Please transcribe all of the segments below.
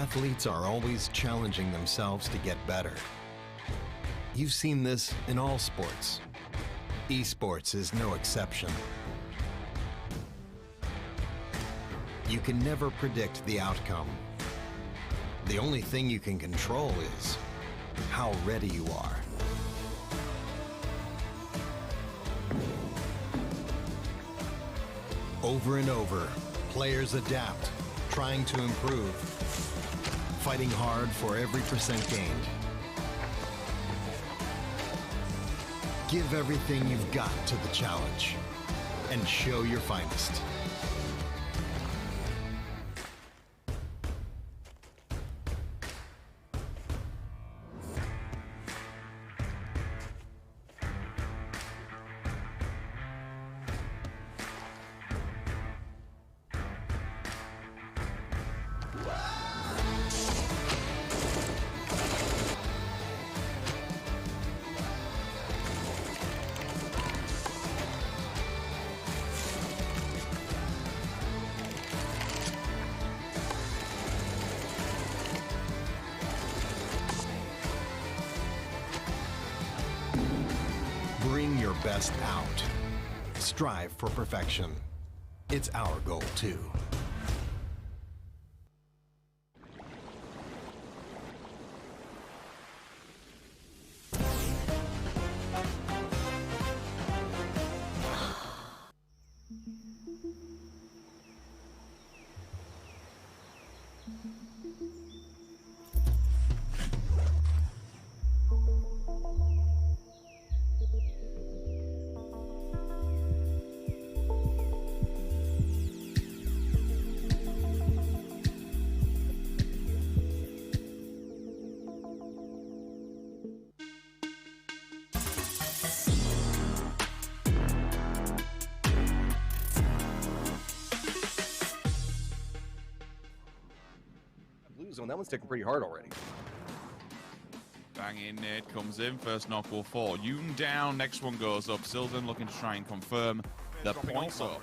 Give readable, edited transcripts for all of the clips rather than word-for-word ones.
Athletes are always challenging themselves to get better. You've seen this in all sports. Esports is no exception. You can never predict the outcome. The only thing you can control is how ready you are. Over and over, players adapt, trying to improve, fighting hard for every percent gained. Give everything you've got to the challenge and show your finest. Bring your best out. Strive for perfection. It's our goal too. Zone. That one's taken pretty hard already. Banging nade comes in. First knock will fall. Yoon down. Next one goes up. Silden looking to try and confirm the points up.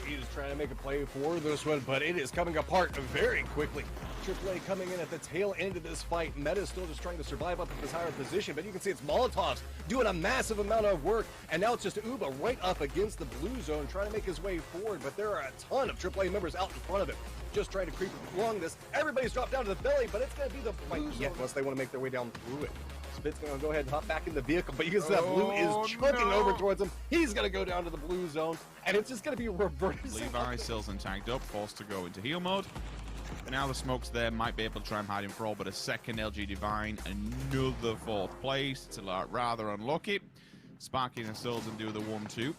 He's trying to make a play for this one, but it is coming apart very quickly. AAA coming in at the tail end of this fight. Meta still just trying to survive up in this higher position, but you can see it's Molotov's doing a massive amount of work, and now it's just Uba right up against the blue zone trying to make his way forward, but there are a ton of AAA members out in front of him just trying to creep along this. Everybody's dropped down to the belly, but it's going to be the blue zone once they want to make their way down through it. Spit's going to go ahead and hop back in the vehicle, but you can see that blue is chugging over towards him. He's going to go down to the blue zone, and it's just going to be reversing. Levi, Silden tagged up, forced to go into heal mode. But now the smoke's there, might be able to try and hide him for all, but a second LG Divine, another fourth place. It's rather unlucky. Sparky and Silden do the 1-2.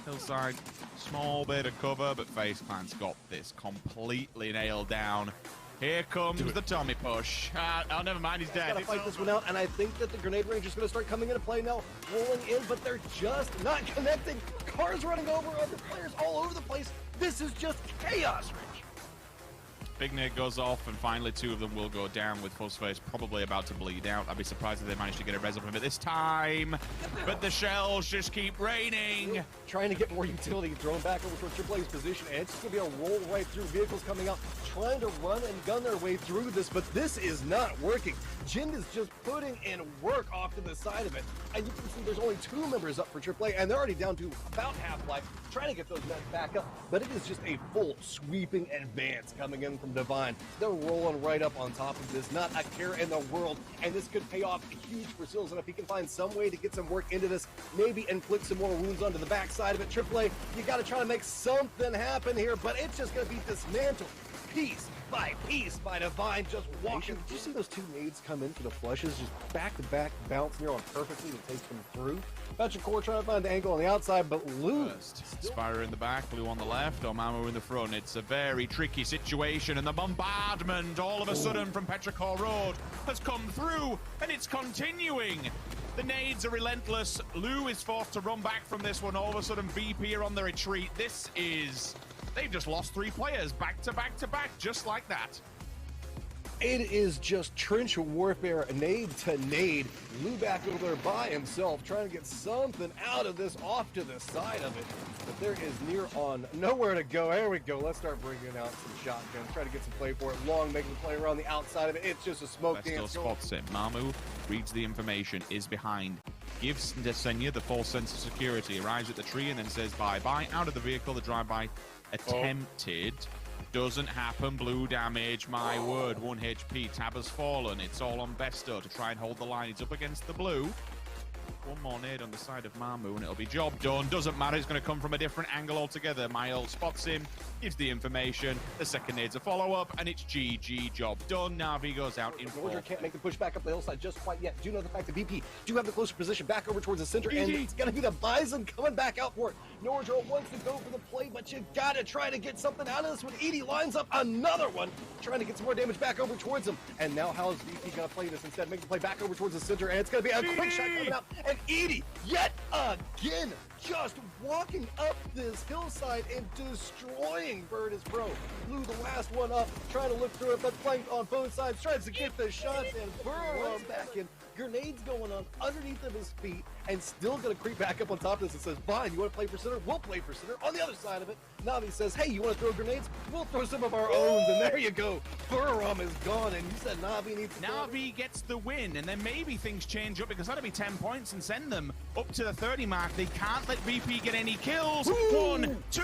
Hillside, small bit of cover, but FaZe Clan's got this completely nailed down. Here comes the Tommy push. Oh, never mind, he's dead. Gotta fight this one out, and I think that the grenade range is going to start coming into play now, rolling in, but they're just not connecting. Cars running over other players all over the place. This is just chaos, Rich. Big nade goes off, and finally two of them will go down with Fuzzface probably about to bleed out. I'd be surprised if they manage to get a res up him at this time. But the shells just keep raining. Trying to get more utility, thrown back over towards AAA's position, and it's just going to be a roll right through. Vehicles coming out, trying to run and gun their way through this, but this is not working. Jin is just putting in work off to the side of it, and you can see there's only two members up for AAA, and they're already down to about half-life, trying to get those men back up, but it is just a full sweeping advance coming in from Divine. They're rolling right up on top of this, not a care in the world, and this could pay off huge for Sills, and if he can find some way to get some work into this, maybe inflict some more wounds onto the backside of it. AAA, you got to try to make something happen here, but it's just going to be dismantled piece by Divine, just walking. Did you see those two nades come in for the flushes, just back-to-back, bounce near on perfectly to take them through? Core trying to find the angle on the outside, but lose. Spyro in the back, Blue on the left, Omamo in the front. It's a very tricky situation, and the bombardment all of a sudden from Petrichor Road has come through, and it's continuing. The nades are relentless. Lou is forced to run back from this one. All of a sudden, VP are on the retreat. This is... They've just lost 3 players back to back to back, just like that. It is just trench warfare, nade to nade. Lou back over there by himself, trying to get something out of this off to the side of it. But there is near on nowhere to go. There we go. Let's start bringing out some shotguns. Try to get some play for it. Long making the play around the outside of it. It's just a smoke dance. Still spots it. Mamu reads the information, is behind. Gives Desenia the false sense of security. Arrives at the tree and then says bye-bye. Out of the vehicle, the drive-by attempted. Doesn't happen. Blue damage, my word. 1 HP. Tab has fallen. It's all on Besto to try and hold the line. He's up against the blue. One more nade on the side of Mamu and it'll be job done. Doesn't matter. It's going to come from a different angle altogether. Miles spots him, gives the information. The second nade's a follow-up and it's GG. Job done. Navi goes out in Georgia can't make the push back up the hillside just quite yet. Do know the fact that BP do have the closer position back over towards the center, and it's going to be the Bison coming back out for it. Norjo wants to go for the play, but you got to try to get something out of this when Edie lines up another one, trying to get some more damage back over towards him. And now how is BP going to play this instead? Make the play back over towards the center, and it's going to be a quick shot coming out. And Edie, yet again, just walking up this hillside and destroying Virtus Pro. Blew the last one up, trying to look through it, but flanked on both sides, tries to get the shots, and Burrow back in. Grenades going on underneath of his feet, and still going to creep back up on top of this and says, fine, you want to play for center? We'll play for center. On the other side of it, Navi says, hey, you want to throw grenades? We'll throw some of our own, and there you go. Burram is gone, and you said Navi needs to Navi gets the win, and then maybe things change up because that'll be 10 points and send them up to the 30 mark. They can't let VP get any kills. Ooh. 1, 2,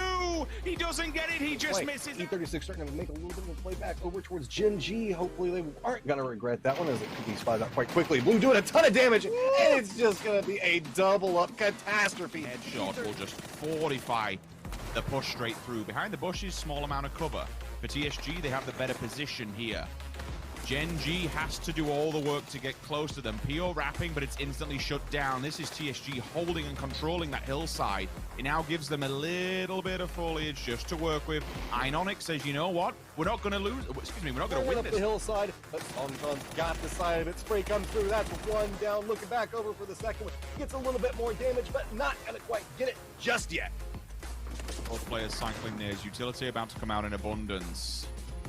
he doesn't get it, he just misses. E36 starting to make a little bit of a play back over towards Gen G. Hopefully they aren't going to regret that one as it could be spotted out quite quickly. Blue doing a ton of damage, and it's just going to be a double-up catastrophe. Headshot will just fortify the push straight through. Behind the bushes, small amount of cover. For TSG, they have the better position here. Gen G has to do all the work to get close to them. PO wrapping, but it's instantly shut down. This is TSG holding and controlling that hillside. It now gives them a little bit of foliage just to work with. Einonic says, you know what? We're not going to lose. Excuse me, we're not going to win up this. The hillside, but Song's got the side of it. Spray comes through. That's one down. Looking back over for the second one. Gets a little bit more damage, but not going to quite get it just yet. Both players cycling there. Utility about to come out in abundance.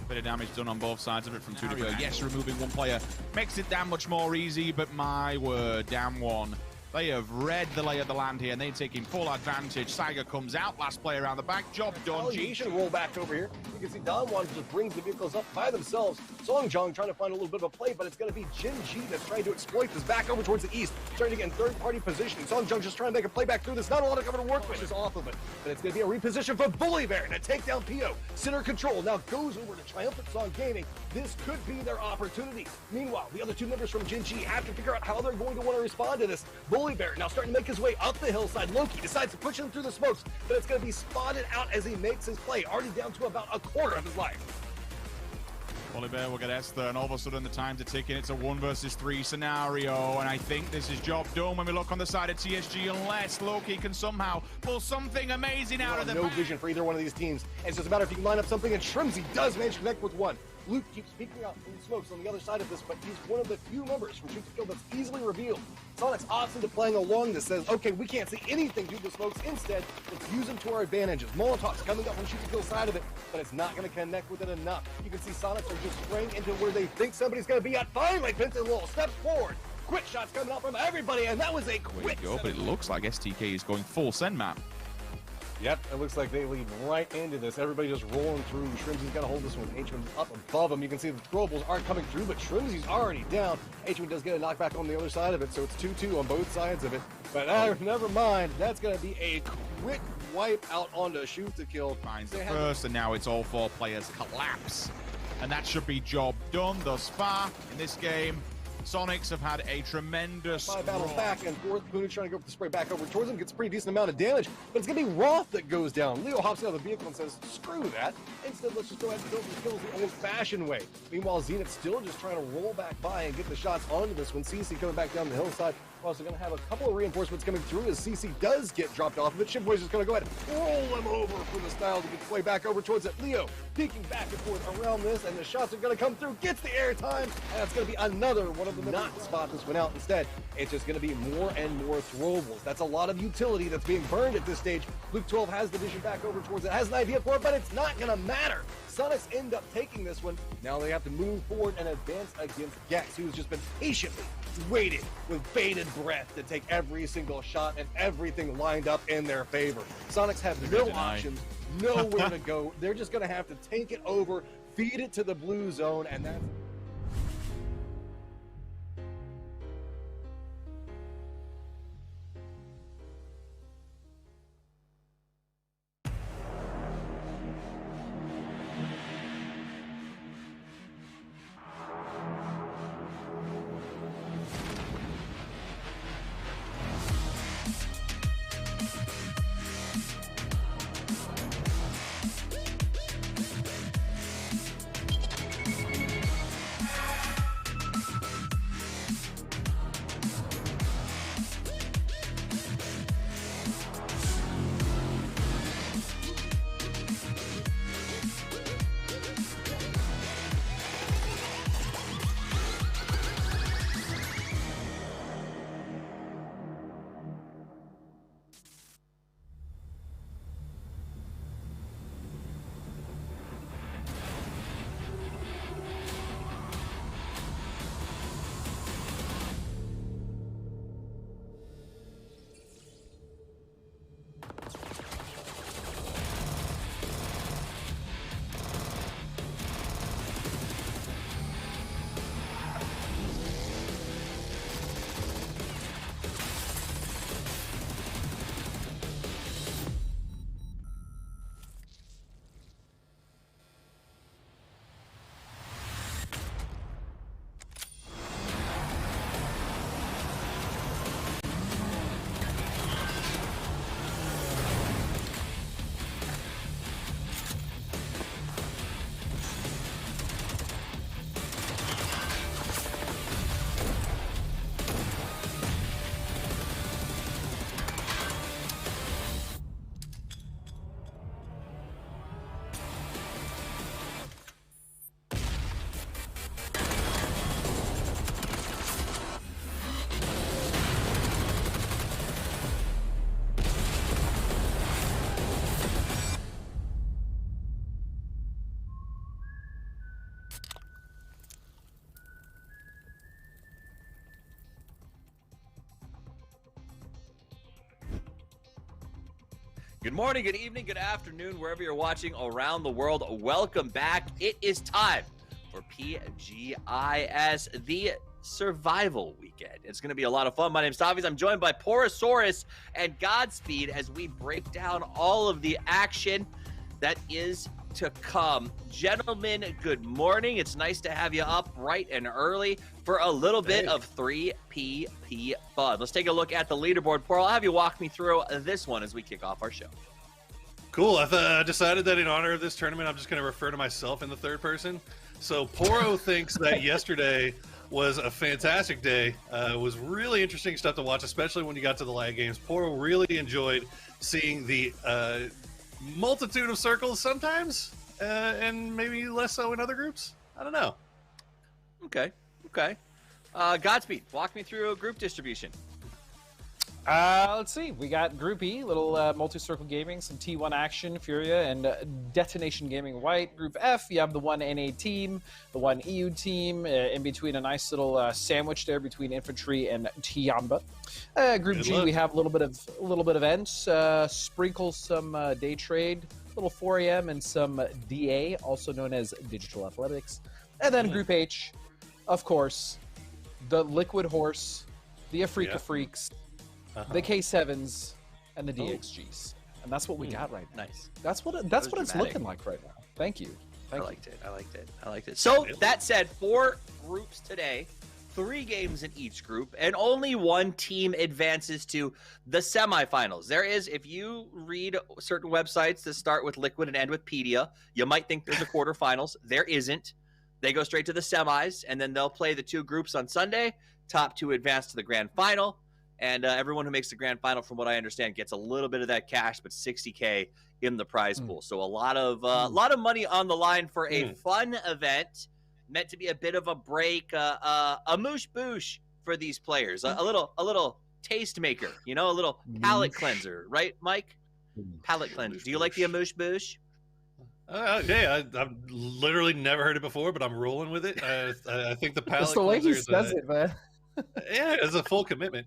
Bit of damage done on both sides of it from two different. Yes, removing one player makes it that much more easy, but my word, down one. They have read the lay of the land here, and they're taking full advantage. Saiga comes out, last player around the back, job done. Should roll back over here. You can see Don Juan just brings the vehicles up by themselves. Songjong trying to find a little bit of a play, but it's going to be Gen G that's trying to exploit this back over towards the east, trying to get in third-party position. Songjong just trying to make a play back through this. Not a lot of cover to work with. Is off of it, but it's going to be a reposition for Bully Bear to take down PO. Center control now goes over to Triumphant Song Gaming. This could be their opportunity. Meanwhile, the other two members from Gen G have to figure out how they're going to want to respond to this. Bully Bear now starting to make his way up the hillside. Loki decides to push him through the smokes, but it's going to be spotted out as he makes his play, already down to about a quarter of his life. Bully Bear will get Esther, and all of a sudden the time's ticking. It's a 1 versus 3 scenario, and I think this is job done when we look on the side of TSG, unless Loki can somehow pull something amazing out of them. No vision for either one of these teams. It's just a matter if you can line up something, and Shrimsy does manage to connect with one. Luke keeps peeking out from the smokes on the other side of this, but he's one of the few members from Shoot to Kill that's easily revealed. Sonic's opts into playing along this, says, okay, we can't see anything through the smokes. Instead, let's use them to our advantages. Molotov's coming up from Shoot to Kill side of it, but it's not going to connect with it enough. You can see Sonics are just spraying into where they think somebody's going to be at. Finally, Pentalol steps forward. Quick shots coming out from everybody, and that was a quick go, but it looks like STK is going full send map. Yep, it looks like they lead right into this. Everybody just rolling through. Shrimsy's got to hold this one. H1 up above him. You can see the throwables aren't coming through, but Shrimsy's already down. H1 does get a knockback on the other side of it, so it's 2-2 on both sides of it. But never mind. That's going to be a quick wipe out onto Shoot to Kill. Finds the first, and now it's all 4 players collapse. And that should be job done thus far in this game. Sonics have had a tremendous battle back and forth. Poonage trying to go for the spray back over towards him. Gets a pretty decent amount of damage, but it's going to be Roth that goes down. Leo hops out of the vehicle and says, screw that. Instead, let's just go ahead and kill these kills the old-fashioned way. Meanwhile, Zenith's still just trying to roll back by and get the shots onto this one. CC coming back down the hillside. We're also going to have a couple of reinforcements coming through as CC does get dropped off of it. Shipboy's just going to go ahead and roll him over for the style to get its way back over towards it. Leo peeking back and forth around this, and the shots are going to come through. Gets the airtime, and that's going to be another one of them. Not spot this one out. Instead, it's just going to be more and more throwables. That's a lot of utility that's being burned at this stage. Luke 12 has the vision back over towards it, has an idea for it, but it's not going to matter. Sonics end up taking this one. Now they have to move forward and advance against Gex, who's just been patiently waiting with bated breath to take every single shot and everything lined up in their favor. Sonics have no options, nowhere to go. They're just going to have to take it over, feed it to the blue zone, and that's... Good morning, good evening, good afternoon, wherever you're watching around the world. Welcome back. It is time for PGI.S, the survival weekend. It's going to be a lot of fun. My name's Tavies. I'm joined by Porosaurus and Godspeed as we break down all of the action that is to come. Gentlemen, good morning. It's nice to have you up bright and early for a little bit of 3PP fun. Let's take a look at the leaderboard. Poro, I'll have you walk me through this one as we kick off our show. Cool. I've decided that in honor of this tournament, I'm just going to refer to myself in the third person. So Poro thinks that yesterday was a fantastic day. It was really interesting stuff to watch, especially when you got to the lag games. Poro really enjoyed seeing the multitude of circles sometimes, and maybe less so in other groups. I don't know. Okay. Godspeed, walk me through a group distribution. Let's see. We got Group E, little multi-circle gaming, some T1 action, Furia, and Detonation Gaming White. Group F, you have the one NA team, the one EU team, in between a nice little sandwich there between Infantry and Tiamba. Group G, we have a little bit of Ents, sprinkle some day trade, little 4 AM, and some DA, also known as Digital Athletics. And then Group H, of course, the Liquid Horse, the Afrika Freaks, the K7s, and the DXGs. And that's what we got right now. Nice. That's what it's looking like right now. Thank you. I liked it. So, that said, 4 groups today, 3 games in each group, and only 1 team advances to the semifinals. There is, if you read certain websites that start with Liquid and end with Pedia, you might think there's a quarterfinals. There isn't. They go straight to the semis, and then they'll play the 2 groups on Sunday. Top 2 advance to the grand final. And everyone who makes the grand final, from what I understand, gets a little bit of that cash, but $60K in the prize pool. So a lot of money on the line for a fun event, meant to be a bit of a break, a moosh boosh for these players, a little taste maker, a little palate cleanser, right, Mike? Palate cleanser. Do you like the amoosh boosh? Yeah, I've literally never heard it before, but I'm rolling with it. I think the palate That's the way he cleanser says it, man. yeah, it's a full commitment.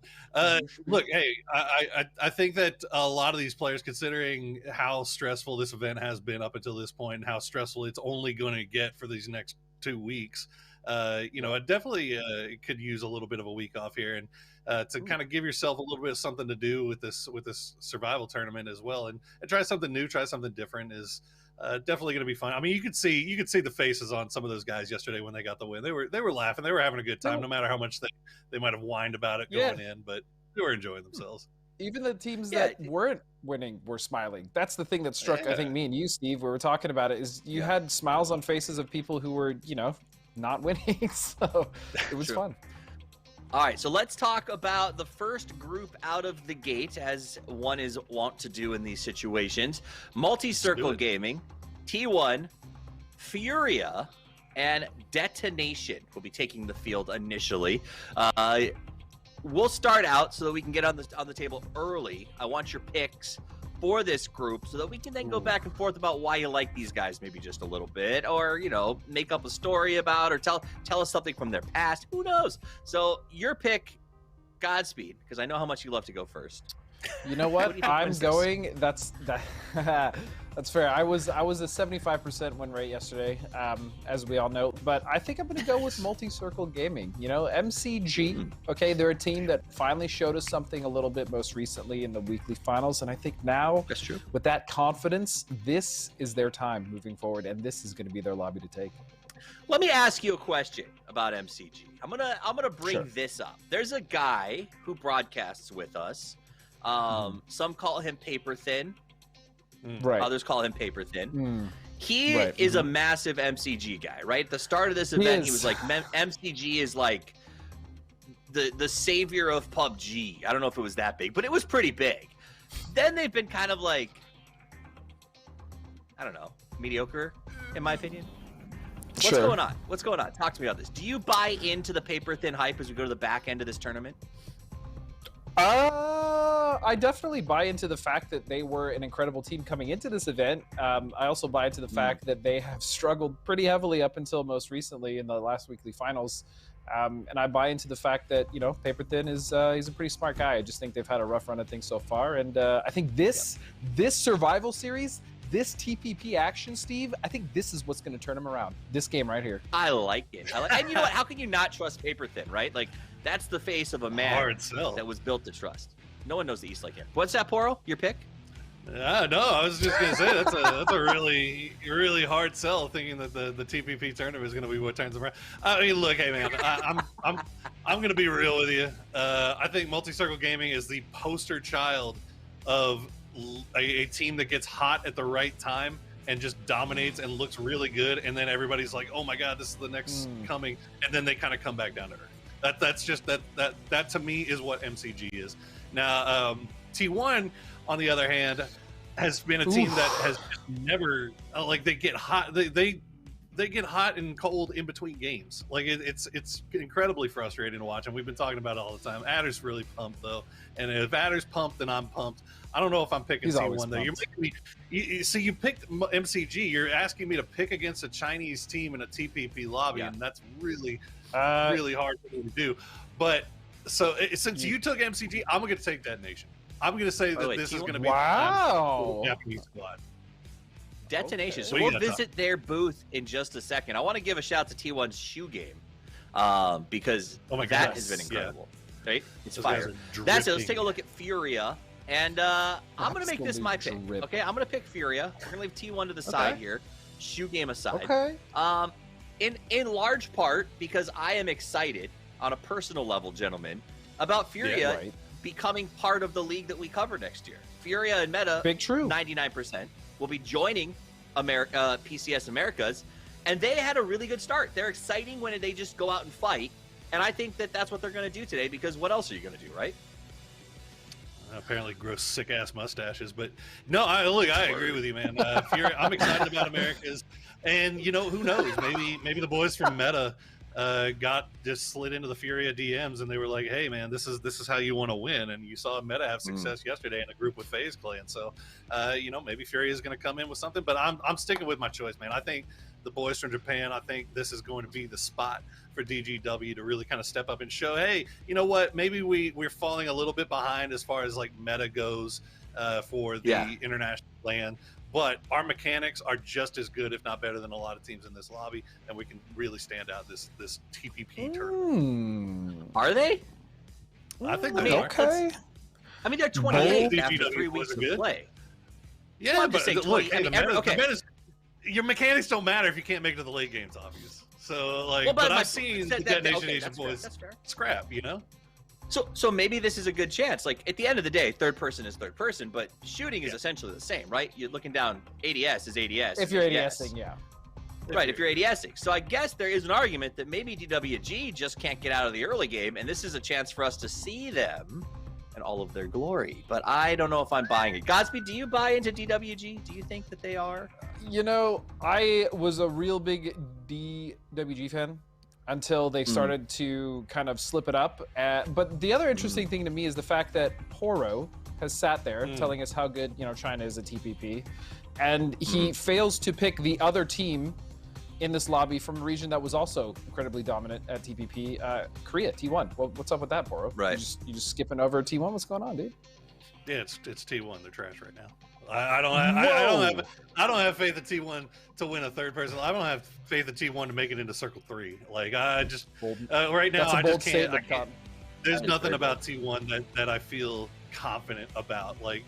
Look, hey, I think that a lot of these players, considering how stressful this event has been up until this point and how stressful it's only going to get for these next 2 weeks, I definitely could use a little bit of a week off here, and to kind of give yourself a little bit of something to do with this survival tournament as well, and try something new, try something different is definitely going to be fun. I mean, you could see the faces on some of those guys yesterday when they got the win. They were laughing, they were having a good time, no matter how much they might have whined about it going in, but they were enjoying themselves. Even the teams that weren't winning were smiling. That's the thing that struck, I think, me and you, Steve, we were talking about it, is you had smiles on faces of people who were, not winning. So it was fun. All right, so let's talk about the first group out of the gate, as one is wont to do in these situations. Multi-Circle Gaming, T1, Furia, and Detonation will be taking the field initially. We'll start out so that we can get on the table early. I want your picks for this group so that we can then go back and forth about why you like these guys maybe just a little bit, or make up a story about, or tell us something from their past. Who knows? So your pick, Godspeed, because I know how much you love to go first. You know what? I'm going. That's fair. I was a 75% win rate yesterday, as we all know. But I think I'm going to go with Multi-Circle Gaming. MCG. Okay, they're a team that finally showed us something a little bit most recently in the weekly finals, and I think now, that's true, with that confidence, this is their time moving forward, and this is going to be their lobby to take. Let me ask you a question about MCG. I'm gonna bring this up. There's a guy who broadcasts with us. Some call him Paper Thin. Right. Others call him Paper Thin. He is a massive MCG guy, right? At the start of this event, he was like, MCG is like the savior of PUBG. I don't know if it was that big, but it was pretty big. Then they've been kind of like, I don't know, mediocre, in my opinion. What's going on? What's going on? Talk to me about this. Do you buy into the Paper Thin hype as we go to the back end of this tournament? I definitely buy into the fact that they were an incredible team coming into this event. I also buy into the fact that they have struggled pretty heavily up until most recently in the last weekly finals. And I buy into the fact that, Paper Thin is he's a pretty smart guy. I just think they've had a rough run of things so far. And I think this survival series, this TPP action, Steve, I think this is what's going to turn him around. This game right here. I like it. And you know what? How can you not trust Paper Thin, right? Like, that's the face of a man that was built to trust. No one knows the East like him. What's that, Poro? Your pick? No, I was just gonna say that's a really, really hard sell, thinking that the TPP tournament is gonna be what turns them around. I mean, look, hey man, I'm gonna be real with you. I think Multi-Circle Gaming is the poster child of a team that gets hot at the right time and just dominates and looks really good, and then everybody's like, oh my god, this is the next coming, and then they kind of come back down to earth. That's just that to me is what MCG is. Now, T1, on the other hand, has been a team that has never they get hot. They get hot and cold in between games. Like it's incredibly frustrating to watch, and we've been talking about it all the time. Adder's really pumped though, and if Adder's pumped, then I'm pumped. I don't know if I'm picking T1 though. You're making me. So you picked MCG. You're asking me to pick against a Chinese team in a TPP lobby, and that's really really hard for me to do. But so since you took MCG, I'm going to take Detonation. I'm going to say that this is going to be the Japanese squad. Detonation. So we'll visit their booth in just a second. I want to give a shout to T1's shoe game because that has been incredible. Right? It's fire. That's it. Let's take a look at Furia. And I'm going to make this my pick. Okay, I'm going to pick Furia. We're going to leave T1 to the side here. Shoe game aside. Okay. In large part because I am excited on a personal level, gentlemen, about Furia becoming part of the league that we cover next year. Furia and Meta, 99%, will be joining PCS Americas, and they had a really good start. They're exciting when they just go out and fight, and I think that that's what they're going to do today, because what else are you going to do, right? apparently grow sick ass mustaches. But no, I agree with you, man. Fury, I'm excited about America's, and who knows? Maybe the boys from Meta got just slid into the Furia DMs, and they were like, "Hey, man, this is how you want to win." And you saw Meta have success yesterday in a group with FaZe Clan, so maybe Furia is going to come in with something. But I'm sticking with my choice, man. I think the boys from Japan, I think this is going to be the spot for DGW to really kind of step up and show, hey, you know what? Maybe we're falling a little bit behind as far as like meta goes for the international LAN. But our mechanics are just as good, if not better, than a lot of teams in this lobby, and we can really stand out this TPP tournament. Are they? I think they are. Okay. I mean, they're 28 after 3 weeks of play. Yeah, well, I'm but just saying look, 20, the meta's, your mechanics don't matter if you can't make it to the late games, obvious. So, like, but I've seen the Detonation Nation boys scrap, So maybe this is a good chance. Like, at the end of the day, third person is third person, but shooting is essentially the same, right? You're looking down, ADS is ADS. If you're ADSing, yeah. Right, if you're ADSing. So I guess there is an argument that maybe DWG just can't get out of the early game, and this is a chance for us to see them in all of their glory. But I don't know if I'm buying it. Godspeed, do you buy into DWG? Do you think that they are? I was a real big DWG fan until they started to kind of slip it up. But the other interesting thing to me is the fact that Poro has sat there telling us how good China is at TPP, and he fails to pick the other team in this lobby from a region that was also incredibly dominant at TPP, Korea, T1. Well, what's up with that, Poro? Right. You just skipping over T1? What's going on, dude? Yeah, it's T1. They're trash right now. I don't have faith in T1 to win a third person. I don't have faith in T1 to make it into Circle 3. Like, I just right now I just can't. There's nothing about T1 that I feel confident about. Like,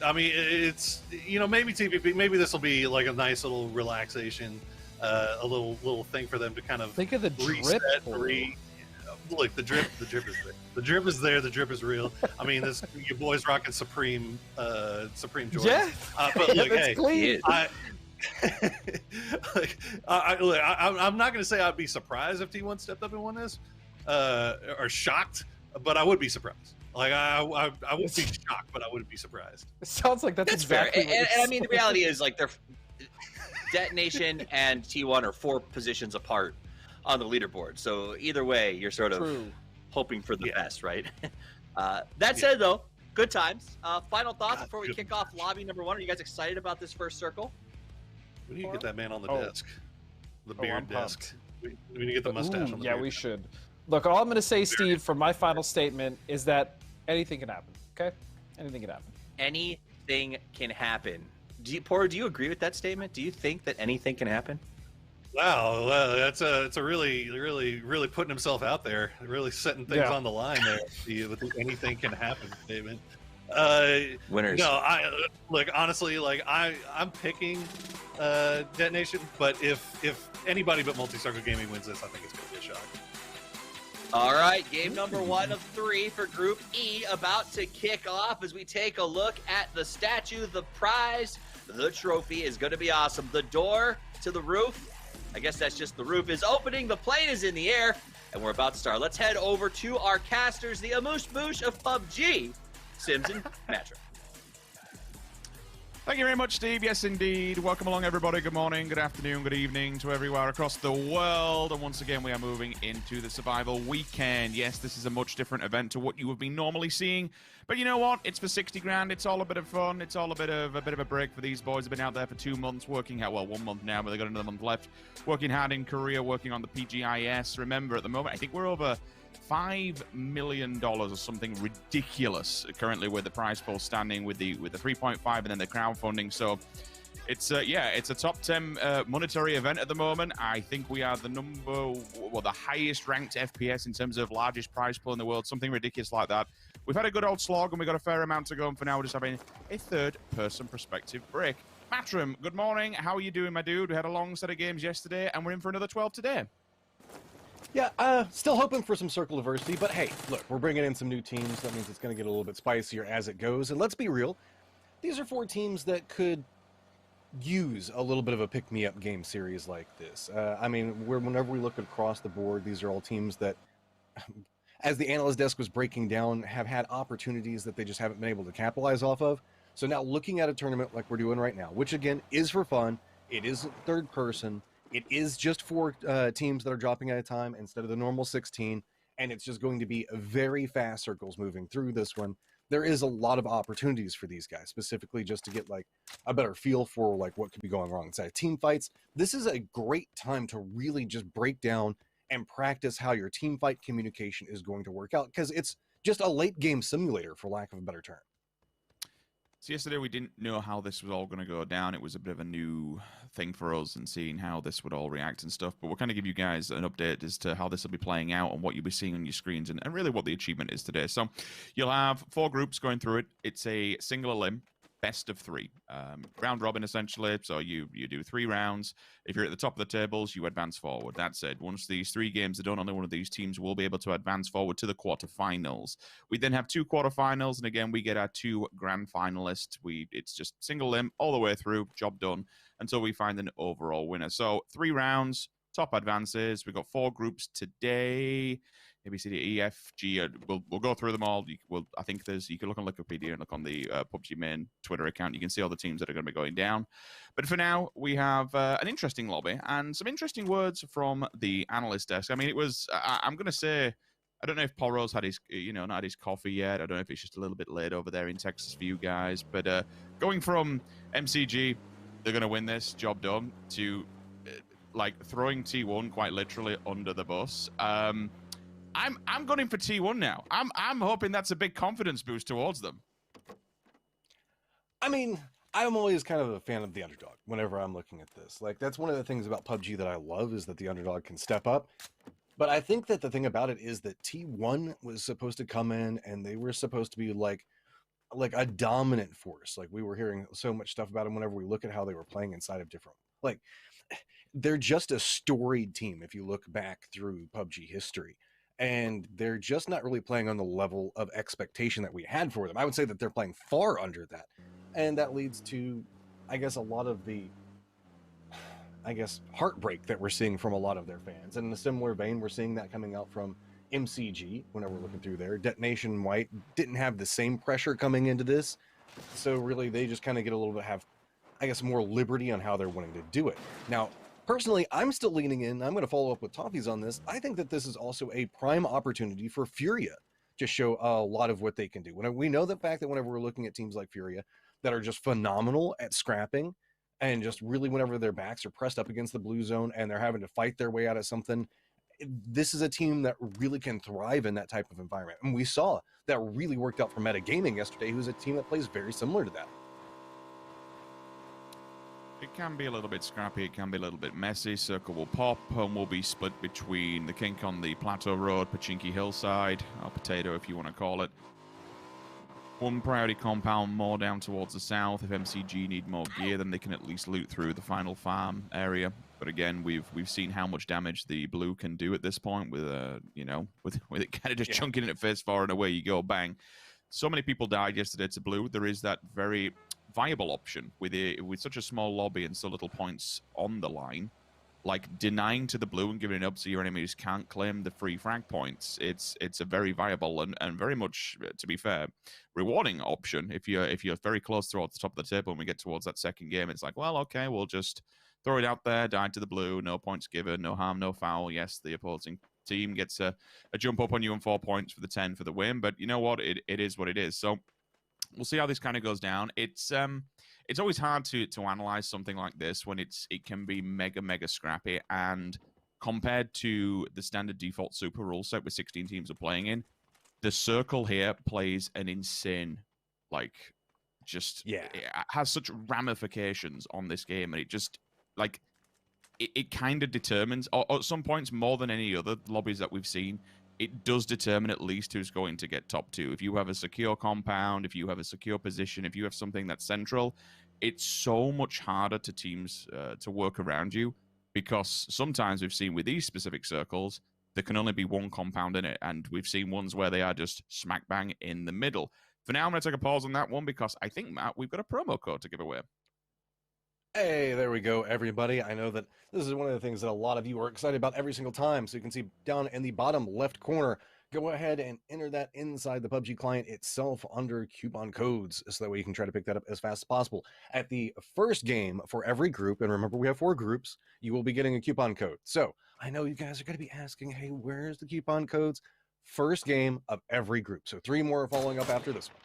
I mean, it's maybe TPP, maybe this will be like a nice little relaxation, a little thing for them to kind of think of the reset, drip. Look, the drip is there. The drip is there. The drip is real. I mean, your boy's rocking Supreme Jordan. Yeah, but look, that's hey, clean. I'm not going to say I'd be surprised if T1 stepped up and won this, or shocked, but I would be surprised. Like I wouldn't be shocked, but I wouldn't be surprised. It sounds like that's exactly fair. And I mean, the reality is like they're Detonation and T1 are 4 positions apart on the leaderboard. So either way, you're sort of hoping for the best, right? That said, though, good times. Final thoughts before we kick off lobby number 1. Are you guys excited about this first circle? We need to get that man on the desk. The beard desk. We need to get the mustache on the beard. We should. Look, all I'm going to say, Steve, for my final statement is that anything can happen, okay? Anything can happen. Anything can happen. Poro, do you agree with that statement? Do you think that anything can happen? Wow, that's a really putting himself out there, really setting things on the line there with the anything can happen statement. Winners. No, look, honestly, like I'm picking Detonation, but if anybody but Multi-Circle Gaming wins this, I think it's gonna be a shock. All right, game number 1 of 3 for Group E about to kick off as we take a look at the statue, the prize, the trophy is going to be awesome. The door to the roof, I guess that's just the roof, is opening. The plane is in the air, and we're about to start. Let's head over to our casters, the Amoosh Boosh of PUBG, Sims and Matra. Thank you very much, Steve. Yes, indeed. Welcome along, everybody. Good morning, good afternoon, good evening to everywhere across the world. And once again, we are moving into the Survival Weekend. Yes, this is a much different event to what you have been normally seeing. But you know what? It's for 60 grand. It's all a bit of fun. It's all a bit of a break for these boys. They've been out there for 2 months working hard. Well, 1 month now, but they've got another month left. Working hard in Korea, working on the PGI.S. Remember, at the moment, I think we're over $5 million or something ridiculous currently with the prize pool standing with the 3.5 and then the crowdfunding. So it's it's a top 10 monetary event at the moment. I think we are the highest ranked FPS in terms of largest prize pool in the world, something ridiculous like that. We've had a good old slog and we've got a fair amount to go, and for now we're just having a third person perspective break. Matrim, good morning. How are you doing, my dude? We had a long set of games yesterday and we're in for another 12 today. Yeah, still hoping for some circle diversity, but hey, look, we're bringing in some new teams. That means it's going to get a little bit spicier as it goes. And let's be real, these are 4 teams that could use a little bit of a pick-me-up game series like this. I mean, whenever we look across the board, these are all teams that, as the analyst desk was breaking down, have had opportunities that they just haven't been able to capitalize off of. So now looking at a tournament like we're doing right now, which again is for fun, it isn't third person, it is just 4 teams that are dropping at a time instead of the normal 16, and it's just going to be very fast circles moving through this one. There is a lot of opportunities for these guys, specifically just to get like a better feel for like what could be going wrong inside team fights. This is a great time to really just break down and practice how your team fight communication is going to work out, because it's just a late game simulator, for lack of a better term. So yesterday we didn't know how this was all going to go down. It was a bit of a new thing for us and seeing how this would all react and stuff. But we'll kind of give you guys an update as to how this will be playing out and what you'll be seeing on your screens and really what the achievement is today. So you'll have 4 groups going through it. It's a single elim, best of 3. Round robin, essentially. So you do 3 rounds. If you're at the top of the tables, you advance forward. That's it. Once these 3 games are done, only one of these teams will be able to advance forward to the quarterfinals. We then have 2 quarterfinals, and again, we get our 2 grand finalists. It's just single limb all the way through, job done, until we find an overall winner. So 3 rounds, top advances. We've got 4 groups today. A, B, C, D, E, F, G. We'll go through them all. I think you can look on Wikipedia and look on the PUBG main Twitter account. You can see all the teams that are going to be going down. But for now, we have an interesting lobby and some interesting words from the analyst desk. I mean, it was. I'm going to say, I don't know if Poro's had his, not had his coffee yet. I don't know if it's just a little bit late over there in Texas for you guys. But going from MCG, they're going to win this, job done, to like throwing T1 quite literally under the bus. I'm going for T1 now. I'm hoping that's a big confidence boost towards them. I mean, I'm always kind of a fan of the underdog whenever I'm looking at this. Like, that's one of the things about PUBG that I love, is that the underdog can step up. But I think that the thing about it is that T1 was supposed to come in and they were supposed to be like a dominant force. Like, we were hearing so much stuff about them whenever we look at how they were playing inside of different, like, they're just a storied team if you look back through PUBG history. And they're just not really playing on the level of expectation that we had for them. I would say that they're playing far under that. And that leads to, I guess, a lot of the, heartbreak that we're seeing from a lot of their fans. And in a similar vein, we're seeing that coming out from MCG whenever we're looking through there. Detonation White didn't have the same pressure coming into this. So really, they just kind of get a little bit, more liberty on how they're wanting to do it. Now, personally, I'm still leaning in. I'm going to follow up with Toffees on this. I think that this is also a prime opportunity for Furia to show a lot of what they can do. We know the fact that whenever we're looking at teams like Furia that are just phenomenal at scrapping, and just really whenever their backs are pressed up against the blue zone and they're having to fight their way out of something, this is a team that really can thrive in that type of environment. And we saw that really worked out for Metagaming yesterday, who's a team that plays very similar to that. It can be a little bit scrappy, it can be a little bit messy. Circle will pop and will be split between the kink on the Plateau Road, Pachinki Hillside, or Potato if you want to call it. One priority compound more down towards the south. If MCG need more gear, then they can at least loot through the final farm area. But again, we've seen how much damage the blue can do at this point with with it kind of just chunking it at face far and away you go, bang. So many people died yesterday to blue. There is that very viable option with such a small lobby and so little points on the line, like denying to the blue and giving it up so your enemies can't claim the free frag points. It's a very viable and very much, to be fair, rewarding option. If you're very close towards the top of the table and we get towards that second game, it's like, well, okay, we'll just throw it out there, die to the blue, no points given, no harm, no foul. Yes, the opposing team gets a jump up on you and 4 points for the 10 for the win, but you know what, it is what it is. So we'll see how this kind of goes down. It's always hard to analyze something like this when it can be mega scrappy, and compared to the standard default super rule set with 16 teams are playing in, the circle here plays an insane, it has such ramifications on this game, and it just it kind of determines, or at some points more than any other lobbies that we've seen, it does determine at least who's going to get top 2. If you have a secure compound, if you have a secure position, if you have something that's central, it's so much harder to teams to work around you, because sometimes we've seen with these specific circles, there can only be one compound in it, and we've seen ones where they are just smack bang in the middle. For now, I'm going to take a pause on that one because I think, Matt, we've got a promo code to give away. Hey, there we go, everybody. I know that this is one of the things that a lot of you are excited about every single time. So you can see down in the bottom left corner, go ahead and enter that inside the PUBG client itself under coupon codes, so that way you can try to pick that up as fast as possible. At the first game for every group, and remember we have 4 groups, you will be getting a coupon code. So I know you guys are going to be asking, hey, where's the coupon codes? First game of every group. So 3 more are following up after this one.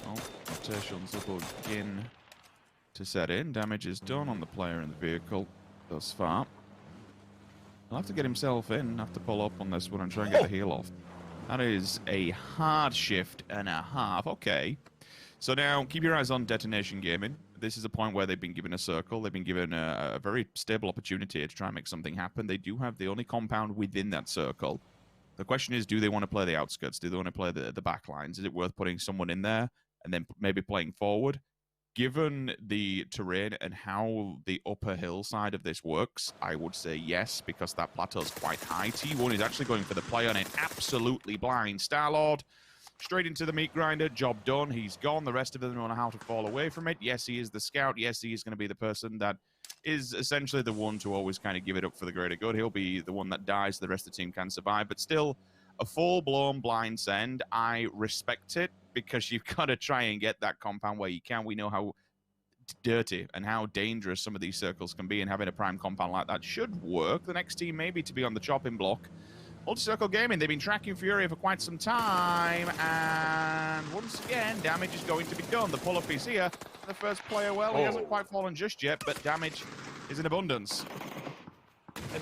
Oh, rotations will begin to set in. Damage is done on the player in the vehicle thus far. He'll have to get himself in, have to pull up on this one and try and get the heal off. That is a hard shift and a half. Okay. So now, keep your eyes on Detonation Gaming. This is a point where they've been given a circle. They've been given a very stable opportunity to try and make something happen. They do have the only compound within that circle. The question is, do they want to play the outskirts? Do they want to play the back lines? Is it worth putting someone in there and then maybe playing forward? Given the terrain and how the upper hillside of this works, I would say yes, because that plateau is quite high. T1 is actually going for the play on it. Absolutely blind. Star-Lord straight into the meat grinder. Job done. He's gone. The rest of them don't know how to fall away from it. Yes, he is the scout. Yes, he is going to be the person that is essentially the one to always kind of give it up for the greater good. He'll be the one that dies. The rest of the team can survive. But still, a full-blown blind send. I respect it, because you've got to try and get that compound where you can. We know how dirty and how dangerous some of these circles can be, and having a prime compound like that should work. The next team maybe to be on the chopping block. Multi-circle gaming, they've been tracking Fury for quite some time, and once again, damage is going to be done. The pull-up is here. The first player, well, he hasn't quite fallen just yet, but damage is in abundance.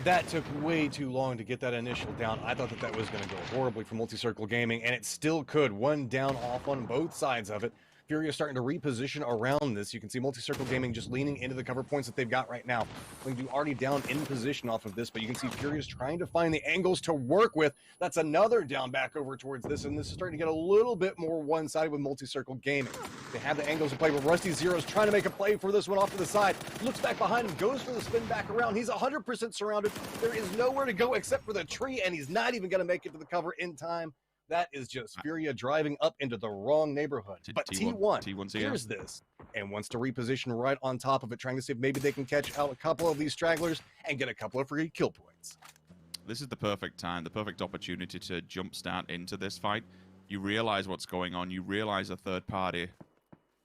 That took way too long to get that initial down. I thought that was going to go horribly for Multi-Circle Gaming, and it still could. One down off on both sides of it. Fury is starting to reposition around this. You can see Multi-Circle Gaming just leaning into the cover points that they've got right now. They do already down in position off of this, but you can see Fury is trying to find the angles to work with. That's another down back over towards this, and this is starting to get a little bit more one-sided with Multi-Circle Gaming. They have the angles to play, but Rusty Zero's trying to make a play for this one off to the side. Looks back behind him, goes for the spin back around. He's 100% surrounded. There is nowhere to go except for the tree, and he's not even going to make it to the cover in time. That is just Furia driving up into the wrong neighborhood. But T1 hears this and wants to reposition right on top of it, trying to see if maybe they can catch out a couple of these stragglers and get a couple of free kill points. This is the perfect time, the perfect opportunity to jumpstart into this fight. You realize what's going on. You realize a third-party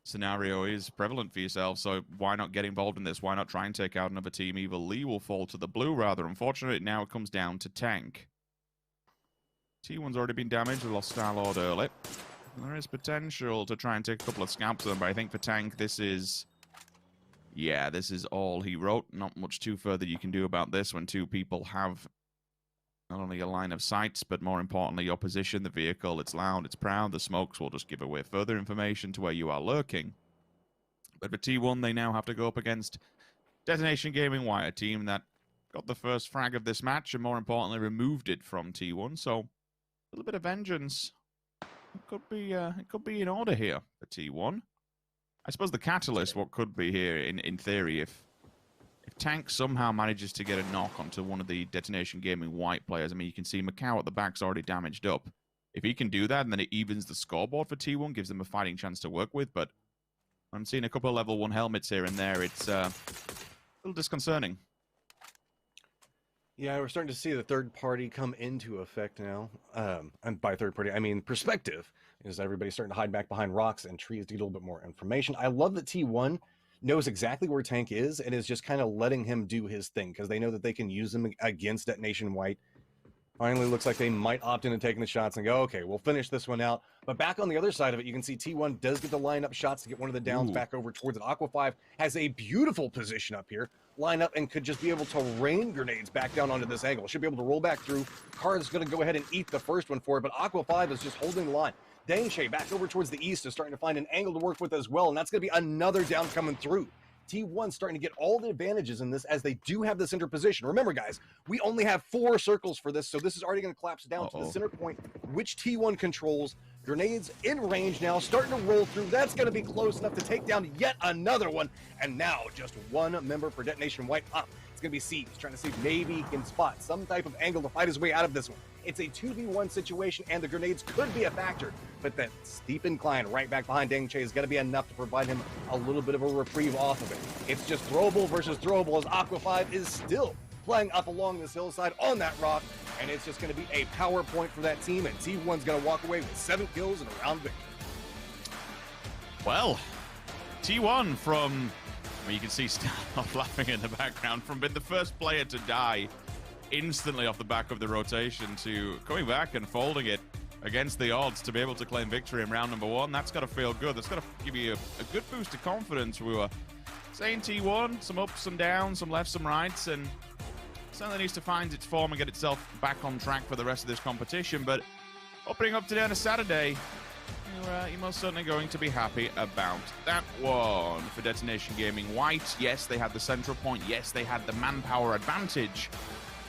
scenario is prevalent for yourself, so why not get involved in this? Why not try and take out another team? Evil Lee will fall to the blue, rather. Unfortunately, now it comes down to tank. T1's already been damaged. We lost Star-Lord early. There is potential to try and take a couple of scalps of them, but I think for tank, this is... yeah, this is all he wrote. Not much too further you can do about this when two people have not only a line of sights, but more importantly, your position, the vehicle. It's loud, it's proud. The smokes will just give away further information to where you are lurking. But for T1, they now have to go up against Detonation Gaming White, a team that got the first frag of this match and more importantly, removed it from T1. So a little bit of vengeance. It could be in order here for T1. I suppose the catalyst, what could be here in theory, if Tank somehow manages to get a knock onto one of the Detonation Gaming White players. I mean, you can see Macau at the back's already damaged up. If he can do that, and then it evens the scoreboard for T1, gives them a fighting chance to work with. But I'm seeing a couple of level 1 helmets here and there. It's a little disconcerting. Yeah, we're starting to see the third party come into effect now. And by third party, I mean perspective, is everybody's starting to hide back behind rocks and trees to get a little bit more information. I love that T1 knows exactly where Tank is and is just kind of letting him do his thing because they know that they can use him against Detonation White. Finally, looks like they might opt into taking the shots and go, okay, we'll finish this one out. But back on the other side of it, you can see T1 does get the line up shots to get one of the downs back over towards it. Aqua 5 has a beautiful position up here. Line up and could just be able to rain grenades back down onto this angle. Should be able to roll back through. Card's going to go ahead and eat the first one for it, but Aqua 5 is just holding the line. Dangshay back over towards the east is starting to find an angle to work with as well, and that's going to be another down coming through. T1 starting to get all the advantages in this as they do have the center position. Remember, guys, we only have 4 circles for this, so this is already going to collapse down to the center point, which T1 controls. Grenades in range now, starting to roll through. That's going to be close enough to take down yet another one. And now just one member for Detonation White up. It's going to be Siege, trying to see if maybe he can spot some type of angle to fight his way out of this one. It's a 2v1 situation, and the grenades could be a factor. But that steep incline right back behind Dangshay is going to be enough to provide him a little bit of a reprieve off of it. It's just throwable versus throwable as Aqua 5 is still playing up along this hillside on that rock. and it's just going to be a power point for that team, and T1's going to walk away with 7 kills and a round victory. Well, T1 from, you can see Starlock laughing in the background, from being the first player to die instantly off the back of the rotation to coming back and folding it against the odds to be able to claim victory in round number 1. That's got to feel good. That's got to give you a good boost of confidence. We were saying T1, some ups, some downs, some lefts, some rights, and certainly needs to find its form and get itself back on track for the rest of this competition. But opening up today on a Saturday, you're most certainly going to be happy about that one. For Detonation Gaming White, yes, they had the central point. Yes, they had the manpower advantage.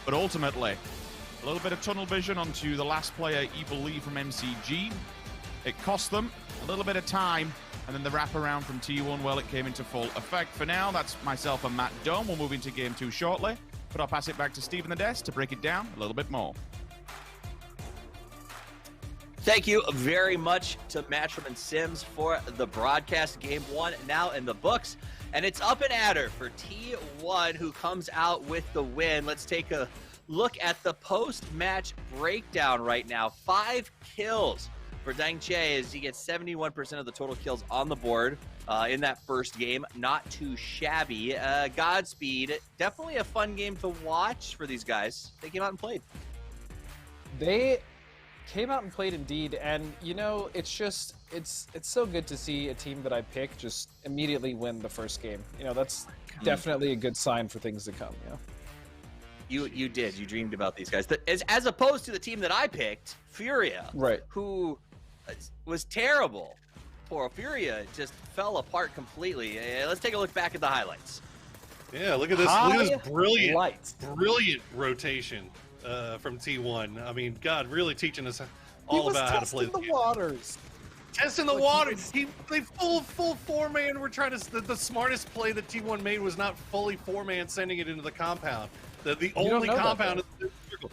But ultimately, a little bit of tunnel vision onto the last player, Evil Lee from MCG. It cost them a little bit of time, and then the wraparound from T1, well, it came into full effect. For now, that's myself and Matt Dome. We'll move into Game 2 shortly, but I'll pass it back to Steve in the desk to break it down a little bit more. Thank you very much to Matchroom Sims for the broadcast. Game 1 now in the books, and it's up and at her for T1, who comes out with the win. Let's take a look at the post-match breakdown right now. 5 kills for Dang Che as he gets 71% of the total kills on the board in that first game. Not too shabby. Godspeed. Definitely a fun game to watch for these guys. They came out and played. They came out and played indeed, and you know, it's so good to see a team that I pick just immediately win the first game. You know, that's definitely a good sign for things to come. You know? You did. You dreamed about these guys. As opposed to the team that I picked, Furia, right? Who was terrible. Poor Furia just fell apart completely. Let's take a look back at the highlights. Yeah, look at this. Look at this brilliant rotation from T1. I mean, God, really teaching us all about how to play the waters. Testing the waters. They full 4-man. We're trying to. The smartest play that T1 made was not fully 4-man sending it into the compound. The only compound in the circle.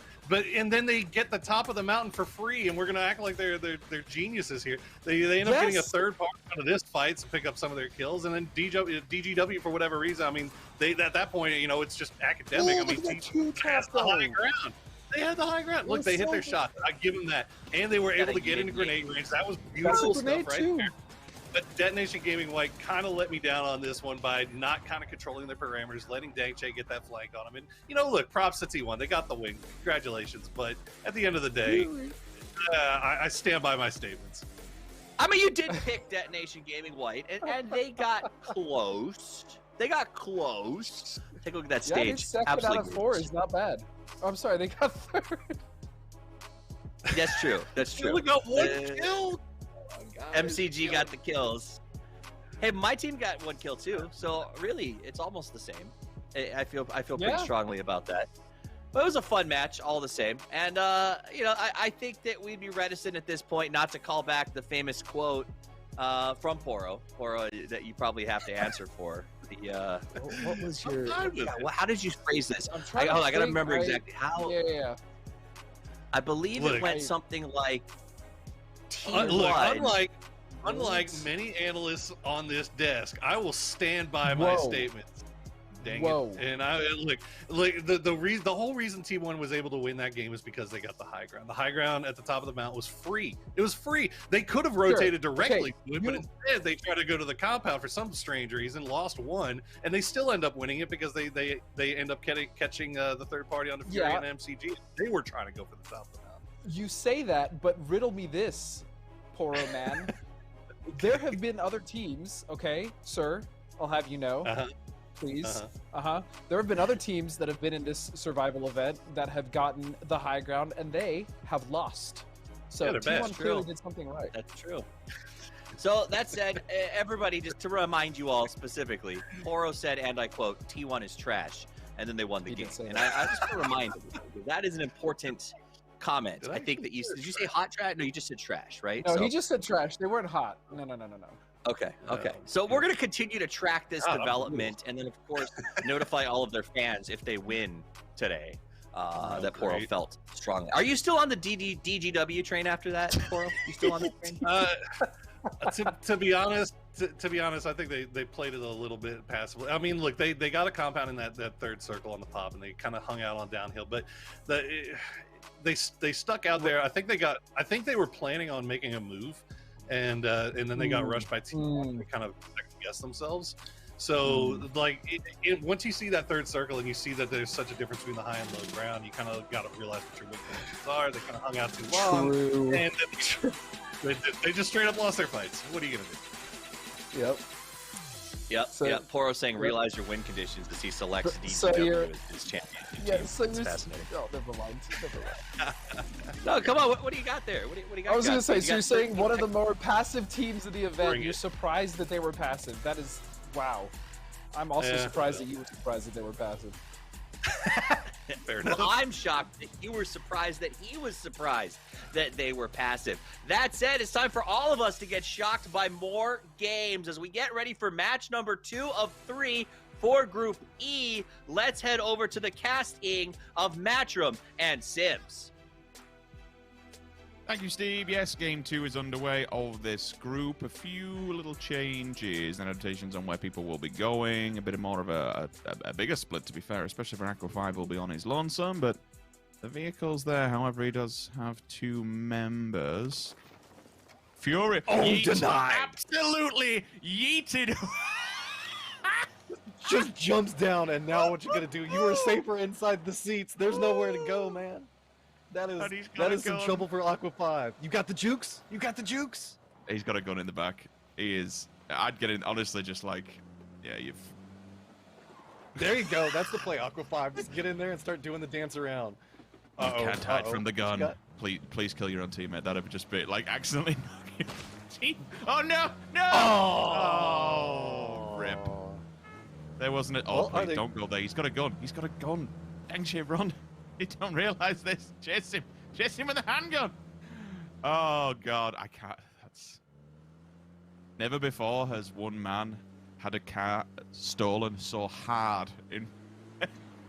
And then they get the top of the mountain for free, and we're gonna act like they're geniuses here. They end up getting a third part out of this fight to pick up some of their kills, and then DGW for whatever reason. I mean, they at that point, you know, it's just academic. I mean, T2 has the high ground. They had the high ground. Look, they hit their shot. I give them that, and they were able to get into grenade range. That was beautiful stuff right there. But Detonation Gaming White kind of let me down on this one by not kind of controlling their parameters, letting Dang Che get that flank on him. And, you know, look, props to T1. They got the win. Congratulations. But at the end of the day, I stand by my statements. I mean, you did pick Detonation Gaming White, and they got close. They got close. Take a look at that stage. Second out of 4 is not bad. Oh, I'm sorry, they got 3rd. That's true. That's true. They only got 1 kill. MCG got the kills. Hey, my team got 1 kill too, so really, it's almost the same. I feel pretty strongly about that. But it was a fun match, all the same. And you know, I think that we'd be reticent at this point not to call back the famous quote from Poro, that you probably have to answer for. What was your? How did you phrase this? I gotta remember exactly how. Yeah. I believe it went something like. Look, unlike many analysts on this desk, I will stand by my statements. Dang it! And the whole reason T1 was able to win that game is because they got the high ground. The high ground at the top of the mountain was free. It was free. They could have rotated directly to it, but instead they tried to go to the compound for some strange reason, lost 1, and they still end up winning it because they end up catching the third party on the Fury and MCG. They were trying to go for the top of the mountain. You say that, but riddle me this, Poro man. There have been other teams, okay, sir, I'll have you know, please. There have been other teams that have been in this survival event that have gotten the high ground, and they have lost. So T1 clearly did something right. That's true. So that said, everybody, just to remind you all specifically, Poro said, and I quote, T1 is trash, and then they won the game. And I just want to remind you, that is an important comment. I think that did you say hot trash? No, you just said trash, right? No, he just said trash. They weren't hot. No. Okay. So we're going to continue to track this development, and then of course notify all of their fans if they win today. That Poro felt strongly. Are you still on the DGW train after that, Poro? You still on the train? To be honest, I think they played it a little bit passively. I mean, look, they got a compound in that third circle on the pop, and they kind of hung out on downhill. But they stuck out there. I think they were planning on making a move, and then they got rushed by T1. They kind of second-guessed themselves. So, like, once you see that third circle and you see that there's such a difference between the high and low ground, you kind of got to realize what your win conditions are. They kind of hung out too long, and they just straight up lost their fights. What are you gonna do? Yep. Yep. Poro saying realize your win conditions as he selects So you're- DW as his champion. Yeah, so It's you're... fascinating. Oh, never mind. No, come on. What do you got there? What do you got? I was going to say, You so you're got saying 13 one of the more passive teams of the event, Bring you're it. surprised that they were passive. That is, wow. I'm also Yeah. surprised that you were surprised that they were passive. Fair Well, enough. I'm shocked that you were surprised that he was surprised that they were passive. That said, it's time for all of us to get shocked by more games as we get ready for match number 2 of 3 for Group E. Let's head over to the casting of Matchroom and Sims. Thank you, Steve. Yes, game 2 is underway of this group. A few little changes and adaptations on where people will be going. A bit more of a bigger split, to be fair, especially for Aqua 5 will be on his lonesome. But the vehicle's there. However, he does have 2 members. Fury. Denied. Absolutely yeeted. Just jumps down, and now what you gonna do? You were safer inside the seats. There's nowhere to go, man. That And he's is got a some gun. trouble for Aqua 5. You got the jukes? You got the jukes? He's got a gun in the back. He is. I'd get in, honestly, just like, yeah, you've. There you go. That's the play, Aqua 5. Just get in there and start doing the dance around. You can't hide from the What gun. you got? Please kill your own teammate. That'd just be like accidentally knocking. Oh no! No! Oh, rip. There wasn't it. Oh, Well, are please they- don't go there. He's got a gun. He's got a gun. Dang shit, run! You don't realize this. Chase him. Chase him with a handgun. Oh god, I can't. That's. Never before has one man had a car stolen so hard in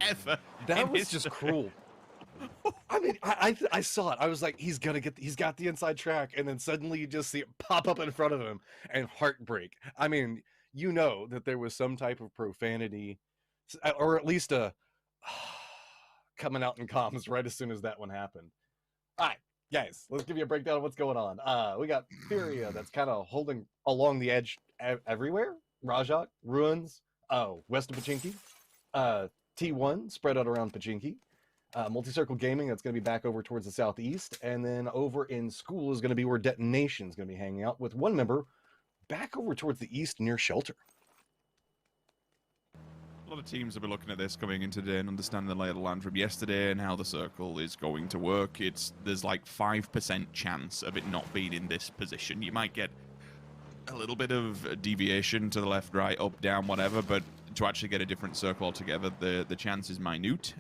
ever. That in was just history. cruel. I mean, I saw it. I was like, he's got the inside track, and then suddenly you just see it pop up in front of him, and heartbreak. I mean, you know that there was some type of profanity, or at least a coming out in comms right as soon as that one happened. All right, guys, let's give you a breakdown of what's going on. We got Furia that's kind of holding along the edge everywhere. Rajak, Ruins, west of Pachinki. T1 spread out around Pachinki. Multi-Circle Gaming, that's going to be back over towards the southeast. And then over in school is going to be where Detonation is going to be hanging out with one member back over towards the east near Shelter. A lot of teams will be looking at this coming into today and understanding the lay of the land from yesterday and how the circle is going to work. There's like 5% chance of it not being in this position. You might get a little bit of deviation to the left, right, up, down, whatever, but to actually get a different circle altogether, the chance is minute.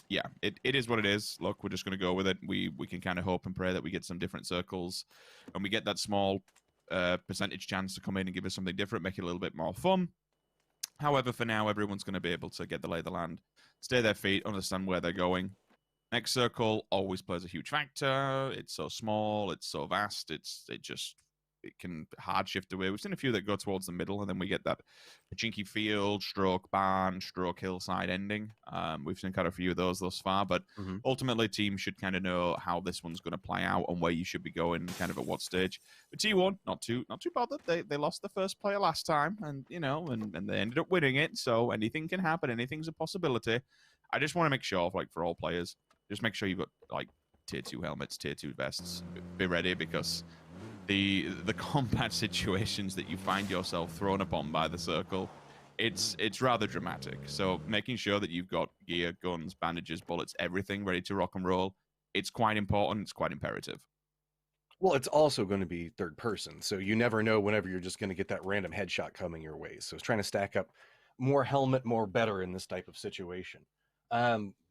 Yeah, it is what it is. Look, we're just going to go with it. We can kind of hope and pray that we get some different circles and we get that small percentage chance to come in and give us something different, make it a little bit more fun. However, for now, everyone's going to be able to get the lay of the land, stay their feet, understand where they're going. Next circle always plays a huge factor. It's so small, it's so vast, it can hard shift away. We've seen a few that go towards the middle, and then we get that Pachinki field, stroke barn, stroke hillside ending. We've seen kind of a few of those thus far, but ultimately teams should kind of know how this one's going to play out and where you should be going, kind of at what stage. But T1, not too bothered. They lost the first player last time, and and they ended up winning it. So anything can happen. Anything's a possibility. I just want to make sure, like for all players, just make sure you've got like tier 2 helmets, tier 2 vests. Be ready because the combat situations that you find yourself thrown upon by the circle, it's rather dramatic. So making sure that you've got gear, guns, bandages, bullets, everything ready to rock and roll, it's quite important, it's quite imperative. Well, it's also going to be third person, so you never know whenever you're just going to get that random headshot coming your way. So it's trying to stack up more helmet, more better in this type of situation.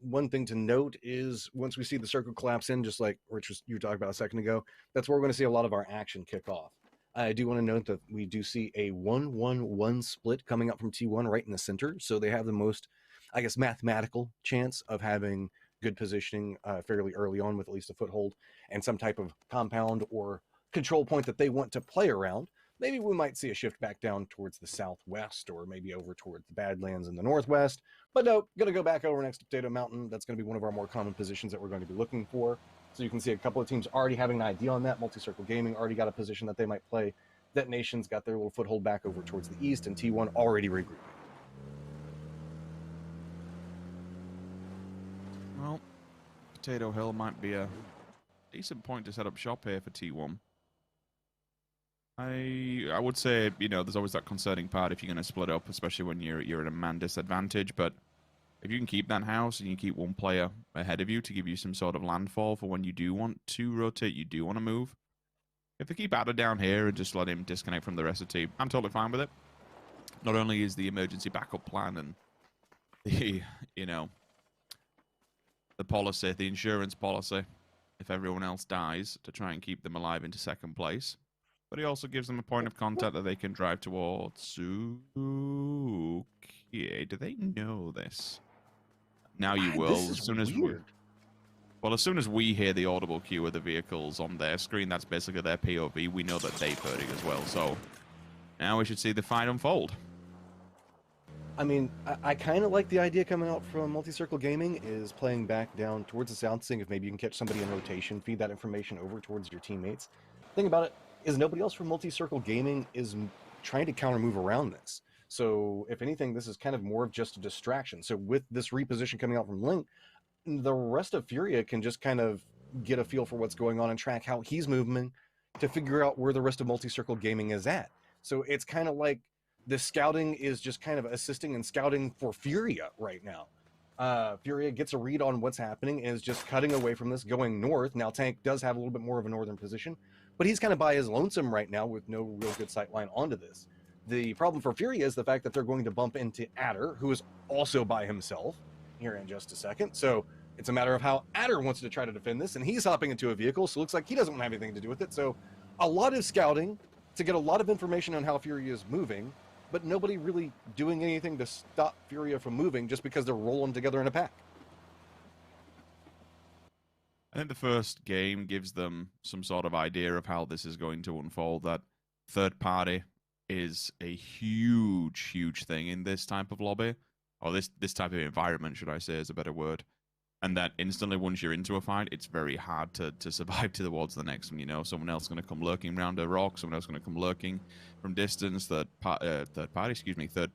One thing to note is once we see the circle collapse in, just like Rich you were talking about a second ago, that's where we're going to see a lot of our action kick off. I do want to note that we do see a 1-1-1 split coming up from T1 right in the center. So they have the most, I guess, mathematical chance of having good positioning fairly early on with at least a foothold and some type of compound or control point that they want to play around. maybe we might see a shift back down towards the southwest, or maybe over towards the Badlands in the northwest. But no, going to go back over next to Potato Mountain. That's going to be one of our more common positions that we're going to be looking for. So you can see a couple of teams already having an idea on that. Multi-Circle Gaming already got a position that they might play. Detonation's got their little foothold back over towards the east, and T1 already regrouping. Well, Potato Hill might be a decent point to set up shop here for T1. I would say, you know, there's always that concerning part if you're going to split up, especially when you're at a man disadvantage. But if you can keep that house and you keep one player ahead of you to give you some sort of landfall for when you do want to rotate, you do want to move. If they keep Adder down here and just let him disconnect from the rest of the team, I'm totally fine with it. Not only is the emergency backup plan and the, you know, the policy, the insurance policy, if everyone else dies, to try and keep them alive into second place, but he also gives them a point of contact that they can drive towards. Okay, do they know this? Now you will. This is as soon as weird. Well, as soon as we hear the audible cue of the vehicles on their screen, that's basically their POV. We know that they've heard it as well. So now we should see the fight unfold. I mean, I kind of like the idea coming out from Multi-Circle Gaming is playing back down towards the south, seeing if maybe you can catch somebody in rotation, feed that information over towards your teammates. The thing about it is nobody else from Multi-Circle Gaming is trying to counter move around this. So if anything, this is kind of more of just a distraction. So with this reposition coming out from Link, the rest of Furia can just kind of get a feel for what's going on and track how he's moving to figure out where the rest of Multi-Circle Gaming is at. So it's kind of like the scouting is just kind of assisting and scouting for Furia right now. Furia gets a read on what's happening and is just cutting away from this, going north. Now Tank does have a little bit more of a northern position, but he's kind of by his lonesome right now with no real good sight line onto this. The problem for Furia is the fact that they're going to bump into Adder, who is also by himself here in just a second. So it's a matter of how Adder wants to try to defend this, and he's hopping into a vehicle, so it looks like he doesn't want to have anything to do with it. So a lot of scouting to get a lot of information on how Furia is moving, but nobody really doing anything to stop Furia from moving just because they're rolling together in a pack. I think the first game gives them some sort of idea of how this is going to unfold. That third party is a huge, huge thing in this type of lobby, or this type of environment, should I say, is a better word. And that instantly, once you're into a fight, it's very hard to survive towards the next one. You know, someone else is going to come lurking around a rock, someone else is going to come lurking from distance. Third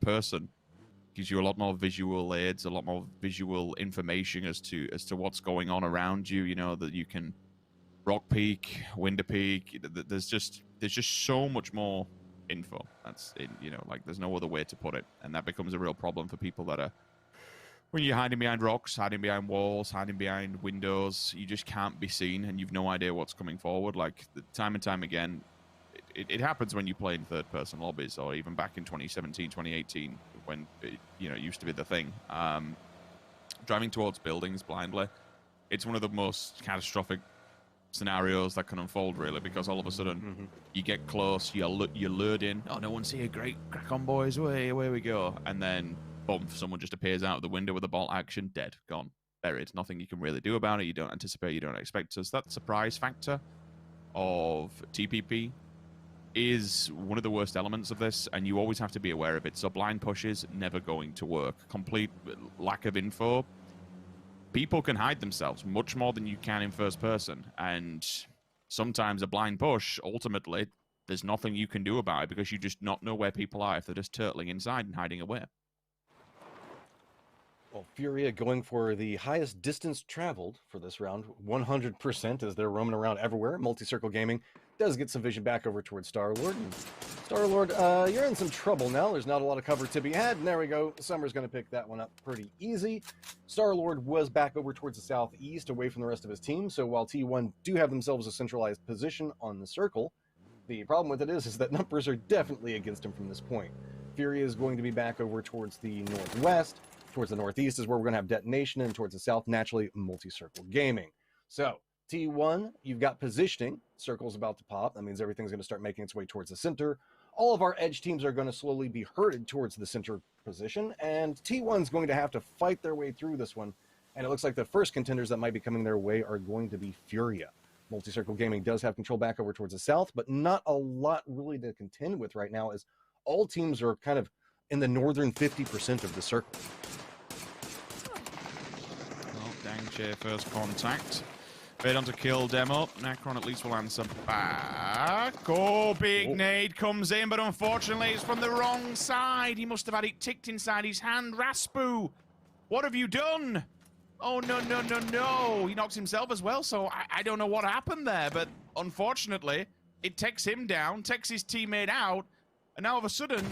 person gives you a lot more visual aids, a lot more visual information as to what's going on around you. You know, that you can rock peek, window peek. There's just so much more info. That's it, you know, like there's no other way to put it, and that becomes a real problem for people that are, when you're hiding behind rocks, hiding behind walls, hiding behind windows, you just can't be seen and you've no idea what's coming forward. Like time and time again, it happens when you play in third-person lobbies, or even back in 2017, 2018, when it used to be the thing. Driving towards buildings blindly, it's one of the most catastrophic scenarios that can unfold, really, because all of a sudden you get close, you're lured in. Oh, no one's here, great, crack on, boys, away we go. And then boom, someone just appears out of the window with a bolt action, dead, gone, buried. Nothing you can really do about it. You don't anticipate, you don't expect. So that surprise factor of TPP is one of the worst elements of this, and you always have to be aware of it. So blind push is never going to work. Complete lack of info. People can hide themselves much more than you can in first person, and sometimes a blind push, ultimately, there's nothing you can do about it because you just not know where people are if they're just turtling inside and hiding away. Well, Furia going for the highest distance traveled for this round, 100%, as they're roaming around everywhere. Multi-Circle Gaming does get some vision back over towards Star-Lord. And Star-Lord, you're in some trouble now. There's not a lot of cover to be had. And there we go. Summer's going to pick that one up pretty easy. Star-Lord was back over towards the southeast, away from the rest of his team. So while T1 do have themselves a centralized position on the circle, the problem with it is that numbers are definitely against him from this point. Furia is going to be back over towards the northwest. Towards the northeast is where we're going to have Detonation, and towards the south, naturally, Multi-Circle Gaming. So, T1, you've got positioning. Circle's about to pop. That means everything's going to start making its way towards the center. All of our edge teams are going to slowly be herded towards the center position, and T1's going to have to fight their way through this one. And it looks like the first contenders that might be coming their way are going to be Furia. Multi-Circle Gaming does have control back over towards the south, but not a lot really to contend with right now, as all teams are kind of in the northern 50% of the circle. Well, Dangche first contact. Fade on to kill Demo. Necron at least will answer back. Oh, big nade comes in, but unfortunately it's from the wrong side. He must have had it ticked inside his hand. Raspu, what have you done? Oh, no, no, no, no. He knocks himself as well, so I don't know what happened there, but unfortunately, it takes him down, takes his teammate out, and now all of a sudden,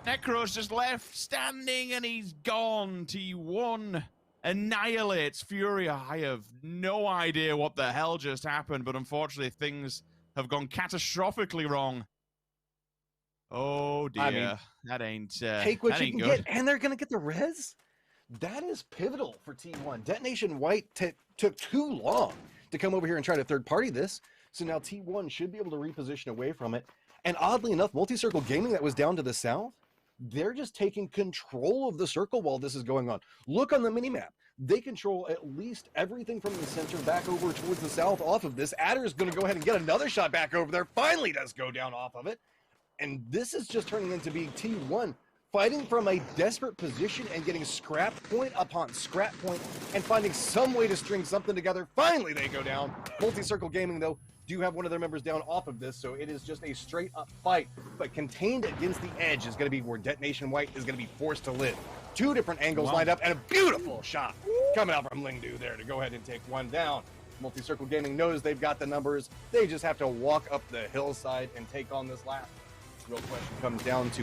Necro's just left standing, and he's gone. T1 annihilates Furia. I have no idea what the hell just happened, but unfortunately, things have gone catastrophically wrong. Oh, dear. I mean, that ain't take what that you ain't can good. get, and they're going to get the res? That is pivotal for T1. Detonation White took too long to come over here and try to third-party this, so now T1 should be able to reposition away from it. And oddly enough, Multi-Circle Gaming that was down to the south, they're just taking control of the circle while this is going on. Look on the minimap. They control at least everything from the center back over towards the south off of this. Adder is going to go ahead and get another shot back over there. Finally does go down off of it. And this is just turning into being T1 fighting from a desperate position and getting scrap point upon scrap point and finding some way to string something together. Finally, they go down. Multi-Circle Gaming, though, do have one of their members down off of this, so it is just a straight-up fight. But contained against the edge is going to be where Detonation White is going to be forced to live. Two different angles lined up, and a beautiful shot coming out from Lingdu there to go ahead and take one down. Multi-Circle Gaming knows they've got the numbers. They just have to walk up the hillside and take on this lap. Real question comes down to,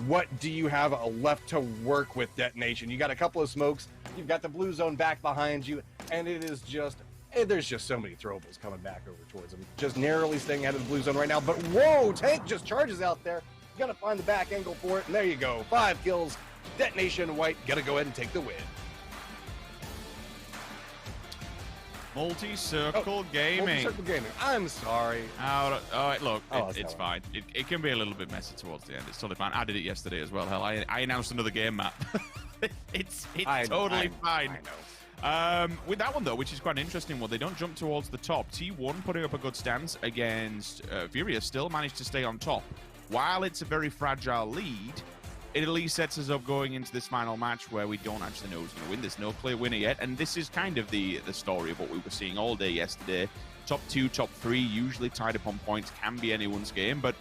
what do you have left to work with, Detonation? You got a couple of smokes, you've got the blue zone back behind you, and it is just, there's just so many throwables coming back over towards them. Just narrowly staying ahead of the blue zone right now, but whoa, Tank just charges out there. You gotta find the back angle for it, and there you go. 5 kills, Detonation White, gotta go ahead and take the win. Multi-Circle Gaming. Multi-Circle Gaming. I'm sorry. Look, it's fine. It can be a little bit messy towards the end. It's totally fine. I did it yesterday as well. Hell, I announced another game map. it's totally fine. I know. With that one, though, which is quite an interesting one, they don't jump towards the top. T1 putting up a good stance against Furia, still managed to stay on top. While it's a very fragile lead, it at least sets us up going into this final match where we don't actually know who's going to win. There's no clear winner yet, and this is kind of the story of what we were seeing all day yesterday. Top 2, top 3, usually tied up on points, can be anyone's game, but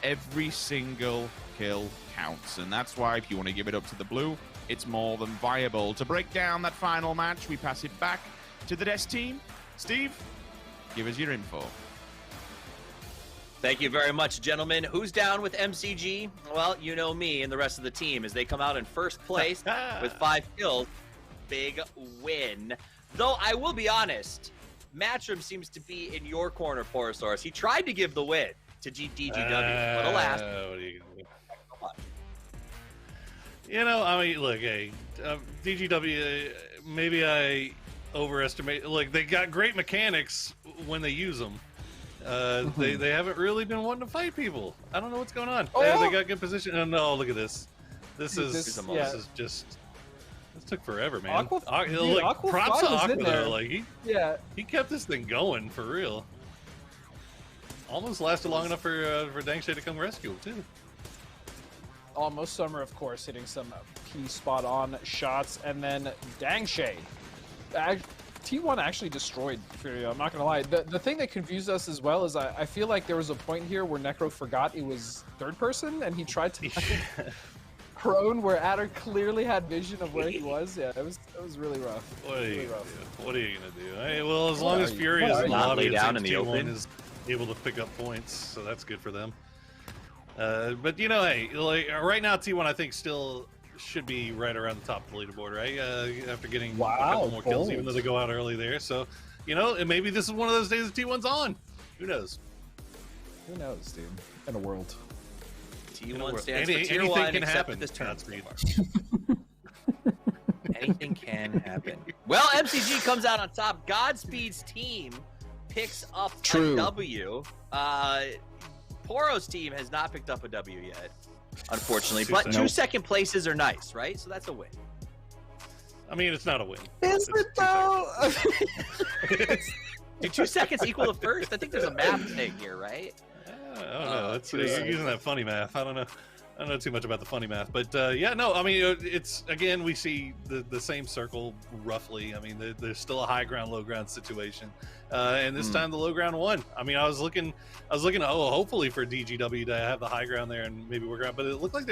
every single kill counts, and that's why if you want to give it up to the blue, it's more than viable. To break down that final match, we pass it back to the Des team. Steve, give us your info. Thank you very much, gentlemen. Who's down with MCG? Well, you know me and the rest of the team as they come out in first place with 5 kills. Big win. Though I will be honest, Matchroom seems to be in your corner, Porosaurus. He tried to give the win to DGW, but alas. You know, I mean, look, hey, DGW, maybe I overestimate. Like, they got great mechanics when they use them. They haven't really been wanting to fight people. I don't know what's going on. They got good position. Oh, no, look at this. This is just. This took forever, man. Aqua props to Aqua though. Like he kept this thing going for real. Almost lasted long enough for Dangshay to come rescue him too. Almost Summer, of course, hitting some key spot-on shots, and then Dangshay. T1 actually destroyed Furia, I'm not gonna lie. The thing that confused us as well is I feel like there was a point here where Necro forgot it was third person and he tried to prone where Adder clearly had vision of where he was. Yeah, it was really rough. What are you gonna do? Hey, well, as long as Furia is in the lobby, down in the open, is able to pick up points, so that's good for them. But you know, hey, like right now T1 I think still should be right around the top of the leaderboard, right? After getting a couple more kills, even though they go out early there. So, you know, and maybe this is one of those days that T1's on. Who knows? Who knows, dude? In a world. T1 stands for Tier 1 except at this tournament. Anything can happen. Well, MCG comes out on top. Godspeed's team picks up a W. Poro's team has not picked up a W yet, unfortunately. But 2 second places are nice, right? So that's a win. I mean, it's not a win. Is it though? Do 2 seconds equal the first? I think there's a math thing here, right? I don't know. You're using that funny math. I don't know. I don't know too much about the funny math, but yeah, no. I mean, it's again we see the same circle roughly. I mean, there's still a high ground, low ground situation, and this time the low ground won. I mean, I was looking. Hopefully for DGW to have the high ground there and maybe work out, but it looked like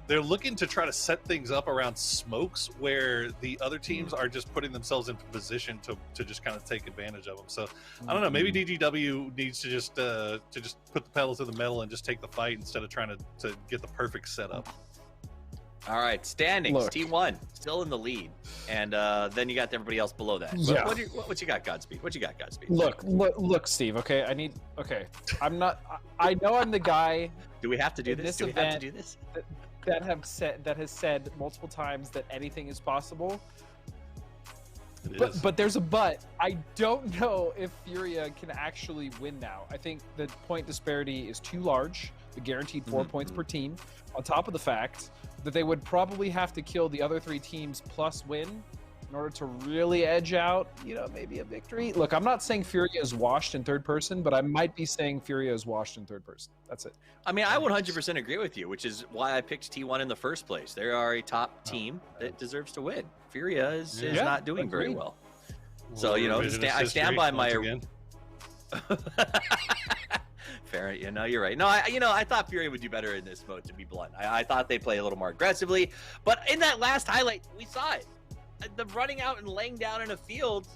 they're looking to try to set things up around smokes where the other teams are just putting themselves into position to just kind of take advantage of them. So I don't know, maybe DGW needs to just put the pedal to the metal and just take the fight instead of trying to get the perfect setup. All right, standings. Look. T1 still in the lead, and then you got everybody else below that. Yeah. What you got, Godspeed? What you got, Godspeed? Look, Steve. Okay, I'm not. I know I'm the guy. Do we have to do this? Do we have to do this? That has said multiple times that anything is possible. But there's a but. I don't know if Furia can actually win now. I think the point disparity is too large. The guaranteed 4 points per team, on top of the fact that they would probably have to kill the other 3 teams plus win in order to really edge out, maybe a victory. Look, I'm not saying Furia is washed in third person, but I might be saying Furia is washed in third person. That's it. I mean, I 100% agree with you, which is why I picked T1 in the first place. They are a top team that deserves to win. Furia is not doing very well. So, I stand by my... Fair, you're right. No, I thought Furia would do better in this mode, to be blunt. I thought they'd play a little more aggressively, but in that last highlight, we saw it. The running out and laying down in a field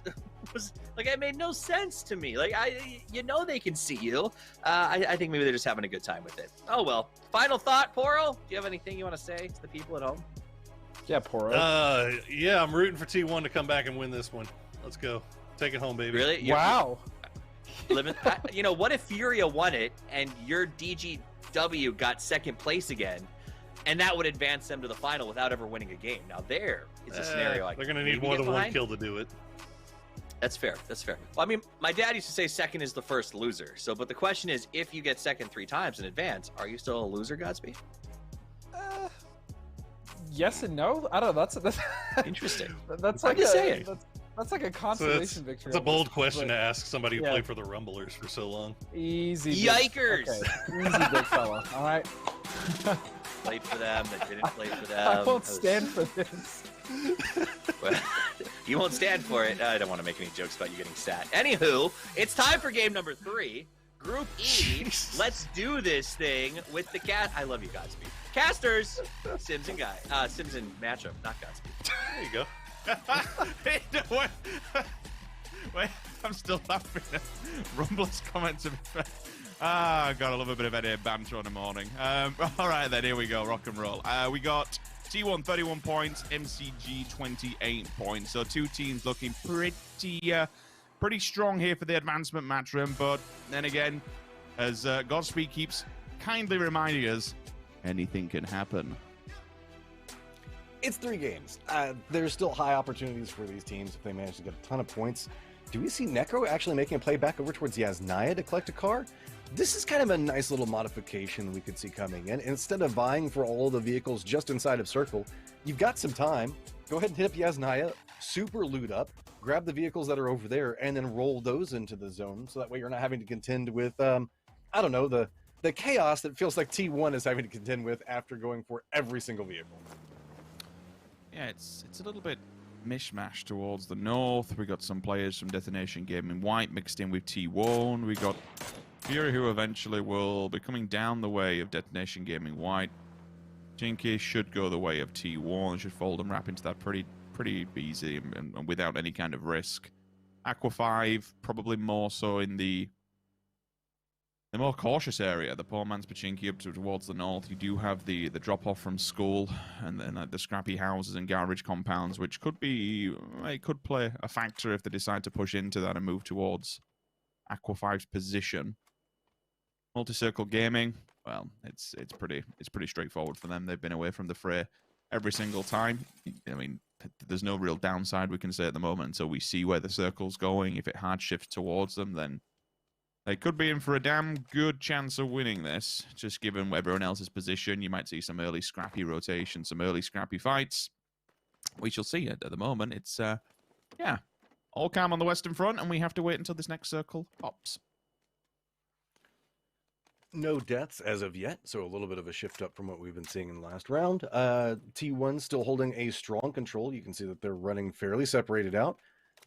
was like, it made no sense to me. Like, they can see you. I think maybe they're just having a good time with it. Oh well. Final thought, Poro. Do you have anything you want to say to the people at home? Yeah, Poro. Yeah, I'm rooting for T1 to come back and win this one. Let's go. Take it home, baby. Really? Wow. What if Furia won it and your DGW got second place again, and that would advance them to the final without ever winning a game? Now there is a scenario they're going to need more than one kill to do it. That's fair. Well, I mean, my dad used to say second is the first loser. So, but the question is, if you get second 3 times in advance, are you still a loser, Godspeed? Yes and no. I don't know. That's interesting. That's like that's like a consolation victory. It's a bold question to ask somebody who played for the Rumblers for so long. Easy. Yikers! Okay. Easy, big fella. All right. Played for them, that didn't play for them. I won't stand for this. You won't stand for it. I don't want to make any jokes about you getting sat. Anywho, it's time for game number 3. Group E. Let's do this thing with the cat. I love you, Godspeed. Casters, Sims and Sims and matchup, not Godspeed. There you go. Wait, I'm still laughing at Rumbler's comments. I gotta love a bit of Eddie banter on the morning. All right, then, here we go. Rock and roll. We got T1 31 points, MCG 28 points. So 2 teams looking pretty strong here for the advancement match room. But then again, as Godspeed keeps kindly reminding us, anything can happen. It's 3 games. There's still high opportunities for these teams if they manage to get a ton of points. Do we see Necro actually making a play back over towards Yasnaya to collect a car? This is kind of a nice little modification we could see coming in. Instead of vying for all the vehicles just inside of Circle, you've got some time. Go ahead and hit up Yasnaya, super loot up, grab the vehicles that are over there, and then roll those into the zone. So that way you're not having to contend with, I don't know, the chaos that feels like T1 is having to contend with after going for every single vehicle. Yeah, it's a little bit mishmash towards the north. We got some players from Destination Gaming White mixed in with T1. We got Fury, who eventually will be coming down the way of Destination Gaming White. Jinky should go the way of T1. Should fold and wrap into that pretty easy and without any kind of risk. Aqua 5 probably more so in the more cautious area, the poor man's Pachinki up towards the north. You do have the drop-off from school and then the scrappy houses and garbage compounds, which could play a factor if they decide to push into that and move towards Aqua 5's position. Multi-circle gaming, well, it's pretty straightforward for them. They've been away from the fray every single time. I mean, there's no real downside we can say at the moment until we see where the circle's going. If it hard shifts towards them, then they could be in for a damn good chance of winning this, just given everyone else's position. You might see some early scrappy rotation, some early scrappy fights. We shall see. At the moment, it's, yeah, All calm on the western front, and we have to wait until this next circle pops. No deaths as of yet, so a little bit of a shift up from what we've been seeing in the last round. T1 still holding a strong control. You can see that they're running fairly separated out.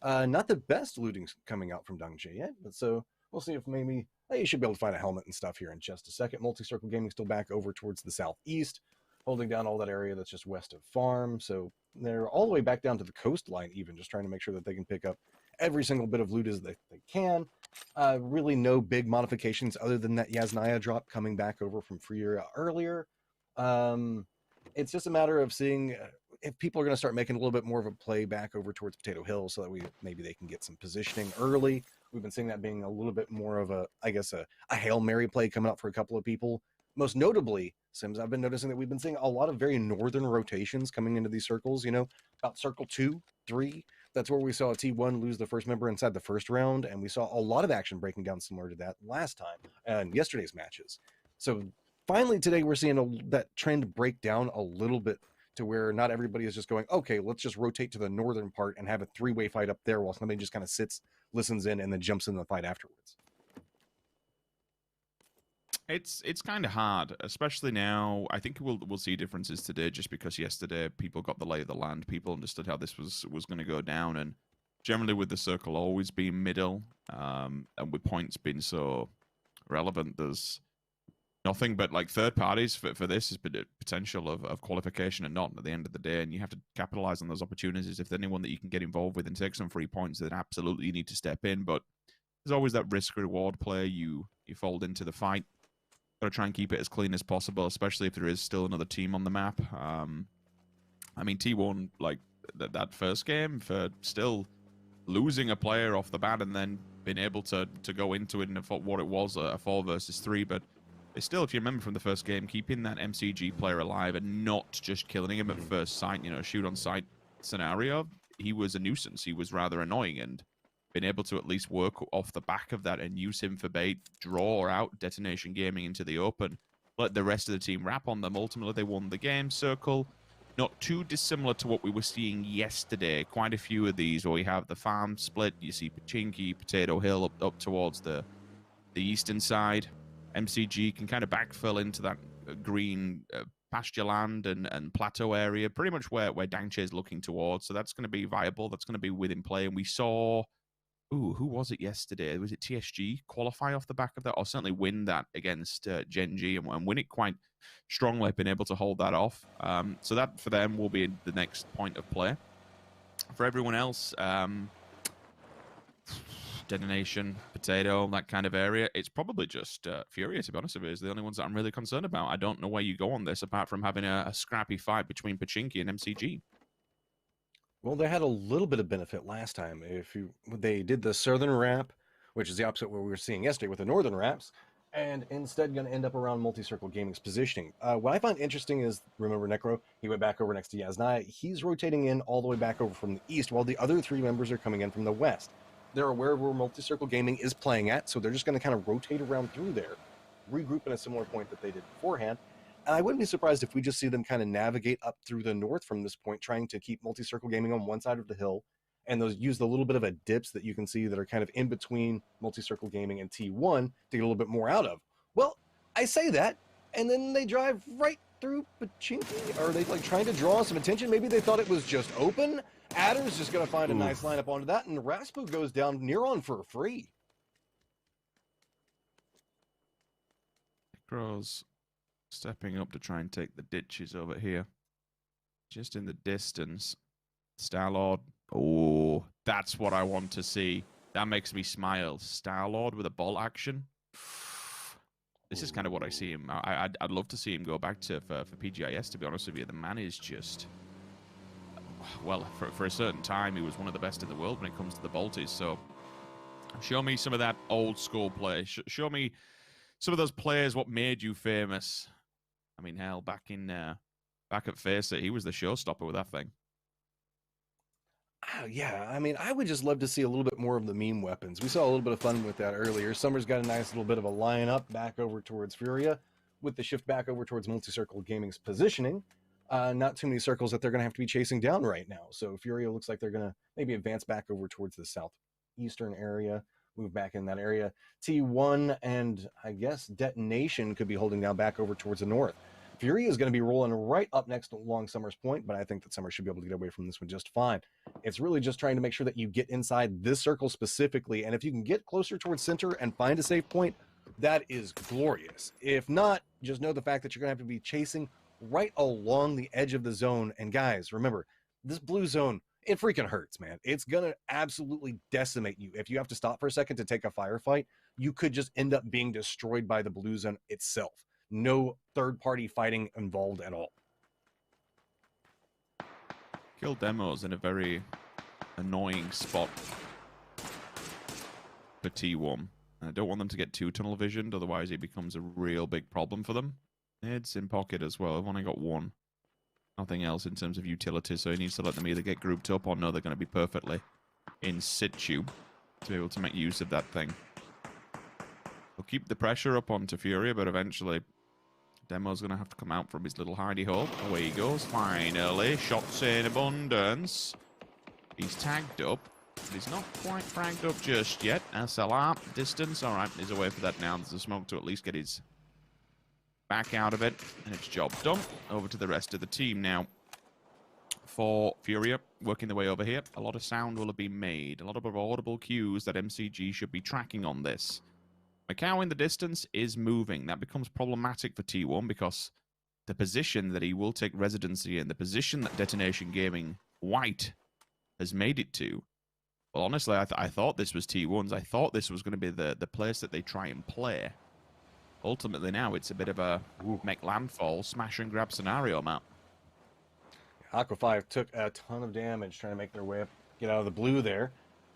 Not the best looting coming out from Dangje yet, but so we'll see if maybe you should be able to find a helmet and stuff here in just a second. Multi-Circle Gaming still back over towards the southeast, holding down all that area that's just west of Farm. So they're all the way back down to the coastline even, just trying to make sure that they can pick up every single bit of loot as they can. Really no big modifications other than that Yasnaya drop coming back over from Freer earlier. It's just a matter of seeing if people are going to start making a little bit more of a play back over towards Potato Hill so that maybe they can get some positioning early. We've been seeing that being a little bit more of a Hail Mary play coming out for a couple of people. Most notably, Sims, I've been noticing that we've been seeing a lot of very northern rotations coming into these circles, about circle 2, 3. That's where we saw T1 lose the first member inside the first round, and we saw a lot of action breaking down similar to that last time and yesterday's matches. So finally today we're seeing that trend break down a little bit to where not everybody is just going, okay, let's just rotate to the northern part and have a three-way fight up there while somebody just kind of sits, listens in, and then jumps in the fight afterwards. It's kind of hard, especially now. I think we'll see differences today, just because yesterday people got the lay of the land. People understood how this was going to go down, and generally with the circle always being middle, and with points being so relevant, there's nothing but like third parties for this has been a potential of qualification and not at the end of the day, and you have to capitalize on those opportunities. If there's anyone that you can get involved with and take some free points, then absolutely you need to step in. But there's always that risk reward play. You fold into the fight. Got to try and keep it as clean as possible, especially if there is still another team on the map. I mean, T1, like that first game, for still losing a player off the bat and then being able to go into it and what it was, a 4 versus 3. But it's still, if you remember from the first game, keeping that MCG player alive and not just killing him at first sight, shoot on sight scenario, he was a nuisance. He was rather annoying, and been able to at least work off the back of that and use him for bait, draw out Detonation Gaming into the open, let the rest of the team wrap on them. Ultimately, they won the game. Circle, not too dissimilar to what we were seeing yesterday. Quite a few of these where we have the farm split. You see Pachinki, Potato Hill up towards the eastern side. MCG can kind of backfill into that green pasture land and plateau area, pretty much where Dangche is looking towards. So that's going to be viable. That's going to be within play. And we saw... who was it yesterday? Was it TSG qualify off the back of that, or certainly win that against Genji and win it quite strongly, been able to hold that off. So that for them will be the next point of play. For everyone else, Detonation, Potato, that kind of area, it's probably just Furia, to be honest with you, is the only ones that I'm really concerned about. I don't know where you go on this apart from having a scrappy fight between Pachinki and MCG. Well, they had a little bit of benefit last time. They did the southern wrap, which is the opposite of what we were seeing yesterday with the northern wraps, and instead going to end up around Multi-Circle Gaming's positioning. What I find interesting is, remember Necro, he went back over next to Yasnaya. He's rotating in all the way back over from the east, while the other 3 members are coming in from the west. They're aware of where Multi-Circle Gaming is playing at, so they're just going to kind of rotate around through there, regroup in a similar point that they did beforehand. And I wouldn't be surprised if we just see them kind of navigate up through the north from this point, trying to keep Multi-Circle Gaming on one side of the hill, and use the little bit of a dips that you can see that are kind of in between Multi-Circle Gaming and T1 to get a little bit more out of. Well, I say that, and then they drive right through Pachinki. Are they like trying to draw some attention? Maybe they thought it was just open. Adder's just going to find a nice lineup onto that, and Raspu goes down near on for free. Necro's stepping up to try and take the ditches over here. Just in the distance. Star-Lord. Oh, that's what I want to see. That makes me smile. Star-Lord with a bolt action. This is kind of what I see him. I'd love to see him go back for PGI.S, to be honest with you. The man is just... Well, for a certain time, he was one of the best in the world when it comes to the bolties. So, show me some of that old school play. Show me some of those players, what made you famous. I mean, hell, back at Face It, he was the showstopper with that thing. Yeah, I mean, I would just love to see a little bit more of the meme weapons. We saw a little bit of fun with that earlier. Summer's got a nice little bit of a line-up back over towards Furia, with the shift back over towards Multi-Circle Gaming's positioning. not too many circles that they're going to have to be chasing down right now. So Furia looks like they're going to maybe advance back over towards the southeastern area, move back in that area. T1 and I guess Detonation could be holding down back over towards the north. Furia is going to be rolling right up next along Summer's Point, but I think that Summer should be able to get away from this one just fine. It's really just trying to make sure that you get inside this circle specifically, and if you can get closer towards center and find a safe point, that is glorious. If not, just know the fact that you're going to have to be chasing right along the edge of the zone. And guys, remember, this blue zone, it freaking hurts, man. It's going to absolutely decimate you. If you have to stop for a second to take a firefight, you could just end up being destroyed by the blue zone itself. No third-party fighting involved at all. Kill Demo's in a very annoying spot for T1. I don't want them to get too tunnel visioned, otherwise it becomes a real big problem for them. It's in pocket as well. I've only got one. Nothing else in terms of utility, so he needs to let them either get grouped up or know they're going to be perfectly in situ to be able to make use of that thing. We'll keep the pressure up onto Furia, but eventually Demo's going to have to come out from his little hidey hole. Away he goes, finally. Shots in abundance. He's tagged up, but he's not quite fragged up just yet. SLR, distance, all right, he's away for that now. There's a smoke to at least get his back out of it, and it's job done. Over to the rest of the team now. For Furia, working their way over here, a lot of sound will have been made. A lot of audible cues that MCG should be tracking on this. Macau in the distance is moving. That becomes problematic for T1 because the position that he will take residency in, the position that Detonation Gaming White has made it to, well, honestly, I thought this was T1's. I thought this was going to be the place that they try and play. Ultimately, now it's a bit of a make landfall, smash and grab scenario, Matt. Aqua 5 took a ton of damage trying to make their way up, get out of the blue there.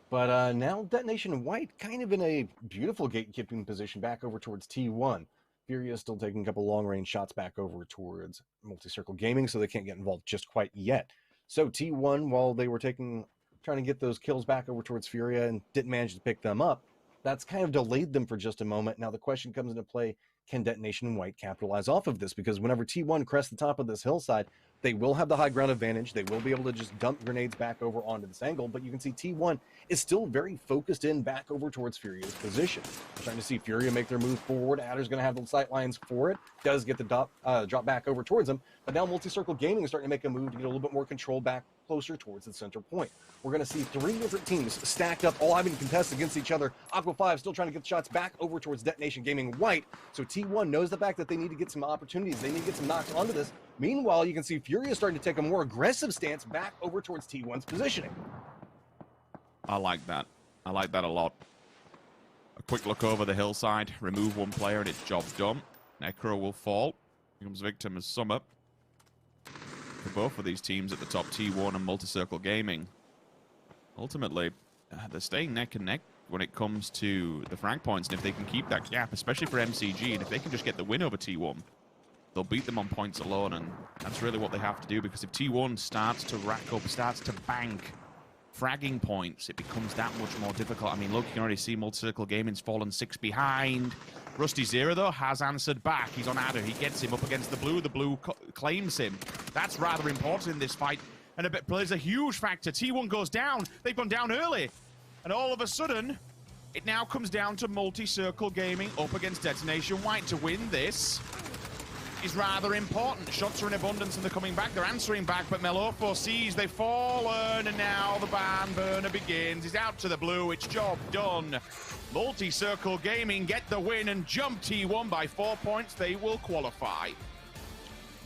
But now Detonation White kind of in a beautiful gatekeeping position back over towards T1. Furia is still taking a couple long-range shots back over towards Multi-Circle Gaming, so they can't get involved just quite yet. So T1, while they were trying to get those kills back over towards Furia and didn't manage to pick them up, that's kind of delayed them for just a moment. Now the question comes into play, can Detonation White capitalize off of this? Because whenever T1 crests the top of this hillside, they will have the high ground advantage. They will be able to just dump grenades back over onto this angle, but you can see T1 is still very focused in back over towards Furia's position. Trying to see Furia make their move forward. Adder's going to have the sight lines for it. Does get the drop back over towards him, but now Multi-Circle Gaming is starting to make a move to get a little bit more control back closer towards the center point. We're going to see three different teams stacked up, all having contests against each other. Aqua 5 still trying to get shots back over towards Detonation Gaming White, so T1 knows the fact that they need to get some opportunities. They need to get some knocks onto this. Meanwhile, you can see Furia starting to take a more aggressive stance back over towards T1's positioning. I like that. I like that a lot. A quick look over the hillside, remove one player, and it's job done. Necro will fall. Becomes victim as Summer. For both of these teams at the top, T1 and Multi-Circle Gaming. Ultimately, they're staying neck and neck when it comes to the frag points, and if they can keep that gap, especially for MCG, and if they can just get the win over T1, they'll beat them on points alone, and that's really what they have to do, because if T1 starts to rack up, starts to bank fragging points, it becomes that much more difficult. I mean, look, you can already see Multi-Circle Gaming's fallen 6 behind. Rusty Zero, though, has answered back. He's on Adder. He gets him up against the blue. The blue claims him. That's rather important in this fight, and it plays a huge factor. T1 goes down. They've gone down early, and all of a sudden, it now comes down to Multi-Circle Gaming up against Detonation White. To win this is rather important. Shots are in abundance and they're coming back. They're answering back, but Melofo sees they've fallen, and now the barn burner begins. He's out to the blue. It's job done. Multi-Circle Gaming get the win and jump T1 by 4 points. They will qualify.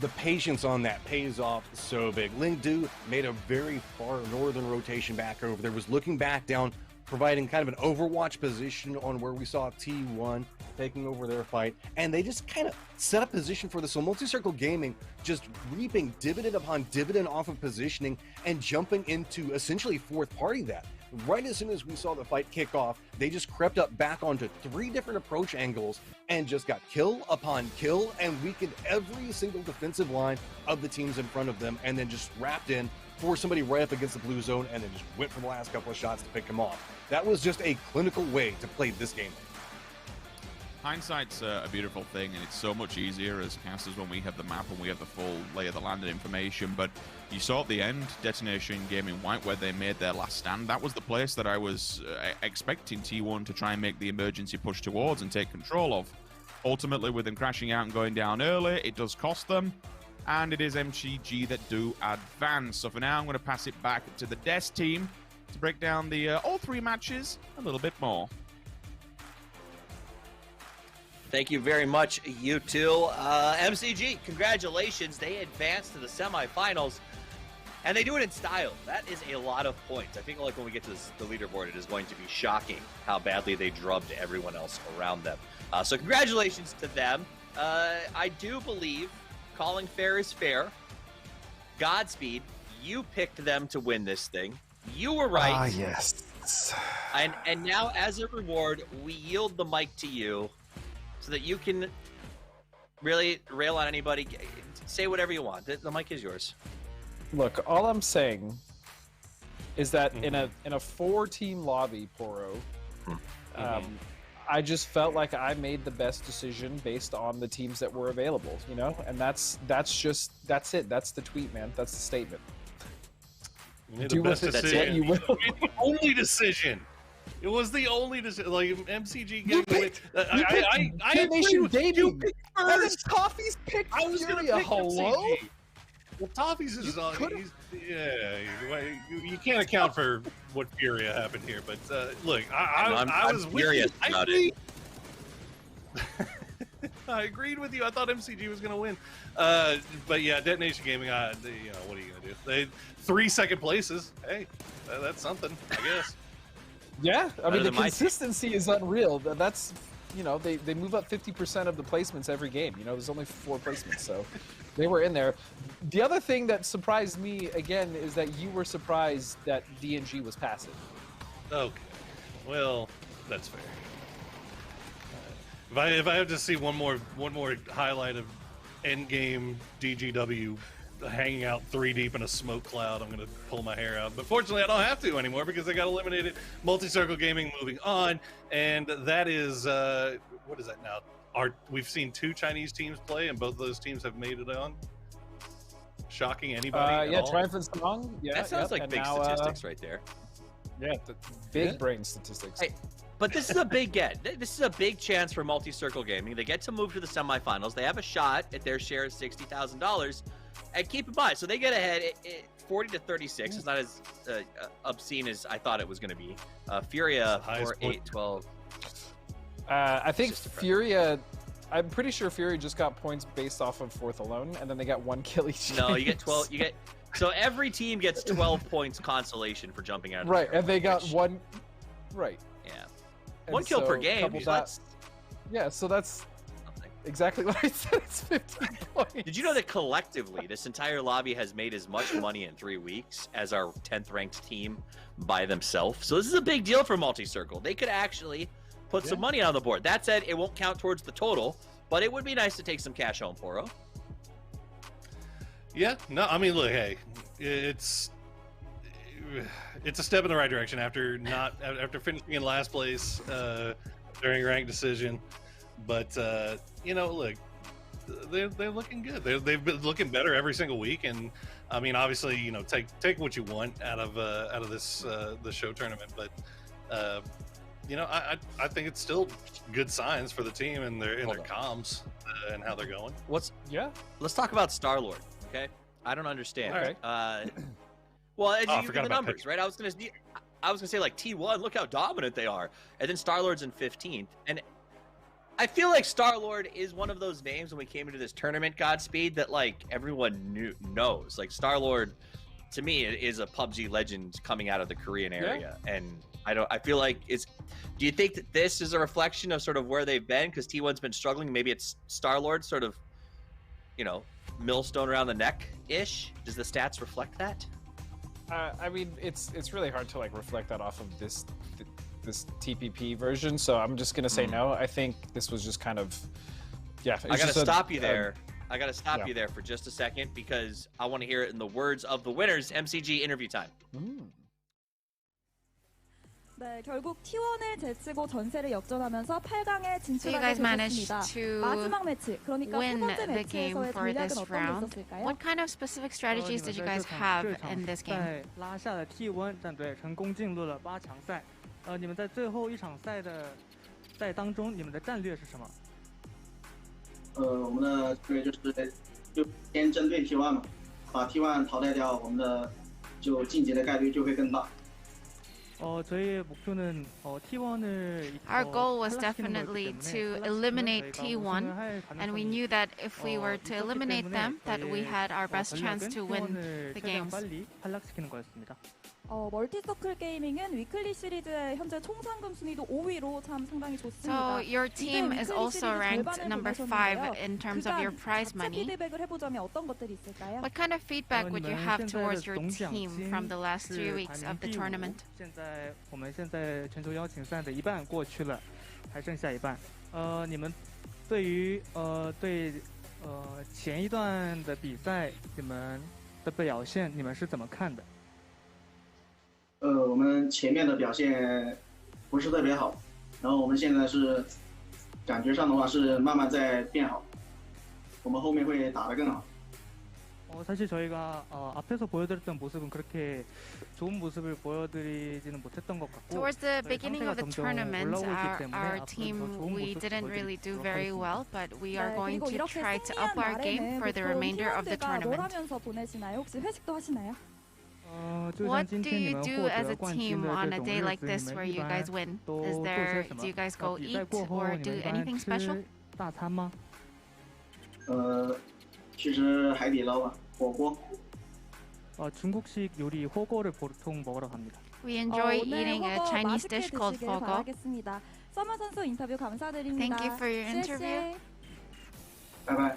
The patience on that pays off so big. Lingdu made a very far northern rotation back over there, was looking back down, providing kind of an overwatch position on where we saw T1 taking over their fight, and they just kind of set up position for this. So Multi-Circle Gaming just reaping dividend upon dividend off of positioning and jumping into essentially fourth party that. Right as soon as we saw the fight kick off, they just crept up back onto 3 different approach angles and just got kill upon kill and weakened every single defensive line of the teams in front of them, and then just wrapped in, forced somebody right up against the blue zone, and then just went for the last couple of shots to pick him off. That was just a clinical way to play this game. hindsight's a beautiful thing, and it's so much easier as casters when we have the map and we have the full lay of the land and information. But you saw at the end, Detonation Gaming White, where they made their last stand. That was the place that I was expecting T1 to try and make the emergency push towards and take control of. Ultimately, with them crashing out and going down early, it does cost them, and it is MCG that do advance. So for now, I'm going to pass it back to the Des team to break down the all 3 matches a little bit more. Thank you very much, you two. MCG, congratulations. They advanced to the semifinals, and they do it in style. That is a lot of points. I think like when we get to the leaderboard, it is going to be shocking how badly they drubbed everyone else around them. So congratulations to them. I do believe calling fair is fair. Godspeed. You picked them to win this thing. You were right. Ah, yes. And now, as a reward, we yield the mic to you, so that you can really rail on anybody. Say whatever you want. The mic is yours. Look, all I'm saying is that in a 4-team lobby, Poro, I just felt like I made the best decision based on the teams that were available, you know? And that's it. That's the tweet, man. That's the statement. You made Do the best with it decision. what you will. You made the only decision. It was the only decision. Like MCG getting away. I agree with you. You picked first. Toffee's picked. I was going to pick Hello? MCG. Well, Toffee's is you can't account for what Furia happened here. But look, I was furious about it. I agreed with you. I thought MCG was going to win. But yeah, Detonation Gaming, what are you going to do? They 3 second places. Hey, that's something, I guess. Yeah, I mean, the than my team. consistency is unreal. That's, you know, they move up 50% of the placements every game. You know, there's only 4 placements, so they were in there. The other thing that surprised me, again, is that you were surprised that DNG was passive. Okay, well, that's fair. If I have to see one more highlight of endgame DGW hanging out 3 deep in a smoke cloud, I'm gonna pull my hair out. But fortunately, I don't have to anymore because they got eliminated. Multi-Circle Gaming moving on, and that is what is that now? We've seen 2 Chinese teams play, and both of those teams have made it on. Shocking anybody? Yeah, Triumph and Song. Yeah, that sounds like and big now, statistics right there. Yeah, big brain statistics. Hey, but this is a big get. This is a big chance for Multi-Circle Gaming. They get to move to the semifinals. They have a shot at their share of $60,000. And keep in mind, so they get ahead 40 to 36. It's not as obscene as I thought it was going to be. Furia 4, 8, 12. I think Furia. I'm pretty sure Fury just got points based off of 4th alone, and then they got 1 kill each. No, you get 12. You get so every team gets 12 points consolation for jumping out of right, the and they got 1. Right. Yeah. And 1 kill so per game. couple that, yeah, so that's exactly what I said. It's 15 points. Did you know that collectively, this entire lobby has made as much money in 3 weeks as our 10th ranked team by themselves? So this is a big deal for Multi-Circle. They could actually put some money on the board. That said, it won't count towards the total, but it would be nice to take some cash home, Poro. Yeah, no, I mean, look, hey, it's a step in the right direction after finishing in last place during ranked decision. But you know, look, they're looking good. They've been looking better every single week, and I mean, obviously, you know, take what you want out of this the show tournament. But you know, I think it's still good signs for the team and their comms and how they're going. Let's talk about Star-Lord. Okay, I don't understand. All right. Well, as you give the numbers, right? I was gonna say like T1. Look how dominant they are, and then Star-Lord's in 15th, and I feel like Star-Lord is one of those names when we came into this tournament, Godspeed, that like everyone knows. Like Star-Lord, to me, is a PUBG legend coming out of the Korean area, and I feel like it's. Do you think that this is a reflection of sort of where they've been? Because T1's been struggling. Maybe it's Star-Lord sort of, you know, millstone around the neck ish. Does the stats reflect that? I mean, it's really hard to like reflect that off of this TPP version. So I'm just gonna say no. I think this was just kind of, yeah. I gotta stop you there. I gotta stop you there for just a second because I want to hear it in the words of the winners. MCG interview time. 네, 결국 T1을 제치고 전세를 역전하면서 8강에 So you 진출하게 guys managed 되셨습니다. to 마지막 매치, 그러니까 세 win 번째 the game 매치에서의 for 전략은 this 어떤 게 round. 있었을까요? What kind of specific strategies did you guys have in this game? 在拉下了 T1 战队，成功进入了8强赛。你们在最后一场赛当中，你们的战略是什么？我们的队就先针对 T1 嘛，把 T1 淘汰掉，我们的就晋级的概率就会更大。 저희의 목표는 T1을 Our goal was definitely to eliminate T1, and we knew that if we were to eliminate them, that we had our best chance to win the games. 빨리 탈락시키는 거였습니다. 멀티서클 게이밍은 위클리 시리즈의 현재 총 상금 순위도 5위로 참 상당히 좋습니다. So your team is also ranked number 5 in terms of your prize money. 피드백을 해보자면 어떤 것들이 있을까요? What kind of feedback would you have towards your team from the last 3 weeks of the tournament? 我们现在全球邀请赛的一半过去了，还剩下一半。你们对于前一段的比赛你们的表现，你们是怎么看的？我们前面的表现不是特别好，然后我们现在是感觉上的话是慢慢在变好，我们后面会打得更好。 사실 저희가 앞에서 보여드렸던 모습은 그렇게 좋은 모습을 보여드리지는 못했던 것 같고 Towards the beginning of the tournament, our team, we didn't really do very well, but we are going to try to up our game for the remainder of the tournament. 뭘 하면서 보내시나요? 혹시 회식도 하시나요? What do you do as a team on a day like this where you guys win? Do you guys go eat or do anything special? 大餐吗？其实海底捞吧，火锅。 중국식 요리 호거를 보통 먹으러 갑니다. We enjoy eating a Chinese dish called fogo. 서머 선수 인터뷰 감사드립니다. Thank you for your interview. 바이바이.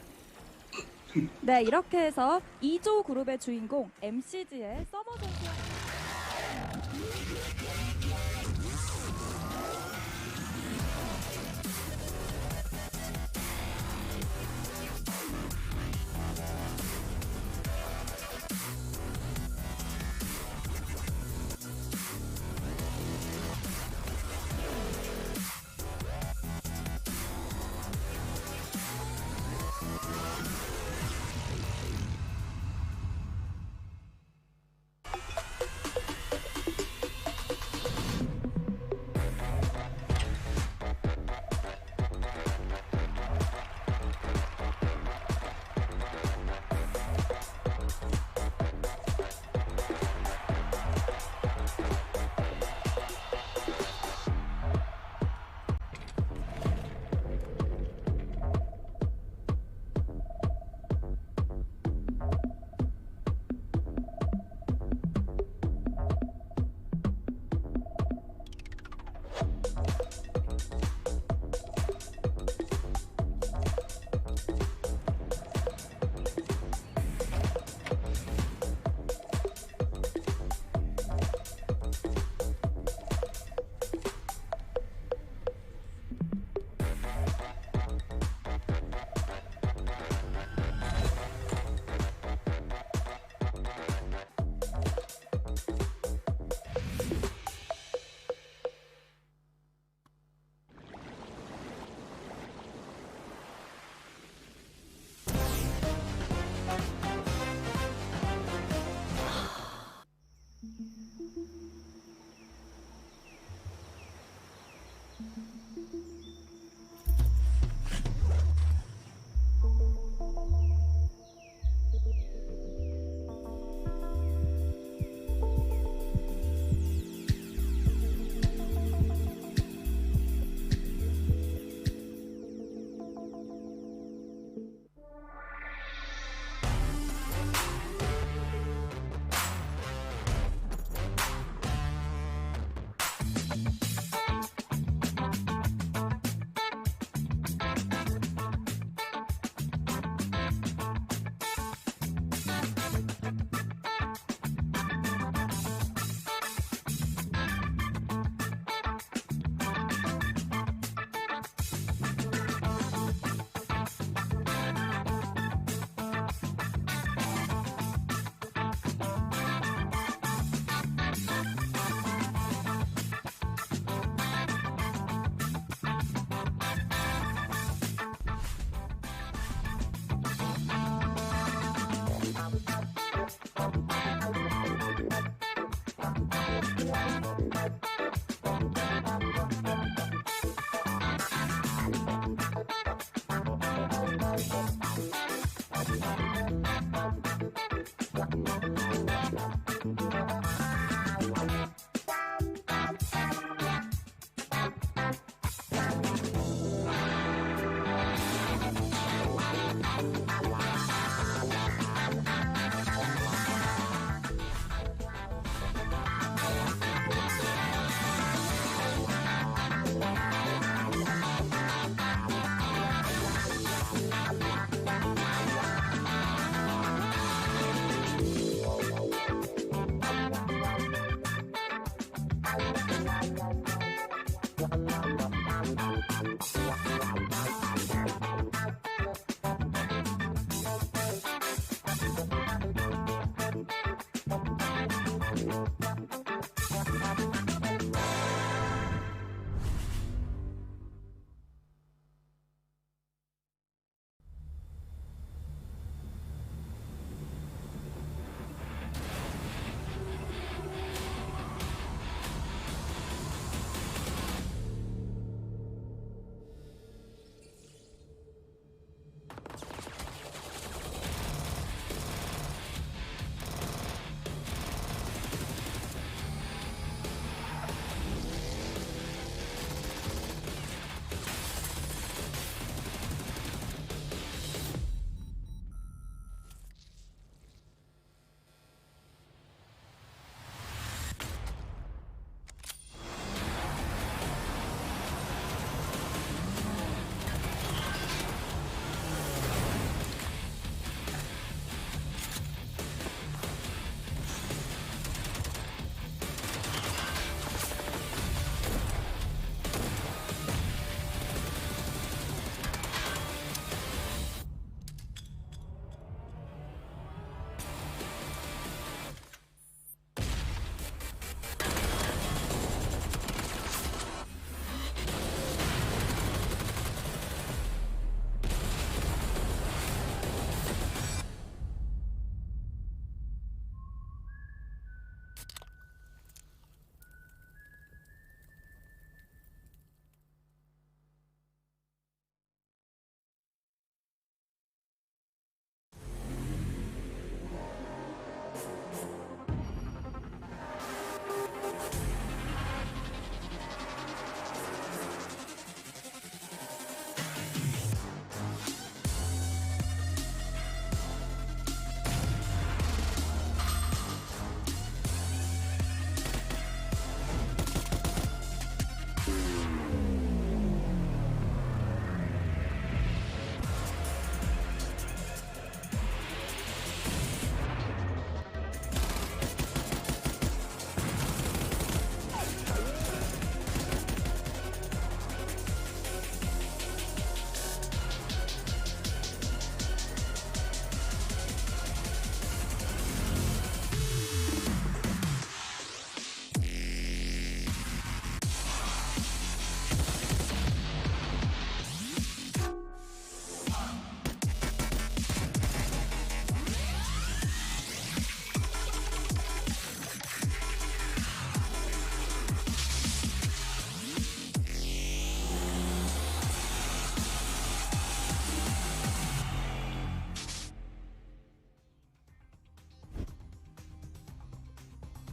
네, 이렇게 해서 2조 그룹의 주인공 MCG의 서머 선수.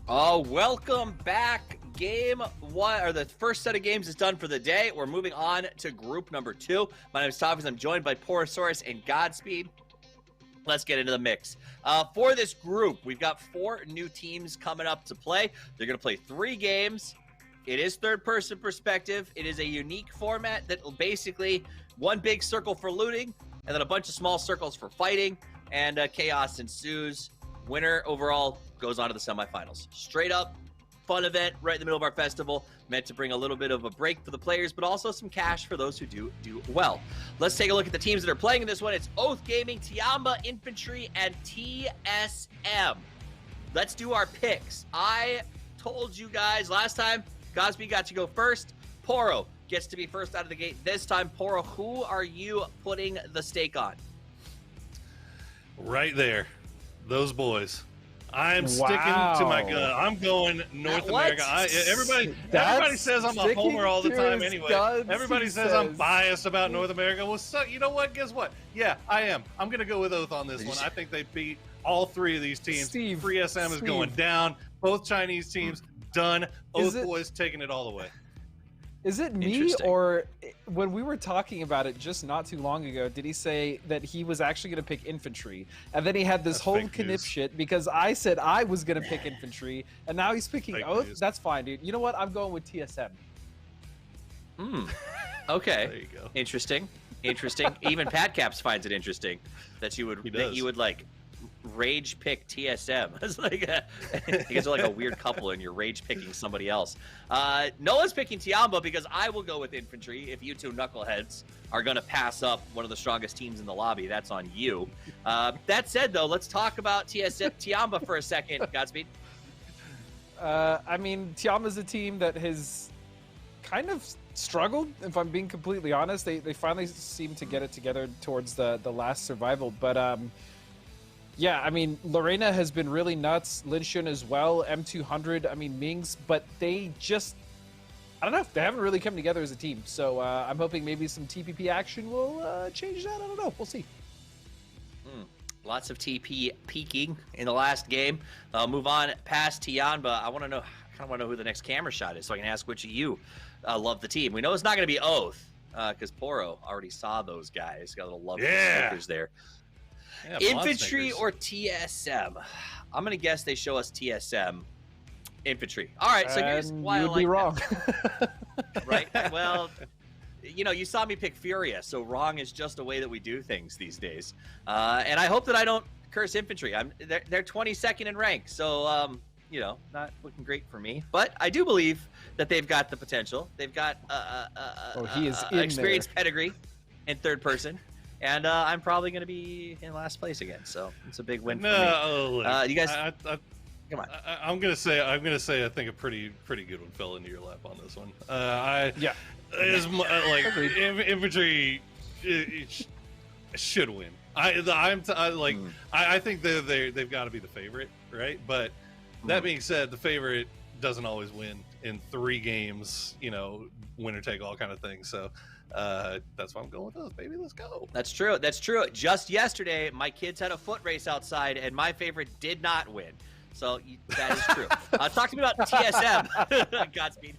Welcome back. Game one, or the first set of games is done for the day. We're moving on to group number 2. My name is Toffees. I'm joined by Porosaurus and Godspeed. Let's get into the mix. For this group, we've got 4 new teams coming up to play. They're going to play 3 games. It is third-person perspective. It is a unique format that will basically one big circle for looting, and then a bunch of small circles for fighting, and chaos ensues. Winner overall goes on to the semifinals. Straight up, fun event right in the middle of our festival, meant to bring a little bit of a break for the players, but also some cash for those who do well. Let's take a look at the teams that are playing in this one. It's Oath Gaming, Tiamba Infantry, and TSM. Let's do our picks. I told you guys last time, Godspeed got to go first. Poro gets to be first out of the gate this time. Poro, who are you putting the stake on? Right there. Those boys. I'm sticking to my gun. I'm going North America. Everybody says I'm a homer all the time anyway. Everybody says I'm biased about North America. Well, so, you know what? Guess what? Yeah, I am. I'm going to go with Oath on this one. I think they beat all 3 of these teams. Free SM is going down. Both Chinese teams done. Oath boys taking it all the way. Is it me, or when we were talking about it just not too long ago, did he say that he was actually going to pick infantry? And then he had this whole knip shit because I said I was going to pick infantry, and now he's picking Oath? That's fine, dude. You know what? I'm going with TSM. Okay. There you go. Interesting. Even Pat Caps finds it interesting that you would like rage pick TSM. It's like you guys are like a weird couple and you're rage picking somebody else. Noah's picking Tiamba because I will go with infantry. If you 2 knuckleheads are going to pass up one of the strongest teams in the lobby, that's on you. That said, though, let's talk about Tiamba for a second. Godspeed. I mean, Tiamba's a team that has kind of struggled, if I'm being completely honest. They finally seem to get it together towards the last survival, but yeah, I mean, Lorena has been really nuts. Linshun as well. M200, I mean, Mings, but they just, I don't know. They haven't really come together as a team. So I'm hoping maybe some TPP action will change that. I don't know. We'll see. Lots of TP peaking in the last game. Move on past Tiamba. I kind of want to know who the next camera shot is so I can ask which of you love the team. We know it's not going to be Oath because Poro already saw those guys. Got a little love for the stickers there. Yeah, infantry or TSM? I'm going to guess they show us TSM. Infantry. All right, so here's why you'd be wrong. Right? Well, you know, you saw me pick Furia, so wrong is just a way that we do things these days. And I hope that I don't curse infantry. They're 22nd in rank, so, you know, not looking great for me. But I do believe that they've got the potential. They've got he is experienced pedigree in third person. And I'm probably going to be in last place again, so it's a big win for me. You guys, come on. I'm gonna say I think a pretty good one fell into your lap on this one. Infantry should win. I think they've got to be the favorite, right? But that being said, the favorite doesn't always win in 3 games. You know, winner take all kind of thing. So. That's why I'm going with those, baby. Let's go. That's true. Just yesterday, my kids had a foot race outside, and my favorite did not win. So that is true. Talk to me about TSM. Godspeed.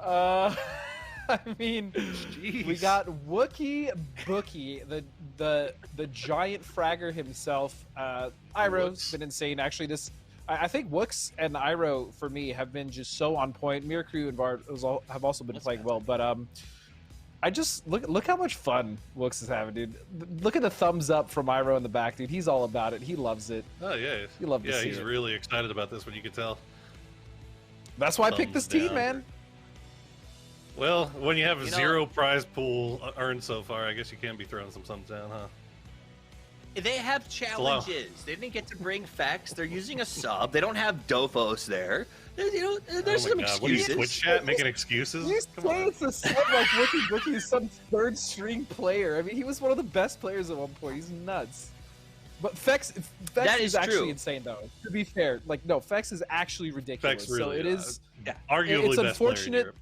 I mean, we got Wookie Bookie, the giant fragger himself. Iroh's been insane. Actually, I think Wooks and Iroh for me have been just so on point. Miracrew and Bard have also been playing well, but I just look how much fun Wooks is having, dude. Look at the thumbs up from Iroh in the back, dude. He's all about it. He loves it. Oh yeah, you love to see he's really excited about this one. You can tell. That's why I picked this team, man. Well, when you have a 0 prize pool earned so far, I guess you can be throwing some thumbs down, huh? They have challenges. They didn't get to bring Fex. They're using a sub. They don't have Dofos there. There's some excuses. What are you, Twitch chat making excuses? You say it's a sub like Wookie is some 3rd string player. I mean, he was one of the best players at one point. He's nuts. But Fex is actually insane, though. To be fair, like, no, Fex is actually ridiculous. Fex really, so it is. Arguably it's best unfortunate. Player in Europe.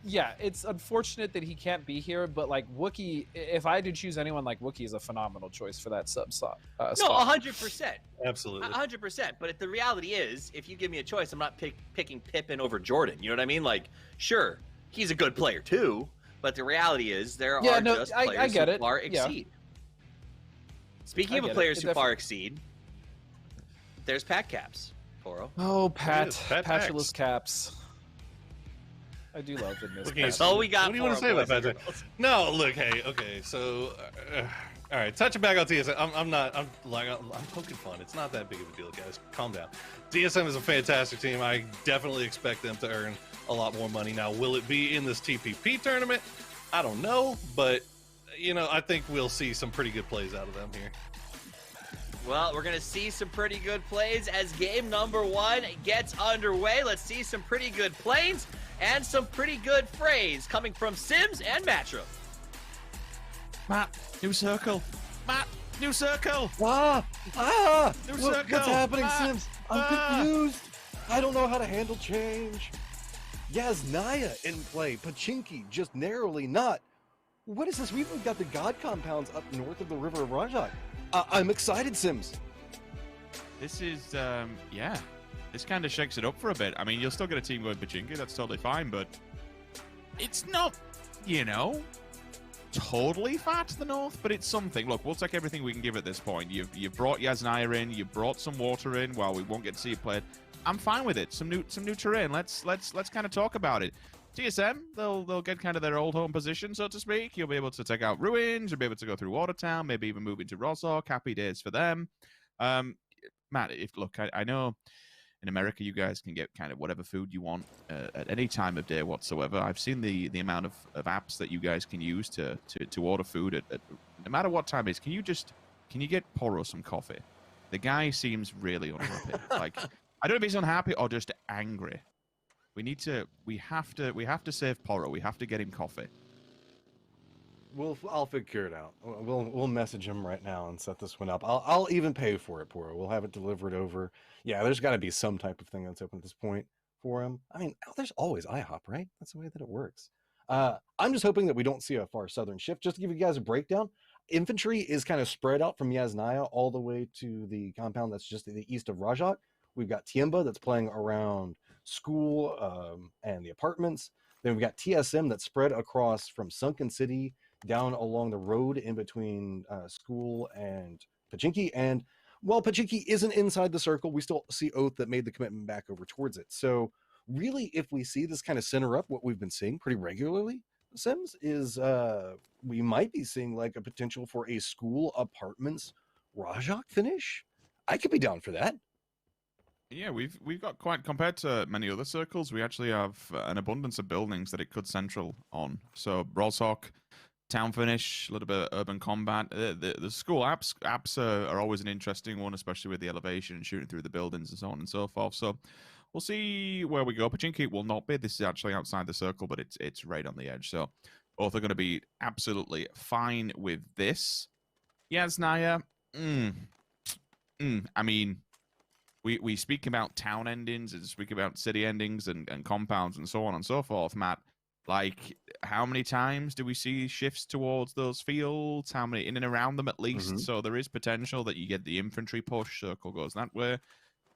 Yeah, it's unfortunate that he can't be here, but like Wookie, if I had to choose anyone, like Wookie is a phenomenal choice for that sub slot. No, 100%. Absolutely. 100%. But the reality is, if you give me a choice, I'm not picking Pippin over Jordan. You know what I mean? Like, sure, he's a good player too, but the reality is there are just players who far exceed. Speaking of players who far exceed, there's Pat Caps, Toro. Oh, Patulous Caps. I do love the miss. Okay, that's all we got. What do you want to say about that? No, look, hey, okay, so, all right, touching back on TSM, I'm poking fun. It's not that big of a deal, guys. Calm down. TSM is a fantastic team. I definitely expect them to earn a lot more money. Now, will it be in this TPP tournament? I don't know, but you know, I think we'll see some pretty good plays out of them here. Well, we're going to see some pretty good plays as game number 1 gets underway. Let's see some pretty good plays and some pretty good frays coming from Sims and Matchup. Matt, new circle. Matt, new circle. New circle. What's happening, Matt, Sims? I'm confused. I don't know how to handle change. Yasnaya in play. Pachinki just narrowly not. What is this? We've got the God compounds up north of the river of Rajak. I'm excited, Sims. This is, yeah. This kind of shakes it up for a bit. I mean, you'll still get a team going Pachinki. That's totally fine, but it's not, you know, totally far to the north, but it's something. Look, we'll take everything we can give at this point. You've brought Yasnaya in. You've brought some water in. While we won't get to see it played, I'm fine with it. Some new terrain. Let's kind of talk about it. TSM, they'll get kind of their old home position, so to speak. You'll be able to take out ruins. You'll be able to go through Watertown. Maybe even move into Rosok. Happy days for them. Matt, I know in America you guys can get kind of whatever food you want at any time of day whatsoever. I've seen the amount of apps that you guys can use to order food at no matter what time it is. Can you get Poro some coffee? The guy seems really unhappy. Like, I don't know if he's unhappy or just angry. We have to save Poro. We have to get him coffee. I'll figure it out. We'll message him right now and set this one up. I'll even pay for it, Poro. We'll have it delivered over. Yeah, there's got to be some type of thing that's open at this point for him. I mean, there's always IHOP, right? That's the way that it works. I'm just hoping that we don't see a far southern shift. Just to give you guys a breakdown, infantry is kind of spread out from Yasnaya all the way to the compound that's just to the east of Rajak. We've got Tiemba that's playing around school and the apartments. Then we've got TSM that's spread across from Sunken City down along the road in between school and Pachinki. And while Pachinki isn't inside the circle, we still see Oath that made the commitment back over towards it. So really, if we see this kind of center up, what we've been seeing pretty regularly, Sims, is we might be seeing like a potential for a school apartments Rajak finish. I could be down for that. Yeah, we've got quite, compared to many other circles, we actually have an abundance of buildings that it could central on. So Rosok, town finish, a little bit of urban combat. The school apps are always an interesting one, especially with the elevation and shooting through the buildings and so on and so forth. So we'll see where we go. Pachinki will not be. This is actually outside the circle, but it's right on the edge. So both are going to be absolutely fine with this. Yasnaya, I mean, we speak about town endings and speak about city endings and compounds and so on and so forth, Matt. Like, how many times do we see shifts towards those fields? How many in and around them at least? Mm-hmm. So there is potential that you get the infantry push, circle goes that way.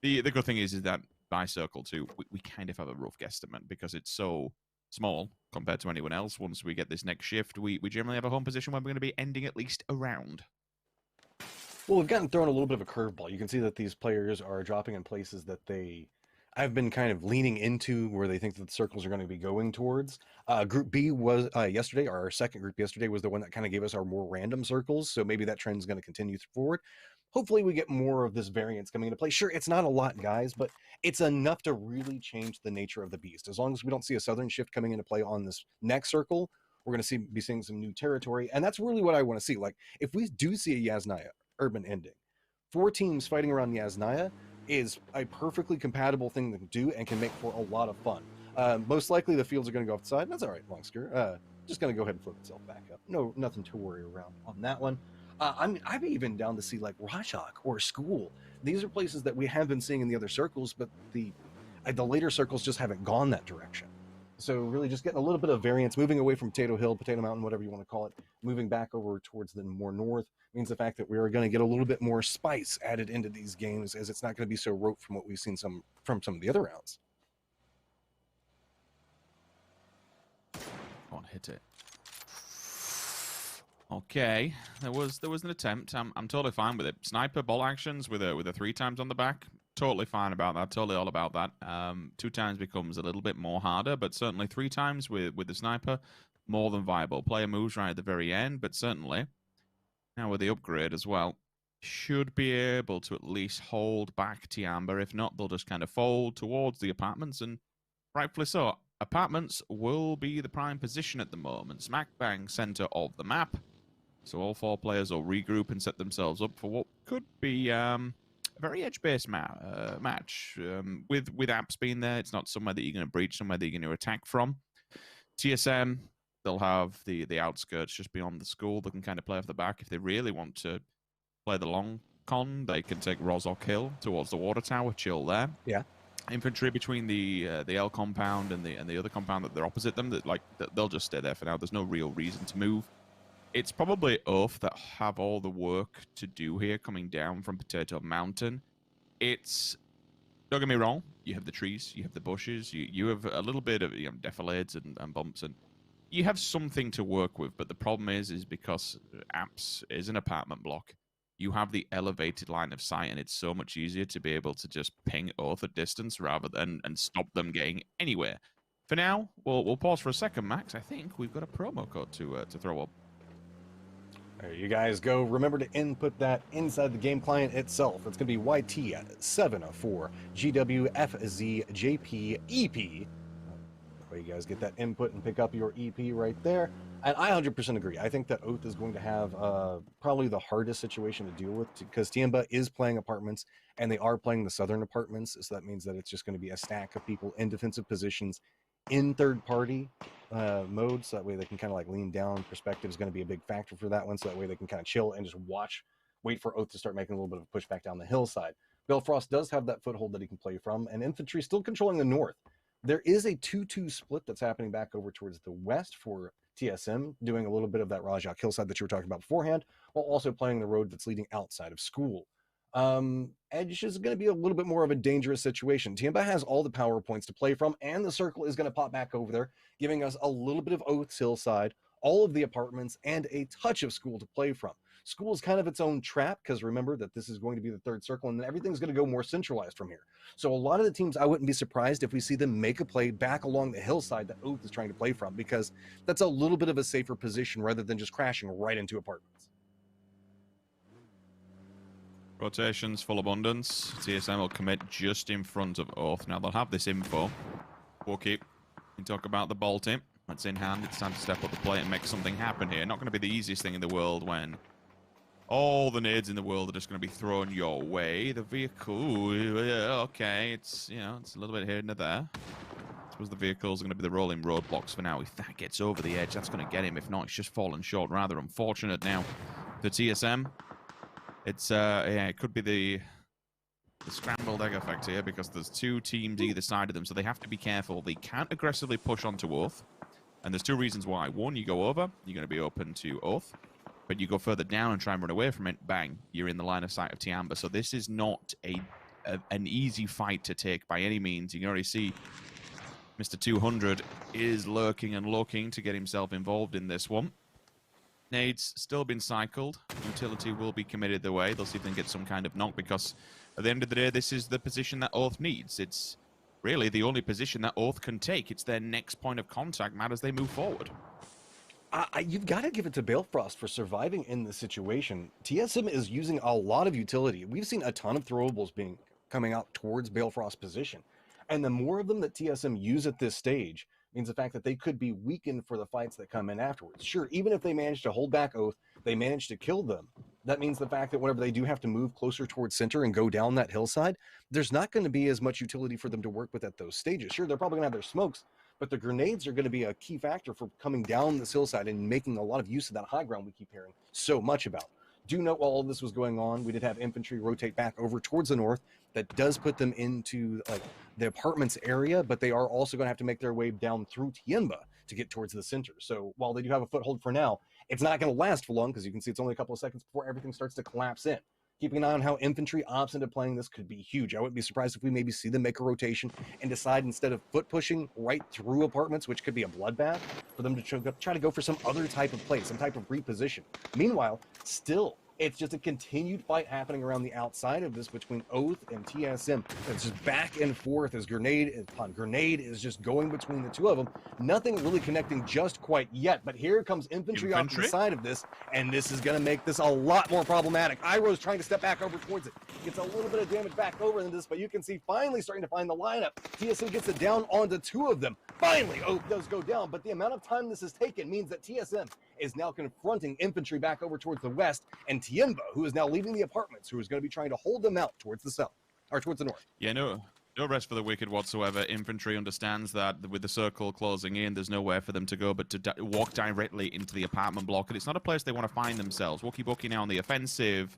The good thing is that by circle 2, we kind of have a rough guesstimate because it's so small compared to anyone else. Once we get this next shift, we generally have a home position where we're going to be ending at least around. Well, we've gotten thrown a little bit of a curveball. You can see that these players are dropping in places that they have been kind of leaning into where they think that the circles are going to be going towards. Group B was yesterday, our second group yesterday was the one that kind of gave us our more random circles. So maybe that trend is going to continue forward. Hopefully we get more of this variance coming into play. Sure, it's not a lot, guys, but it's enough to really change the nature of the beast. As long as we don't see a southern shift coming into play on this next circle, we're going to be seeing some new territory. And that's really what I want to see. Like, if we do see a Yasnaya urban ending, 4 teams fighting around Yasnaya is a perfectly compatible thing to do and can make for a lot of fun. Most likely the fields are going to go outside. That's all right, Longsker. Just going to go ahead and flip itself back up. No, nothing to worry around on that one. I'm even down to see like Rajak or School. These are places that we have been seeing in the other circles, but the later circles just haven't gone that direction. So really just getting a little bit of variance, moving away from Potato Hill, Potato Mountain, whatever you want to call it, moving back over towards the more north means the fact that we are going to get a little bit more spice added into these games, as it's not going to be so rote from what we've seen from some of the other rounds. Go on, hit it. Okay, there was an attempt. I'm totally fine with it. Sniper bolt actions with a 3 times on the back. Totally fine about that. Totally all about that. 2 times becomes a little bit more harder, but certainly 3 times with the sniper, more than viable. Player moves right at the very end, but certainly now with the upgrade as well, should be able to at least hold back Tiamba. If not, they'll just kind of fold towards the apartments, and rightfully so. Apartments will be the prime position at the moment. Smack bang center of the map. So all 4 players will regroup and set themselves up for what could be a very edge-based match. With apps being there, it's not somewhere that you're going to breach, somewhere that you're going to attack from. TSM, they'll have the outskirts just beyond the school. They can kind of play off the back. If they really want to play the long con, they can take Rozok Hill towards the water tower, chill there. Yeah. Infantry between the L compound and the other compound that they're opposite them, they'll just stay there for now. There's no real reason to move. It's probably Oath that have all the work to do here coming down from Potato Mountain. It's, don't get me wrong, you have the trees, you have the bushes, you have a little bit of defilades and bumps, and you have something to work with, but the problem is because Apps is an apartment block, you have the elevated line of sight, and it's so much easier to be able to just ping Oath at distance rather than and stop them getting anywhere. For now, we'll pause for a second, Max. I think we've got a promo code to throw up. There you guys go. Remember to input that inside the game client itself. It's going to be YT704GWFZJPEP. That way you guys get that input and pick up your EP right there. And I 100% agree. I think that Oath is going to have probably the hardest situation to deal with, because Tiamba is playing apartments and they are playing the southern apartments. So that means that it's just going to be a stack of people in defensive positions in third party mode, so that way they can kind of like lean down. Perspective is going to be a big factor for that one, so that way they can kind of chill and just wait for Oath to start making a little bit of a push back down the hillside. Belfrost does have that foothold that he can play from, and infantry still controlling the north. There is a 2-2 split that's happening back over towards the west for TSM, doing a little bit of that Rajak hillside that you were talking about beforehand, while also playing the road that's leading outside of school. Edge is going to be a little bit more of a dangerous situation. Tiamba has all the power points to play from, and the circle is going to pop back over there, giving us a little bit of Oath's hillside, all of the apartments, and a touch of school to play from. School is kind of its own trap, because remember that this is going to be the third circle, and then everything's going to go more centralized from here. So a lot of the teams, I wouldn't be surprised if we see them make a play back along the hillside that Oath is trying to play from, because that's a little bit of a safer position rather than just crashing right into apartments. Rotations, full abundance. TSM will commit just in front of Oath. Now they'll have this info. Wookie, you talk about the bolting. That's in hand. It's time to step up the plate and make something happen here. Not going to be the easiest thing in the world when all the nades in the world are just going to be thrown your way. The vehicle, okay, it's it's a little bit here and there. I suppose the vehicles are going to be the rolling roadblocks for now. If that gets over the edge, that's going to get him. If not, it's just fallen short. Rather unfortunate now for TSM. It's it could be the scrambled egg effect here, because there's 2 teams either side of them, so they have to be careful. They can't aggressively push onto Oath, and there's 2 reasons why. One, you go over, you're going to be open to Oath, but you go further down and try and run away from it, bang, you're in the line of sight of Tiamba. So this is not an easy fight to take by any means. You can already see Mr. 200 is lurking and looking to get himself involved in this one. Nades still been cycled. Utility will be committed their way. They'll see if they can get some kind of knock, because at the end of the day, this is the position that Oath needs. It's really the only position that Oath can take. It's their next point of contact, Matt, as they move forward. You've got to give it to Balefrost for surviving in this situation. TSM is using a lot of utility. We've seen a ton of throwables coming out towards Balefrost's position. And the more of them that TSM use at this stage means the fact that they could be weakened for the fights that come in afterwards. Sure, even if they manage to hold back Oath, they manage to kill them. That means the fact that whenever they do have to move closer towards center and go down that hillside, there's not going to be as much utility for them to work with at those stages. Sure, they're probably going to have their smokes, but the grenades are going to be a key factor for coming down this hillside and making a lot of use of that high ground we keep hearing so much about. Do note while all this was going on, we did have infantry rotate back over towards the north. That does put them into like the apartments area, but they are also going to have to make their way down through Tiemba to get towards the center. So while they do have a foothold for now, it's not going to last for long because you can see it's only a couple of seconds before everything starts to collapse in. Keeping an eye on how infantry opts into playing this could be huge. I wouldn't be surprised if we maybe see them make a rotation and decide instead of foot pushing right through apartments, which could be a bloodbath, for them to try to go for some other type of play, some type of reposition. Meanwhile, still, it's just a continued fight happening around the outside of this between Oath and TSM. It's just back and forth as grenade upon grenade is just going between the two of them. Nothing really connecting just quite yet, but here comes infantry off the side of this, and this is going to make this a lot more problematic. Iroh's trying to step back over towards it. Gets a little bit of damage back over in this, but you can see finally starting to find the lineup. TSM gets it down onto two of them. Finally, Oath does go down, but the amount of time this has taken means that TSM is now confronting infantry back over towards the west, and Tiemba, who is now leaving the apartments, who is going to be trying to hold them out towards the south, or towards the north. Yeah, no rest for the wicked whatsoever. Infantry understands that with the circle closing in, there's nowhere for them to go but to walk directly into the apartment block, and it's not a place they want to find themselves. Wookie now on the offensive.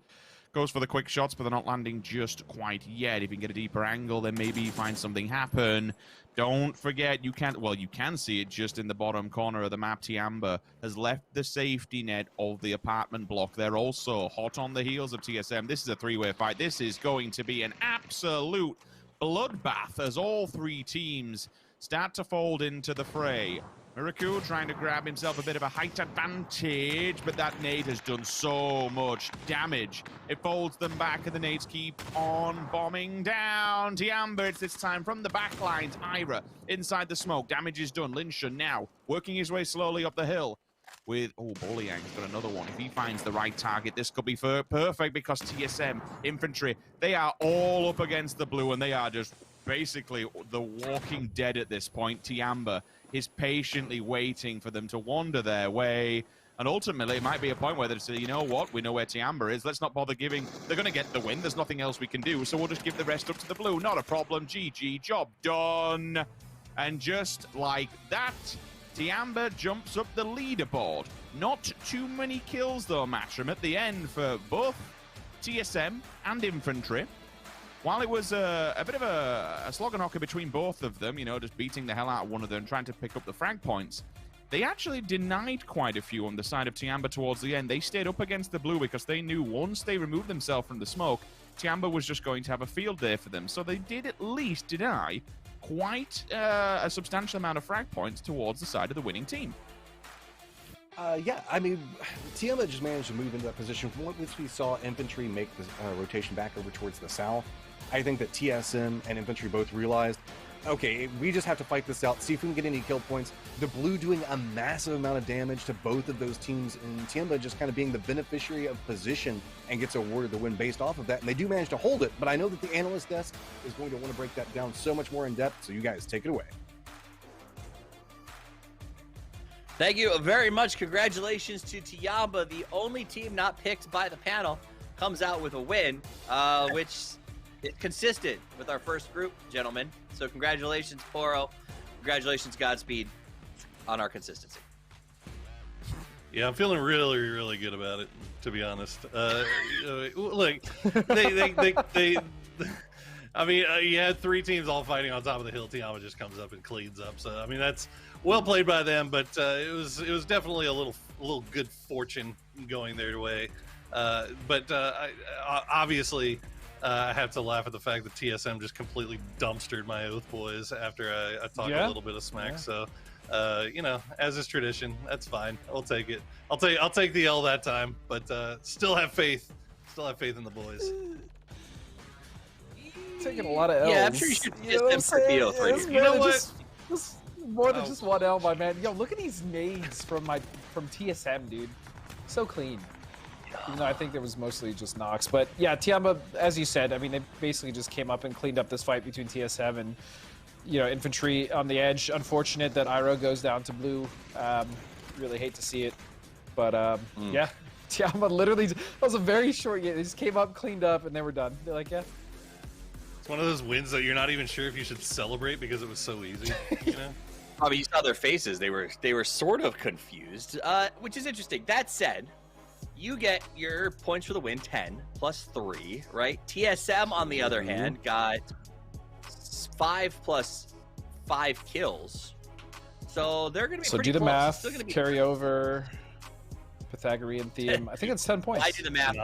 Goes for the quick shots, but they're not landing just quite yet. If you can get a deeper angle, then maybe you find something happen. Don't forget, you can see it just in the bottom corner of the map. Tiemba has left the safety net of the apartment block. They're also hot on the heels of TSM. This is a three-way fight. This is going to be an absolute bloodbath as all three teams start to fold into the fray. Miraku trying to grab himself a bit of a height advantage, but that nade has done so much damage. It folds them back, and the nades keep on bombing down. Tiemba, it's this time from the back lines. Ira inside the smoke. Damage is done. Linsha now working his way slowly up the hill with, Bolyang's got another one. If he finds the right target, this could be perfect because TSM, infantry, they are all up against the blue, and they are just basically the walking dead at this point. Tiemba is patiently waiting for them to wander their way, and ultimately it might be a point where they say, you know what, we know where Tiemba is, let's not bother giving, they're going to get the win, there's nothing else we can do, so we'll just give the rest up to the blue. Not a problem. GG, job done. And just like that, Tiemba jumps up the leaderboard. Not too many kills though, Matchroom, at the end for both TSM and infantry. While it was a bit of a slog and hocker between both of them, just beating the hell out of one of them, trying to pick up the frag points, they actually denied quite a few on the side of Tiemba towards the end. They stayed up against the blue because they knew once they removed themselves from the smoke, Tiemba was just going to have a field day for them. So they did at least deny quite a substantial amount of frag points towards the side of the winning team. Yeah, I mean, Tiemba just managed to move into that position. Once we saw infantry make the rotation back over towards the south, I think that TSM and infantry both realized, okay, we just have to fight this out, see if we can get any kill points. The blue doing a massive amount of damage to both of those teams, and Tiemba just kind of being the beneficiary of position and gets awarded the win based off of that. And they do manage to hold it, but I know that the analyst desk is going to want to break that down so much more in depth, so you guys take it away. Thank you very much. Congratulations to Tiemba, the only team not picked by the panel, comes out with a win, which is consistent with our first group, gentlemen. So congratulations, Poro. Congratulations, Godspeed, on our consistency. Yeah, I'm feeling really, really good about it, to be honest. Look, they I mean, you had three teams all fighting on top of the hill. Tiemba just comes up and cleans up. So, I mean, that's well played by them, but it was definitely a little good fortune going their way. But obviously, I have to laugh at the fact that TSM just completely dumpstered my Oath boys after I talked a little bit of smack. Yeah. So, as is tradition, that's fine. I'll take it. I'll take the L that time, but still have faith. Still have faith in the boys. Taking a lot of L's. Yeah, I'm sure you should just for Oath right here. You know what? More than just one L, my man. Yo, look at these nades from TSM, dude. So clean. Even though I think it was mostly just Nox. But yeah, Tiemba, as you said, I mean, they basically just came up and cleaned up this fight between TSM and, infantry on the edge. Unfortunate that Iroh goes down to blue. Really hate to see it. But yeah, Tiemba literally, that was a very short game. They just came up, cleaned up, and they were done. They're like, yeah. It's one of those wins that you're not even sure if you should celebrate because it was so easy, I mean, you saw their faces. They were sort of confused, which is interesting. That said, you get your points for the win, 10 plus 3, right? TSM, on the other hand, got 5 plus 5 kills. So they're going to be pretty do the close. math, Still gonna be carry over, Pythagorean theme. I think it's 10 points. I do the math.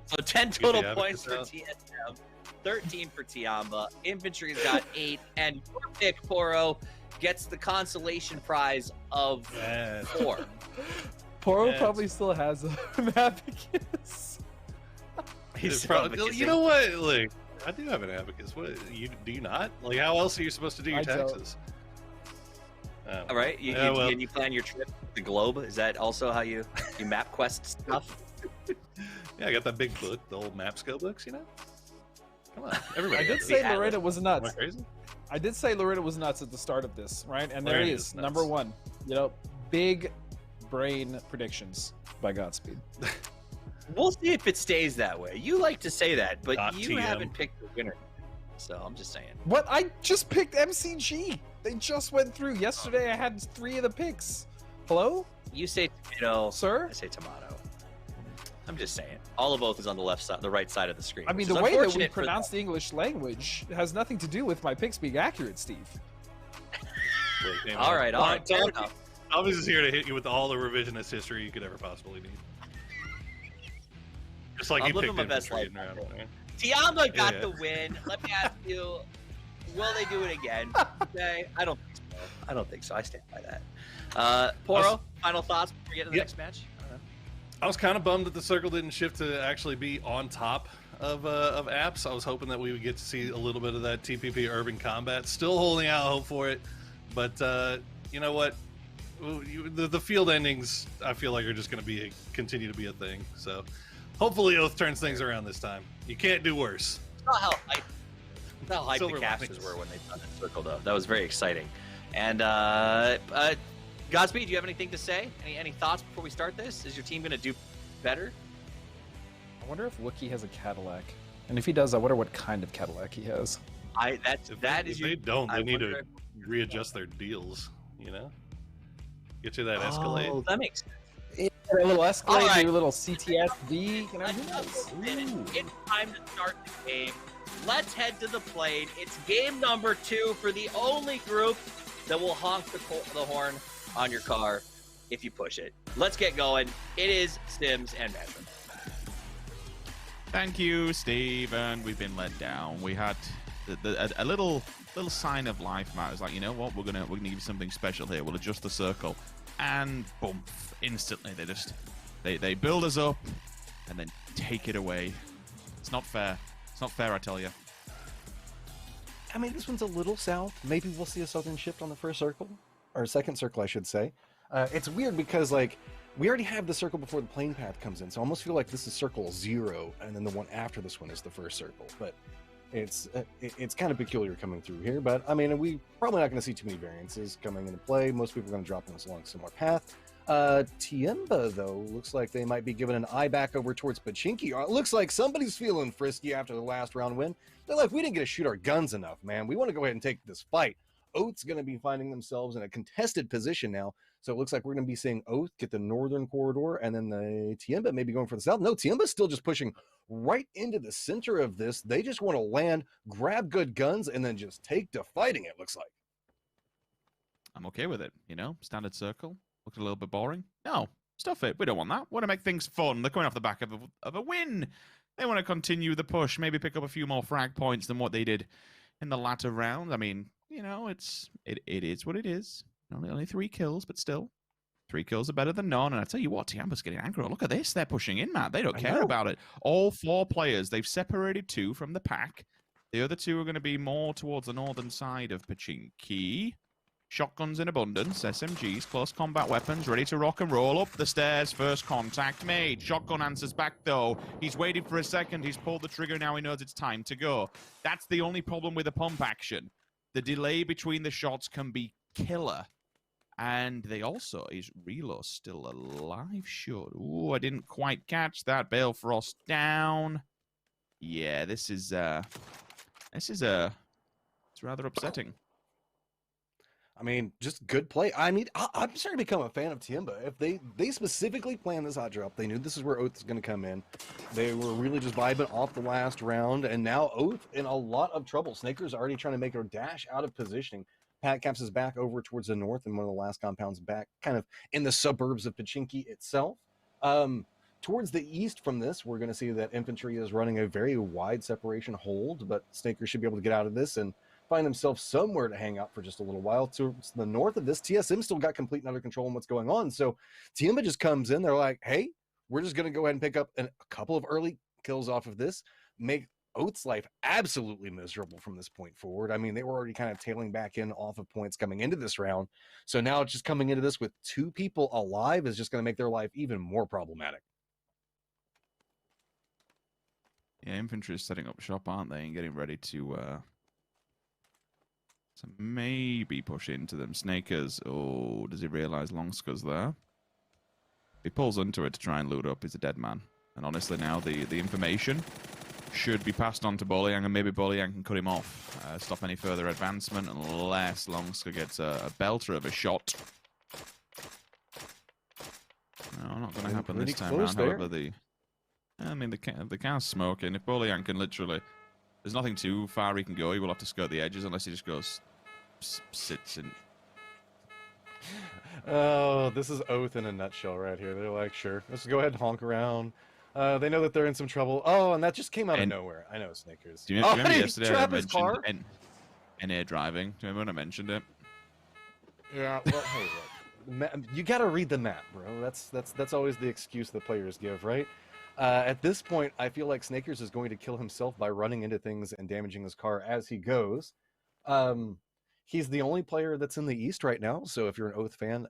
So 10 total points for TSM, 13 for Tiamba. Infantry's got 8, and your pick, Poro, gets the consolation prize of 4. Poro probably still has an abacus. He's probably, you know what? Like, I do have an abacus. What do you not? Like, how else are you supposed to do your taxes? All right, you plan your trip to the globe. Is that also how you map quest stuff? Yeah, I got that big book, the old Mapsco books. You know, come on, everybody. I did say Loretta was nuts. Am I crazy? I did say Loretta was nuts at the start of this, right? And there he is, number 1. You know, big brain predictions by Godspeed. We'll see if it stays that way. You like to say that, but you TM. haven't picked the winner. So I'm just saying. What? I just picked MCG. They just went through. Yesterday I had 3 of the picks. Hello? You say tomato. Sir? I say tomato. I'm just saying. All of both is on the left side, the right side of the screen. I mean, the way that we pronounce the English language has nothing to do with my picks being accurate, Steve. All right. Fair enough. I was just here to hit you with all the revisionist history you could ever possibly need. Just like I'm you living picked my best life. Tiamba got the win. Let me ask you, will they do it again? Okay. I don't think so. I stand by that. Poro, final thoughts before we get to the next match? I was kind of bummed that the circle didn't shift to actually be on top of apps. I was hoping that we would get to see a little bit of that TPP urban combat. Still holding out hope for it, but you know what? The field endings, I feel like, are just going to continue to be a thing. So hopefully Oath turns things around this time. You can't do worse. Not how hyped the casters were when they done that circle, though. That was very exciting. And Godspeed, do you have anything to say? Any thoughts before we start this? Is your team going to do better? I wonder if Wookie has a Cadillac. And if he does, I wonder what kind of Cadillac he has. If they don't, they need to readjust their deals, you know? Get you that Escalade. Oh, that makes sense. A little Escalade, right. do a little CTSV. It's time to start the game. Let's head to the plane. It's game number 2 for the only group that will honk the horn on your car if you push it. Let's get going. It is Sims and Measure. Thank you, Steven. We've been let down. We had a little sign of life, Matt. It's like, you know what? We're gonna give you something special here. We'll adjust the circle, and boom! Instantly, they build us up, and then take it away. It's not fair. It's not fair, I tell you. I mean, this one's a little south. Maybe we'll see a southern shift on the first circle, or second circle, I should say. It's weird because, like, we already have the circle before the plane path comes in, so I almost feel like this is circle 0, and then the one after this one is the first circle. But it's kind of peculiar coming through here. But I mean, we probably not going to see too many variances coming into play. Most people are going to drop this along a similar path. Tiamba, though, looks like they might be giving an eye back over towards Pachinki. It looks like somebody's feeling frisky after the last round win. They're like, we didn't get to shoot our guns enough, man. We want to go ahead and take this fight. Oath's going to be finding themselves in a contested position now. So it looks like we're going to be seeing Oath get the northern corridor, and then the Tiamba maybe going for the south. No, Tiamba's still just pushing right into the center of this. They just want to land, grab good guns, and then just take to fighting, it looks like. I'm okay with it, you know? Standard circle. Looks a little bit boring. No, stuff it. We don't want that. We want to make things fun. They're coming off the back of a win. They want to continue the push, maybe pick up a few more frag points than what they did in the latter round. I mean, you know, it is what it is. Only 3 kills, but still. 3 kills are better than none. And I tell you what, Tiamba's getting aggro. Look at this. They're pushing in, Matt. They don't care about it. All 4 players, they've separated 2 from the pack. The other 2 are going to be more towards the northern side of Pachinki. Shotguns in abundance, SMGs, close combat weapons, ready to rock and roll. Up the stairs, first contact made. Shotgun answers back, though. He's waited for a second. He's pulled the trigger. Now he knows it's time to go. That's the only problem with the pump action. The delay between the shots can be killer. And they also, is Relo still alive? Sure. Ooh, I didn't quite catch that. Balefrost down. Yeah, it's rather upsetting. I mean, just good play. I mean, I'm starting to become a fan of Tiemba. If they specifically planned this hot drop, they knew this is where Oath is going to come in. They were really just vibing off the last round, and now Oath in a lot of trouble. Snaker's already trying to make a dash out of positioning. Pat Caps is back over towards the north, and one of the last compounds back, kind of in the suburbs of Pachinki itself. Towards the east from this, we're going to see that Infantry is running a very wide separation hold, but Snaker should be able to get out of this and find himself somewhere to hang out for just a little while. To the north of this, TSM still got complete and utter control on what's going on. So Tiemba just comes in. They're like, hey, we're just going to go ahead and pick up a couple of early kills off of this, make Oath's life absolutely miserable from this point forward. I mean, they were already kind of tailing back in off of points coming into this round. So now just coming into this with 2 people alive is just going to make their life even more problematic. Yeah, Infantry is setting up shop, aren't they, and getting ready to maybe push into them. Snakers, oh, does he realize Longska's there? He pulls into it to try and loot up. He's a dead man. And honestly now, the information should be passed on to Bolyang, and maybe Bolyang can cut him off, stop any further advancement, unless Longska gets a belter of a shot. No, not going to happen this time around. However, the car's smoking. If Bolyang can literally... There's nothing too far he can go. He will have to skirt the edges unless he just goes... sits in... Oh, this is Oath in a nutshell right here. They're like, sure, let's go ahead and honk around. They know that they're in some trouble. Oh, and that just came out of nowhere. I know, Snakers. Do you remember yesterday I mentioned NA driving? Do you remember when I mentioned it? Yeah, well, hey, look, you got to read the map, bro. That's always the excuse the players give, right? At this point, I feel like Snakers is going to kill himself by running into things and damaging his car as he goes. He's the only player that's in the East right now, so if you're an Oath fan,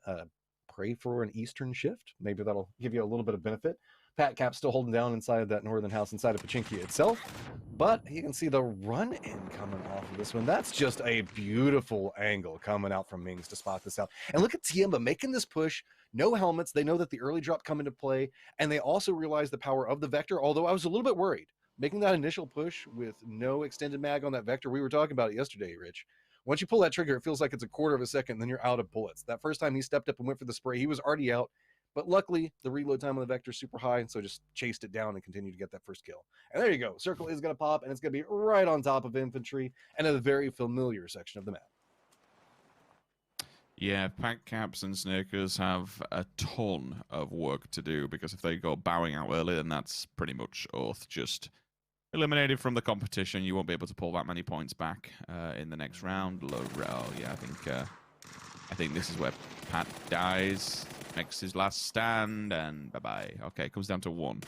pray for an Eastern shift. Maybe that'll give you a little bit of benefit. Pat Cap's still holding down inside that northern house inside of Pachinki itself, but you can see the run-in coming off of this one. That's just a beautiful angle coming out from Mings to spot this out. And look at Tiemba making this push. No helmets. They know that the early drop come into play, and they also realize the power of the Vector, although I was a little bit worried. Making that initial push with no extended mag on that Vector, we were talking about it yesterday, Rich. Once you pull that trigger, it feels like it's a quarter of a second, then you're out of bullets. That first time he stepped up and went for the spray, he was already out. But luckily, the reload time on the Vector is super high, so just chased it down and continued to get that first kill. And there you go. Circle is going to pop, and it's going to be right on top of Infantry and a very familiar section of the map. Yeah, Pack Caps and Snakers have a ton of work to do, because if they go bowing out early, then that's pretty much Oath just eliminated from the competition. You won't be able to pull that many points back in the next round. Oh, yeah, I think this is where Pat dies, makes his last stand, and bye-bye. Okay, it comes down to 1.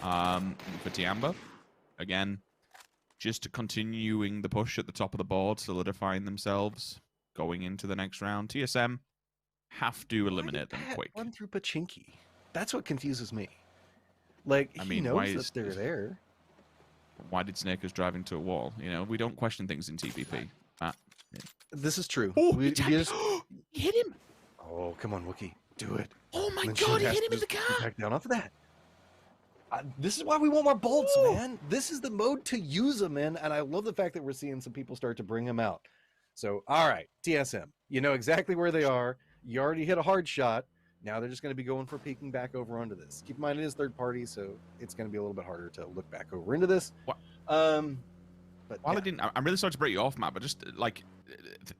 For Tiemba, again, just continuing the push at the top of the board, solidifying themselves, going into the next round. TSM have to eliminate them quick. Run through Pachinki. That's what confuses me. Like, he knows that they're there. Why did Snakers drive into a wall? You know, we don't question things in TPP. Yeah. This is true. Oh, he hit him! Oh, come on, Wookie. Do it. Oh my god, he hit him in the car! Back down off of that. This is why we want more bolts, man. This is the mode to use them in, and I love the fact that we're seeing some people start to bring them out. So, all right, TSM, you know exactly where they are. You already hit a hard shot. Now they're just going to be going for peeking back over onto this. Keep in mind, it is third party, so it's going to be a little bit harder to look back over into this. But while it didn't, I'm really sorry to break you off, Matt, but just like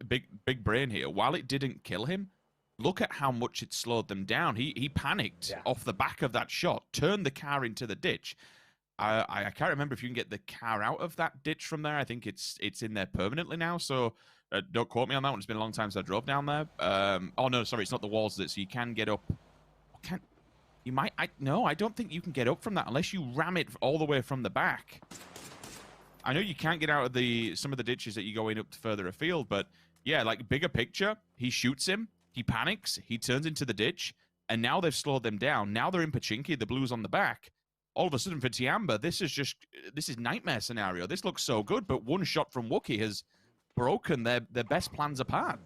big brain here. While it didn't kill him, look at how much it slowed them down. He panicked off the back of that shot, turned the car into the ditch. I can't remember if you can get the car out of that ditch from there. I think it's in there permanently now, so don't quote me on that one. It's been a long time since I drove down there. Oh no, sorry, it's not the walls that, so you can get up. No, I don't think you can get up from that unless you ram it all the way from the back. I know you can't get out of some of the ditches that you go in up further afield, but yeah, like bigger picture, he shoots him, he panics, he turns into the ditch, and now they've slowed them down. Now they're in Pachinki, the blue's on the back. All of a sudden for Tiemba, this is nightmare scenario. This looks so good, but one shot from Wookie has broken their best plans apart.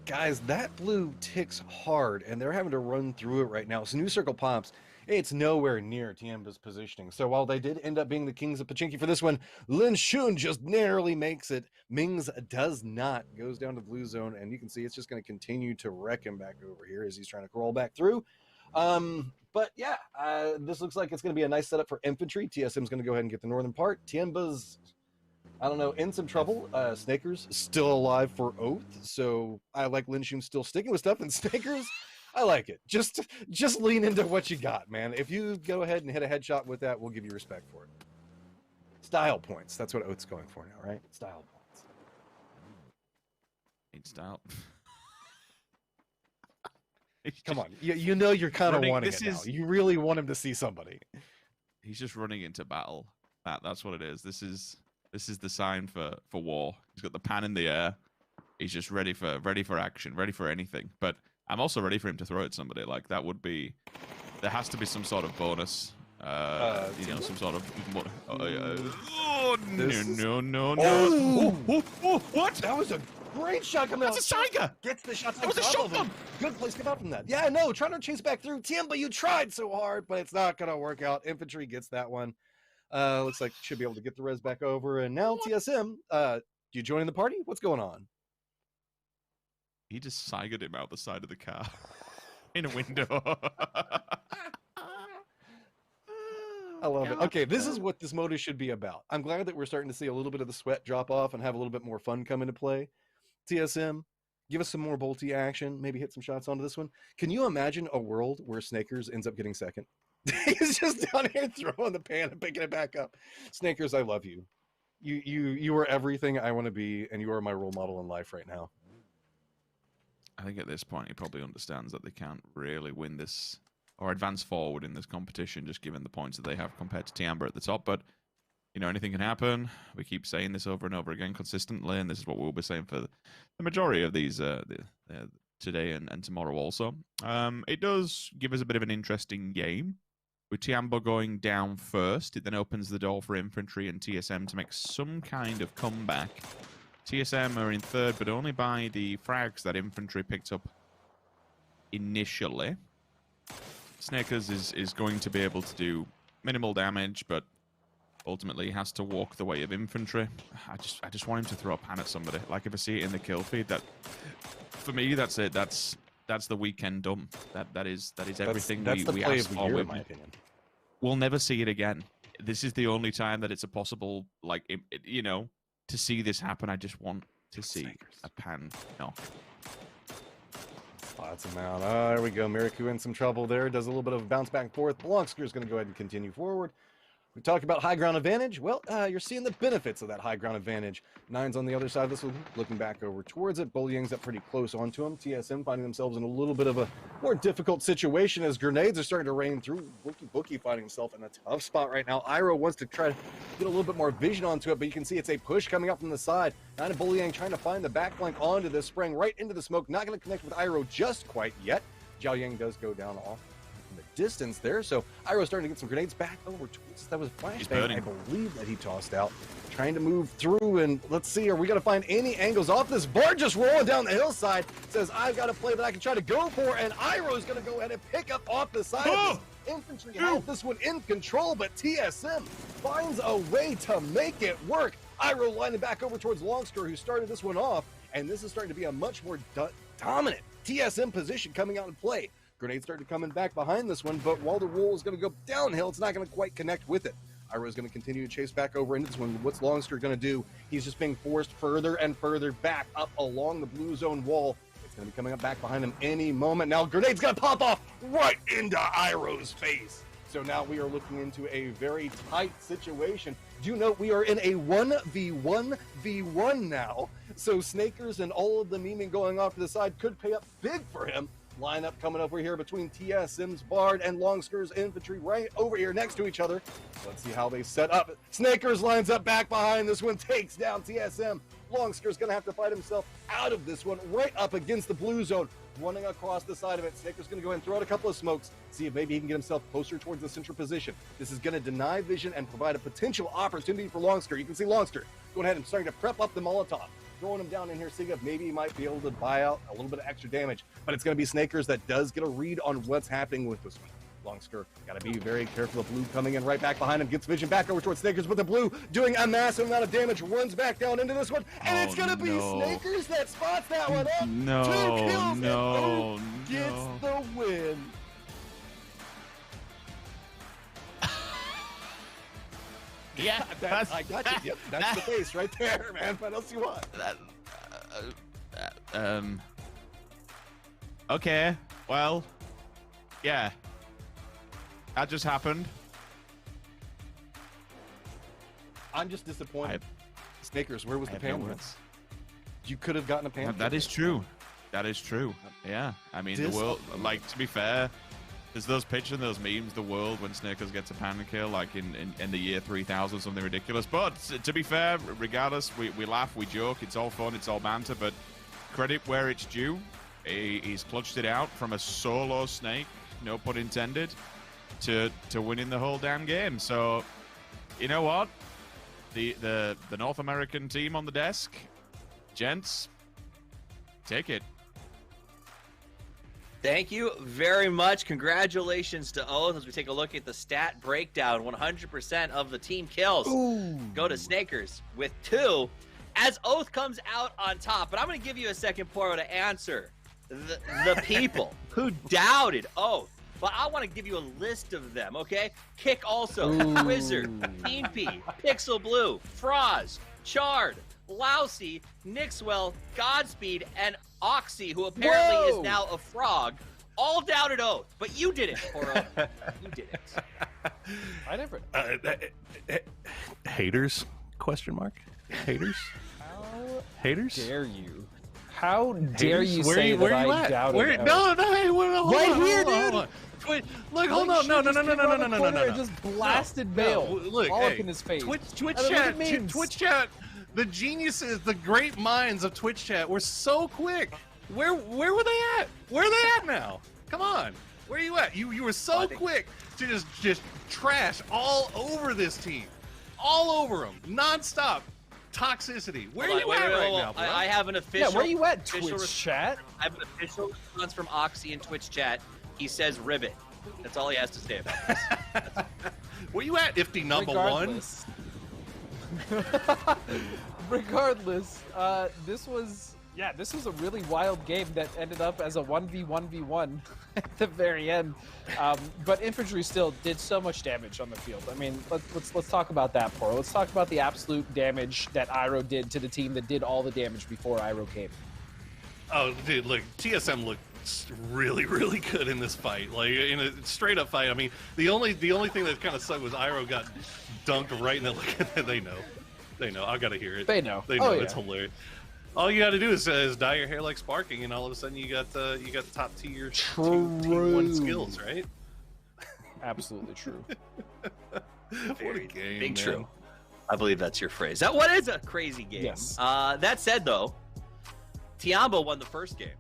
Guys, that blue ticks hard, and they're having to run through it right now. So New Circle pops. It's nowhere near Tiemba's positioning. So while they did end up being the kings of Pachinki for this one, Lin Shun just narrowly makes it. Mings does not. Goes down to the blue zone, and you can see it's just going to continue to wreck him back over here as he's trying to crawl back through. But yeah, this looks like it's going to be a nice setup for infantry. TSM's going to go ahead and get the northern part. Tiemba's, I don't know, in some trouble. Snakers still alive for Oath, so I like Lin Shun still sticking with stuff, and Snakers, I like it. Just lean into what you got, man. If you go ahead and hit a headshot with that, we'll give you respect for it. Style points. That's what Oath's going for now, right? Style points. Need style. Come on. You know you're kind of wanting it now. You really want him to see somebody. He's just running into battle. That's what it is. This is the sign for war. He's got the pan in the air. He's just ready for action, ready for anything. But I'm also ready for him to throw at somebody. Like, that would be... There has to be some sort of bonus. Some sort of... no. What? That was a great shot coming out. That's a Saiga! Gets the shot. That was a shotgun! Good place to come out from that. Yeah, no, trying to chase back through. Tiemba, you tried so hard, but it's not going to work out. Infantry gets that one. Looks like should be able to get the res back over. And now TSM, you joining the party? What's going on? He just Saiga'd him out the side of the car in a window. I love it. Okay, this is what this mode should be about. I'm glad that we're starting to see a little bit of the sweat drop off and have a little bit more fun come into play. TSM, give us some more bolty action. Maybe hit some shots onto this one. Can you imagine a world where Snakers ends up getting second? He's just down here throwing the pan and picking it back up. Snakers, I love you. You are everything I want to be, and you are my role model in life right now. I think at this point he probably understands that they can't really win this or advance forward in this competition, just given the points that they have compared to Tiamba at the top. But, you know, anything can happen. We keep saying this over and over again consistently, and this is what we'll be saying for the majority of these today and tomorrow also. It does give us a bit of an interesting game. With Tiamba going down first, it then opens the door for infantry and TSM to make some kind of comeback. TSM are in third, but only by the frags that infantry picked up initially. Snakers is going to be able to do minimal damage, but ultimately he has to walk the way of infantry. I just want him to throw a pan at somebody. Like, if I see it in the kill feed, that for me, that's it. That's the weekend done. That is everything we asked for. In my opinion. We'll never see it again. This is the only time that it's a possible, like, you know, to see this happen. I just want to see a pan knock. Lots of amount. There we go. Miraku in some trouble there. Does a little bit of a bounce back and forth. Blonsker is going to go ahead and continue forward. We talked about high ground advantage. Well, you're seeing the benefits of that high ground advantage. Nine's on the other side of this one, looking back over towards it. Bullying's up pretty close onto him. TSM finding themselves in a little bit of a more difficult situation as grenades are starting to rain through. Bookie finding himself in a tough spot right now. Iroh wants to try to get a little bit more vision onto it, but you can see it's a push coming up from the side. Nine and Bullying trying to find the back flank onto this, spraying right into the smoke. Not going to connect with Iroh just quite yet. Jiao Yang does go down off the distance there, so Iroh's starting to get some grenades back over towards. That was flashbang, I believe, that he tossed out, trying to move through. And let's see, are we going to find any angles off this bar? Just rolling down the hillside, says I've got a play that I can try to go for, and Iroh's going to go ahead and pick up off the side of this. Infantry have this one in control, but TSM finds a way to make it work. Iroh lining back over towards Longster, who started this one off, and this is starting to be a much more dominant TSM position coming out in play. Grenades started coming back behind this one, but while the roll is going to go downhill, it's not going to quite connect with it. Iroh is going to continue to chase back over into this one. What's Longster going to do? He's just being forced further and further back up along the blue zone wall. It's going to be coming up back behind him any moment. Now, grenade's going to pop off right into Iroh's face. So now we are looking into a very tight situation. Do you know we are in a 1v1v1 now? So Snakers and all of the memeing going off to the side could pay up big for him. Lineup coming over here between TSM's Bard and Longsker's infantry right over here next to each other. So let's see how they set up. Snakers lines up back behind this one, takes down TSM. Longsker's going to have to fight himself out of this one, right up against the blue zone, running across the side of it. Snaker's going to go ahead and throw out a couple of smokes, see if maybe he can get himself closer towards the central position. This is going to deny vision and provide a potential opportunity for Longster. You can see Longster going ahead and starting to prep up the Molotov, throwing him down in here, seeing if maybe he might be able to buy out a little bit of extra damage. But it's going to be Snakers that does get a read on what's happening with this one. Longster got to be very careful of Blue coming in right back behind him. Gets vision back over towards Snakers, but the Blue doing a massive amount of damage. Runs back down into this one, and it's going to be Snakers that spots that one up. No, 2 kills, no, and gets the win. Yeah, I got you. Yep, that's the face right there, man. What else you want? Okay, well, yeah, that just happened. I'm just disappointed. Snakers, where was the pan? You could have gotten a pan. That is true. That is true. Yeah, I mean, the world, like, to be fair, there's those pictures and those memes, the world when Snakers gets a pan kill, like in the year 3000, something ridiculous. But to be fair, regardless, we laugh, we joke, it's all fun, it's all banter, but credit where it's due. He's clutched it out from a solo Snake, no pun intended, to winning the whole damn game. So, you know what? The North American team on the desk, gents, take it. Thank you very much. Congratulations to Oath as we take a look at the stat breakdown. 100% of the team kills go to Snakers with 2 as Oath comes out on top. But I'm going to give you a second, Poro, to answer the people who doubted Oath. But I want to give you a list of them, okay? Kick also, Wizard, Team P, Pixel Blue, Froz, Chard, Lousy, Nixwell, Godspeed, and Oxy, who apparently is now a frog, all doubted Oath. But you did it, Poro. You did it. I never. Haters? Question mark. Haters? Haters? Dare you? How dare you say that I doubted Oath? No, hey, right here, dude. Wait, look, hold on. No. Just blasted bail. Look, all up in his face. Twitch chat. The geniuses, the great minds of Twitch chat were so quick. Where were they at? Where are they at now? Come on. Where are you at? You were so quick to just trash all over this team. All over them. Non-stop. Toxicity. Where are you at right now, bro? I have an official... Yeah, where are you at, Twitch chat? I have an official response from Oxy in Twitch chat. He says ribbit. That's all he has to say about this. Where you at, Ifty number one? Regardless, this was a really wild game that ended up as a 1v1v1 at the very end. But infantry still did so much damage on the field. I mean, let's talk about that, Poro. Let's talk about the absolute damage that Iroh did to the team that did all the damage before Iroh came. Oh, dude, look, TSM looked really, really good in this fight. Like, in a straight up fight. I mean, the only thing that kind of sucked was Iroh got dunked right in the look. They know. I gotta hear it. They know. It's hilarious. All you gotta do is dye your hair like Sparking, and all of a sudden you got the top tier T1 skills, right? Absolutely true. What a game, big man. True. I believe that's your phrase. What is a crazy game? Yes. That said, though, Tiambo won the first game.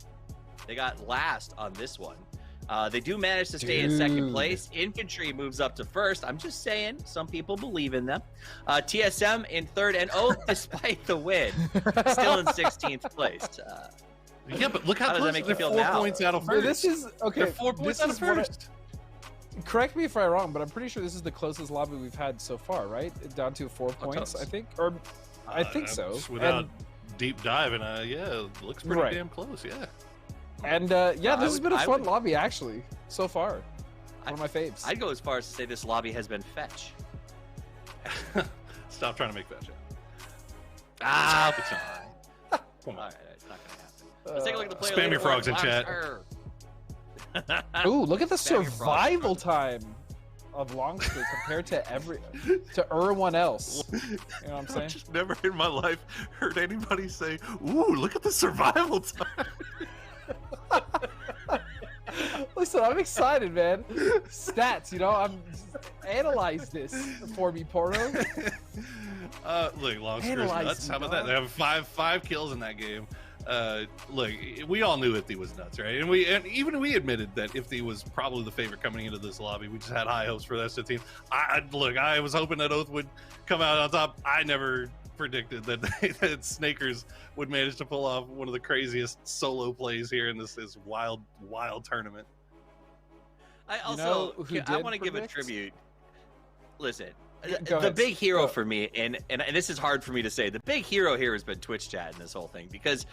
They got last on this one. They do manage to stay in second place. Infantry moves up to first. I'm just saying, some people believe in them. TSM in third, and Oath, despite the win, still in 16th place. Yeah, but look how does that make you feel now? 4 points out of first. This is okay. They're 4 points out of first. Correct me if I'm wrong, but I'm pretty sure this is the closest lobby we've had so far, right? Down to 4 points, I think, or I think so. Without deep diving, yeah, it looks pretty damn close. Yeah. And yeah, this has been a fun lobby actually so far. One of my faves. I'd go as far as to say this lobby has been fetch. Stop trying to make fetch. Ah, come on. All right, it's not gonna happen. Let's take a look at the player. Spam your frogs in chat. Ooh, look at the survival time of Longster compared to everyone else. You know what I'm saying? I've just never in my life heard anybody say, "Ooh, look at the survival time." Listen, I'm excited, man. Stats, analyze this for me, Poro. Look, Longster's nuts. How about that? They have five kills in that game. Look, we all knew Ifty was nuts, right? And even we admitted that Ifty was probably the favorite coming into this lobby. We just had high hopes for the S team. I was hoping that Oath would come out on top. I never predicted that Snakers would manage to pull off one of the craziest solo plays here in this wild tournament. I also I want to give a tribute. Listen, the ahead. big hero for me, and this is hard for me to say, the big hero here has been Twitch chat in this whole thing, because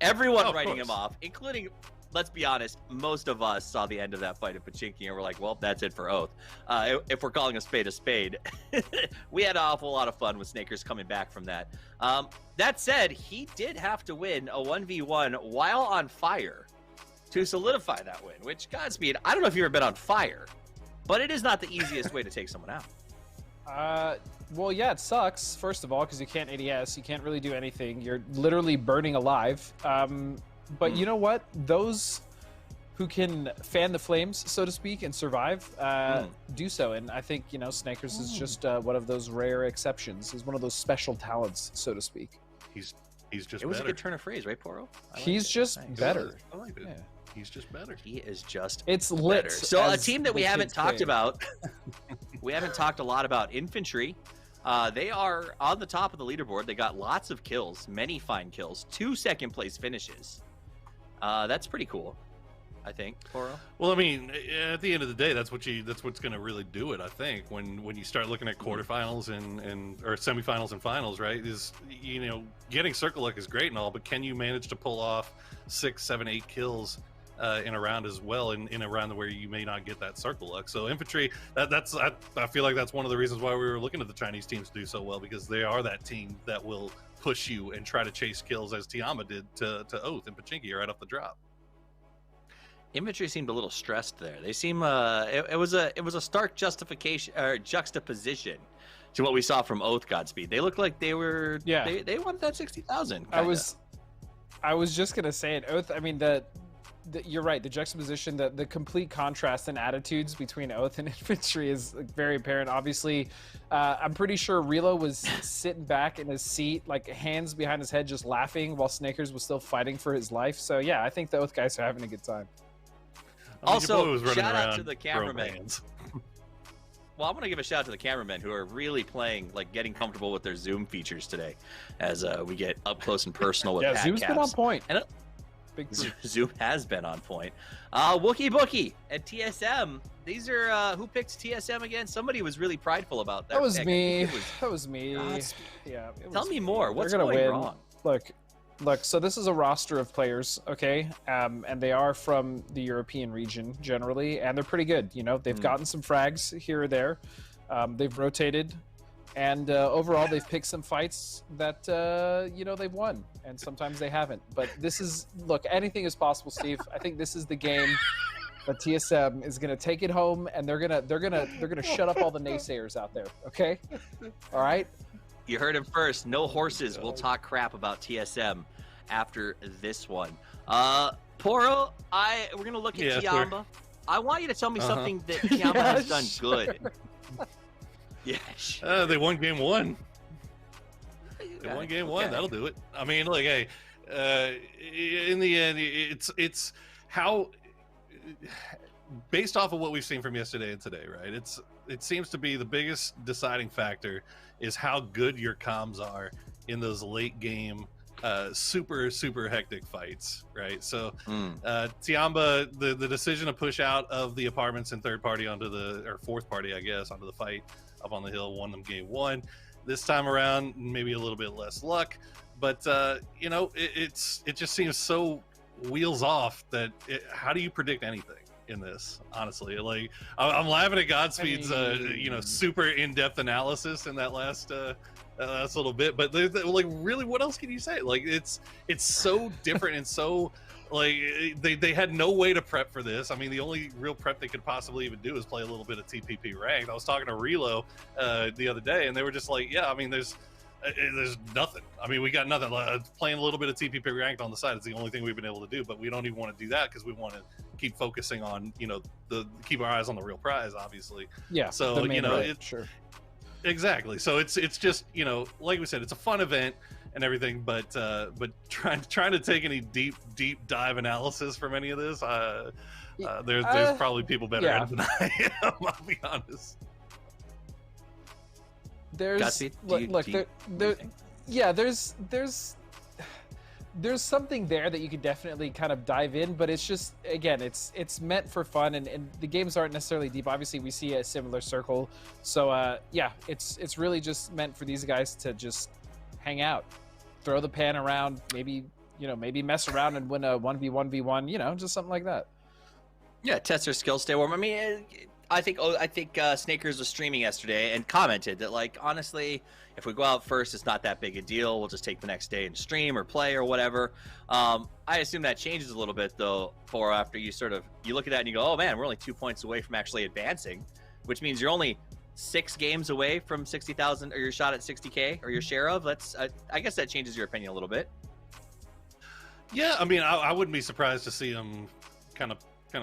everyone writing him off, including, let's be honest, most of us saw the end of that fight at Pachinki and we're like, well, that's it for Oath. If we're calling a spade, we had an awful lot of fun with Snakers coming back from that. That said, he did have to win a 1v1 while on fire to solidify that win, which, Godspeed, I don't know if you've ever been on fire, but it is not the easiest way to take someone out. Well, yeah, it sucks, first of all, because you can't ADS, you can't really do anything. You're literally burning alive. But you know what? Those who can fan the flames, so to speak, and survive, do so. And I think, you know, Snakers is just one of those rare exceptions. He's one of those special talents, so to speak. He's just It was better. a good turn of phrase, right, Poro? He's just better. I like it. Yeah. He's just better. He is just It's lit. better. So a as team that we the haven't kids talked say. about, we haven't talked a lot about Infantry. They are on the top of the leaderboard. They got lots of kills, many fine kills, 2 second-place finishes. That's pretty cool, I think, Poro. Well, I mean, at the end of the day, that's what's going to really do it. I think when you start looking at quarterfinals or semifinals and finals, right? Is, you know, getting circle luck is great and all, but can you manage to pull off 6, 7, 8 kills in a round as well, in a round where you may not get that circle luck? So Infantry, I feel like that's one of the reasons why we were looking at the Chinese teams do so well, because they are that team that will push you and try to chase kills, as Tiama did to Oath and Pachinki right off the drop. Infantry seemed a little stressed there. They seem it was a stark justification or juxtaposition to what we saw from Oath. Godspeed. They looked like they were they wanted that 60,000. I was just gonna say it. Oath. I mean, you're right. The juxtaposition, the complete contrast in attitudes between Oath and Infantry is very apparent. Obviously, I'm pretty sure Relo was sitting back in his seat, like hands behind his head, just laughing, while Snakers was still fighting for his life. So yeah, I think the Oath guys are having a good time. Also, shout out to the cameramen. Well, I want to give a shout out to the cameramen who are really playing, like getting comfortable with their Zoom features today, as we get up close and personal with Zoom's been on point. And Zoom has been on point. Wookie Bookie and TSM. These are who picked TSM again? Somebody was really prideful about that. That was pick. me. That was me. Yeah. Tell me more. What's They're gonna going win. wrong? Look. So this is a roster of players, okay, and they are from the European region generally, and they're pretty good. You know, they've gotten some frags here or there. They've rotated. And overall, they've picked some fights that, you know, they've won, and sometimes they haven't. But this is, look, anything is possible, Steve. I think this is the game that TSM is gonna take it home, and they're gonna shut up all the naysayers out there. Okay, all right. You heard him first. No horses will talk crap about TSM after this one. Poro, we're gonna look at Tiamba. I want you to tell me something that Tiamba has done good. Yeah, they won game one. They won game one. That'll do it. I mean, like, hey, in the end, it's how, based off of what we've seen from yesterday and today, right? It seems to be the biggest deciding factor is how good your comms are in those late game, super hectic fights, right? So, Tiamba, the decision to push out of the apartments and third party or fourth party, I guess, onto the fight up on the hill, won them game one. This time around, maybe a little bit less luck, but you know, it just seems so wheels off that how do you predict anything in this? Honestly, like I'm laughing at Godspeed's you know, super in-depth analysis in that last little bit, but like, really, what else can you say? Like, it's so different and so. Like, they had no way to prep for this. I mean, the only real prep they could possibly even do is play a little bit of TPP ranked. I was talking to Relo the other day, and they were just like, yeah, I mean, there's nothing. I mean, we got nothing. Playing a little bit of TPP ranked on the side is the only thing we've been able to do, but we don't even want to do that because we want to keep focusing on, you know, keep our eyes on the real prize, obviously. Yeah, so, you know, sure. Exactly. So it's just, you know, like we said, it's a fun event and everything, but trying to take any deep dive analysis from any of this, there's probably people better at it than I am. I'll be honest. There's there's something there that you could definitely kind of dive in, but it's just, again, it's meant for fun, and the games aren't necessarily deep. Obviously, we see a similar circle, so yeah, it's really just meant for these guys to just hang out, throw the pan around, maybe mess around and win a 1v1v1, just something like that. Yeah, test their skills, stay warm. I mean, I think Snakers was streaming yesterday and commented that, like, honestly, if we go out first, it's not that big a deal. We'll just take the next day and stream or play or whatever. I assume that changes a little bit, though, for after you look at that and you go, oh, man, we're only 2 points away from actually advancing, which means you're only 6 games away from 60,000 or your shot at 60K or your share of. I guess that changes your opinion a little bit. Yeah, I mean, I wouldn't be surprised to see them kind of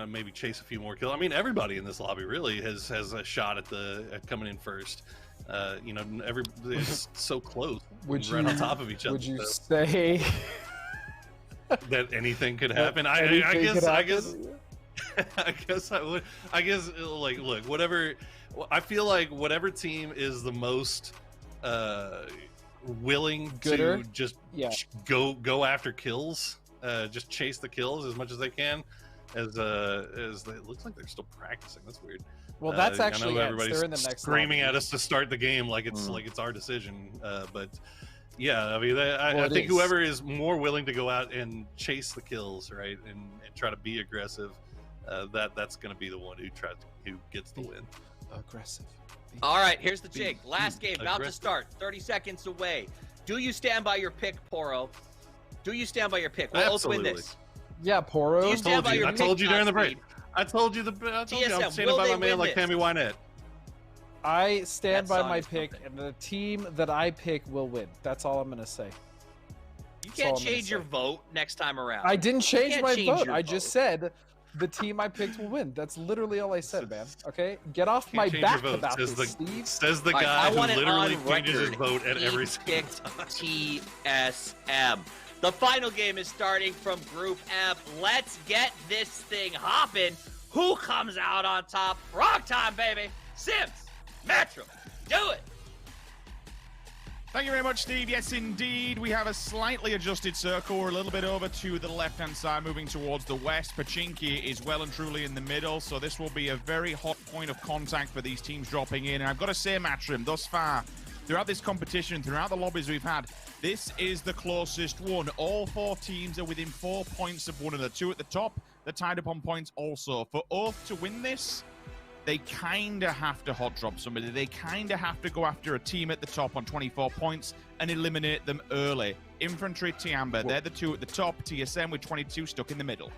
maybe chase a few more kills. I mean, everybody in this lobby really has a shot at coming in first. Everybody's so close, right on top of each other. Would you say that anything could happen? I guess I would. I guess, like, look, whatever. I feel like whatever team is the most willing to just go after kills, just chase the kills as much as they can. As it looks like they're still practicing. That's weird. Well, that's actually everybody's they're in the next screaming at us to start the game like it's our decision. But yeah, I mean, I think whoever is more willing to go out and chase the kills, right, and try to be aggressive, that's going to be the one who gets the win. Aggressive. All right, here's the jig. Last game about to start. 30 seconds away. Do you stand by your pick, Poro? Do you stand by your pick? We'll both win this. Yeah, Poro. I told you during the break. I told you I'm standing by my man like Tammy Wynette. I stand by my pick, and the team that I pick will win. That's all I'm gonna say. You can't change your vote next time around. I didn't change my vote. I just said the team I picked will win. That's literally all I said, man. Okay, get off my back about this, Steve. Says the guy who literally changes his vote at every single time. TSM. The final game is starting from Group F. Let's get this thing hopping. Who comes out on top? Wrong time, baby. Sims, Metro, do it. Thank you very much, Steve. Yes, indeed. We have a slightly adjusted circle. We're a little bit over to the left-hand side, moving towards the west. Pachinki is well and truly in the middle, so this will be a very hot point of contact for these teams dropping in. And I've got to say, Matrim, thus far, throughout this competition, throughout the lobbies we've had, this is the closest one. All 4 teams are within 4 points of one another. 2 at the top, they're tied up on points also. For Oath to win this, they kind of have to hot drop somebody. They kind of have to go after a team at the top on 24 points and eliminate them early. Infantry, Tiamba, they're the 2 at the top. TSM with 22 stuck in the middle.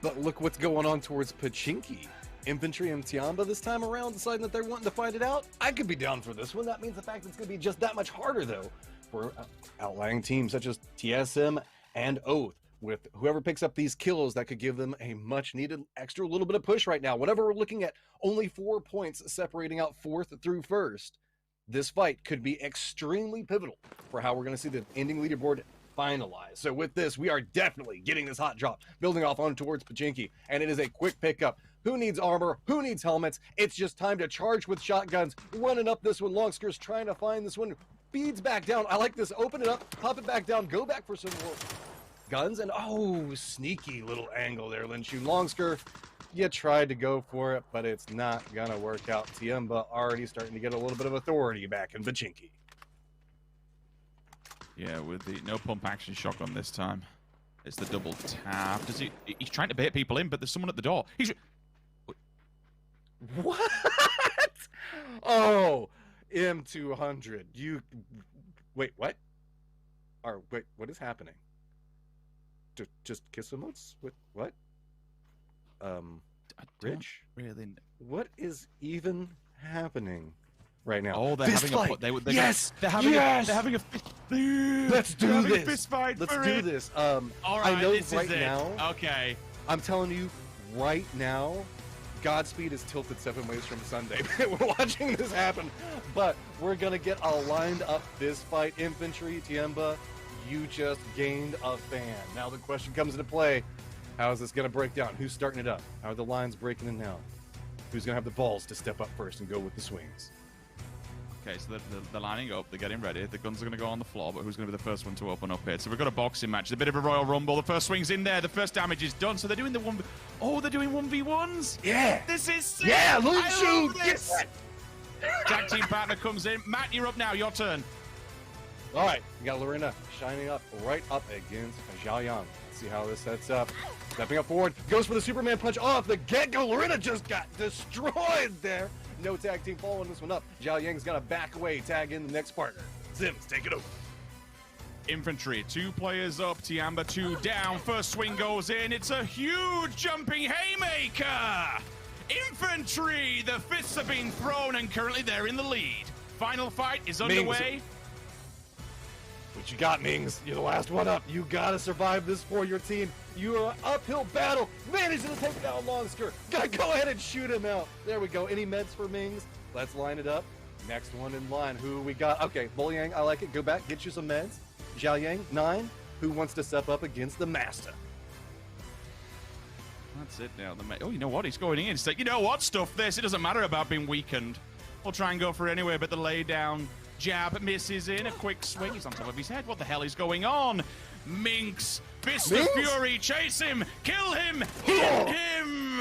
But look what's going on towards Pachinki. Infantry and Tiamba this time around deciding that they're wanting to fight it out. I could be down for this one. That means the fact that it's going to be just that much harder, though, for outlying teams such as TSM and Oath. With whoever picks up these kills, that could give them a much-needed extra little bit of push right now. Whenever we're looking at only 4 points separating out 4th through 1st, this fight could be extremely pivotal for how we're going to see the ending leaderboard finalized. So with this, we are definitely getting this hot drop, building off on towards Pachinki, and it is a quick pickup. Who needs armor? Who needs helmets? It's just time to charge with shotguns, running up this one. Longskir's trying to find this one. Beads back down. I like this. Open it up, pop it back down, go back for some more guns, and oh, sneaky little angle there, Linshu. Longskir, you tried to go for it, but it's not gonna work out. Tiamba already starting to get a little bit of authority back in Pachinki. Yeah, with the no pump action shotgun this time. It's the double tap. He's trying to bait people in, but there's someone at the door. What? Oh, M200. Wait, what? Wait, what is happening? Just kiss him once? What? Rich? Really? What is even happening right now? Oh, they're having a fight. Yes! They're having a fist. Let's do this. Fist fight. Let's do this. All right, I know this right is it. now. Okay. I'm telling you, right now, Godspeed is tilted 7 ways from Sunday. We're watching this happen, but we're gonna get a lined up fist fight. Infantry, Tiamba, you just gained a fan. Now the question comes into play: how is this gonna break down? Who's starting it up? How are the lines breaking in now? Who's gonna have the balls to step up first and go with the swings? Okay, so they're lining up, they're getting ready. The guns are going to go on the floor, but who's going to be the first one to open up here? So we've got a boxing match. It's a bit of a Royal Rumble. The first swing's in there. The first damage is done. So they're doing the one... Oh, they're doing 1v1s? Yeah. This is sick. Yeah, I shoot. love this. Tag team partner comes in. Matt, you're up now. Your turn. All right, we got Lorena shining up right up against Zhao Yang. Let's see how this sets up. Stepping up forward, goes for the Superman punch off the get-go. Lorena just got destroyed there. No tag team following this one up. Zhao Yang's got to back away, tag in the next partner. Sims, take it over. Infantry, 2 players up, Tiamba 2 down. First swing goes in. It's a huge jumping haymaker. Infantry, the fists are being thrown, and currently they're in the lead. Final fight is underway. What you got, Mings? You're the last one up. You gotta survive this for your team. You are an uphill battle. Managing to take down Longskirt. Gotta go ahead and shoot him out. There we go. Any meds for Mings? Let's line it up. Next one in line. Who we got? Okay, Bull-Yang, I like it. Go back, get you some meds. Zhao Yang, 9. Who wants to step up against the Master? That's it now. Oh, you know what? He's going in. He's like, you know what? Stuff this. It doesn't matter about being weakened. We'll try and go for it anyway, but the lay down jab misses in. A quick swing. He's on top of his head. What the hell is going on? Minx, Fist of Fury, chase him, kill him, hit him!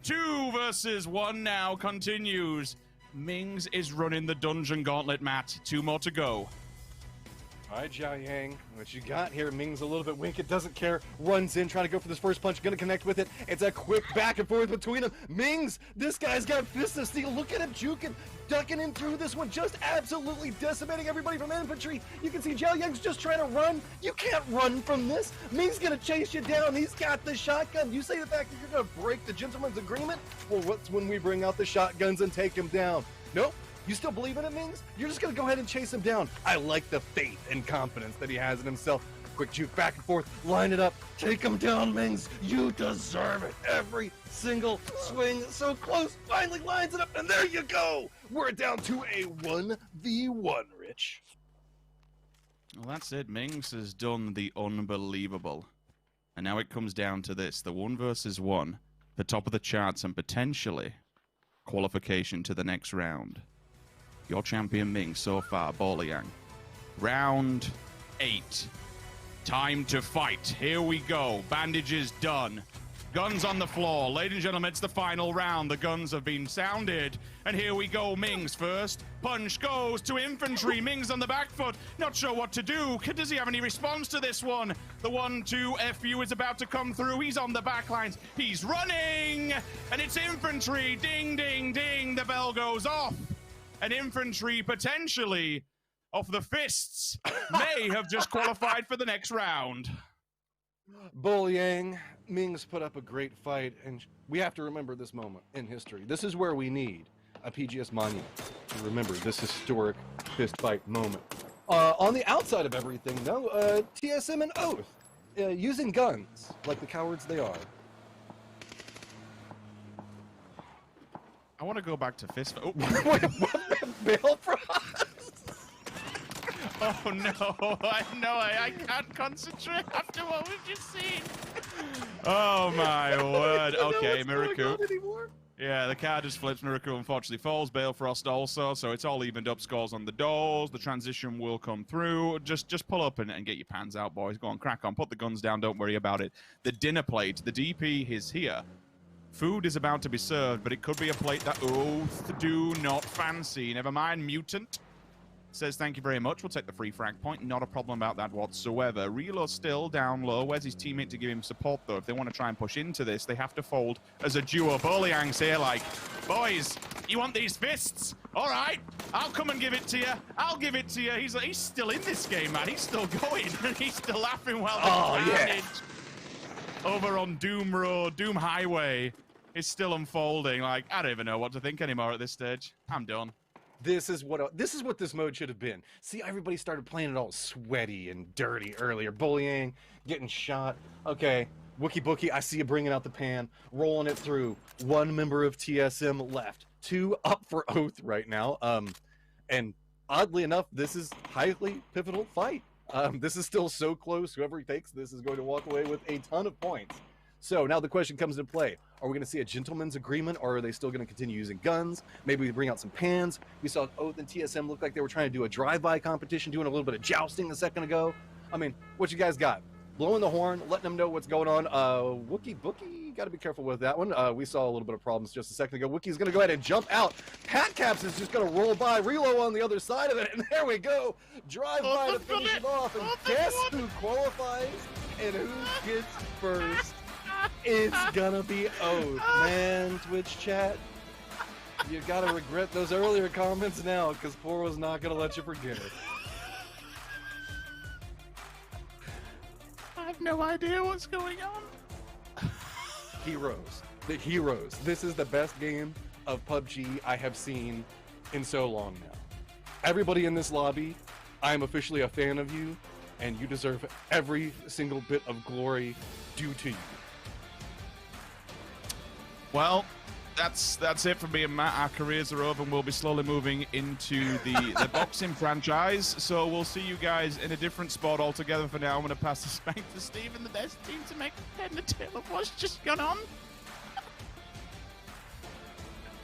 2 versus 1 now continues. Mings is running the dungeon gauntlet, Matt. 2 more to go. All right, Zhao Yang, what you got here? Ming's a little bit wicked, doesn't care, runs in, trying to go for this first punch, gonna connect with it. It's a quick back and forth between them. Mings, this guy's got Fist of Steel. Look at him juking, ducking in through this one, just absolutely decimating everybody from infantry. You can see Zhao Yang's just trying to run. You can't run from this. Ming's gonna chase you down. He's got the shotgun. You say the fact that you're gonna break the gentleman's agreement? Well, what's when we bring out the shotguns and take him down? Nope. You still believe in it, Mings? You're just going to go ahead and chase him down. I like the faith and confidence that he has in himself. Quick juke back and forth. Line it up. Take him down, Mings. You deserve it. Every single swing. So close. Finally lines it up. And there you go. We're down to a 1v1, Rich. Well, that's it. Mings has done the unbelievable. And now it comes down to this. The 1 versus 1. The top of the charts and potentially qualification to the next round. Your champion Ming so far, Bull-Yang. Round 8. Time to fight. Here we go. Bandages done. Guns on the floor. Ladies and gentlemen, it's the final round. The guns have been sounded. And here we go. Mings first. Punch goes to infantry. Mings on the back foot. Not sure what to do. Does he have any response to this one? The 1-2 FU is about to come through. He's on the back lines. He's running. And it's infantry. Ding, ding, ding. The bell goes off. And infantry potentially off the fists may have just qualified for the next round. Bull-Yang, Mings put up a great fight, and we have to remember this moment in history. This is where we need a PGS monument to remember this historic fist fight moment. On the outside of everything, though, TSM and Oath, using guns like the cowards they are. I want to go back to fist. Oh, Wait, what? Bail for us? Oh no! I can't concentrate after what we've just seen. Oh my word! Okay, Miraku. Yeah, the card just flips. Miraku unfortunately falls. Balefrost also, so it's all evened up scores on the doors. The transition will come through. Just pull up and get your pans out, boys. Go on, crack on. Put the guns down. Don't worry about it. The dinner plate. The DP is here. Food is about to be served, but it could be a plate that Oath do not fancy. Never mind, Mutant says thank you very much. We'll take the free frag point. Not a problem about that whatsoever. Reload still down low. Where's his teammate to give him support, though? If they want to try and push into this, they have to fold as a duo. Bull-Yang's here like, boys, you want these fists? All right, I'll come and give it to you. I'll give it to you. He's still in this game, man. He's still going, and he's still laughing while the carnage over on Doom Road, Doom Highway is still unfolding. Like, I don't even know what to think anymore at this stage. I'm done. This is what this mode should have been. See, everybody started playing it all sweaty and dirty earlier. Bullying, getting shot. Okay, Wookie Bookie, I see you bringing out the pan, rolling it through. 1 member of TSM left. 2 up for Oath right now. And oddly enough, this is highly pivotal fight. This is still so close. Whoever he takes this is going to walk away with a ton of points. So now the question comes into play. Are we going to see a gentleman's agreement, or are they still going to continue using guns? Maybe we bring out some pans. We saw Oath and TSM look like they were trying to do a drive-by competition, doing a little bit of jousting a second ago. I mean, what you guys got? Blowing the horn, letting them know what's going on. Wookie Bookie, got to be careful with that one. We saw a little bit of problems just a second ago. Wookie's going to go ahead and jump out. Pat Caps is just going to roll by. Relo on the other side of it, and there we go. Drive-by to finish it off, and guess who qualifies and who gets first? It's gonna be Oath, man. Twitch chat, you gotta regret those earlier comments now, because Poro's not gonna let you forget it. I have no idea what's going on. Heroes, the heroes. This is the best game of PUBG I have seen in so long now. Everybody in this lobby, I am officially a fan of you, and you deserve every single bit of glory due to you. Well, that's it for me and Matt. Our careers are over, and we'll be slowly moving into the boxing franchise. So we'll see you guys in a different spot altogether for now. I'm going to pass this back to Steve and the best team to make head and the tail of what's just gone on.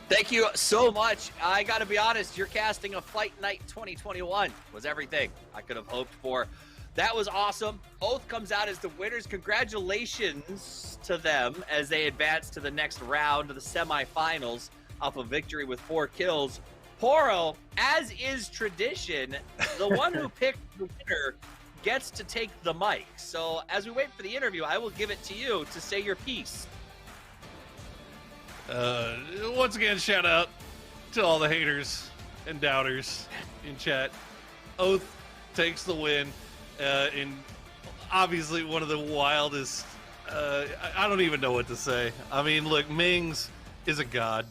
Thank you so much. I got to be honest, your casting of Fight Night 2021 was everything I could have hoped for. That was awesome. Oath comes out as the winners. Congratulations to them as they advance to the next round of the semifinals off a victory with 4 kills. Poro, as is tradition, the one who picked the winner gets to take the mic. So as we wait for the interview, I will give it to you to say your piece. Once again, shout out to all the haters and doubters in chat. Oath takes the win. In obviously one of the wildest, I don't even know what to say. I mean, look, Mings is a god.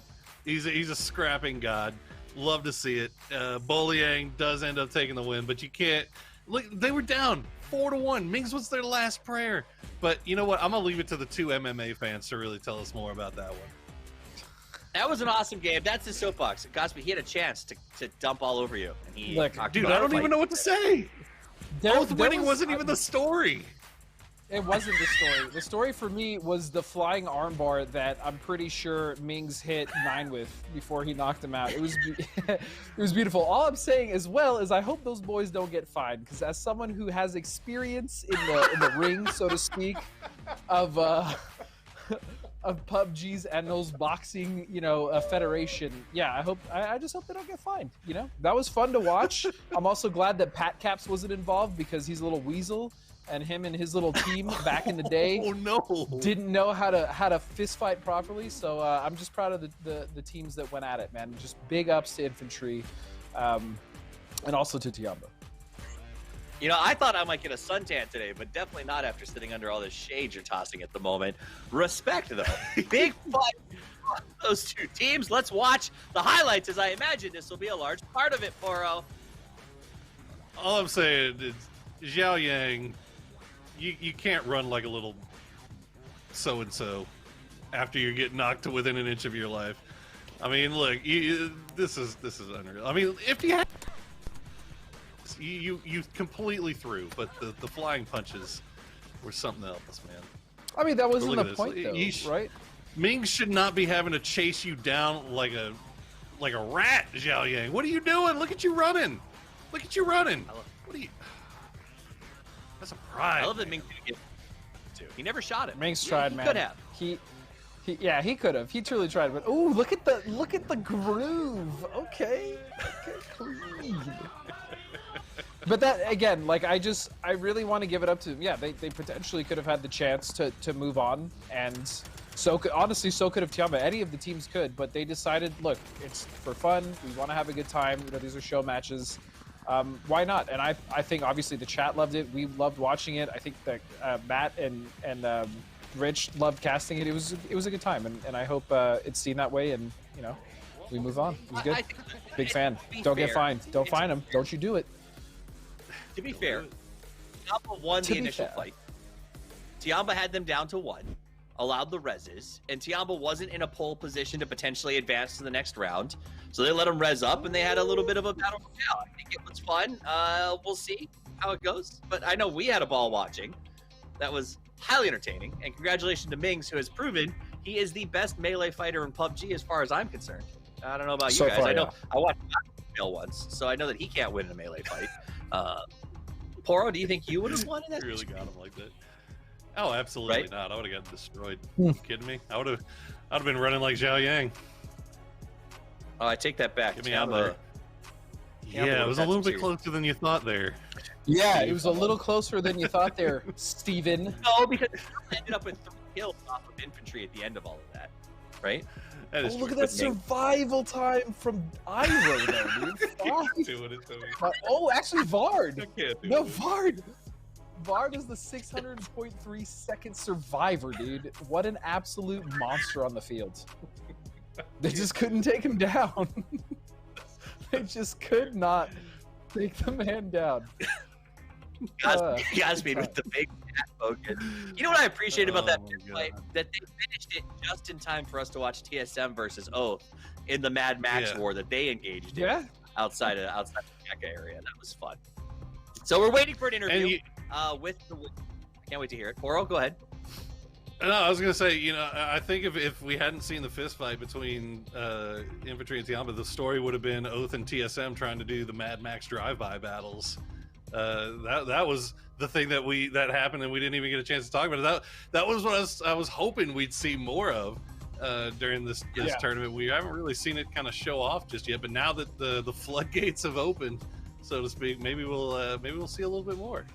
He's a scrapping god. Love to see it. Boliang does end up taking the win, but you can't. Look, they were down 4-1. Mings was their last prayer. But you know what? I'm gonna leave it to the 2 MMA fans to really tell us more about that one. That was an awesome game. That's his soapbox. Gosby, he had a chance to dump all over you. And he Look, dude, I don't even know what to say. Oath winning wasn't even the story. It wasn't the story. The story for me was the flying armbar that I'm pretty sure Mings hit 9 with before he knocked him out. It was it was beautiful. All I'm saying as well is I hope those boys don't get fined, because as someone who has experience in the ring, so to speak, of PUBGs and those boxing, federation. Yeah, I just hope they don't get fined. That was fun to watch. I'm also glad that Pat Caps wasn't involved, because he's a little weasel, and him and his little team back in the day didn't know how to fist fight properly. So I'm just proud of the teams that went at it, man. Just big ups to Infantry, and also to Tiamba. I thought I might get a suntan today, but definitely not after sitting under all this shade you're tossing at the moment. Respect, though. Big fight on those 2 teams. Let's watch the highlights, as I imagine this will be a large part of it, Poro. All I'm saying is, Zhao Yang, you can't run like a little so-and-so after you get knocked to within an inch of your life. I mean, look, this is unreal. I mean, if you had... You completely threw, but the flying punches were something else, man. I mean, that wasn't the point, though, right? Mings should not be having to chase you down like a rat, Zhao Yang. What are you doing? Look at you running. Look at you running. What are you? That's a pride. I love that Mings didn't get to. He never shot it. Mings tried, man. He could have. He could have. He truly tried, but ooh, look at the groove. Okay, clean. But that, again, like, I really want to give it up to them. Yeah, they potentially could have had the chance to move on, and honestly, so could have Tiamba. Any of the teams could, but they decided, look, it's for fun. We want to have a good time. These are show matches. Why not? And I think, obviously, the chat loved it. We loved watching it. I think that Matt and Rich loved casting it. It was a good time, and I hope it's seen that way, and, we move on. It was good. Big fan. Don't get fined. Don't fine them. Don't you do it. To be fair, Tiamba won the initial fight. Tiamba had them down to 1, allowed the reses, and Tiamba wasn't in a pole position to potentially advance to the next round. So they let them res up, and they had a little bit of a battle royale. I think it was fun. We'll see how it goes. But I know we had a ball watching. That was highly entertaining. And congratulations to Mings, who has proven he is the best melee fighter in PUBG as far as I'm concerned. I don't know about you guys. I know I watched Bill once, so I know that he can't win in a melee fight. Poro, do you think you would have won in that? You really got him like that? Oh, absolutely not. I would have gotten destroyed. You kidding me? I'd have been running like Zhao Yang. Oh, I take that back. Get me out of there. Yeah, it was a little bit closer than you thought there. Yeah, it was a little closer than you thought there, Steven. No, because I ended up with 3 kills off of infantry at the end of all of that, right? That is Look at that survival time from Iro, though, dude. Doing it to me. Oh, actually, Vard. No, Vard. Vard is the 600.3 second survivor, dude. What an absolute monster on the field. They just couldn't take him down. They just could not take the man down. Godspeed with the big cat focus. You know what I appreciate about that fight? That they finished it just in time for us to watch TSM versus Oath in the Mad Max war that they engaged in outside of the Mecca area. That was fun. So we're waiting for an interview with the. I can't wait to hear it. Poro, go ahead. No, I was gonna say, I think if we hadn't seen the fist fight between Infantry and Tiamba, the story would have been Oath and TSM trying to do the Mad Max drive-by battles. That was the thing that happened, and we didn't even get a chance to talk about it. That was what I was hoping we'd see more of during this tournament. We haven't really seen it kind of show off just yet, but now that the floodgates have opened, so to speak, maybe we'll see a little bit more.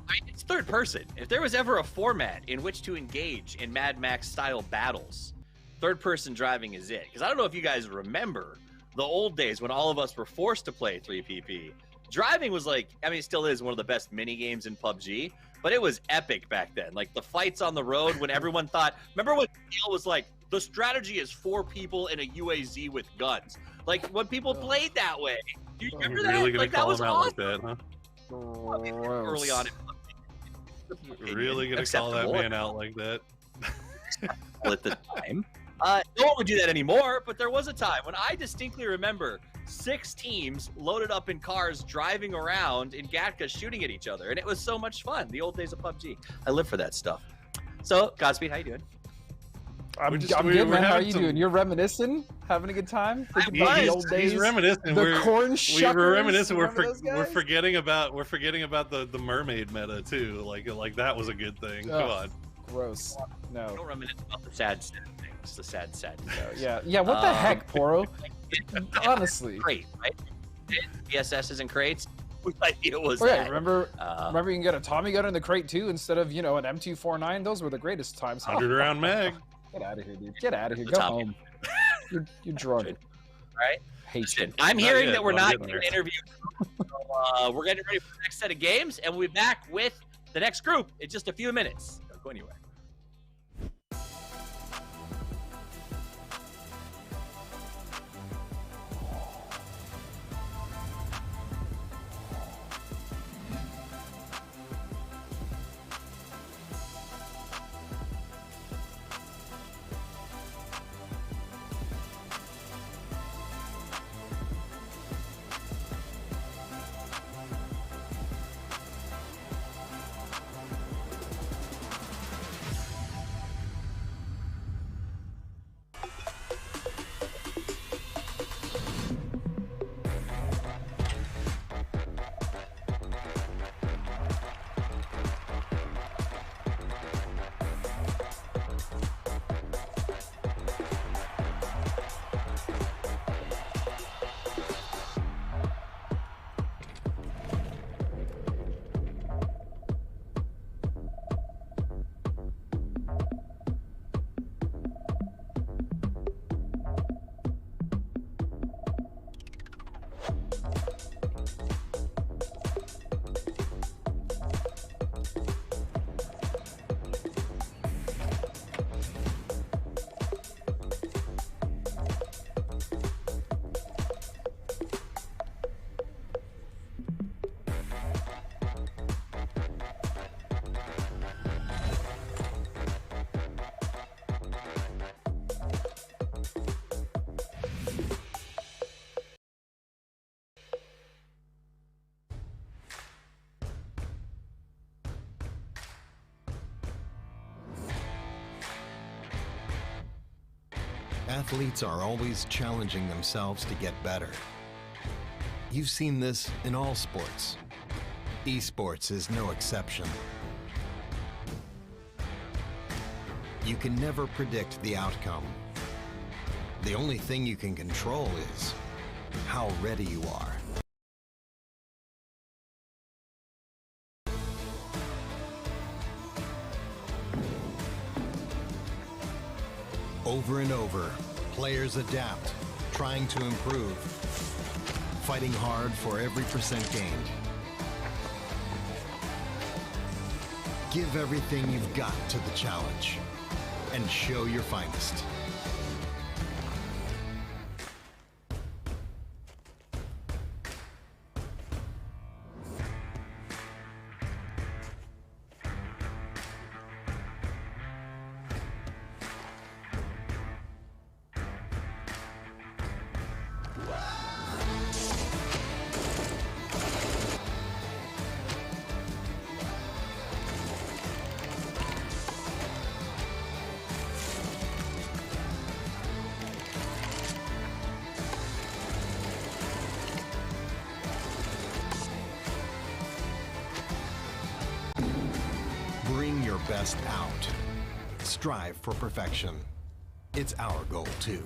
I mean, it's third person. If there was ever a format in which to engage in Mad Max style battles, third person driving is it. Because I don't know if you guys remember the old days when all of us were forced to play 3PP. Driving was like, I mean, it still is one of the best mini games in PUBG, but it was epic back then. Like the fights on the road when everyone thought, remember when Neil was like, the strategy is 4 people in a UAZ with guns. Like when people played that way. Do you remember that? Really gonna like call that was him out awesome. like that, huh? Early on. Really gonna call that man out like that? At the time. No one would do that anymore, but there was a time when I distinctly remember 6 teams loaded up in cars driving around in Gatka shooting at each other, and it was so much fun. The old days of PUBG. I live for that stuff. So, Godspeed, how you doing? I'm good, man. How are you doing? You're reminiscing? Having a good time? Thinking about the old days? He's reminiscing. The corn shuckers? We're reminiscing. We're forgetting about the mermaid meta too. Like that was a good thing. Come on. Gross. No. Don't reminisce about the sad things. The sad things. Yeah. What the heck, Poro? Honestly. Great, right? PSS in crates. Whose idea was that? that? Remember you can get a Tommy gun in the crate too instead of an M249. Those were the greatest times. 100-round mag. Get out of here, dude. Get out of here. Go home. You're drunk. All right. Hate you. I'm hearing that we're not going to interview. So, we're getting ready for the next set of games, and we'll be back with the next group in just a few minutes. Don't go anywhere. Athletes are always challenging themselves to get better. You've seen this in all sports. Esports is no exception. You can never predict the outcome. The only thing you can control is how ready you are. Over and over, players adapt, trying to improve, fighting hard for every percent gained. Give everything you've got to the challenge and show your finest. Bring your best out. Strive for perfection. It's our goal too.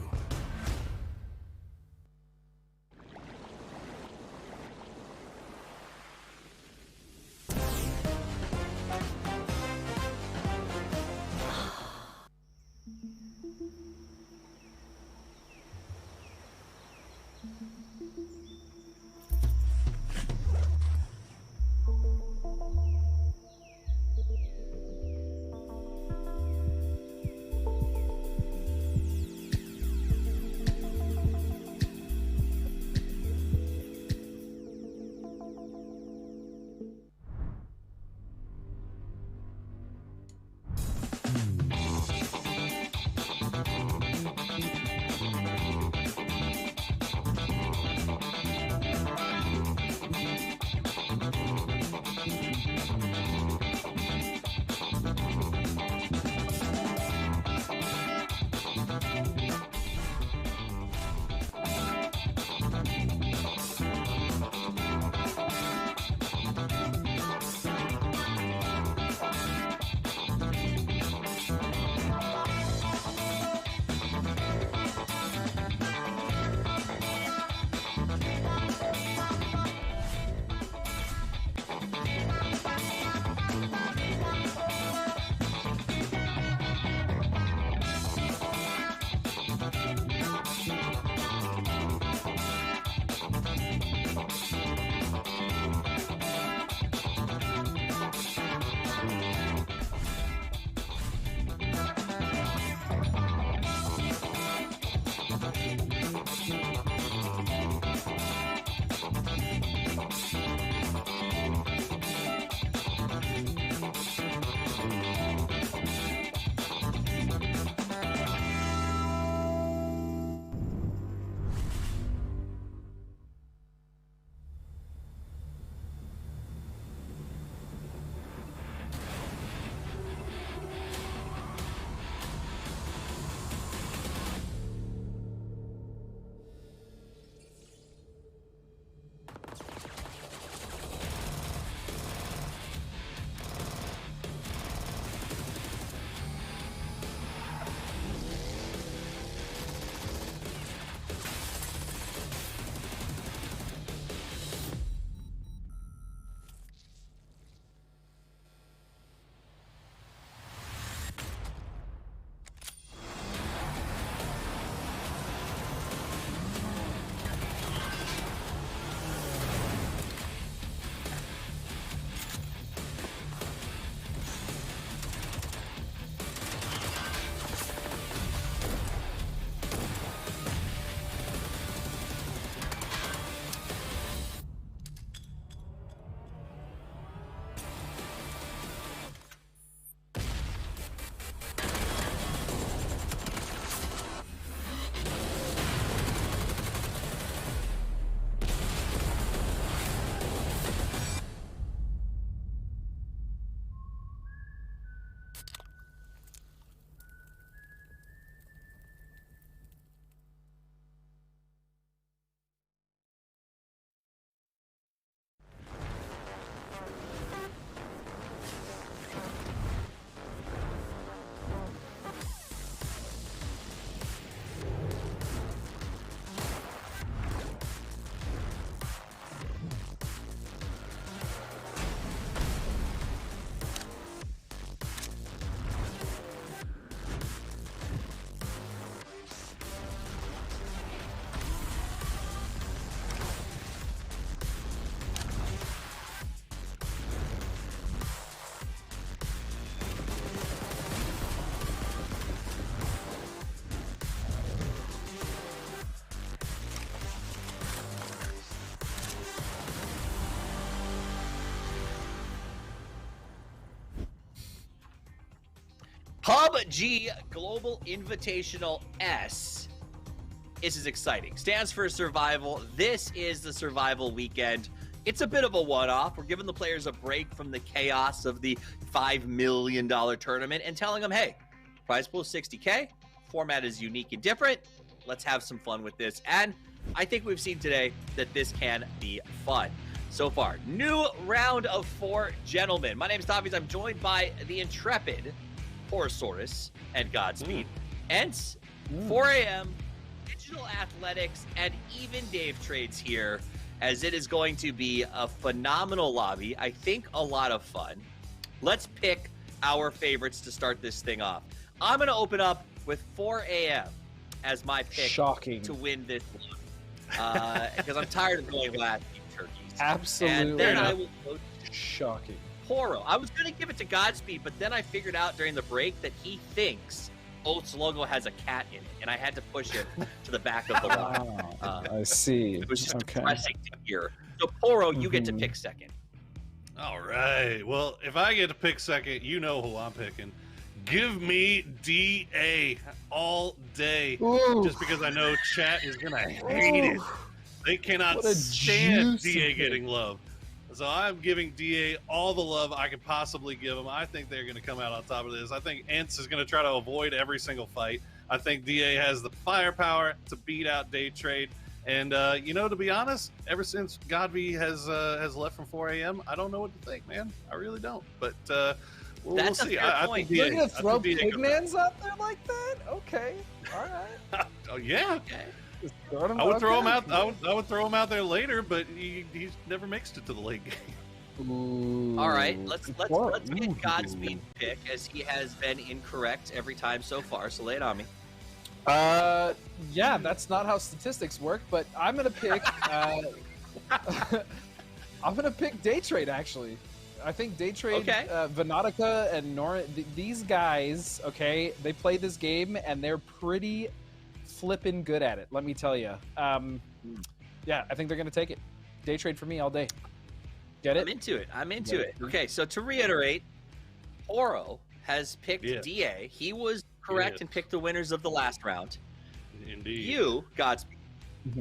PUBG Global Invitational S. This is exciting. Stands for survival. This is the survival weekend. It's a bit of a one-off. We're giving the players a break from the chaos of the $5 million tournament and telling them, hey, prize pool is 60K. Format is unique and different. Let's have some fun with this. And I think we've seen today that this can be fun. So far, new round of 4 gentlemen. My name is Taviz. I'm joined by the intrepid Porosaurus and Godspeed. Ents, 4 a.m., Digital Athletics, and even Dave Trades here, as it is going to be a phenomenal lobby. I think a lot of fun. Let's pick our favorites to start this thing off. I'm going to open up with 4 a.m. as my pick to win this one. Because I'm tired of going last in turkeys. Absolutely. And then I will go to shocking. Poro. I was going to give it to Godspeed, but then I figured out during the break that he thinks Oath's logo has a cat in it, and I had to push it to the back of the line. I see. It was just depressing to hear. So, Poro, you get to pick second. All right. Well, if I get to pick second, you know who I'm picking. Give me DA all day. Ooh. Just because I know chat is going to hate it. They cannot stand DA getting love. So I'm giving DA all the love I could possibly give them. I think they're going to come out on top of this. I think Ents is going to try to avoid every single fight. I think DA has the firepower to beat out Day Trade. And, you know, to be honest, ever since Godby has left from 4 a.m., I don't know what to think, man. I really don't. But we'll see. I think DA, you're going to throw Pigmans out there like that? Okay. All right. Oh, yeah. Okay. I would throw him out. I would throw him out there later, but he's never mixed it to the late game. Ooh. All right, let's get Godspeed pick, as he has been incorrect every time so far. So lay it on me. Yeah, that's not how statistics work, but I'm gonna pick. I'm gonna pick Day Trade. Actually, I think Day Trade, Vanatica, and Nora. These guys, okay, they play this game and they're pretty flipping good at it, let me tell you. Yeah, I think they're gonna take it. Day Trade for me all day. Get it? I'm into it. Okay, so to reiterate, Poro has picked DA. He was correct and picked the winners of the last round. Indeed. You, Godspeed,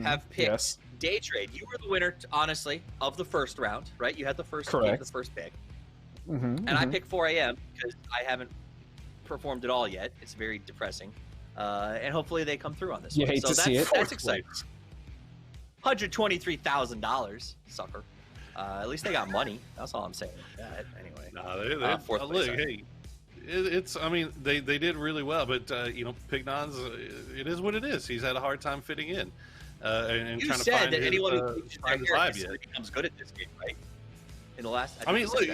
have picked Day Trade. You were the winner, honestly, of the first round, right? You had the first pick. And I picked 4 a.m. because I haven't performed at all yet. It's very depressing. And hopefully they come through on this one. Hate so to see it. That's exciting. $123,000, sucker. At least they got money. That's all I'm saying. Anyway. No, fourth place. Look, hey, it's. I mean, they did really well, but you know, Pignon's. It is what it is. He's had a hard time fitting in. And you trying said to find that anyone who find his vibe yet. becomes good at this game, right? In the last. I mean, look.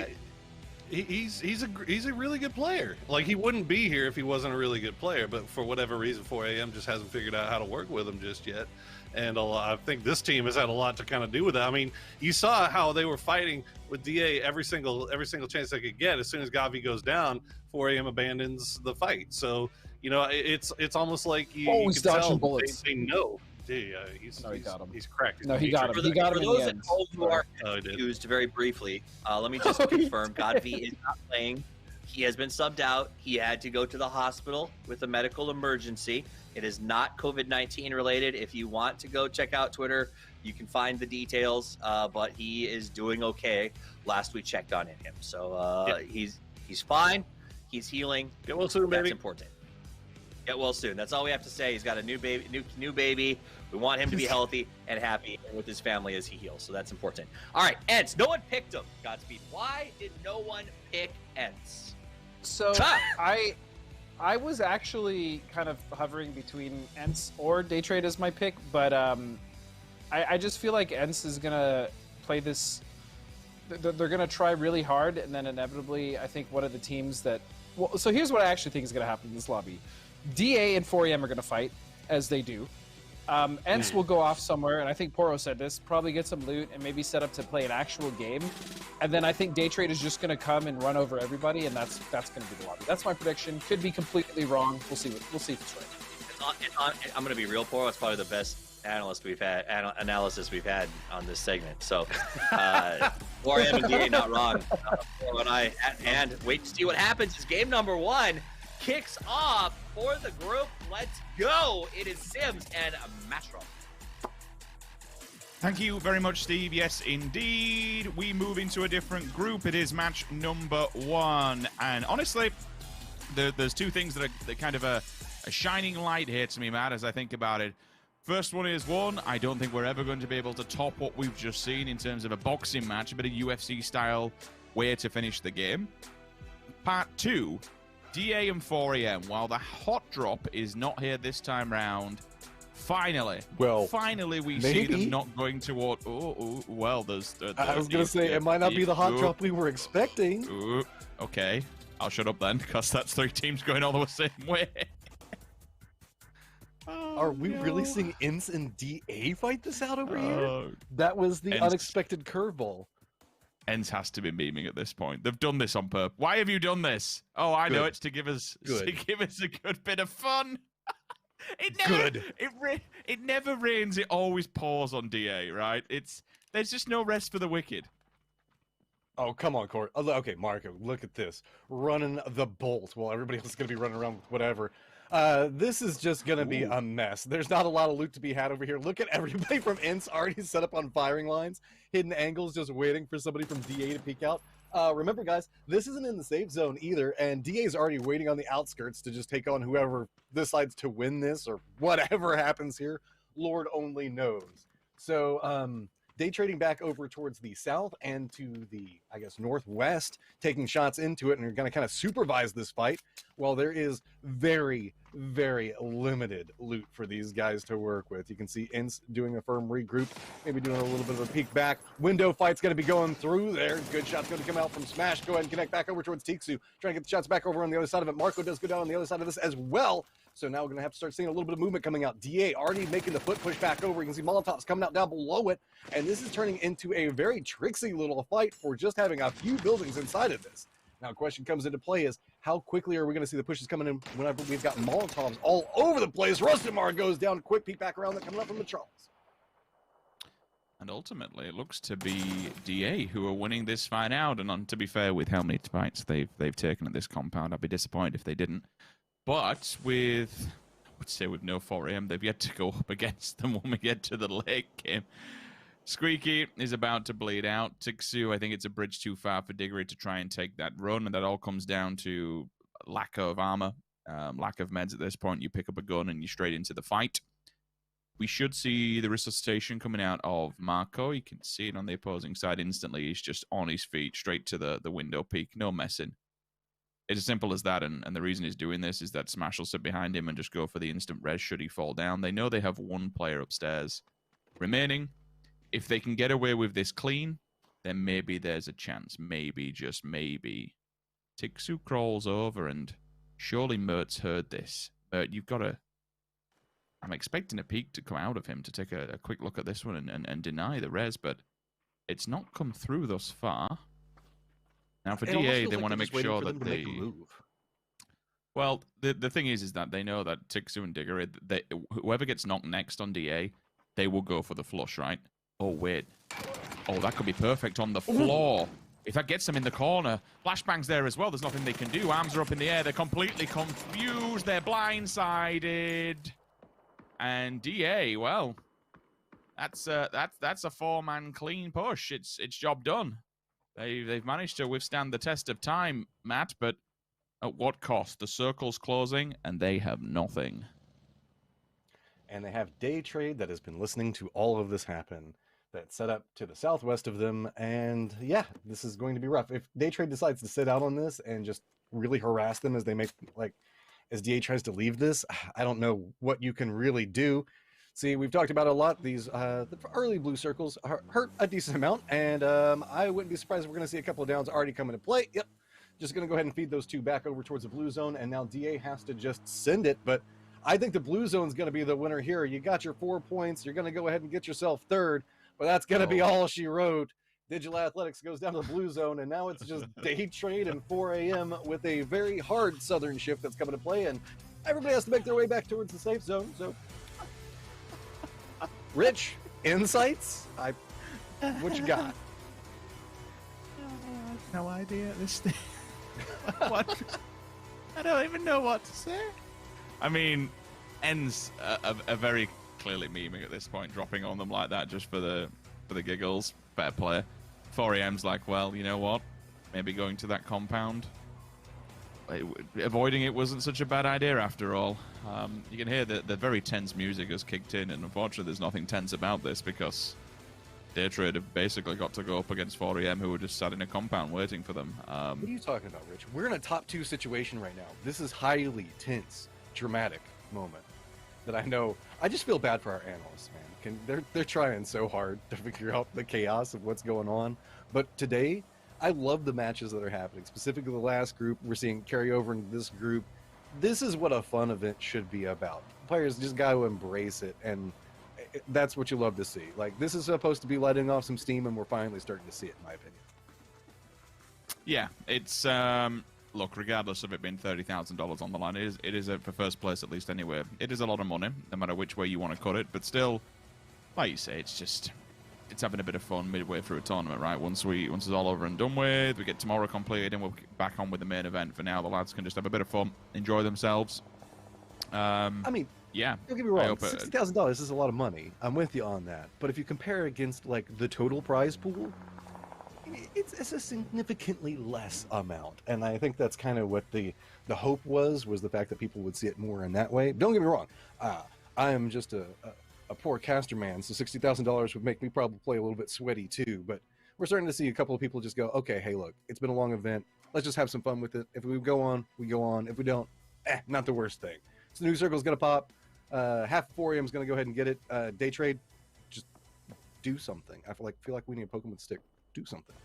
He's a really good player. Like, he wouldn't be here if he wasn't a really good player, but for whatever reason 4 a.m. just hasn't figured out how to work with him just yet. And I think this team has had a lot to kind of do with that. I mean, you saw how they were fighting with DA every single chance they could get. As soon as Gavi goes down, 4 a.m. abandons the fight. So, you know, it's almost like you can tell they know. He got him. He's cracked. No, he got him. He got him. For those at home who are confused, very briefly, let me just confirm: Godby is not playing. He has been subbed out. He had to go to the hospital with a medical emergency. It is not COVID-19 related. If you want to go check out Twitter, you can find the details. But he is doing okay. Last we checked on him, so he's fine. He's healing. Get well soon, baby. That's important. Get well soon. That's all we have to say. He's got a new baby. New baby. We want him to be healthy and happy with his family as he heals. So that's important. All right, Ents. No one picked him. Godspeed. Why did no one pick Ents? So I was actually kind of hovering between Ents or Day Trade as my pick, but I just feel like Ents is gonna play this. They're gonna try really hard, and then inevitably, I think one of the teams that. Well, so here's what I actually think is gonna happen in this lobby. DA and 4am are going to fight, as they do. Ents will go off somewhere, and I think Poro said this, probably get some loot and maybe set up to play an actual game. And then I think Day Trade is just going to come and run over everybody, and that's going to be the lobby. That's my prediction. Could be completely wrong. We'll see if it's right. I'm going to be real, Poro. It's probably the best analysis we've had on this segment. So 4am and DA not wrong. Poro and I, and wait to see what happens. It's game number 1. kicks off for the group. Let's go. It is Sims and Mastro. Thank you very much, Steve. Yes, indeed. We move into a different group. It is match number 1. And honestly, there's two things that are kind of a shining light here to me, Matt, as I think about it. First one is, I don't think we're ever going to be able to top what we've just seen in terms of a boxing match, a bit of UFC-style way to finish the game. Part 2, DA and 4AM. While the hot drop is not here this time round, finally we see them not going toward. There's. I was gonna say it might not be the hot drop we were expecting. Okay, I'll shut up then, because that's 3 teams going all the same way. Are we really seeing Ince and DA fight this out over here? That was the unexpected curveball. Ents has to be memeing at this point. They've done this on purpose. Why have you done this? Oh, I know, it's to give us a good bit of fun. It never rains. It always pours on DA, right? There's just no rest for the wicked. Oh, come on, Court. Okay, Marco, look at this. Running the bolt while everybody else is going to be running around with whatever. This is just going to be a mess. There's not a lot of loot to be had over here. Look at everybody from Ince already set up on firing lines, hidden angles, just waiting for somebody from DA to peek out. Remember, guys, this isn't in the safe zone either, and DA is already waiting on the outskirts to just take on whoever decides to win this or whatever happens here. Lord only knows. So, day trading back over towards the south and to the, I guess, northwest, taking shots into it, and are going to kind of supervise this fight, while there is very, very limited loot for these guys to work with. You can see Ince doing a firm regroup, maybe doing a little bit of a peek back. Window fight's going to be going through there. Good shot's going to come out from Smash. Go ahead and connect back over towards Tiksu, trying to get the shots back over on the other side of it. Marco does go down on the other side of this as well. So now we're going to have to start seeing a little bit of movement coming out. DA already making the foot push back over. You can see Molotovs coming out down below it. And this is turning into a very tricksy little fight for just having a few buildings inside of this. Now, a question comes into play is, how quickly are we going to see the pushes coming in whenever we've got Molotovs all over the place? Rustamar goes down, quick peek back around, that coming up from the Charles. And ultimately, it looks to be DA who are winning this fight out. And to be fair, with how many fights they've taken at this compound, I'd be disappointed if they didn't. But with, I would say with no 4AM, they've yet to go up against them when we get to the late game. Squeaky is about to bleed out. Tiksu, I think it's a bridge too far for Diggory to try and take that run, and that all comes down to lack of armor, lack of meds at this point. You pick up a gun and you're straight into the fight. We should see the resuscitation coming out of Marco. You can see it on the opposing side instantly. He's just on his feet, straight to the window peak, no messing. It's as simple as that, and the reason he's doing this is that Smash will sit behind him and just go for the instant res should he fall down. They know they have one player upstairs remaining. If they can get away with this clean, then maybe there's a chance. Maybe, just maybe. Tiksu crawls over, and surely Mert's heard this. Mert, you've got to... I'm expecting a peek to come out of him to take a quick look at this one and deny the res, but it's not come through thus far. Now, for DA, they want to make sure that they move. Well, the thing is that they know that Tiksu and Diggory, whoever gets knocked next on DA, they will go for the flush, right? Oh, wait. Oh, that could be perfect on the floor. If that gets them in the corner, Flashbang's there as well. There's nothing they can do. Arms are up in the air. They're completely confused. They're blindsided. And DA, well, that's a four-man clean push. It's job done. They've managed to withstand the test of time, Matt, but at what cost? The circle's closing, and they have nothing. And they have Day Trade that has been listening to all of this happen. That's set up to the southwest of them, and yeah, this is going to be rough. If Day Trade decides to sit out on this and just really harass them as they make, as DA tries to leave this, I don't know what you can really do. See, we've talked about a lot. These the early blue circles hurt a decent amount, and I wouldn't be surprised if we're going to see a couple of downs already come into play. Yep, just going to go ahead and feed those two back over towards the blue zone, and now DA has to just send it, but I think the blue zone is going to be the winner here. You got your 4 points. You're going to go ahead and get yourself third, but that's going to be all she wrote. Digital Athletics goes down to the blue zone, and now it's just Day Trade and 4AM with a very hard southern shift that's coming to play, and everybody has to make their way back towards the safe zone, so... Rich, insights? What you got? No idea. This thing. What? I don't even know what to say. I mean, N's are very clearly memeing at this point, dropping on them like that just for the giggles. Fair play. 4EM's like, well, you know what? Maybe going to that compound. Avoiding it wasn't such a bad idea after all. You can hear the very tense music has kicked in, and unfortunately there's nothing tense about this because Daytrade have basically got to go up against 4EM, who were just sat in a compound waiting for them. What are you talking about, Rich? We're in a top 2 situation right now. This is highly tense, dramatic moment that I know. I just feel bad for our analysts, man. They're trying so hard to figure out the chaos of what's going on. But today, I love the matches that are happening. Specifically, the last group we're seeing carry over into this group. This is what a fun event should be about. Players just got to embrace it, and that's what you love to see. Like, this is supposed to be letting off some steam, and we're finally starting to see it, in my opinion. Yeah, it's look, regardless of it being $30,000 on the line, it is for first place at least anyway. It is a lot of money, no matter which way you want to cut it. But still, like you say, it's having a bit of fun midway through a tournament, right? Once it's all over and done with, we get tomorrow completed, and we'll get back on with the main event. For now, the lads can just have a bit of fun, enjoy themselves. I mean, yeah. Don't get me wrong, $60,000 is a lot of money. I'm with you on that. But if you compare against, like, the total prize pool, it's a significantly less amount. And I think that's kind of what the hope was the fact that people would see it more in that way. Don't get me wrong. I am just a poor caster man, so $60,000 would make me probably play a little bit sweaty too. But we're starting to see a couple of people just go, okay, hey, look, it's been a long event. Let's just have some fun with it. If we go on, we go on. If we don't, not the worst thing. So the new circle's going to pop. Half 4AM is going to go ahead and get it. Daytrade, just do something. I feel like we need a Pokemon stick. Do something.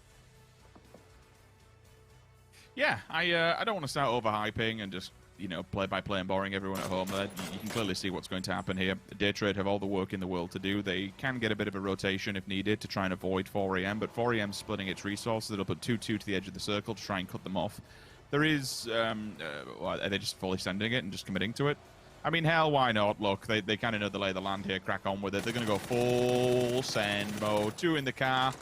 Yeah, I don't want to start overhyping and just, play by play and boring everyone at home. You can clearly see what's going to happen here. Daytrade have all the work in the world to do. They can get a bit of a rotation if needed to try and avoid 4AM, but 4AM splitting its resources. It'll put 2-2 to the edge of the circle to try and cut them off. There is, are they just fully sending it and just committing to it? I mean, hell, why not? Look, they kind of know the lay of the land here. Crack on with it. They're going to go full send mode. 2 in the car.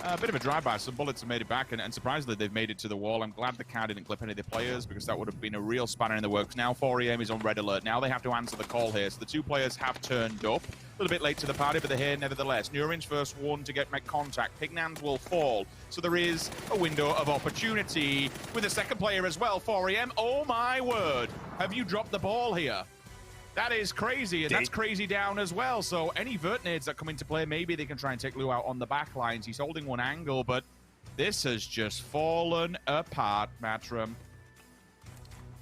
A bit of a drive-by. Some bullets have made it back, and surprisingly, they've made it to the wall. I'm glad the car didn't clip any of the players, because that would have been a real spanner in the works. Now 4AM is on red alert. Now they have to answer the call here. So the 2 players have turned up. A little bit late to the party, but they're here nevertheless. Nurin's first one to make contact. Pignans will fall. So there is a window of opportunity with a second player as well, 4AM. Oh, my word. Have you dropped the ball here? That is crazy, and that's crazy down as well. So any vert nades that come into play, maybe they can try and take Lou out on the back lines. He's holding one angle, but this has just fallen apart, Matrim.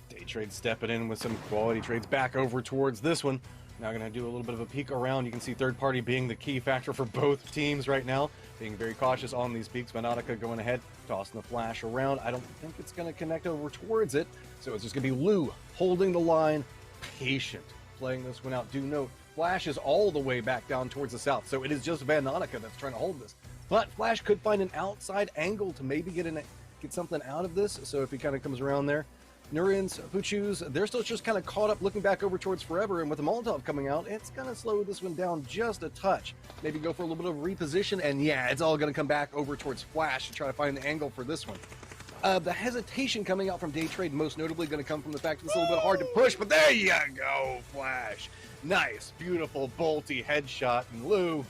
Daytrade stepping in with some quality trades back over towards this one. Now going to do a little bit of a peek around. You can see third party being the key factor for both teams right now. Being very cautious on these peaks. Venotica going ahead, tossing the flash around. I don't think it's going to connect over towards it. So it's just going to be Lou holding the line, patient. Playing this one out. Do note, Flash is all the way back down towards the south, so it is just Vanonica that's trying to hold this. But Flash could find an outside angle to maybe get something out of this, so if he kind of comes around there. Nurins, Puchus, they're still just kind of caught up looking back over towards Forever, and with the Molotov coming out, it's going to slow this one down just a touch. Maybe go for a little bit of reposition, and yeah, it's all going to come back over towards Flash to try to find the angle for this one. The hesitation coming out from Daytrade most notably going to come from the fact that it's a little bit hard to push, but there you go, Flash. Nice, beautiful, bolty headshot. And Lou,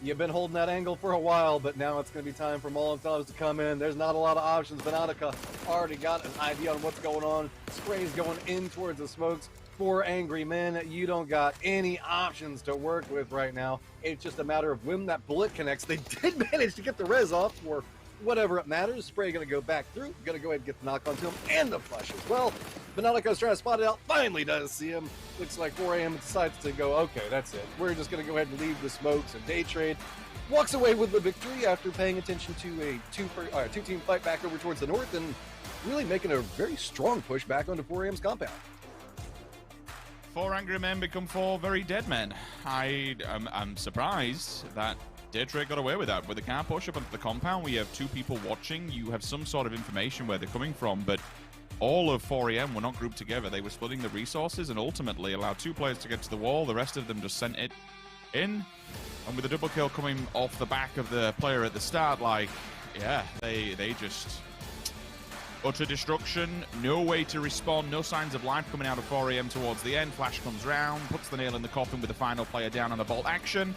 you've been holding that angle for a while, but now it's going to be time for Molotovs to come in. There's not a lot of options. Venotica already got an idea on what's going on. Spray's going in towards the smokes. 4 angry men, you don't got any options to work with right now. It's just a matter of when that bullet connects. They did manage to get the res off for whatever it matters. Spray going to go back through. Going to go ahead and get the knock onto him and the flush as well. Venotica's trying to spot it out. Finally does see him. Looks like 4AM decides to go, okay, that's it. We're just going to go ahead and leave the smokes. And Daytrade walks away with the victory after paying attention to a two-team fight back over towards the north and really making a very strong push back onto 4AM's compound. 4 angry men become 4 very dead men. I'm surprised that Daytrade got away with that. With the car push up onto the compound, we have 2 people watching. You have some sort of information where they're coming from, but all of 4AM were not grouped together. They were splitting the resources and ultimately allowed 2 players to get to the wall. The rest of them just sent it in. And with the double kill coming off the back of the player at the start, like, yeah, they just Utter destruction, no way to respawn, no signs of life coming out of 4 AM towards the end. Flash comes round, puts the nail in the coffin with the final player down on the bolt action.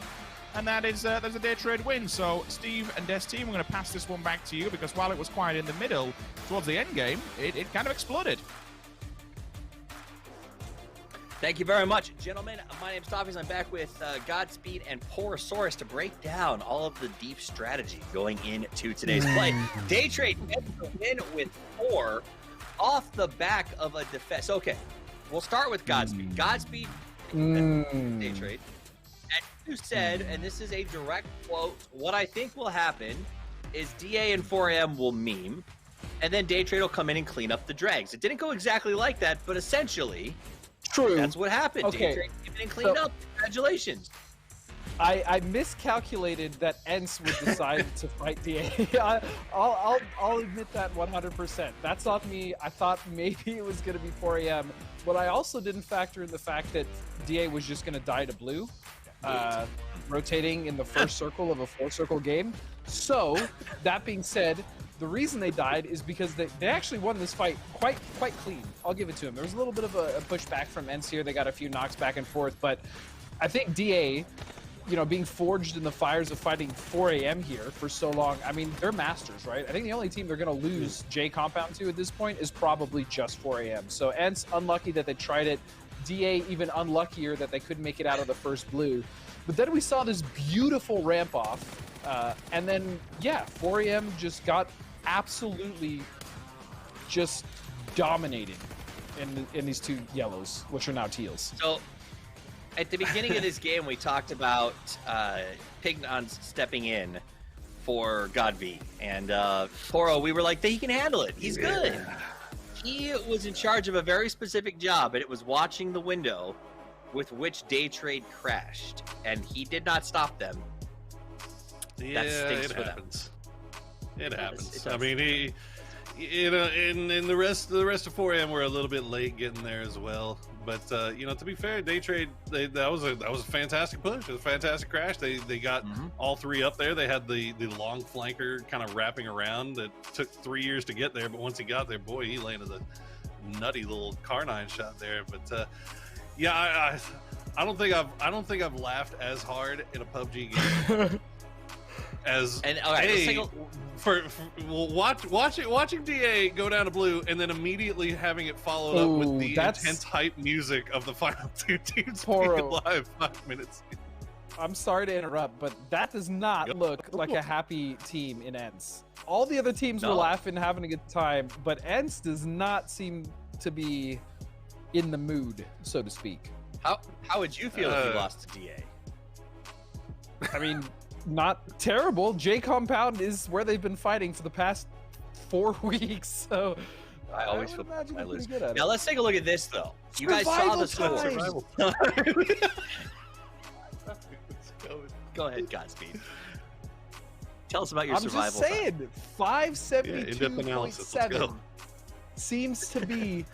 And that is, there's a day trade win. So, Steve and Des team, we're going to pass this one back to you because while it was quiet in the middle, towards the end game, it kind of exploded. Thank you very much, gentlemen. My name's Toffees. I'm back with Godspeed and Porosaurus to break down all of the deep strategy going into today's play. Day trade gets the win with 4 off the back of a defense. Okay, we'll start with Godspeed. Godspeed, day trade. And you said, and this is a direct quote, what I think will happen is DA and 4AM will meme, and then day trade will come in and clean up the dregs. It didn't go exactly like that, but essentially... True. That's what happened. Okay. Day trade came in and cleaned up. Congratulations. I miscalculated that ENCE would decide to fight DA. I'll admit that 100%. That's not me. I thought maybe it was going to be 4 AM, but I also didn't factor in the fact that DA was just going to die to blue, rotating in the first circle of a 4-circle game. So, that being said, the reason they died is because they actually won this fight quite clean. I'll give it to them. There was a little bit of a pushback from ENCE here. They got a few knocks back and forth, but I think DA, you know, being forged in the fires of fighting 4 AM here for so long, I mean, they're masters, right? I think the only team they're going to lose J Compound to at this point is probably just 4 AM. So ENCE, unlucky that they tried it. DA, even unluckier that they couldn't make it out of the first blue. But then we saw this beautiful ramp off, and then, yeah, 4 AM just got absolutely just dominated in these 2 yellows, which are now teals. So, at the beginning of this game, we talked about Pignon stepping in for God V. And Poro, we were like, he can handle it. He's good. He was in charge of a very specific job, and it was watching the window with which day trade crashed. And he did not stop them. Yeah, that stinks it for happens. Them. It happens. It does. I mean, he, you know, in the rest of 4 AM were a little bit late getting there as well. But you know, to be fair, day trade that was a fantastic push. It was a fantastic crash. They got all 3 up there. They had the long flanker kind of wrapping around that took 3 years to get there. But once he got there, boy, he landed a nutty little Car9 shot there. But yeah, I don't think I've laughed as hard in a PUBG game. As watching DA go down to blue and then immediately having it followed up with the intense hype music of the final 2 teams being alive 5 minutes. I'm sorry to interrupt, but that does not look like a happy team in ENCE. All the other teams were laughing, having a good time, but ENCE does not seem to be in the mood, so to speak. How would you feel if you lost to DA? I mean, not terrible. J Compound is where they've been fighting for the past 4 weeks, so I always feel imagine I lose. good at Now let's take a look at this though. You guys saw the score. Go ahead, Godspeed. Tell us about your survival. I'm just saying, 572.7 seems to be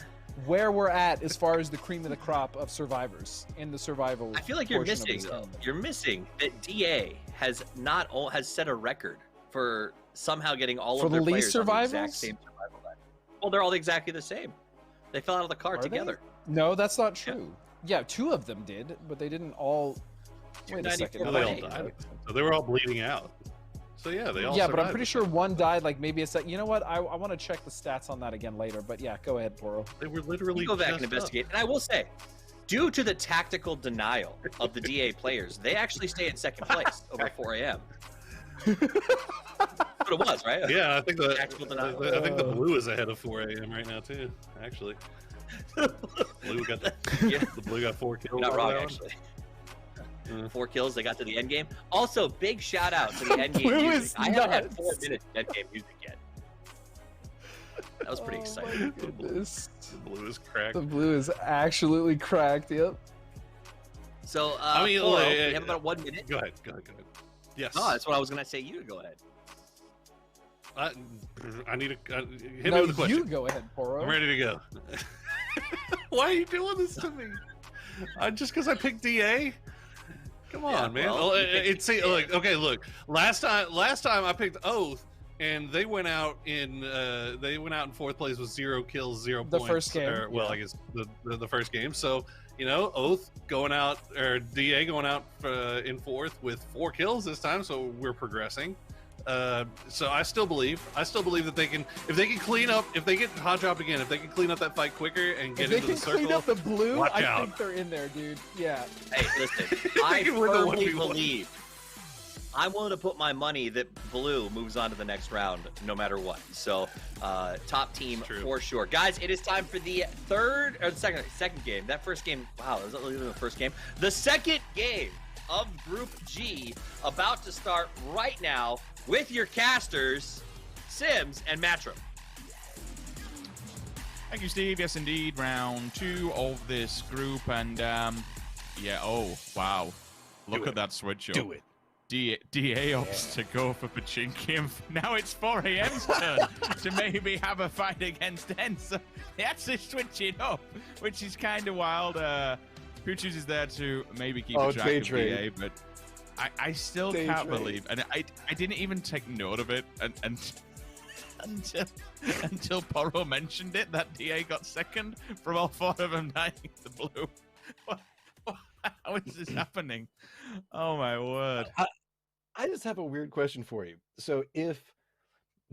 where we're at as far as the cream of the crop of survivors in the survival. I feel like you're missing though. You're missing that DA has set a record for somehow getting all of their players on the exact same survival level. Well, they're all exactly the same. They fell out of the car together. No, that's not true. Yeah, 2 of them did, but they didn't all. Wait a second. No, they all died. So they were all bleeding out. So yeah, they all. Yeah, but I'm pretty sure 1 died. Like maybe it's like, you know what? I want to check the stats on that again later. But yeah, go ahead, Poro. They were literally. You go back and investigate. And I will say, due to the tactical denial of the DA players, they actually stay in 2nd place over 4 AM. But it was, right? Yeah, I think the blue is ahead of 4 AM right now too. Actually, the blue got 4 kills. You're not wrong, actually. 4 kills. They got to the end game. Also, big shout out to the end game music. I haven't had 4 minutes of end game music yet. That was pretty exciting. The blue is cracked. The blue is absolutely cracked. Yep. So, I mean, we have about 1 minute. Go ahead. Yes. No, that's what I was going to say. You go ahead. I need to hit me with a question. You go ahead, Poro. I'm ready to go. Why are you doing this to me? Just because I picked DA? Come on, man. Look. Last time I picked Oath, and they went out in fourth place with 0 kills, 0 The points. first game, Well, I guess the first game. So Oath going out, or DA going out in fourth with 4 kills this time. So we're progressing. So I still believe that they can, if they can clean up, if they get hot dropped again, if they can clean up that fight quicker and get into the circle. If they can clean up the blue, watch I out. think they're in there, dude. Yeah. Hey, listen, I We're the firmly 1v1. believe. I'm willing to put my money that blue moves on to the next round no matter what. So, top team for sure. Guys, it is time for the second game. That first game, wow, that was not even the first game. The second game of Group G about to start right now with your casters, Sims and Matrim. Thank you, Steve. Yes, indeed. Round 2 of this group. And, yeah, oh, wow. Look at that switch up. Do it. DA opts to go for Pachinki, and now it's 4 AM's turn to maybe have a fight against N. So they actually switch it up, which is kind of wild. Puchus is there to maybe keep a track of DA, but I still can't believe, and I didn't even take note of it until Poro mentioned it, that DA got second from all 4 of them dying the blue. How is this happening? Oh my word. I just have a weird question for you. So if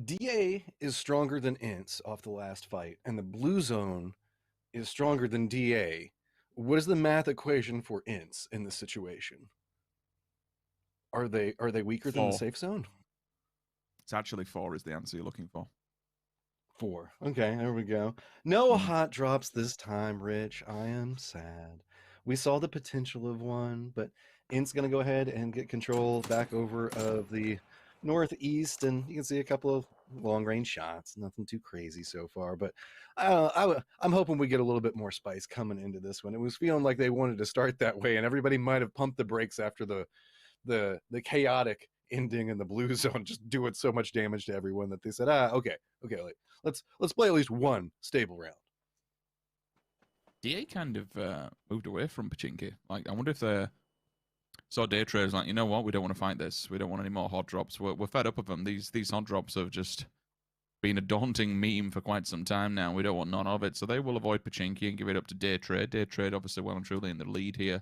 DA is stronger than Ints off the last fight, and the blue zone is stronger than DA, what is the math equation for Ints in this situation? Are they weaker than the safe zone? It's actually 4 is the answer you're looking for. 4. Okay, there we go. No hot drops this time, Rich. I am sad. We saw the potential of one, but Int's going to go ahead and get control back over of the northeast, and you can see a couple of long-range shots. Nothing too crazy so far, but I'm hoping we get a little bit more spice coming into this one. It was feeling like they wanted to start that way, and everybody might have pumped the brakes after the chaotic ending in the blue zone, just doing so much damage to everyone that they said, okay, like, let's play at least one stable round. DA kind of moved away from Pachinki. Like, I wonder if they saw day traders like, you know what, we don't want to fight this. We don't want any more hot drops. We're fed up of them. These hot drops have just been a daunting meme for quite some time now. We don't want none of it. So they will avoid Pachinki and give it up to day trade. Day trade obviously well and truly in the lead here.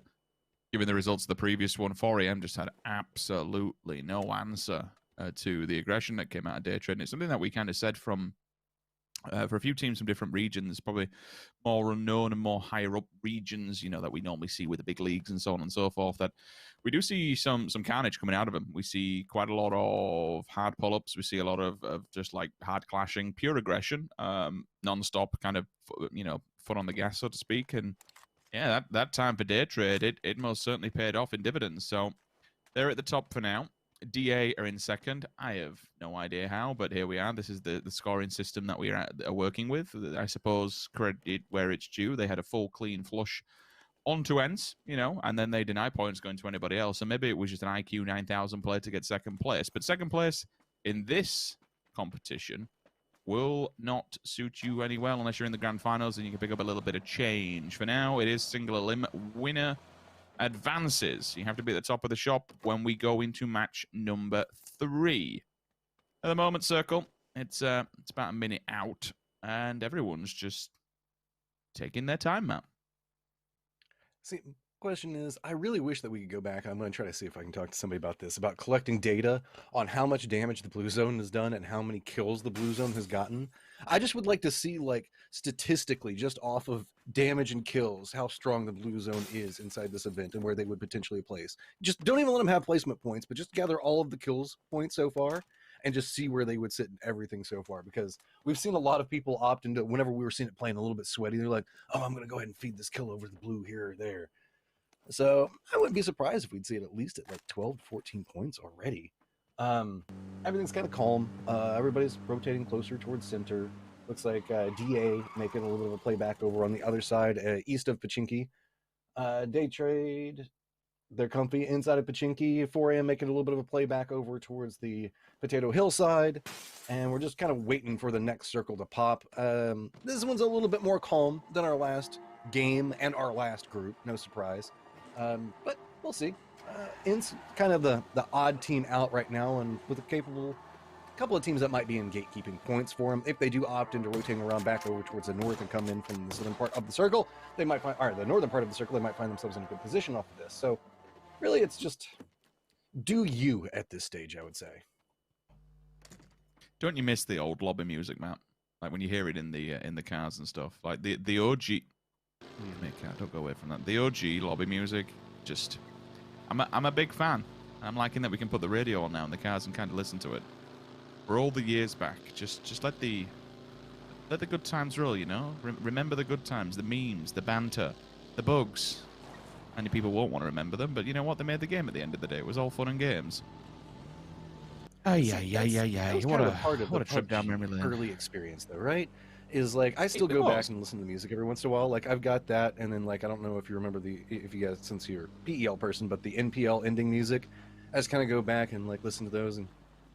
Given the results of the previous one, 4AM just had absolutely no answer to the aggression that came out of day trade. And it's something that we kind of said from for a few teams from different regions, probably more unknown and more higher up regions, you know, that we normally see with the big leagues and so on and so forth, that we do see some carnage coming out of them. We see quite a lot of hard pull-ups. We see a lot of just like hard clashing, pure aggression, non-stop kind of, you know, foot on the gas, so to speak. And yeah, that time for day trade, it most certainly paid off in dividends. So they're at the top for now. DA are in second. I have no idea how, but here we are. This is the scoring system that we are working with. I suppose credit where it's due. They had a full clean flush onto ends, you know, and then they deny points going to anybody else. And maybe it was just an IQ 9000 play to get second place. But second place in this competition will not suit you any well unless you're in the grand finals and you can pick up a little bit of change. For now, it is single elim. Winner advances. You have to be at the top of the shop when we go into match number 3. At the moment, Circle, it's about a minute out, and everyone's just taking their time, Matt. See, question is, I really wish that we could go back. I'm going to try to see if I can talk to somebody about this, about collecting data on how much damage the blue zone has done and how many kills the blue zone has gotten. I just would like to see, like, statistically, just off of damage and kills, how strong the blue zone is inside this event and where they would potentially place. Just don't even let them have placement points, but just gather all of the kills points so far and just see where they would sit in everything so far, because we've seen a lot of people opt into, whenever we were seeing it playing a little bit sweaty, they're like, oh, I'm going to go ahead and feed this kill over the blue here or there. So I wouldn't be surprised if we'd see it at least at like 12 to 14 points already. Everything's kind of calm. Everybody's rotating closer towards center. Looks like DA making a little bit of a playback over on the other side, east of Pachinki. Day trade, they're comfy inside of Pachinki. 4AM making a little bit of a playback over towards the Potato Hill side. And we're just kind of waiting for the next circle to pop. This one's a little bit more calm than our last game and our last group. No surprise. But we'll see. Int's kind of the odd team out right now, and with a couple couple of teams that might be in gatekeeping points for them. If they do opt into rotating around back over towards the north and come in from the southern part of the circle, they might find, or the northern part of the circle, they might find themselves in a good position off of this. So really, it's just do you at this stage, I would say. Don't you miss the old lobby music, Matt? Like when you hear it in the cars and stuff. Like the OG. Don't go away from that. The OG lobby music. Just, I'm a big fan. I'm liking that we can put the radio on now in the cars and kind of listen to it. For all the years back, just let the good times roll. You know, remember the good times, the memes, the banter, the bugs. Many people won't want to remember them, but you know what? They made the game at the end of the day. It was all fun and games. Yeah. What a trip down memory lane. Early experience, though, right? Is like I still go back and listen to music every once in a while. Like I've got that, and then like I don't know if you remember if you guys, since you're a PEL person, but the NPL ending music. I just kind of go back and like listen to those and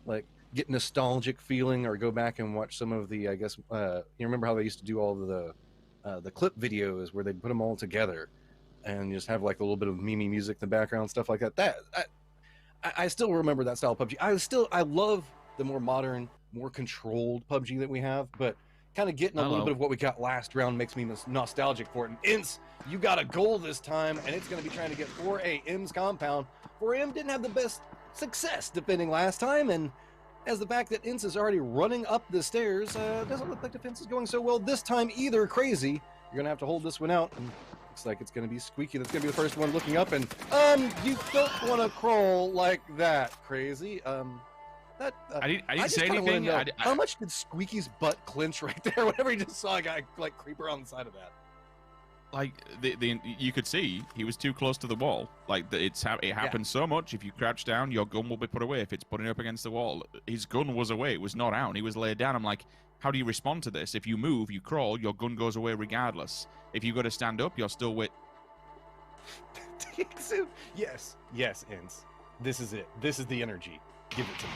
like get nostalgic feeling, or go back and watch some of the, I guess you remember how they used to do all of the clip videos where they'd put them all together and just have like a little bit of meme music in the background, stuff like that. I still remember that style of PUBG. I love the more modern, more controlled PUBG that we have, but kind of getting a little bit of what we got last round makes me nostalgic for it. And Ince, you got a goal this time, and it's going to be trying to get 4AM's compound. 4AM didn't have the best success defending last time, and as the fact that Ince is already running up the stairs, doesn't look like defense is going so well this time either. Crazy. You're going to have to hold this one out, and looks like it's going to be Squeaky that's going to be the first one looking up, and you don't want to crawl like that, Crazy. I didn't say anything. How much did Squeaky's butt clench right there whenever he just saw a guy like creep around the side of that? Like you could see he was too close to the wall. Like it happens so much. If you crouch down, your gun will be put away. If it's putting up against the wall, his gun was away. It was not out. And he was laid down. I'm like, how do you respond to this? If you move, you crawl, your gun goes away regardless. If you got to stand up, you're still with. Yes, Ince. This is it. This is the energy. Give it to me.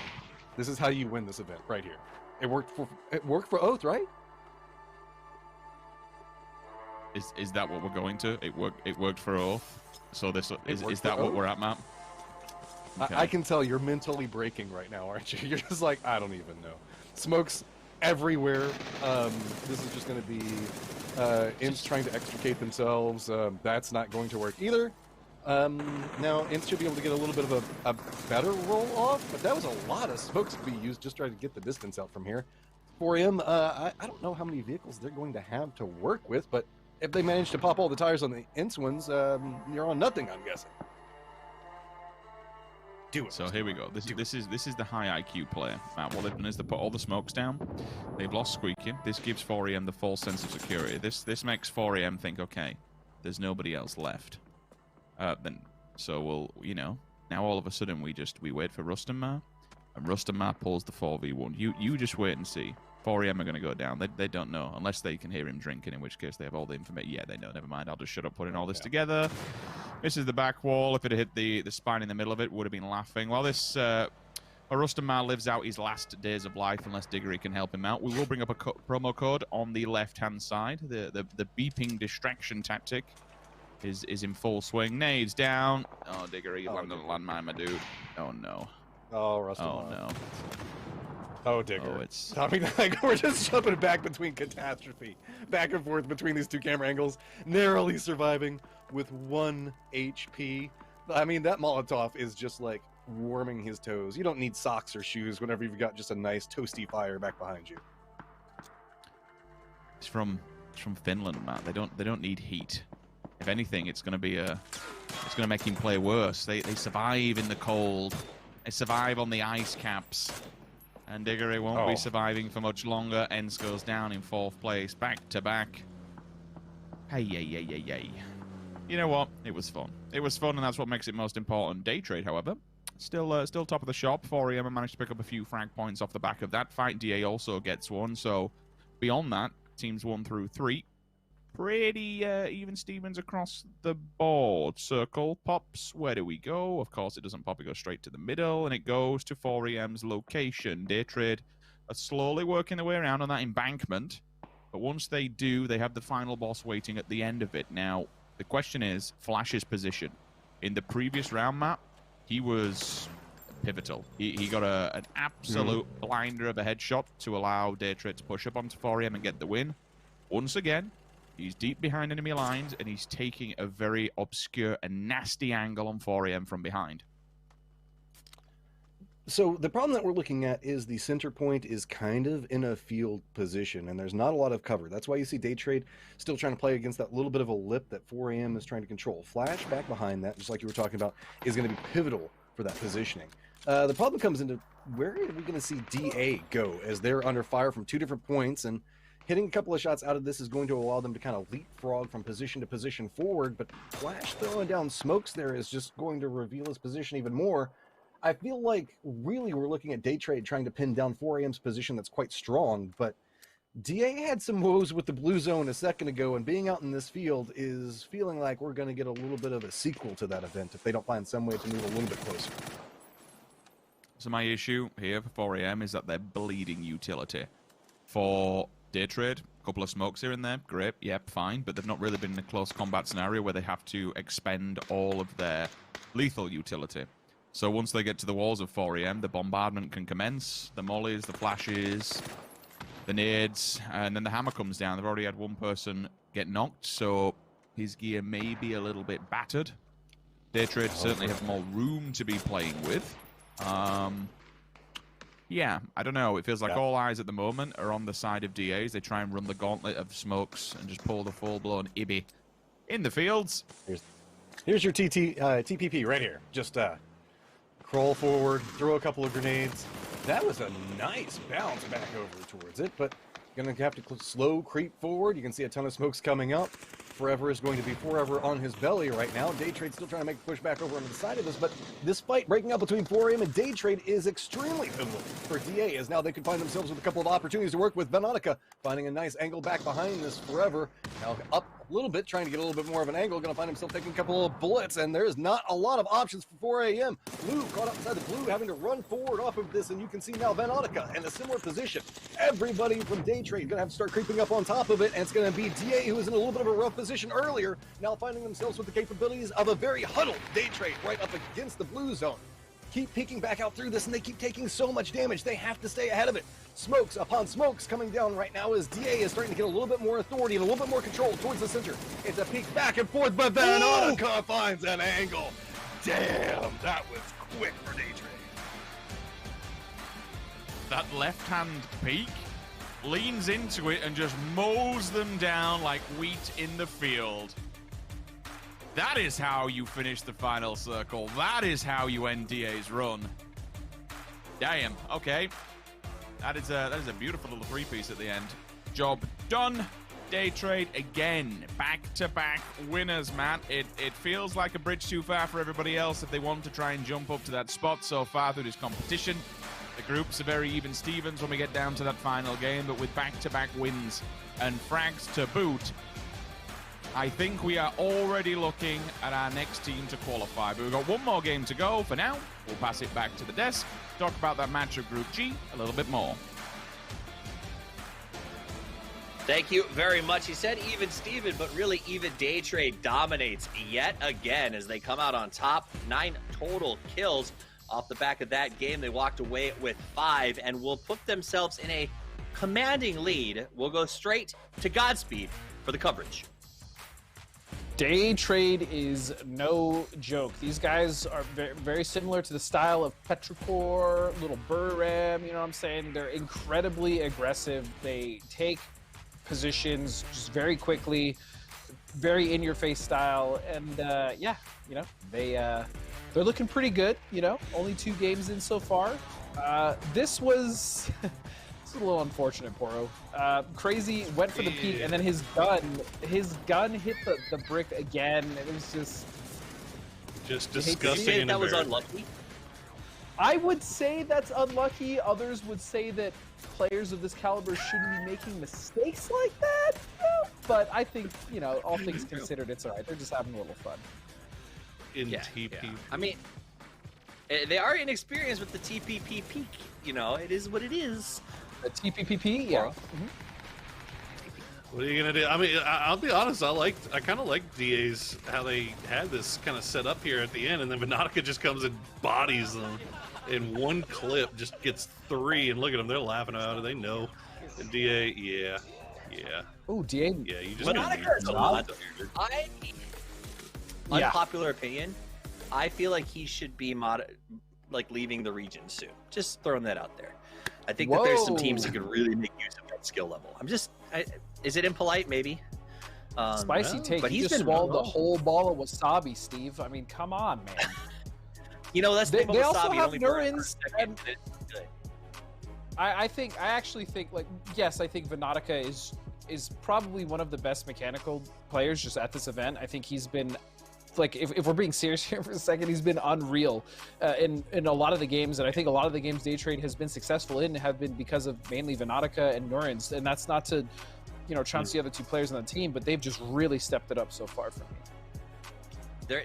This is how you win this event right here. It worked for Oath, right? Is that what we're going to? It worked for Oath. So is that what we're at, Matt? Okay. I can tell you're mentally breaking right now, aren't you? You're just like, I don't even know. Smokes everywhere. This is just going to be Ince trying to extricate themselves. That's not going to work either. Now Ince should be able to get a little bit of a better roll off, but that was a lot of smokes to be used just trying to get the distance out from here. 4M, I don't know how many vehicles they're going to have to work with, but if they manage to pop all the tires on the Ince ones, you're on nothing, I'm guessing. Do it. So here we go. This is the high IQ player. Matt, what they've done is they put all the smokes down. They've lost Squeaky. This gives 4AM the false sense of security. This makes 4AM think, okay, there's nobody else left. So we'll, now all of a sudden we wait for Rustamar, and Rustamar pulls the 4v1. You just wait and see. 4AM are going to go down. They don't know, unless they can hear him drinking, in which case they have all the information. Yeah, they know. Never mind. I'll just shut up putting all this together. This is the back wall. If it had hit the spine in the middle of it, would have been laughing. Well, this Rustamar lives out his last days of life unless Diggory can help him out. We will bring up a promo code on the left-hand side. The beeping distraction tactic is in full swing. Nades down. Oh, Diggory, you landed on a landmine, my dude. Oh, no. Oh, Rustamar. Oh, no. Oh, Digger. Oh, it's... I mean, like, we're just jumping back between catastrophe. Back and forth between these two camera angles. Narrowly surviving with 1 HP. I mean, that Molotov is just, like, warming his toes. You don't need socks or shoes whenever you've got just a nice toasty fire back behind you. It's from Finland, Matt. They don't need heat. If anything, it's going to make him play worse. They survive in the cold. They survive on the ice caps. And Diggory won't be surviving for much longer. Ence goes down in 4th place, back to back. Hey. You know what? It was fun. It was fun, and that's what makes it most important. Day trade, however, still top of the shop. 4AM managed to pick up a few frag points off the back of that fight. DA also gets one. So beyond that, teams 1 through 3. Pretty even Stevens across the board. Circle pops. Where do we go? Of course, it doesn't pop. It goes straight to the middle, and it goes to 4AM's location. Day trade are slowly working their way around on that embankment, but once they do, they have the final boss waiting at the end of it. Now, the question is Flash's position. In the previous round map, he was pivotal. He got an absolute blinder of a headshot to allow Daytrade to push up onto 4AM and get the win. Once again, he's deep behind enemy lines, and he's taking a very obscure and nasty angle on 4AM from behind. So the problem that we're looking at is the center point is kind of in a field position, and there's not a lot of cover. That's why you see Daytrade still trying to play against that little bit of a lip that 4AM is trying to control. Flash back behind that, just like you were talking about, is going to be pivotal for that positioning. The problem comes into where are we going to see DA go, as they're under fire from 2 different points, and hitting a couple of shots out of this is going to allow them to kind of leapfrog from position to position forward, but Flash throwing down smokes there is just going to reveal his position even more. I feel like really we're looking at Daytrade trying to pin down 4AM's position that's quite strong, but DA had some woes with the blue zone a second ago, and being out in this field is feeling like we're going to get a little bit of a sequel to that event if they don't find some way to move a little bit closer. So my issue here for 4AM is that they're bleeding utility. For Daytrade, a couple of smokes here and there, great, yep, fine, but they've not really been in a close combat scenario where they have to expend all of their lethal utility. So once they get to the walls of 4AM, the bombardment can commence, the mollies, the flashes, the nades, and then the hammer comes down. They've already had one person get knocked, so his gear may be a little bit battered. Daytrade certainly have more room to be playing with. Yeah, I don't know. It feels like all eyes at the moment are on the side of DAs. They try and run the gauntlet of smokes and just pull the full-blown Ibby in the fields. Here's your TPP right here. Just crawl forward, throw a couple of grenades. That was a nice bounce back over towards it, but you're going to have to slow creep forward. You can see a ton of smokes coming up. Forever is going to be Forever on his belly right now. Daytrade still trying to make a push back over on the side of this, but this fight breaking up between 4AM and Daytrade is extremely pivotal for DA, as now they could find themselves with a couple of opportunities to work with Veronica, finding a nice angle back behind this Forever. Now up a little bit, trying to get a little bit more of an angle, going to find himself taking a couple of bullets, and there's not a lot of options for 4AM. Blue caught up inside the blue, having to run forward off of this, and you can see now Veronica in a similar position. Everybody from Daytrade going to have to start creeping up on top of it, and it's going to be DA, who was in a little bit of a rough position earlier, now finding themselves with the capabilities of a very huddled Daytrade right up against the blue zone. Keep peeking back out through this, and they keep taking so much damage. They have to stay ahead of it. Smokes upon smokes coming down right now as DA is starting to get a little bit more authority and a little bit more control towards the center. It's a peek back and forth, but Veronica finds an angle. Damn, that was quick for Daytrade. That left-hand peek leans into it and just mows them down like wheat in the field. That is how you finish the final circle. That is how you end DA's run. Damn, okay. That is a beautiful little three-piece at the end. Job done. Daytrade again. Back-to-back winners, man. It feels like a bridge too far for everybody else if they want to try and jump up to that spot so far through this competition. The groups are very even Stevens when we get down to that final game, but with back-to-back wins and frags to boot, I think we are already looking at our next team to qualify. But we've got one more game to go. For now, we'll pass it back to the desk, talk about that match of Group G a little bit more. Thank you very much. He said even Steven, but really even Daytrade dominates yet again as they come out on top. 9 total kills off the back of that game. They walked away with 5 and will put themselves in a commanding lead. We'll go straight to Godspeed for the coverage. Daytrade is no joke. These guys are very, very similar to the style of Petrichor, Little Burram, you know what I'm saying? They're incredibly aggressive. They take positions just very quickly, very in-your-face style, and yeah, you know, they're looking pretty good, you know, only 2 games in so far. This was... It's a little unfortunate, Poro. Crazy went for the peak, and then his gun hit the brick again. It was just disgusting. That was unlucky. I would say that's unlucky. Others would say that players of this caliber shouldn't be making mistakes like that. But I think, you know, all things considered, it's all right. They're just having a little fun. TP. Yeah. I mean, they are inexperienced with the TPP peak. You know, it is what it is. The TPPP, yeah. What are you gonna do? I mean, I'll be honest. I kind of like DA's how they had this kind of set up here at the end, and then Veronica just comes and bodies them. in one clip just gets 3, and look at them, they're laughing about it. They know. And DA, yeah. Oh, DA. Yeah, you just Monica is a lot. Unpopular opinion. I feel like he should be leaving the region soon. Just throwing that out there. I think that there's some teams that could really make use of that skill level. Is it impolite? Maybe. Spicy take. But he's just swallowed the whole ball of wasabi, Steve. I mean, come on, man. You know, that's they wasabi also have only Nurins. I actually think, like, yes, I think Venotica is probably one of the best mechanical players just at this event. I think he's been, like, if we're being serious here for a second, he's been unreal in a lot of the games, and I think a lot of the games Day Trade has been successful in have been because of mainly Venotica and Nurins, and that's not to, trounce the other 2 players on the team, but they've just really stepped it up so far for me.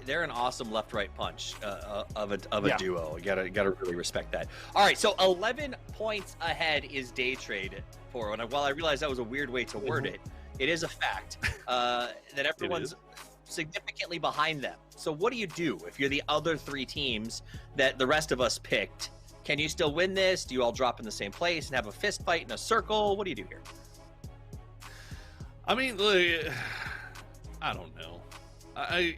They're an awesome left-right punch of a duo. You gotta really respect that. All right, so 11 points ahead is Day Trade for. And while I realize that was a weird way to word it, it is a fact that everyone's significantly behind them. So what do you do if you're the other 3 teams that the rest of us picked? Can you still win this? Do you all drop in the same place and have a fist fight in a circle? What do you do here? I mean, look, I don't know. I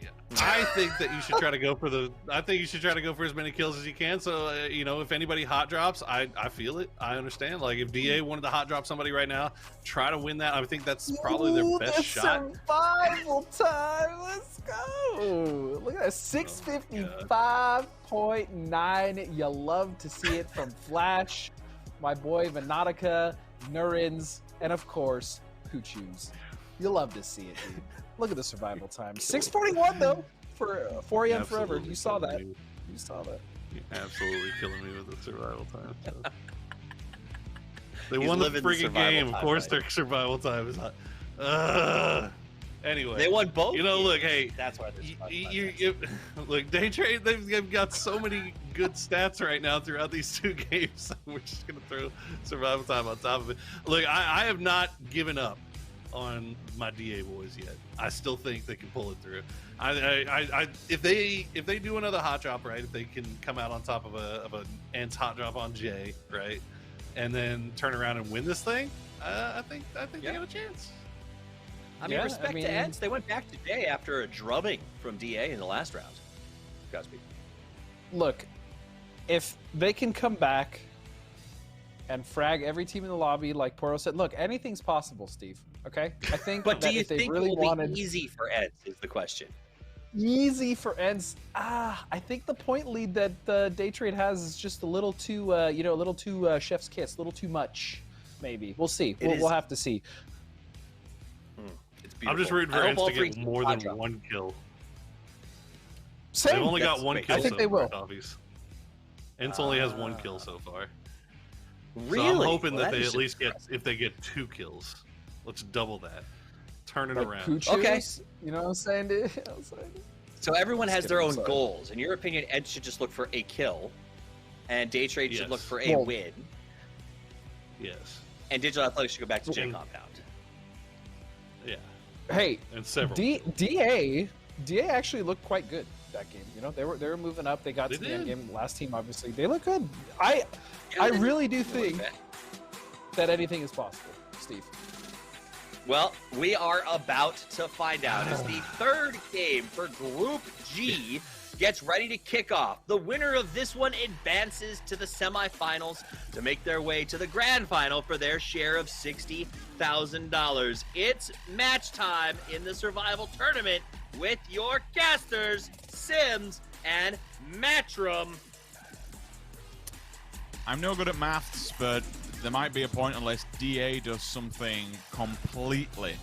think that you should try to go for as many kills as you can. So if anybody hot drops, I feel it. I understand. Like if DA wanted to hot drop somebody right now, try to win that. I think that's probably their best shot. Survival time. Let's go. Look at that, 655.9. You love to see it from Flash, my boy Venotica, Nurins, and of course Poochus. You love to see it, dude. Look at the survival time. 641 though for 4 AM forever. You saw that. You saw that. You're absolutely killing me with the survival time. They won the freaking game. Of course, their survival time is not. Anyway, they won both. Look, hey, that's why. Look, Day Trade. They've got so many good stats right now throughout these 2 games. We're just gonna throw survival time on top of it. Look, I have not given up on my DA boys yet. I still think they can pull it through. If they do another hot drop, right, if they can come out on top of an Ents hot drop on Jay, right, and then turn around and win this thing, I think they got a chance. Respect to Ents. They went back to Jay after a drubbing from DA in the last round. Godspeed. Look, if they can come back and frag every team in the lobby, like Poro said, look, anything's possible, Steve. Okay, I think. But do you if they think really it will wanted be easy for Ents? Is the question. Easy for Ents? I think the point lead that Day Trade has is just a little too, a little too chef's kiss, a little too much. Maybe we'll see. We'll have to see. It's beautiful. I'm just rooting for Ents to get more than 1 kill. Same. They've only got 1 kill. I think they will. Ents only has 1 kill so far. Really? So I'm hoping that they at least get, if they get 2 kills, let's double that. Turn it around. Pooches, okay. You know what I'm saying, dude? So everyone has their own goals. In your opinion, Ents should just look for a kill, and Day Trade should look for a win. Yes. And Digital Athletics should go back to J Compound. Yeah. Hey, and several. DA actually looked quite good that game. They were moving up. They got to the end game. Last team, obviously, they look good. I really do think that anything is possible, Steve. Well, we are about to find out as the 3rd game for Group G gets ready to kick off. The winner of this one advances to the semifinals to make their way to the grand final for their share of $60,000. It's match time in the survival tournament with your casters, Sims and Matchroom. I'm no good at maths, but there might be a point unless DA does something completely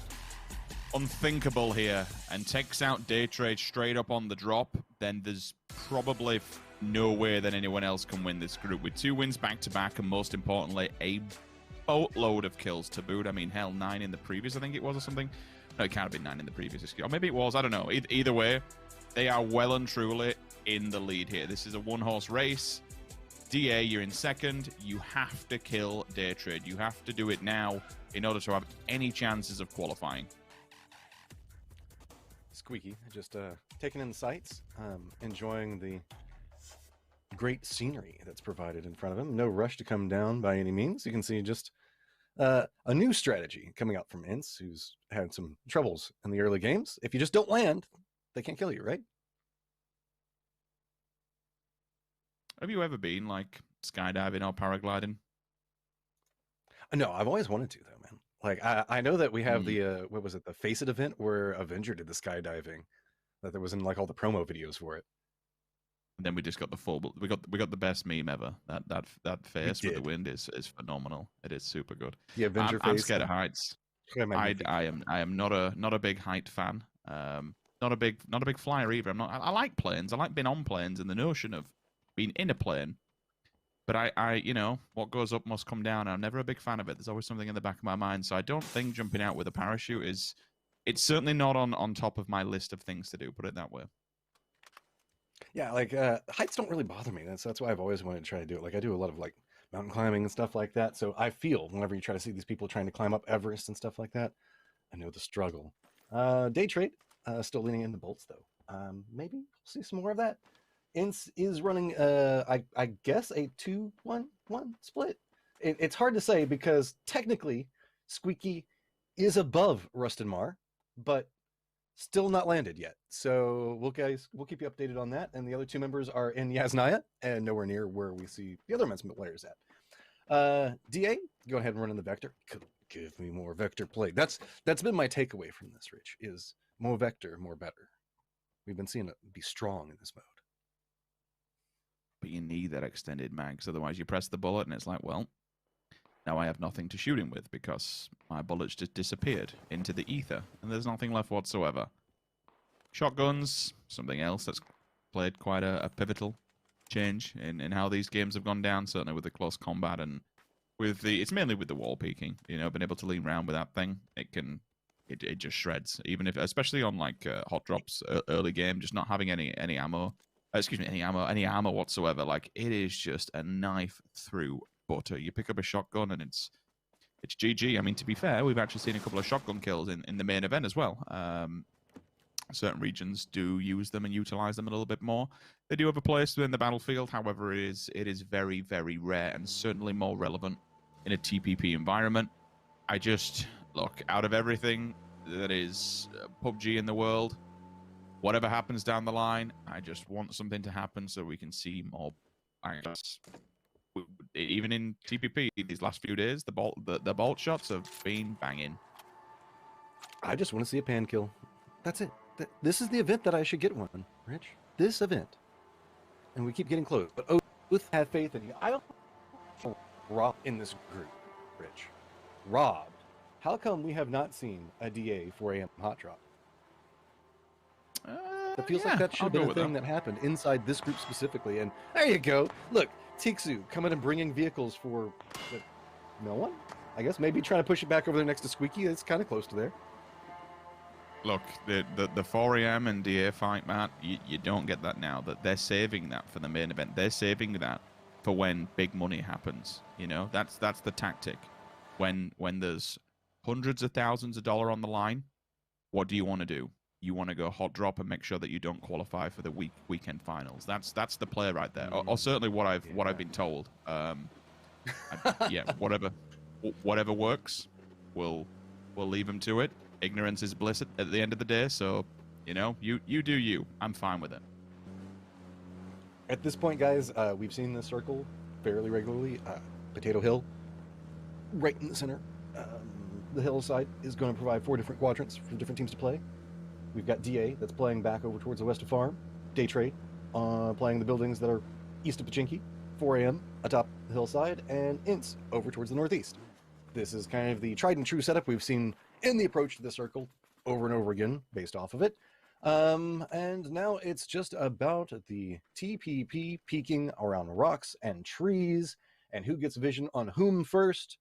unthinkable here and takes out Day Trade straight up on the drop, then there's probably no way that anyone else can win this group. With 2 wins back-to-back and, most importantly, a boatload of kills to boot. I mean, hell, 9 in the previous, I think it was, or something. No, it can't have been 9 in the previous. Or maybe it was, I don't know. Either way, they are well and truly in the lead here. This is a 1-horse race. DA, you're in 2nd. You have to kill Day Trade. You have to do it now in order to have any chances of qualifying. Squeaky, just taking in the sights, enjoying the great scenery that's provided in front of him. No rush to come down by any means. You can see just a new strategy coming out from Ince, who's had some troubles in the early games. If you just don't land, they can't kill you, right? Have you ever been like skydiving or paragliding? No, I've always wanted to though, man. Like I know that we have the what was it, the Face It event where Avenger did the skydiving, that there was in like all the promo videos for it. And then we just got the full. We got the best meme ever. That face with the wind is phenomenal. It is super good. The Avenger face. I'm scared of heights. I am not a big height fan. Not a big flyer either. I like planes. I like being on planes and the notion of being in a plane. But I you know, what goes up must come down. I'm never a big fan of it. There's always something in the back of my mind. So I don't think jumping out with a parachute is. It's certainly not on top of my list of things to do. Put it that way. Yeah, like heights don't really bother me. That's why I've always wanted to try to do it. Like I do a lot of like mountain climbing and stuff like that. So I feel whenever you try to see these people trying to climb up Everest and stuff like that, I know the struggle. Day trade, still leaning into bolts though. Maybe we'll see some more of that. Ince is running, I guess, a 2-1-1 split. It's hard to say because technically Squeaky is above Rustin Mar, but still not landed yet. So we'll keep you updated on that. And the other two members are in Yasnaya and nowhere near where we see the other men's players at. DA, go ahead and run in the Vector. Give me more Vector play. That's been my takeaway from this, Rich, is more Vector, more better. We've been seeing it be strong in this mode. But you need that extended mag, because otherwise you press the bullet and it's like, well, now I have nothing to shoot him with because my bullets just disappeared into the ether and there's nothing left whatsoever. Shotguns, something else that's played quite a pivotal change in how these games have gone down, certainly with the close combat and with it's mainly with the wall peeking, you know, being able to lean around with that thing, it just shreds, even if, especially on like hot drops early game, just not having any ammo, any armor whatsoever, like it is just a knife through butter. You pick up a shotgun and it's GG. I mean, to be fair, we've actually seen a couple of shotgun kills in the main event as well. Certain regions do use them and utilize them a little bit more. They do have a place within the battlefield. However, it is very, very rare and certainly more relevant in a TPP environment. I just, look, out of everything that is PUBG in the world, whatever happens down the line, I just want something to happen so we can see more. I guess even in TPP these last few days, the bolt shots have been banging. I just want to see a pan kill. That's it. This is the event that I should get one, Rich. This event. And we keep getting close. But Oath have faith in you. I don't rob in this group, Rich. Robbed. How come we have not seen a DA 4 a.m. hot drop? It feels like that should have been a thing that happened inside this group specifically. And there you go. Look, Tixu coming and bringing vehicles for no one? I guess maybe trying to push it back over there next to Squeaky. It's kind of close to there. Look, the 4 a.m. and DA fight, Matt, you don't get that now. That they're saving that for the main event. They're saving that for when big money happens. You know, that's the tactic. When there's hundreds of thousands of dollars on the line, what do you want to do? You want to go hot drop and make sure that you don't qualify for the weekend finals. That's the play right there. Or certainly what I've been told. Yeah, whatever works, we'll leave them to it. Ignorance is bliss at the end of the day. So, you know, you do you. I'm fine with it. At this point, guys, we've seen this circle fairly regularly. Potato Hill, right in the center. The hillside is going to provide 4 different quadrants for different teams to play. We've got DA that's playing back over towards the west of Farm. Day Trade playing the buildings that are east of Pachinki. 4 a.m. atop the hillside. And Ince over towards the northeast. This is kind of the tried and true setup we've seen in the approach to the circle over and over again based off of it. And now it's just about the TPP peeking around rocks and trees and who gets vision on whom first.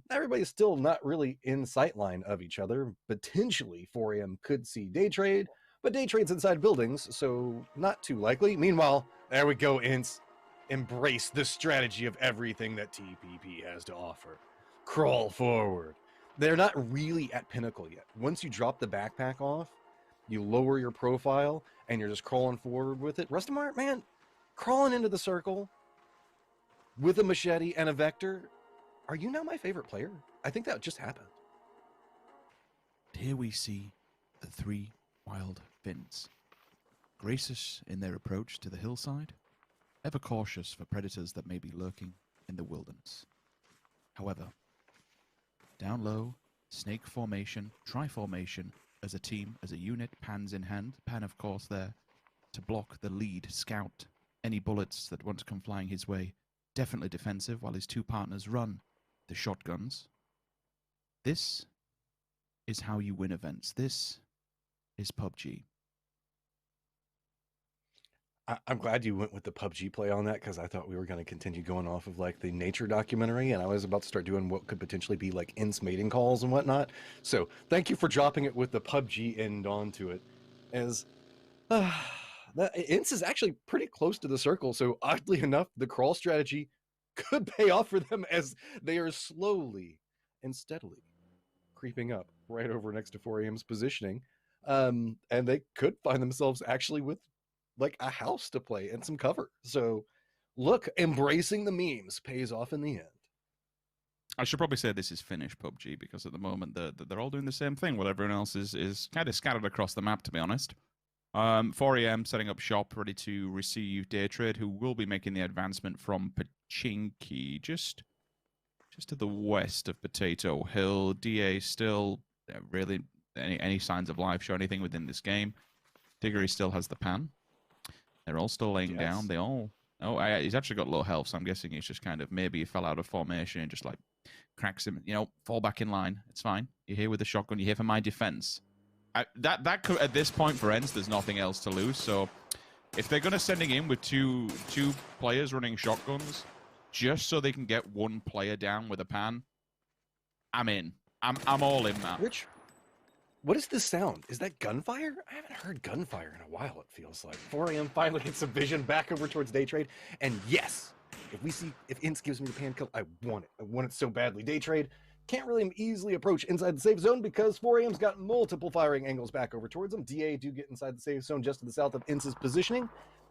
Everybody's still not really in sightline of each other. Potentially 4 a.m. could see Day Trade, but Day Trade's inside buildings, so not too likely. Meanwhile, there we go, Ince. Embrace the strategy of everything that TPP has to offer. Crawl forward. They're not really at pinnacle yet. Once you drop the backpack off, you lower your profile, and you're just crawling forward with it. Rustamart, man, crawling into the circle with a machete and a vector. Are you now my favorite player? I think that just happened. Here we see the three wild Finns, gracious in their approach to the hillside, ever cautious for predators that may be lurking in the wilderness. However, down low, snake formation, tri-formation, as a team, as a unit, pans in hand. Pan, of course, there to block the lead, scout any bullets that want to come flying his way. Definitely defensive, while his two partners run the shotguns. This is how you win events. This is PUBG. I'm glad you went with the PUBG play on that, because I thought we were going to continue going off of like the nature documentary, and I was about to start doing what could potentially be like Ince mating calls and whatnot. So thank you for dropping it with the PUBG end onto it. As Ince is actually pretty close to the circle, so oddly enough, the crawl strategy could pay off for them as they are slowly and steadily creeping up right over next to 4AM's positioning, and they could find themselves actually with like a house to play and some cover. So look, embracing the memes pays off in the end. I should probably say this is Finnish PUBG, because at the moment they're all doing the same thing while everyone else is kind of scattered across the map, to be honest. 4AM setting up shop, ready to receive Daytrade, who will be making the advancement from Pachinki, just to the west of Potato Hill. DA still really any signs of life show anything within this game. Diggory still has the pan. They're all still laying down. They all... Oh, he's actually got low health, so I'm guessing he's just kind of... Maybe he fell out of formation and just, like, cracks him. You know, fall back in line. It's fine. You're here with the shotgun. You're here for my defense. That could, at this point for Ents, there's nothing else to lose. So if they're going to sending in with two players running shotguns just so they can get one player down with a pan, I'm in. I'm all in, man. Rich, what is this sound? Is that gunfire? I haven't heard gunfire in a while, it feels like. 4AM finally gets some vision back over towards Daytrade. And yes, if Ince gives me the pan kill, I want it. I want it so badly. Daytrade can't really easily approach inside the safe zone because 4AM's got multiple firing angles back over towards him. DA do get inside the safe zone just to the south of Ince's positioning.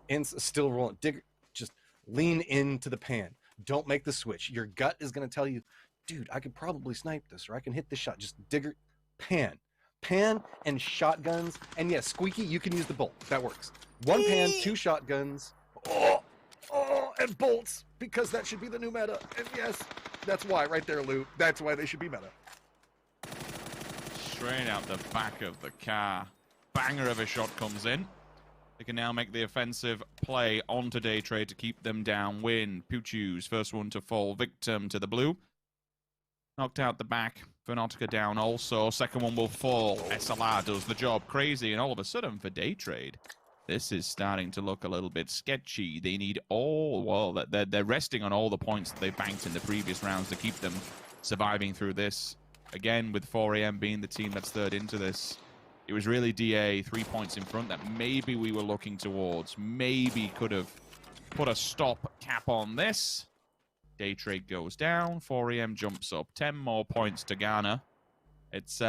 Ince is still rolling. Digger, just lean into the pan. Don't make the switch. Your gut is going to tell you, dude, I could probably snipe this, or I can hit this shot. Just Digger, pan and shotguns. And yes, Squeaky, you can use the bolt. That works. One pan, two shotguns. And bolts, because that should be the new meta. And yes, that's why, right there, Lou. That's why they should be meta. Straight out the back of the car. Banger of a shot comes in. They can now make the offensive play onto Daytrade to keep them downwind. Puchu's first one to fall victim to the blue. Knocked out the back. Vernotica down also. Second one will fall. SLR does the job. Crazy. And all of a sudden for Daytrade, this is starting to look a little bit sketchy. They need they're resting on all the points that they banked in the previous rounds to keep them surviving through this. Again, with 4AM being the team that's third into this, it was really DA 3 points in front that maybe we were looking towards. Maybe could have put a stop cap on this. Daytrade goes down. 4AM jumps up. 10 more points to Ghana. It's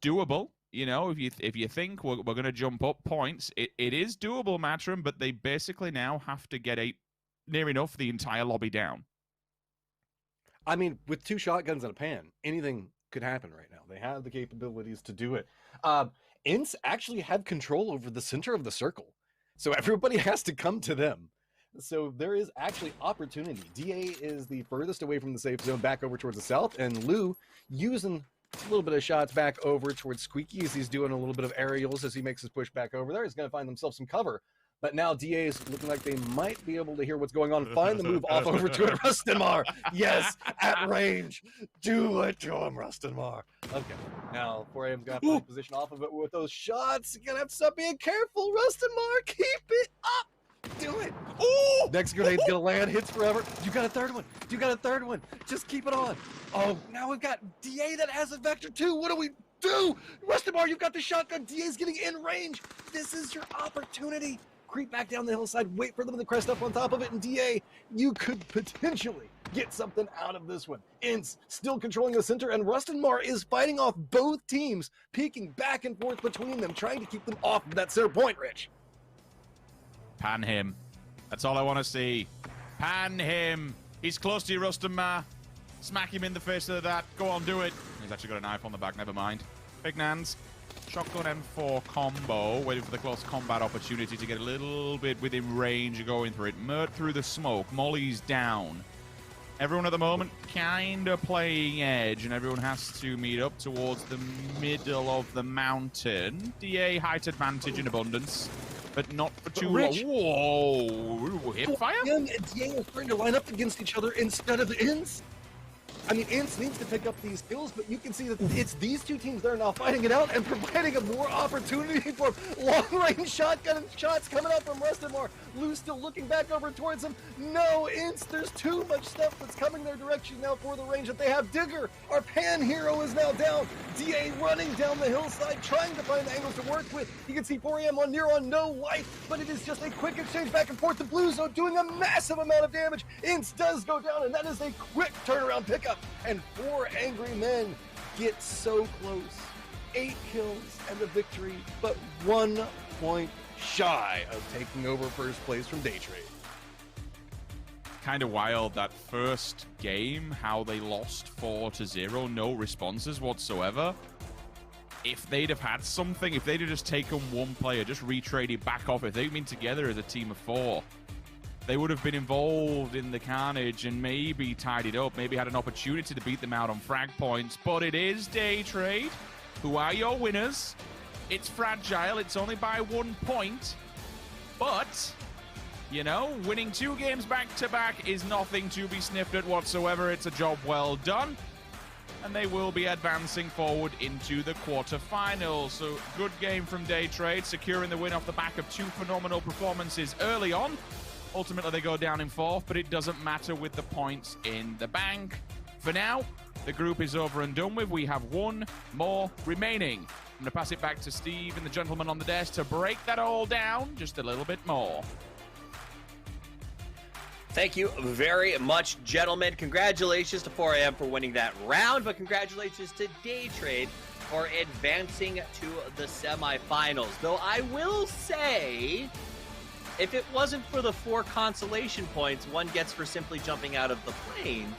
doable. You know, if you think we're going to jump up points, it is doable, Matrim, but they basically now have to get near enough the entire lobby down. I mean, with two shotguns and a pan, anything could happen right now. They have the capabilities to do it. Ince actually have control over the center of the circle, so everybody has to come to them. So there is actually opportunity. DA is the furthest away from the safe zone, back over towards the south, and Lou using a little bit of shots back over towards Squeaky as he's doing a little bit of aerials as he makes his push back over there. He's going to find himself some cover. But now DA is looking like they might be able to hear what's going on. Find the move off over to Rustenmar. Yes, at range. Do it to him, Rustenmar. Okay. Now 4AM's got to find position off of it with those shots. You're going to have to stop being careful, Rustenmar. Keep it up. Do it. Ooh! Next grenade's gonna land. Hits forever. You got a third one. You got a third one. Just keep it on. Oh, now we've got DA that has a vector too. What do we do? Rustenmar, you've got the shotgun. DA's getting in range. This is your opportunity. Creep back down the hillside. Wait for them to crest up on top of it. And DA, you could potentially get something out of this one. Ince still controlling the center, and Rustenmar is fighting off both teams, peeking back and forth between them, trying to keep them off of that center point, Rich. Pan him. That's all I want to see. Pan him. He's close to you, Rustamma. Smack him in the face with that. Go on, do it. He's actually got a knife on the back, never mind. Big Nans. Shotgun M4 combo. Waiting for the close combat opportunity to get a little bit within range, going for it. Mert through the smoke. Molly's down. Everyone at the moment kind of playing edge, and everyone has to meet up towards the middle of the mountain. DA height advantage in abundance, but not for too long. Whoa! Hip fire? Young and DA are starting to line up against each other instead of the Ints. I mean, Ints needs to pick up these kills, but you can see that it's these two teams that are now fighting it out and providing a more opportunity for long-range shotgun shots coming out from Rustamar. Lou still looking back over towards him. No, Ints, there's too much stuff that's coming their direction now for the range that they have. Digger, our pan hero, is now down. DA running down the hillside, trying to find angles to work with. You can see 4AM on near on no life, but it is just a quick exchange back and forth. The Blue Zone doing a massive amount of damage. Ints does go down, and that is a quick turnaround pickup. And 4 angry men get so close. 8 kills and the victory, but 1 point shy of taking over first place from Daytrade. Kind of wild that first game, how they lost 4-0, no responses whatsoever. If they'd have had something, if they'd have just taken one player, just retraded back off, if they'd been together as a team of 4, they would have been involved in the carnage and maybe tied it up, maybe had an opportunity to beat them out on frag points. But it is Daytrade, who are your winners. It's fragile, it's only by 1 point. But, you know, winning 2 games back-to-back is nothing to be sniffed at whatsoever. It's a job well done. And they will be advancing forward into the quarterfinals. So, good game from Daytrade, securing the win off the back of 2 phenomenal performances early on. Ultimately, they go down in 4th, but it doesn't matter with the points in the bank. For now, the group is over and done with. We have 1 more remaining. I'm going to pass it back to Steve and the gentleman on the desk to break that all down just a little bit more. Thank you very much, gentlemen. Congratulations to 4AM for winning that round, but congratulations to Daytrade for advancing to the semifinals. Though I will say, if it wasn't for the 4 consolation points one gets for simply jumping out of the plane,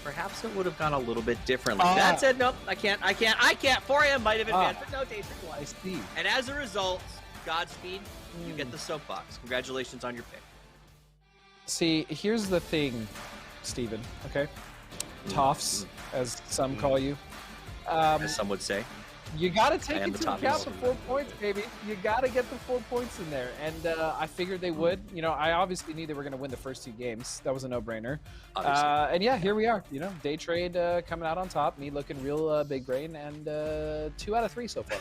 perhaps it would have gone a little bit differently. That said, nope, I can't. 4AM might have advanced, but no, Daytrade won. I see. And as a result, Godspeed, you get the soapbox. Congratulations on your pick. See, here's the thing, Steven, okay? Toffs, as some call you. As some would say. You got to take into account the 4 points, baby. You got to get the 4 points in there. And I figured they would. You know, I obviously knew they were going to win the first 2 games. That was a no-brainer. And yeah, here we are. You know, Daytrade coming out on top. Me looking real big brain. And 2 out of 3 so far.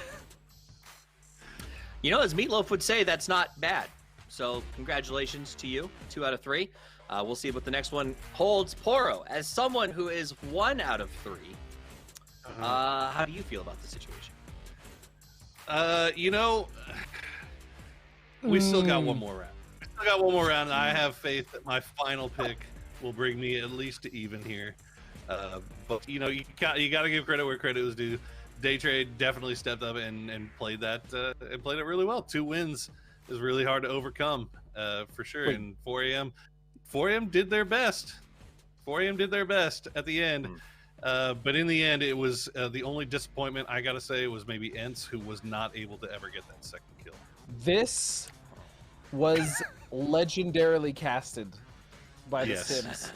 You know, as Meatloaf would say, that's not bad. So congratulations to you. 2 out of 3. We'll see what the next one holds. Poro, as someone who is 1 out of 3, how do you feel about the situation? You know, we still got 1 more round. We still got 1 more round. I have faith that my final pick will bring me at least to even here. But you know, you got to give credit where credit was due. Daytrade definitely stepped up and played that and played it really well. 2 wins is really hard to overcome, for sure. And 4AM did their best. 4AM did their best at the end. But in the end, it was the only disappointment, I gotta say, was maybe Ents, who was not able to ever get that 2nd kill. This was legendarily casted by the Sims.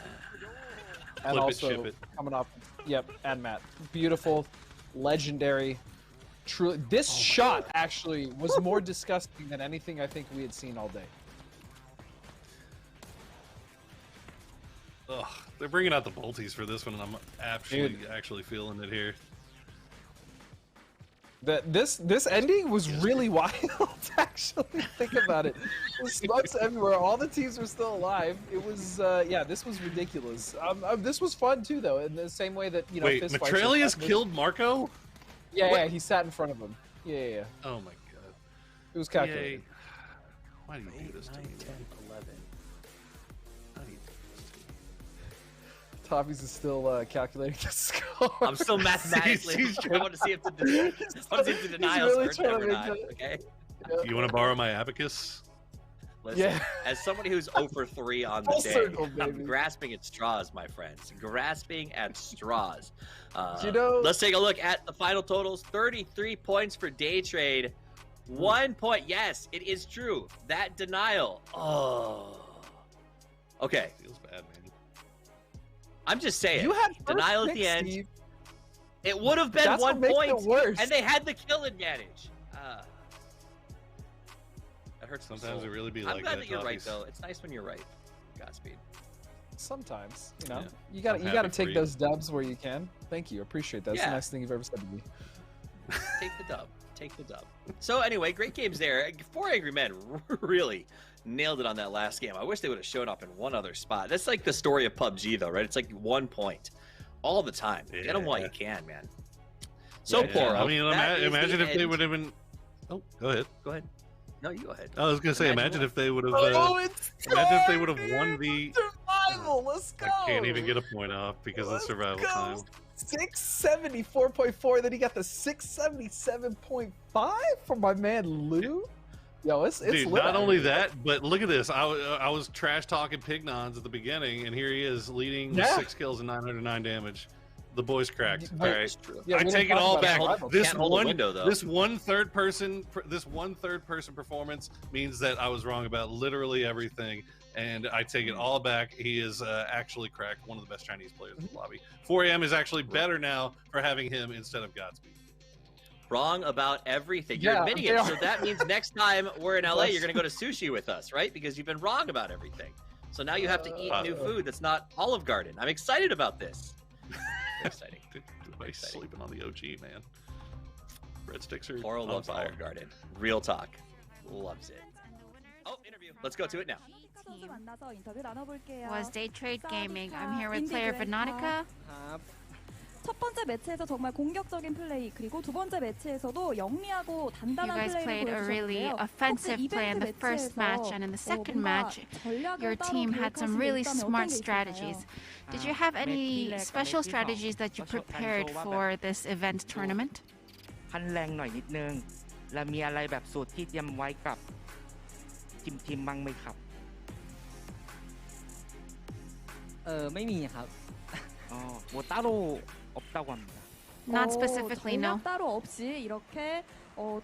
And Flip also it, ship it. coming off, and Matt. Beautiful, legendary, truly. This shot actually was more disgusting than anything I think we had seen all day. Ugh, they're bringing out the bolties for this one, and I'm actually feeling it here. This ending was really wild. Actually, think about it. There's smokes everywhere. All the teams were still alive. It was this was ridiculous. This was fun too, though. In the same way that wait, Matralius killed Marco. Yeah, he sat in front of him. Yeah. Oh my god. It was calculated. Yay. Why do you do this to me? 10, 11. Toffees is still calculating the score. I'm still mathematically. I want to see if the denial really starts or not. Okay. You want to borrow my abacus? Listen, as somebody who's 0 for 3 on the day, I'm grasping at straws, my friends. Grasping at straws. Let's take a look at the final totals. 33 points for Day Trade. 1 point. Yes, it is true. That denial. Oh. Okay. Feels bad, man. I'm just saying. You had denial at the end. Steve. It would have been 1 point, and they had the kill advantage. That hurts. Sometimes it really be I'm like glad that. that you're right, though. It's nice when you're right. Godspeed. Sometimes, you gotta take those dubs where you can. Thank you, appreciate that. That's the nicest thing you've ever said to me. Take the dub. Take the dub. So anyway, great games there. 4 Angry Men really nailed it on that last game. I wish they would have shown up in one other spot. That's like the story of PUBG, though, right? It's like 1 point all the time. Get them while you can, man. So poor. I mean, imagine if they would have been. Oh, go ahead. Go ahead. No, you go ahead. I was gonna say, imagine if they would have. Imagine if they would have won the survival. Let's go. I can't even get a point off because of survival time. 674.4. Then he got the 677.5 from my man Lou. Yo, it's dude. lit. Not only that, but look at this. I was trash talking Pignons at the beginning, and here he is leading with 6 kills and 909 damage. The boy's cracked. All right, I take it all back. This one third person performance means that I was wrong about literally everything, and I take it all back. He is actually cracked. One of the best Chinese players in the lobby. 4AM is actually better now for having him instead of Godspeed. Wrong about everything. You're admitting it. So that means next time we're in LA, you're going to go to sushi with us, right? Because you've been wrong about everything. So now you have to eat new food that's not Olive Garden. I'm excited about this. Exciting. Everybody's sleeping on the OG, man. Breadsticks are Laurel loves fire. Olive Garden. Real talk. Loves it. Oh, interview. Let's go to it now. Was Day Trade Gaming. I'm here with player Veronica. 첫 번째 매치에서 정말 공격적인 플레이 그리고 두 번째 매치에서도 영리하고 단단한 You guys 플레이를 played a really 보여주셨는데요. offensive play in the first match, and in the second match, your team had some really smart strategies. Did you have any special strategies that you prepared for this event tournament? พันแรงหน่อยนิดนึงแล้วมีอะไรแบบสูตรที่เตรียมไว้กับทีมบ้างไหมครับไม่มีครับ뭐 따로 없다고 합니다. Not specifically, no. 전략 따로 없이 이렇게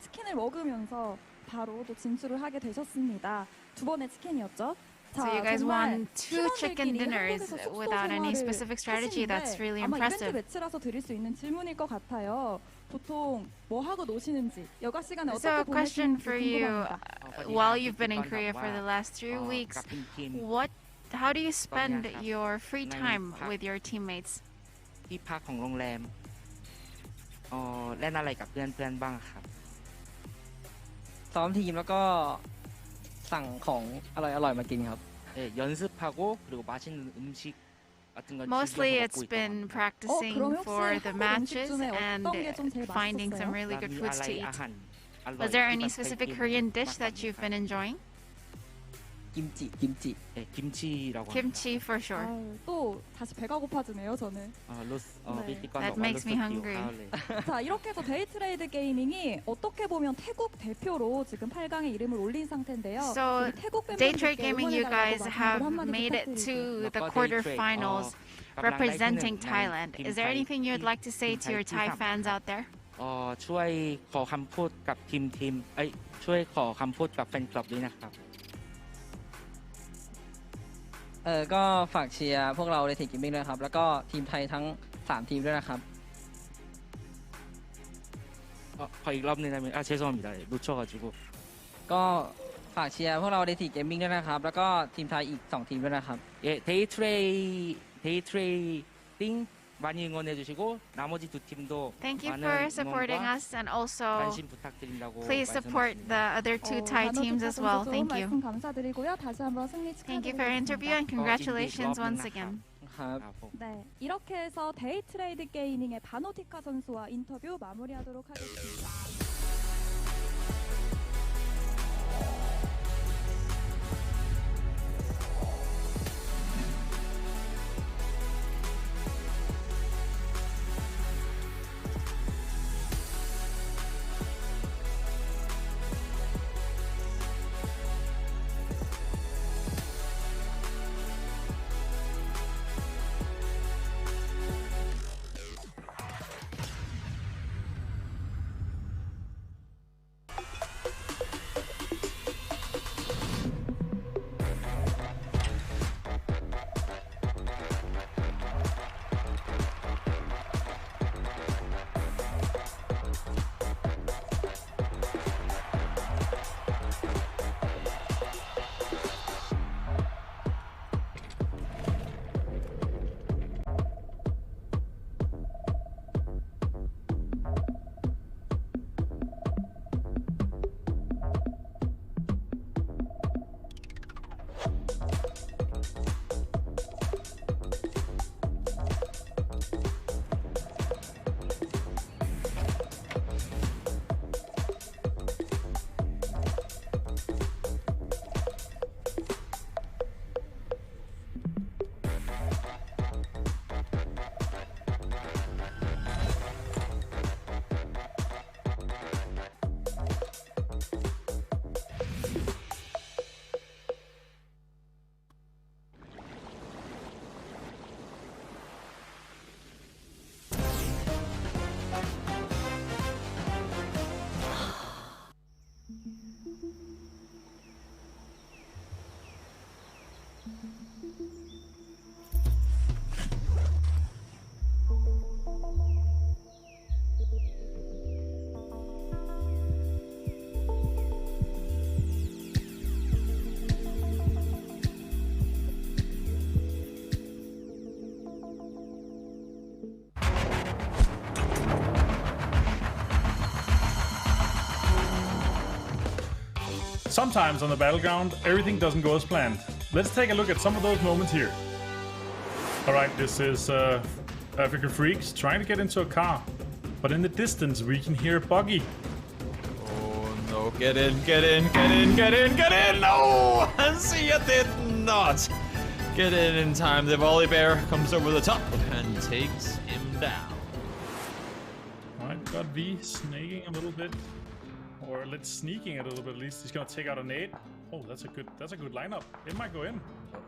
치킨을 먹으면서 바로 또 진출을 하게 되셨습니다. 두 번의 치킨이었죠. So you guys won 2 chicken dinners without any specific strategy. That's really impressive. 이벤트 매치라서 드릴 수 있는 질문일 것 같아요. 보통 뭐 하고 노시는지 여가 시간에 So 어떻게 a question 보내시는지 for you, 궁금합니다. while you've been in Korea for the last 3 weeks, how do you spend your free time with your teammates? ที่พักของโรงแรมเล่นอะไรกับเพื่อนบ้างครับซ้อมทีมแล้วก็สั่งของอร่อยมากินครับ연습하고 그리고 맛있는 음식 같은 거 Mostly it's been practicing for the matches and finding some really good foods to eat. Was there any specific Korean dish that you've been enjoying? 김치라고 Kimchi for sure. 또 다시 배가 고파지네요, 저는. That makes me hungry. 자, 이렇게 해서 데이 트레이드 게이밍이 어떻게 보면 태국 대표로 지금 8강에 이름을 올린 상태인데요. So, Day Trade Gaming, you guys have made it to the quarterfinals representing Thailand. Is there anything you'd like to say to your Thai fans out there? ช่วยขอคำพูดกับช่วยขอคำพูดกับแฟนคลับด้วยนะครับก็ฝากเชียร์พวกเราในทีมเกมมิ่งด้วยครับแล้วก็ทีมไทยทั้ง3ทีมด้วยนะครับขออีกรอบนึงได้ไหม죄송합니다 놓쳐가지고ก็ฝากเชียร์พวกเราในทีมเกมมิ่งด้วยนะครับแล้วก็ทีมไทยอีก2ทีมด้วยนะครับ데이 트레이딩 많이 응원해주시고 나머지 두 팀도 Thank you for supporting us, and also 관심 부탁드린다고 please support the other 2 Thai teams as well. Thank you. 감사드리고요. 다시 한번 승리 Thank you for your interview and congratulations once again. 네, 이렇게 해서 데이 트레이드 게이밍의 바노티카 선수와 인터뷰 마무리하도록 하겠습니다. sometimes on the battleground, everything doesn't go as planned. Let's take a look at some of those moments here. Alright, this is African Freaks trying to get into a car. But in the distance, we can hear Buggy. Oh no, get in, get in, get in, get in, get in! No! Sia did not get in time. The volley bear comes over the top and takes him down. Alright, got V snaking a little bit. Or let's sneaking a little bit at least. He's gonna take out a nade. Oh, that's a good lineup. It might go in.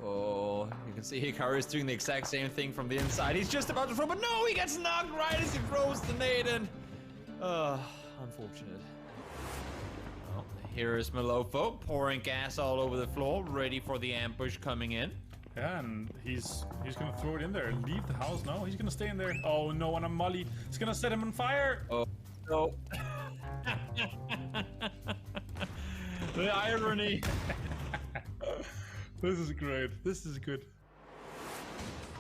Oh, you can see Hikaru is doing the exact same thing from the inside. He's just about to throw, but no, he gets knocked right as he throws the nade in. Unfortunate. Well, here is Malofo pouring gas all over the floor, ready for the ambush coming in. Yeah, and he's gonna throw it in there. Leave the house. No, he's gonna stay in there. Oh no, and a molly. It's gonna set him on fire. Oh no. The irony. This is great. This is good.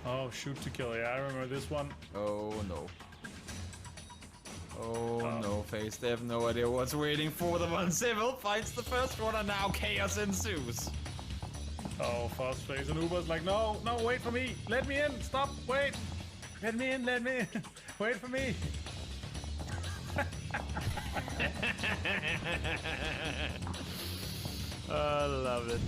Oh, shoot to kill. Yeah, I remember this one. Oh no. Oh no, Face. They have no idea what's waiting for them. Uncivil finds the first one, and now chaos ensues. Oh, fast Face. And Uber's like, no, no, wait for me. Let me in. Stop. Wait. Let me in. Let me in. Wait for me. I love it.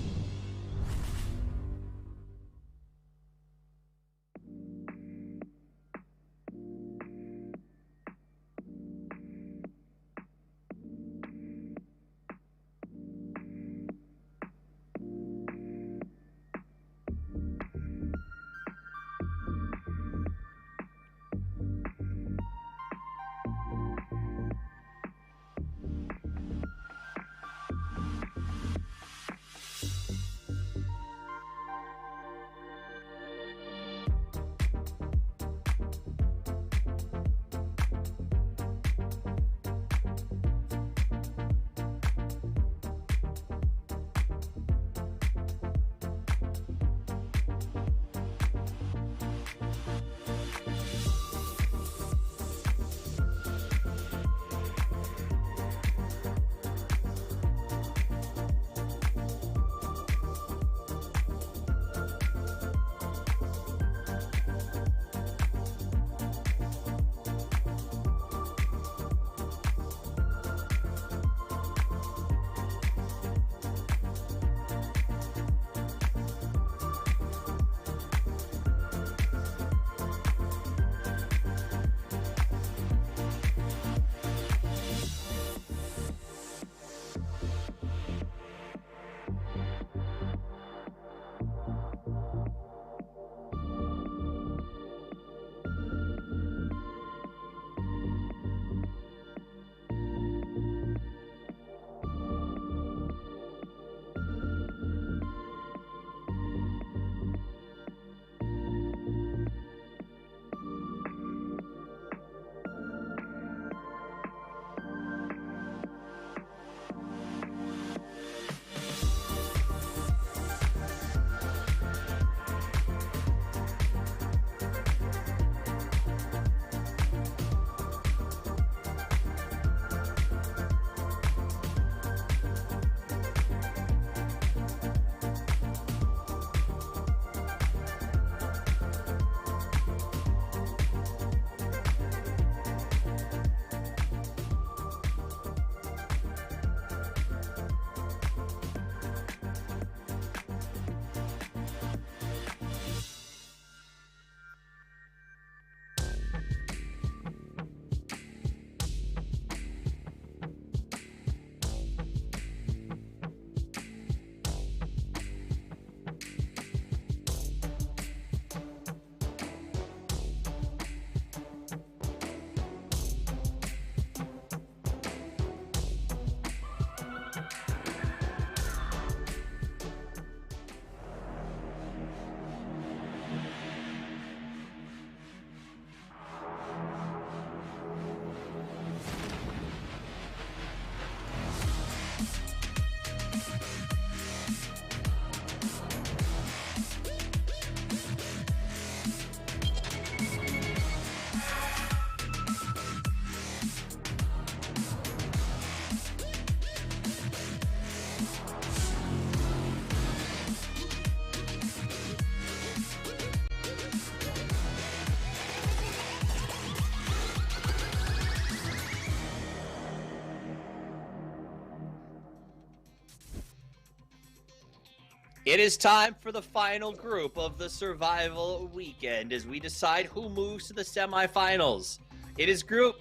It is time for the final group of the survival weekend as we decide who moves to the semifinals. It is group.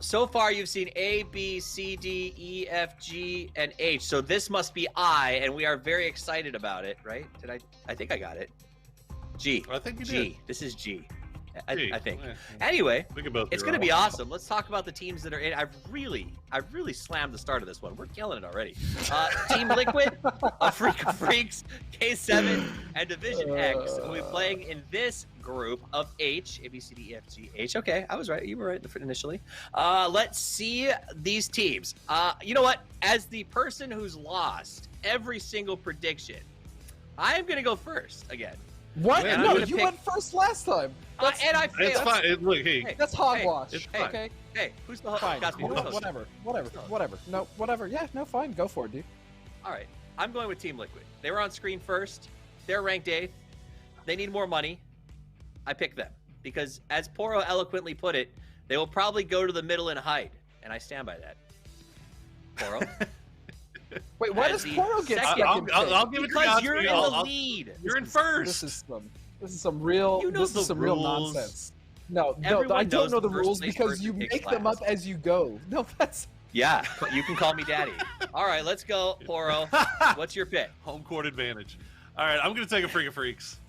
So far, you've seen A, B, C, D, E, F, G, and H. So this must be I, and we are very excited about it, right? I think I got it. G. I think you G. did. This is G. I think. Yeah. Anyway, We can both be it's going to wrong. be awesome. Let's talk about the teams that are in. I really slammed the start of this one. We're killing it already. Team Liquid, A Freak of Freaks, K7, and Division X will be playing in this group of H. A, B, C, D, E, F, G, H. Okay, I was right. You were right initially. Let's see these teams. You know what? As the person who's lost every single prediction, I am going to go first again. What? And No, you went first last time. And I failed. It's fine. Look, hey. That's hogwash. It's fine. Okay. Hey, who's the host? Fine. Gotsby, who's the host? Whatever. No, whatever. Yeah, no, fine. Go for it, dude. All right. I'm going with Team Liquid. They were on screen first. They're ranked 8th. They need more money. I picked them because, as Poro eloquently put it, they will probably go to the middle and hide. And I stand by that. Poro? Wait, why does Poro get second? I'll give it to because Godsby. you're in the lead. You're in first. This is some real. You know this the is some real rules. nonsense. No, Everyone I don't knows know the the first rules place because person you picks make them up last. as you go. No, that's. Yeah, you can call me daddy. All right, let's go, Poro. What's your pick? Home court advantage. All right, I'm going to take a Freak of Freaks.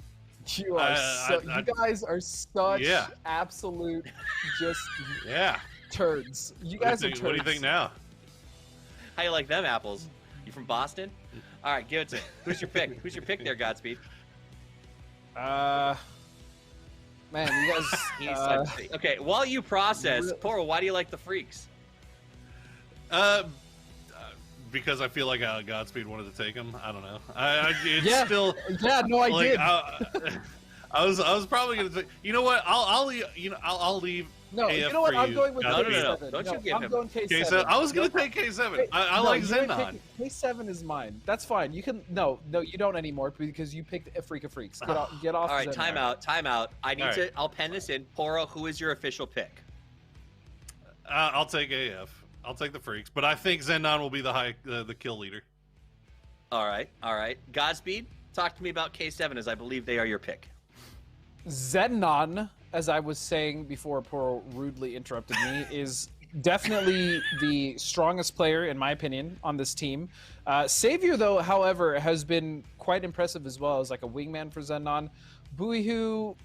You are you guys are such absolute just turds. You guys are turds. What do you think now? How you like them apples? You from Boston? All right, give it to me. Who's your pick? Who's your pick there, Godspeed? Man, you guys. Okay, while you process, Poro, why do you like the Freaks? Because I feel like Godspeed wanted to take him. I don't know. It's Yeah. still. No, I like, did. I was probably gonna take. You know what? I'll leave. No, AF you know what? for I'm going with No. K7. Don't you give I'm him. going K7. K7. I was gonna take K7. I like Xenon. K7 is mine. That's fine. You can. No, you don't anymore because you picked a Freak of Freaks. Get off. All right, Xenon. time out. I need All to. right. I'll pen this in. Poro, who is your official pick? I'll take AF. I'll take the Freaks, but I think Xenon will be the kill leader. All right. Godspeed, talk to me about K7 as I believe they are your pick. Xenon, as I was saying before Poro rudely interrupted me, is definitely the strongest player, in my opinion, on this team. Savior, though, however, has been quite impressive as well as like a wingman for Xenon. Buihu,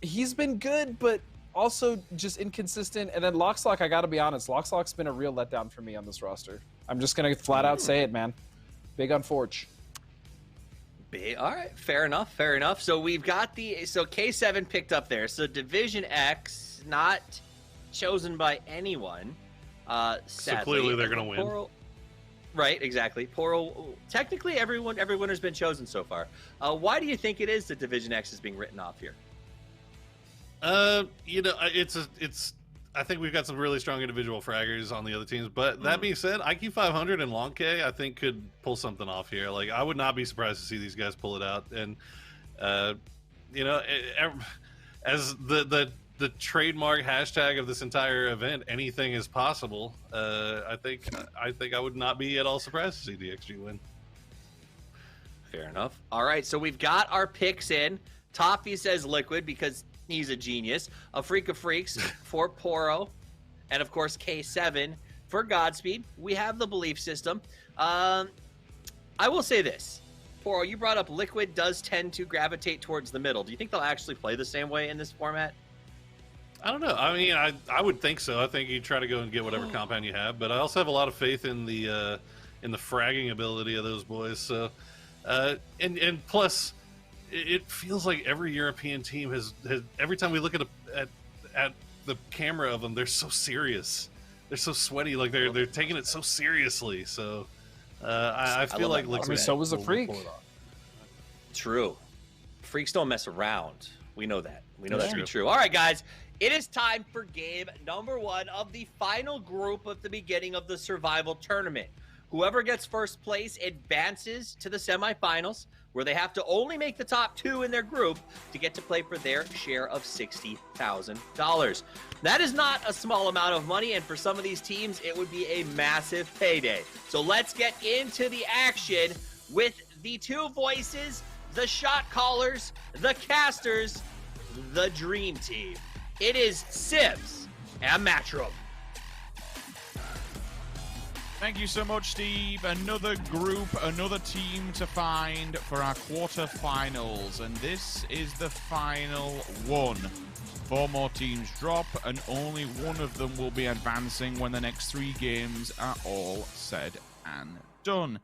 he's been good, but also just inconsistent. And then Lockslock, I gotta be honest, Lockslock's been a real letdown for me on this roster. I'm just gonna flat out say it, man. Big on Forge. All right, fair enough. So we've got K7 picked up there. So Division X, not chosen by anyone. Sadly. So clearly they're gonna win. Poro, right, exactly. Poro, technically everyone has been chosen so far. Why do you think it is that Division X is being written off here? It's. I think we've got some really strong individual fraggers on the other teams, but that being said, IQ 500 and Long K, I think could pull something off here. Like, I would not be surprised to see these guys pull it out. And as the trademark hashtag of this entire event, anything is possible. I think I would not be at all surprised to see DXG win. Fair enough. All right, so we've got our picks in. Toffee says Liquid because he's a genius. A Freak of Freaks for Poro. And, of course, K7 for Godspeed. We have the belief system. I will say this. Poro, you brought up Liquid does tend to gravitate towards the middle. Do you think they'll actually play the same way in this format? I don't know. I mean, I would think so. I think you try to go and get whatever compound you have. But I also have a lot of faith in the fragging ability of those boys. So, and plus, it feels like every European team has every time we look at the camera of them, they're so serious, they're so sweaty, like they're taking it so seriously. So I feel like Liquid. So was the Freak. True, Freaks don't mess around. We know that. We know that to be true. All right, guys, it is time for game number 1 of the final group at the beginning of the survival tournament. Whoever gets first place advances to the semifinals, where they have to only make the top 2 in their group to get to play for their share of $60,000. That is not a small amount of money, and for some of these teams, it would be a massive payday. So let's get into the action with the two voices, the shot callers, the casters, the dream team. It is Sibs and Matchroom. Thank you so much, Steve. Another group, another team to find for our quarterfinals. And this is the final one. 4 more teams drop, and only one of them will be advancing when the next 3 games are all said and done.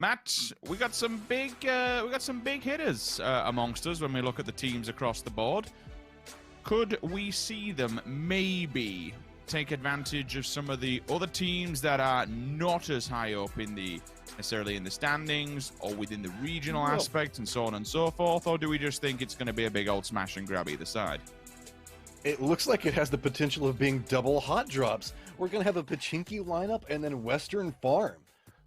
Matt, we got some big hitters amongst us when we look at the teams across the board. Could we see them maybe take advantage of some of the other teams that are not as high up in the necessarily in the standings or within the regional aspect and so on and so forth, or do we just think it's going to be a big old smash and grab either side? It looks like it has the potential of being double hot drops. We're going to have a Pachinki lineup and then Western Farm.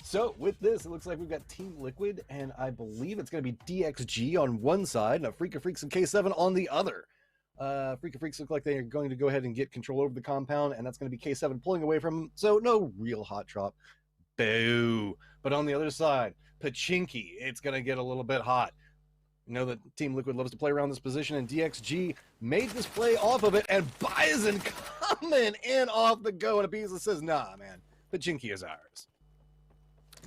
So with this, it looks like we've got Team Liquid, and I believe it's going to be DXG on one side and a Freaka Freaks and K7 on the other. Freaka Freaks look like they're going to go ahead and get control over the compound, and that's going to be K7 pulling away from them, so no real hot drop. Boo. But on the other side, Pachinki, it's going to get a little bit hot. You know that Team Liquid loves to play around this position, and DXG made this play off of it, and Bison coming in off the go, and a piece that says, nah, man, Pachinki is ours.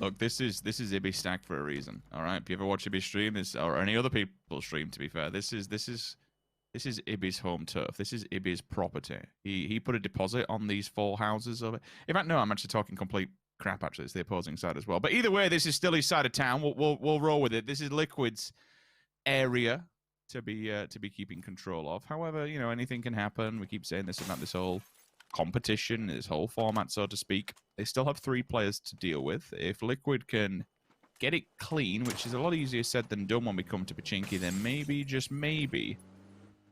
Look, this is Ibby stacked for a reason. All right, if you ever watch Ibby stream, or any other people stream, to be fair, this is Ibby's home turf. This is Ibby's property. He put a deposit on these 4 houses over. In fact, no, I'm actually talking complete crap. Actually, it's the opposing side as well. But either way, this is still his side of town. We'll roll with it. This is Liquid's area to be keeping control of. However, you know, anything can happen. We keep saying this about this whole competition, this whole format, so to speak. They still have 3 players to deal with. If Liquid can get it clean, which is a lot easier said than done when we come to Pachinki, then maybe, just maybe,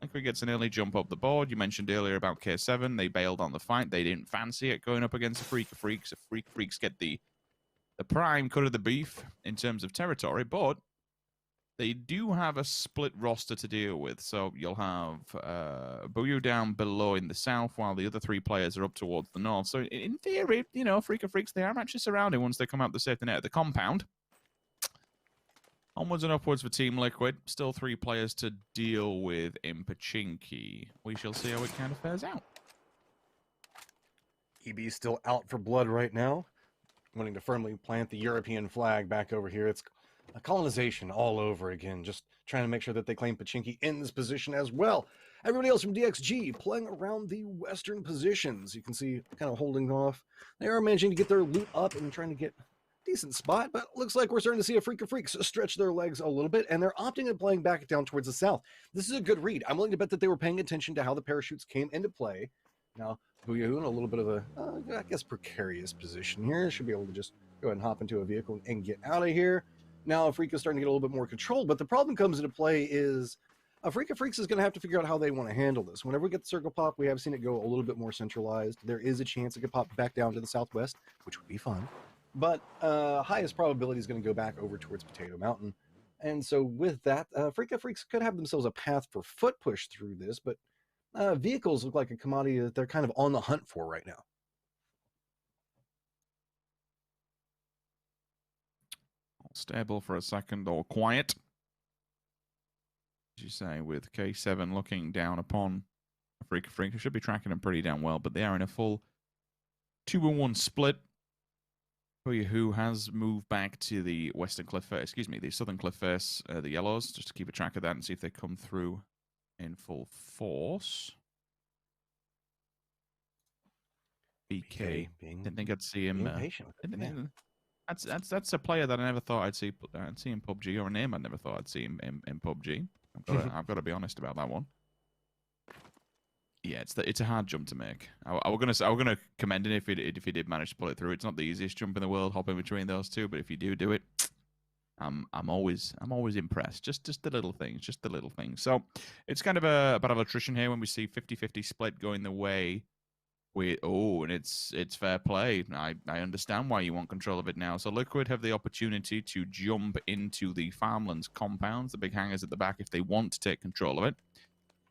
Liquid gets an early jump up the board. You mentioned earlier about K7. They bailed on the fight. They didn't fancy it going up against the Freaka Freaks. The Freaka Freaks get the prime cut of the beef in terms of territory, but they do have a split roster to deal with. So you'll have Buyu down below in the south, while the other 3 players are up towards the north. So in theory, you know, Freaka Freaks, they are actually surrounded once they come out the safety net of the compound. Onwards and upwards for Team Liquid. Still 3 players to deal with in Pachinki. We shall see how it kind of fares out. EB's still out for blood right now, wanting to firmly plant the European flag back over here. It's a colonization all over again, just trying to make sure that they claim Pachinki in this position as well. Everybody else from DXG playing around the western positions. You can see kind of holding off. They are managing to get their loot up and trying to get a decent spot, but looks like we're starting to see a Freaka Freaks stretch their legs a little bit, and they're opting at playing back down towards the south. This is a good read. I'm willing to bet that they were paying attention to how the parachutes came into play. Now, Booyah in a little bit of a, I guess, precarious position here. Should be able to just go ahead and hop into a vehicle and get out of here. Now, Freaka's starting to get a little bit more control, but the problem comes into play is Freaka Freaks is going to have to figure out how they want to handle this. Whenever we get the circle pop, we have seen it go a little bit more centralized. There is a chance it could pop back down to the southwest, which would be fun. But highest probability is going to go back over towards Potato Mountain. And so with that, Freaka Freaks could have themselves a path for foot push through this, but vehicles look like a commodity that they're kind of on the hunt for right now. Stable for a second, or quiet, as you say, with K7 looking down upon Freaka Freak. Should be tracking them pretty damn well, but they are in a full 2-1 split. Who has moved back to the western cliff face, excuse me, the southern cliff face, the yellows, just to keep a track of that and see if they come through in full force. BK, didn't think I'd see him. That's a player that I never thought I'd see in PUBG, or a name I never thought I'd see in PUBG. I've got to be honest about that one. Yeah, it's a hard jump to make. I was gonna commend it if he did manage to pull it through. It's not the easiest jump in the world, hopping between those two, but if you do it, I'm always impressed. Just the little things, So it's kind of a bit of attrition here when we see 50-50 split going the way. And it's fair play. I understand why you want control of it now. So Liquid have the opportunity to jump into the farmlands compounds, the big hangars at the back, if they want to take control of it.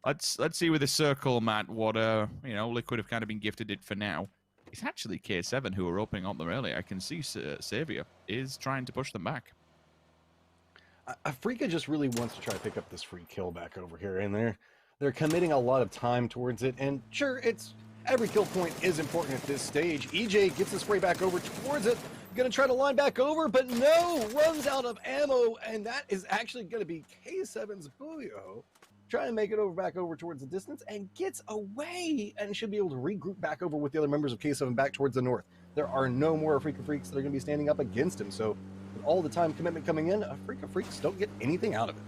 Let's see with the circle, Matt, what Liquid have kind of been gifted it for now. It's actually K7 who are opening up them early. I can see Savior is trying to push them back. Afrika just really wants to try to pick up this free kill back over here, and they're committing a lot of time towards it. And sure, it's every kill point is important at this stage. EJ gets the spray back over towards it, gonna try to line back over, but no, runs out of ammo, and that is actually gonna be K7's Booyo. Trying to make it back over towards the distance, and gets away, and should be able to regroup back over with the other members of K7 back towards the north. There are no more Afrika Freaks that are going to be standing up against him, so with all the time commitment coming in, Afrika Freaks don't get anything out of it.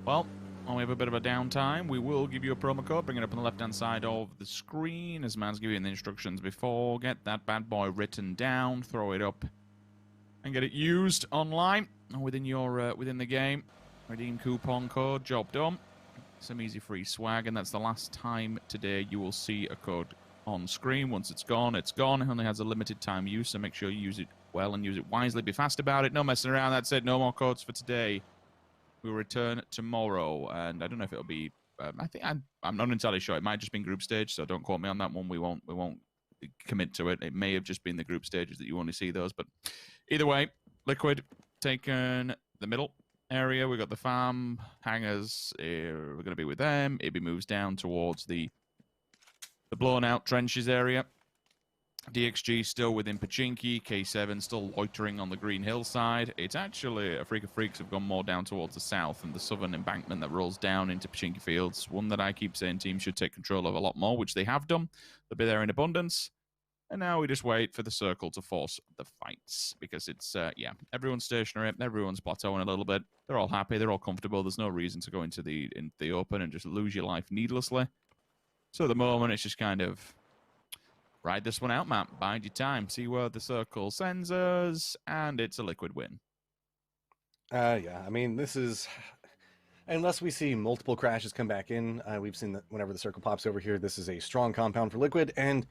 Well, when we have a bit of a downtime, we will give you a promo code. Bring it up on the left-hand side of the screen, as Man's given you the instructions before. Get that bad boy written down, throw it up, and get it used online or within the game. Redeem coupon code, job done. Some easy free swag, and that's the last time today you will see a code on screen. Once it's gone, it's gone. It only has a limited time use, so make sure you use it well and use it wisely. Be fast about it. No messing around. That's it. No more codes for today. We'll return tomorrow, and I don't know if it'll be. I'm not entirely sure. It might just be group stage, so don't quote me on that one. We won't commit to it. It may have just been the group stages that you only see those, but either way, Liquid taken the middle area. We got the farm hangars. We're going to be with them. Ibby moves down towards the blown out trenches area. DXG still within Pachinki. K7 still loitering on the green hillside. It's actually Afrika Freaks have gone more down towards the south and the southern embankment that rolls down into Pachinki Fields. One that I keep saying teams should take control of a lot more, which they have done. They'll be there in abundance. And now we just wait for the circle to force the fights, because it's, everyone's stationary, everyone's plateauing a little bit. They're all happy, they're all comfortable. There's no reason to go into the open and just lose your life needlessly. So at the moment, it's just kind of ride this one out, Matt. Bide your time, see where the circle sends us, and it's a Liquid win. Yeah, I mean, this is... Unless we see multiple crashes come back in, we've seen that whenever the circle pops over here, this is a strong compound for Liquid, and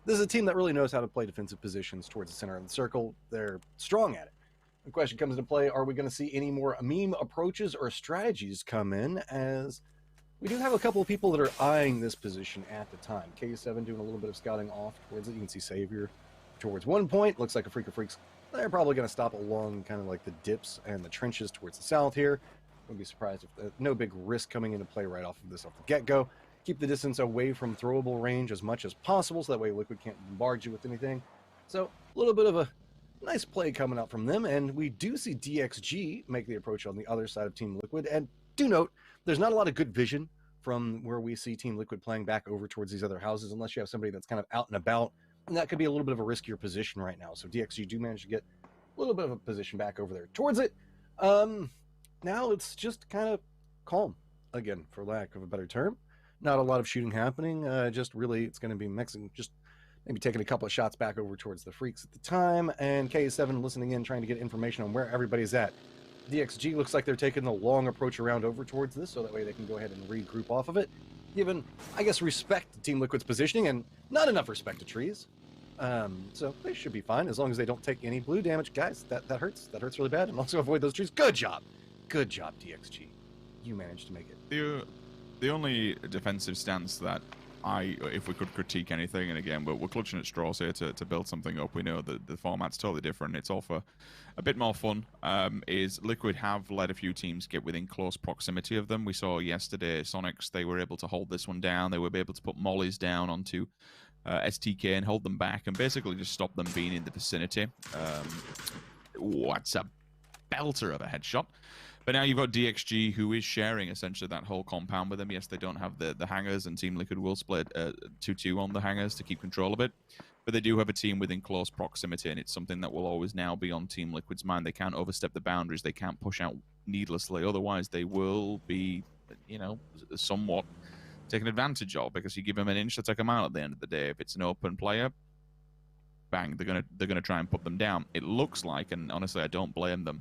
this is a team that really knows how to play defensive positions towards the center of the circle. They're strong at it. The question comes into play, are we going to see any more meme approaches or strategies come in, as we do have a couple of people that are eyeing this position at the time. K7 doing a little bit of scouting off towards it. You can see Savior towards one point. Looks like Afrika Freaks, they're probably going to stop along kind of like the dips and the trenches towards the south here. Wouldn't be surprised if no big risk coming into play right off of this off the get-go. Keep the distance away from throwable range as much as possible, so that way Liquid can't bombard you with anything. So a little bit of a nice play coming out from them, and we do see DXG make the approach on the other side of Team Liquid. And do note, there's not a lot of good vision from where we see Team Liquid playing back over towards these other houses, unless you have somebody that's kind of out and about, and that could be a little bit of a riskier position right now. So DXG do manage to get a little bit of a position back over there towards it. Now it's just kind of calm, again, for lack of a better term. Not a lot of shooting happening, just really it's going to be mixing, just maybe taking a couple of shots back over towards the Freaks at the time, and K7 listening in, trying to get information on where everybody's at. DXG looks like they're taking the long approach around over towards this, so that way they can go ahead and regroup off of it, given, I guess, respect to Team Liquid's positioning, and not enough respect to trees. So they should be fine, as long as they don't take any blue damage. Guys, that hurts. That hurts really bad, and also avoid those trees. Good job, DXG. You managed to make it. The only defensive stance that if we could critique anything, and again, we're clutching at straws here to build something up. We know that the format's totally different. It's all for a bit more fun. Is Liquid have let a few teams get within close proximity of them. We saw yesterday Sonics, they were able to hold this one down. They were able to put mollies down onto STK and hold them back and basically just stop them being in the vicinity. What's a belter of a headshot. But now you've got DXG, who is sharing essentially that whole compound with them. Yes, they don't have the hangars, and Team Liquid will split 2-2 on the hangars to keep control of it. But they do have a team within close proximity, and it's something that will always now be on Team Liquid's mind. They can't overstep the boundaries. They can't push out needlessly. Otherwise, they will be, somewhat taken advantage of, because you give them an inch, they take them out at the end of the day. If it's an open player, bang, they're gonna try and put them down. It looks like, and honestly, I don't blame them,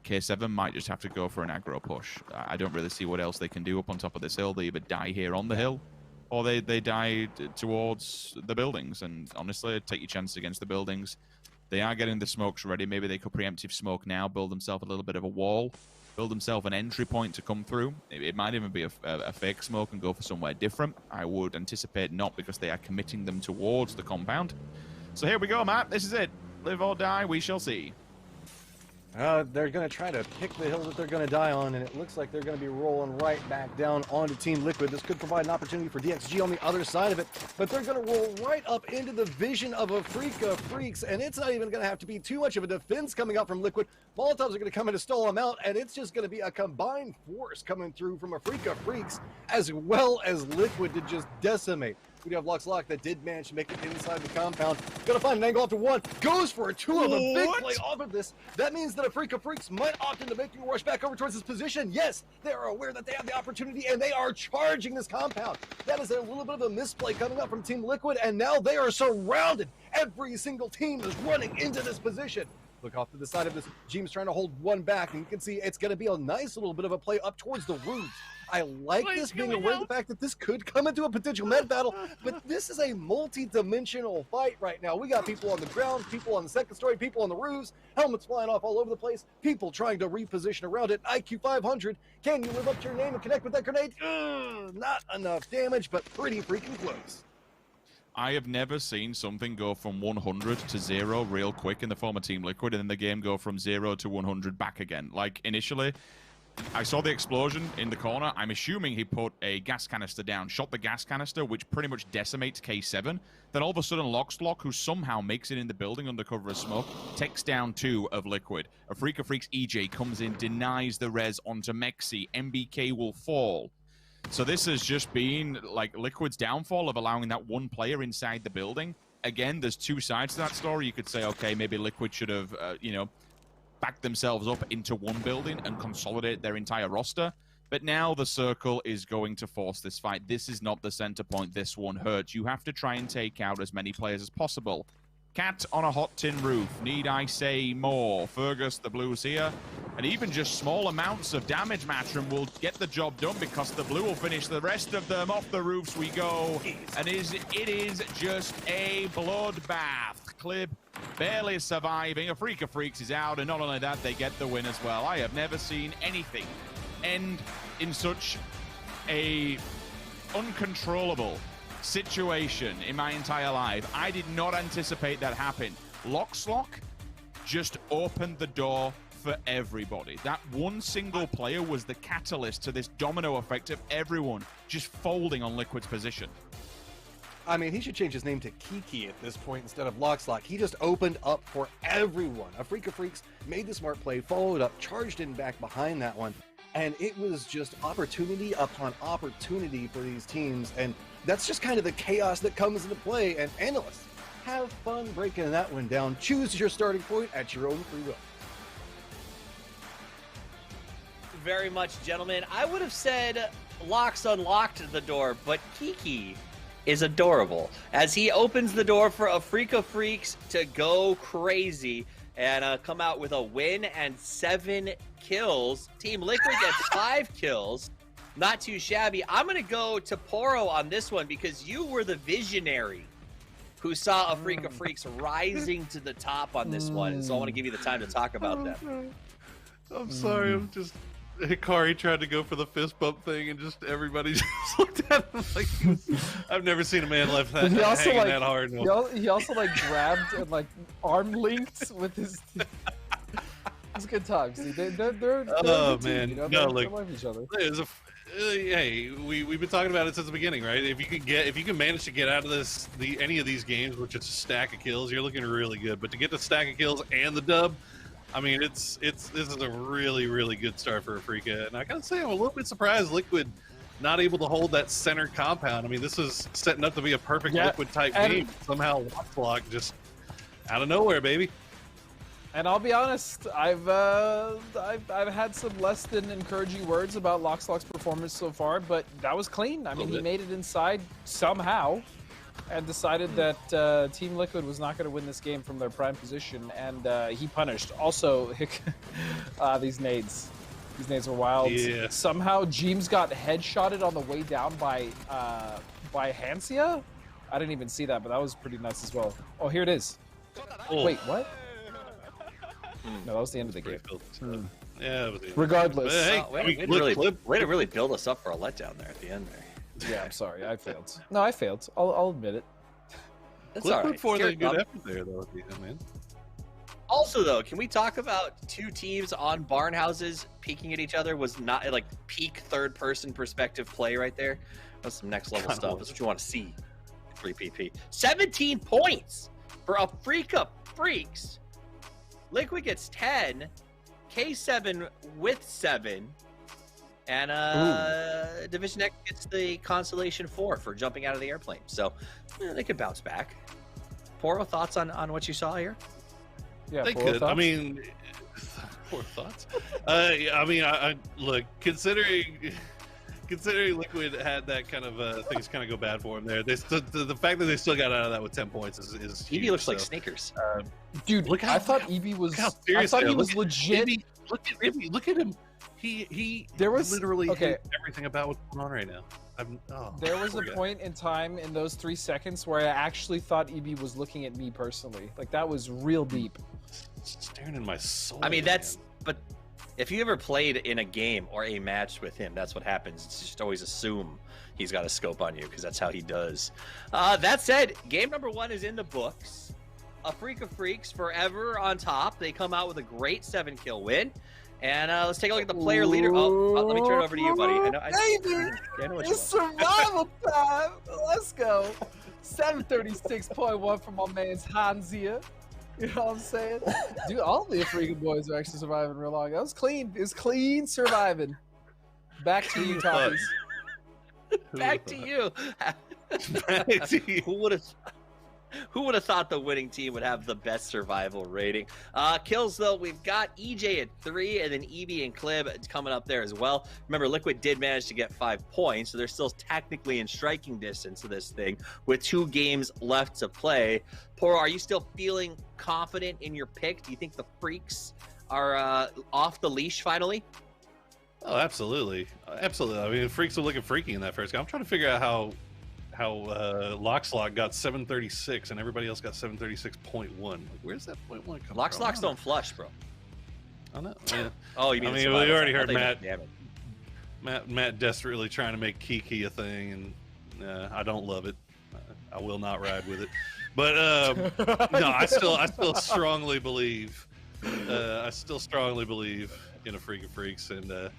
K7 might just have to go for an aggro push. I don't really see what else they can do up on top of this hill. They either die here on the hill, or they die towards the buildings. And honestly, take your chance against the buildings. They are getting the smokes ready. Maybe they could preemptive smoke now, build themselves a little bit of a wall, build themselves an entry point to come through. It might even be a fake smoke and go for somewhere different. I would anticipate not, because they are committing them towards the compound. So here we go, Matt. This is it. Live or die, we shall see. They're going to try to pick the hill that they're going to die on, and it looks like they're going to be rolling right back down onto Team Liquid. This could provide an opportunity for DXG on the other side of it, but they're going to roll right up into the vision of Afrika Freaks, and it's not even going to have to be too much of a defense coming out from Liquid. Molotovs are going to come in to stall them out, and it's just going to be a combined force coming through from Afrika Freaks as well as Liquid to just decimate. We do have LuxLock that did manage to make it inside the compound. Gonna find an angle off to one. Goes for a two of a big play off of this. That means that Afrika Freaks might opt into making a rush back over towards this position. Yes, they are aware that they have the opportunity and they are charging this compound. That is a little bit of a misplay coming up from Team Liquid, and now they are surrounded. Every single team is running into this position. Look off to the side of this. Jeem's trying to hold one back, and you can see it's going to be a nice little bit of a play up towards the roofs. I like this being aware of the fact that this could come into a potential med battle, but this is a multi-dimensional fight right now. We got people on the ground, people on the second story, people on the roofs, helmets flying off all over the place, people trying to reposition around it. IQ 500, can you live up to your name and connect with that grenade? Not enough damage, but pretty freaking close. I have never seen something go from 100 to 0 real quick in the former Team Liquid, and then the game go from 0 to 100 back again. Like, initially, I saw the explosion in the corner. I'm assuming he put a gas canister down, shot the gas canister, which pretty much decimates K7. Then all of a sudden, LuxLock, who somehow makes it in the building under cover of smoke, takes down 2 of Liquid. Afrika Freaks EJ comes in, denies the res onto Mexi. MBK will fall. So this has just been like Liquid's downfall of allowing that one player inside the building. Again, there's 2 sides to that story. You could say, okay, maybe Liquid should have, backed themselves up into one building and consolidate their entire roster. But now the circle is going to force this fight. This is not the center point. This one hurts. You have to try and take out as many players as possible. Cat on a hot tin roof. Need I say more? Fergus, the blues here. And even just small amounts of damage, Matrim, will get the job done because the blue will finish the rest of them. Off the roofs we go. And it is just a bloodbath. Clib barely surviving. Afrika Freaks is out, and not only that, they get the win as well. I have never seen anything end in such a uncontrollable situation in my entire life. I did not anticipate that happen. LuxLock just opened the door for everybody. That one single player was the catalyst to this domino effect of everyone just folding on Liquid's position. I mean, he should change his name to Kiki at this point instead of LuxLock. He just opened up for everyone. Afrika Freaks made the smart play, followed up, charged in back behind that one, and it was just opportunity upon opportunity for these teams, and that's just kind of the chaos that comes into play. And analysts, have fun breaking that one down. Choose your starting point at your own free will. Very much, gentlemen. I would have said Locks unlocked the door, but Kiki is adorable as he opens the door for Afrika Freaks to go crazy and come out with a win and 7 kills. Team Liquid gets 5 kills. Not too shabby. I'm going to go to Poro on this one because you were the visionary who saw Afrika Freaks rising to the top on this one. So I want to give you the time to talk about that. I'm sorry. I'm just... Hikari tried to go for the fist bump thing, and just everybody just looked at him like I've never seen a man left that hanging that hard. He also grabbed and arm linked with his. It's good times. They're oh good man, team, you know? no, they love each other. Hey, we've been talking about it since the beginning, right? If you can manage to get out of any of these games, which it's a stack of kills, you're looking really good. But to get the stack of kills and the dub, I mean, this is a really, really good start for Afrika. And I gotta say, I'm a little bit surprised Liquid not able to hold that center compound. I mean, this is setting up to be a perfect Liquid type game. Somehow LuxLock just out of nowhere, baby. And I'll be honest, I've had some less than encouraging words about LuxLock's performance so far, but that was clean. I mean, he made it inside somehow, and decided that Team Liquid was not going to win this game from their prime position, and he punished. Also, these nades were wild. Yeah. Somehow, Jeems got headshotted on the way down by Hansia. I didn't even see that, but that was pretty nuts as well. Oh, here it is. Oh. Wait, what? No, that was the end of the game. Yeah, it was regardless. Hey, way to really build us up for a letdown there at the end there. Yeah, I'm sorry. I failed. No, I failed. I'll admit it. That's all right. For that good effort there, though, man. Also, though, can we talk about two teams on barn houses peeking at each other? Was not like peak third-person perspective play right there. That's some next-level stuff. That's what you want to see. 3PP. 17 points for a Freak of Freaks. Liquid gets 10. K7 with 7. And Division X gets the Constellation 4 for jumping out of the airplane. So they could bounce back. Poro, thoughts on what you saw here? Yeah, they could. Thoughts? I mean, poor thoughts. I mean, I look, considering Liquid had that kind of things kind of go bad for him there. The fact that they still got out of that with 10 points is huge. EB looks like sneakers. Dude, I thought EB was. I thought he was legit. Look at him. He there was literally everything about what's going on right now. There was a point in time in those 3 seconds where I actually thought EB was looking at me personally. Like, that was real deep. Staring in my soul. I mean, but if you ever played in a game or a match with him, that's what happens. It's just always assume he's got a scope on you because that's how he does. That said, game number 1 is in the books. A Freak of Freaks forever on top. They come out with a great 7-kill win. And let's take a look at the player leader. Let me turn it over to you, buddy. I know what it's survival time. Let's go. 736.1 from my man's Hans here. You know what I'm saying? Dude, all the African boys are actually surviving real long. That was clean. It was clean surviving. Back to you, Topies. Back to you. Who would have thought the winning team would have the best survival rating? Kills, though, we've got EJ at 3, and then EB and Clib coming up there as well. Remember, Liquid did manage to get 5 points, so they're still technically in striking distance of this thing with 2 games left to play. Poro, are you still feeling confident in your pick? Do you think the Freaks are off the leash finally? Oh, absolutely. Absolutely. I mean, the Freaks are looking freaky in that first game. I'm trying to figure out how Loxlock got 736 and everybody else got 736.1. Like, where's that 0.1 coming from? Loxlocks don't flush, bro. I know. Yeah. Oh, you mean? I mean, we already heard Matt desperately trying to make Kiki a thing, and I don't love it. I will not ride with it. But no, I still strongly believe. I still strongly believe in a Freak of Freaks, and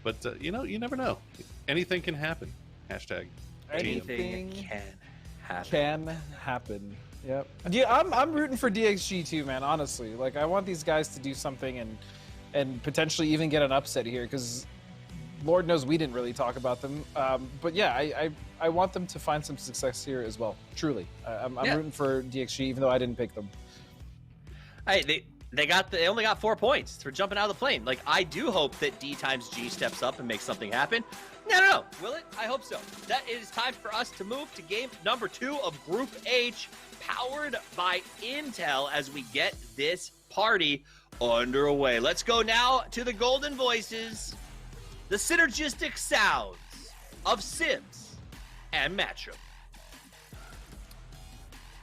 but you know, you never know. Anything can happen. Hashtag. Anything can happen. Yep. Yeah, I'm rooting for DXG too, man. Honestly, like, I want these guys to do something and potentially even get an upset here, because Lord knows we didn't really talk about them. But yeah, I want them to find some success here as well. Truly, I'm rooting for DXG, even though I didn't pick them. Hey, they only got 4 points for jumping out of the plane. Like, I do hope that D times G steps up and makes something happen. No. Will it? I hope so. That is time for us to move to game number 2 of Group H, powered by Intel, as we get this party underway. Let's go now to the golden voices, the synergistic sounds of Sims and Matchup.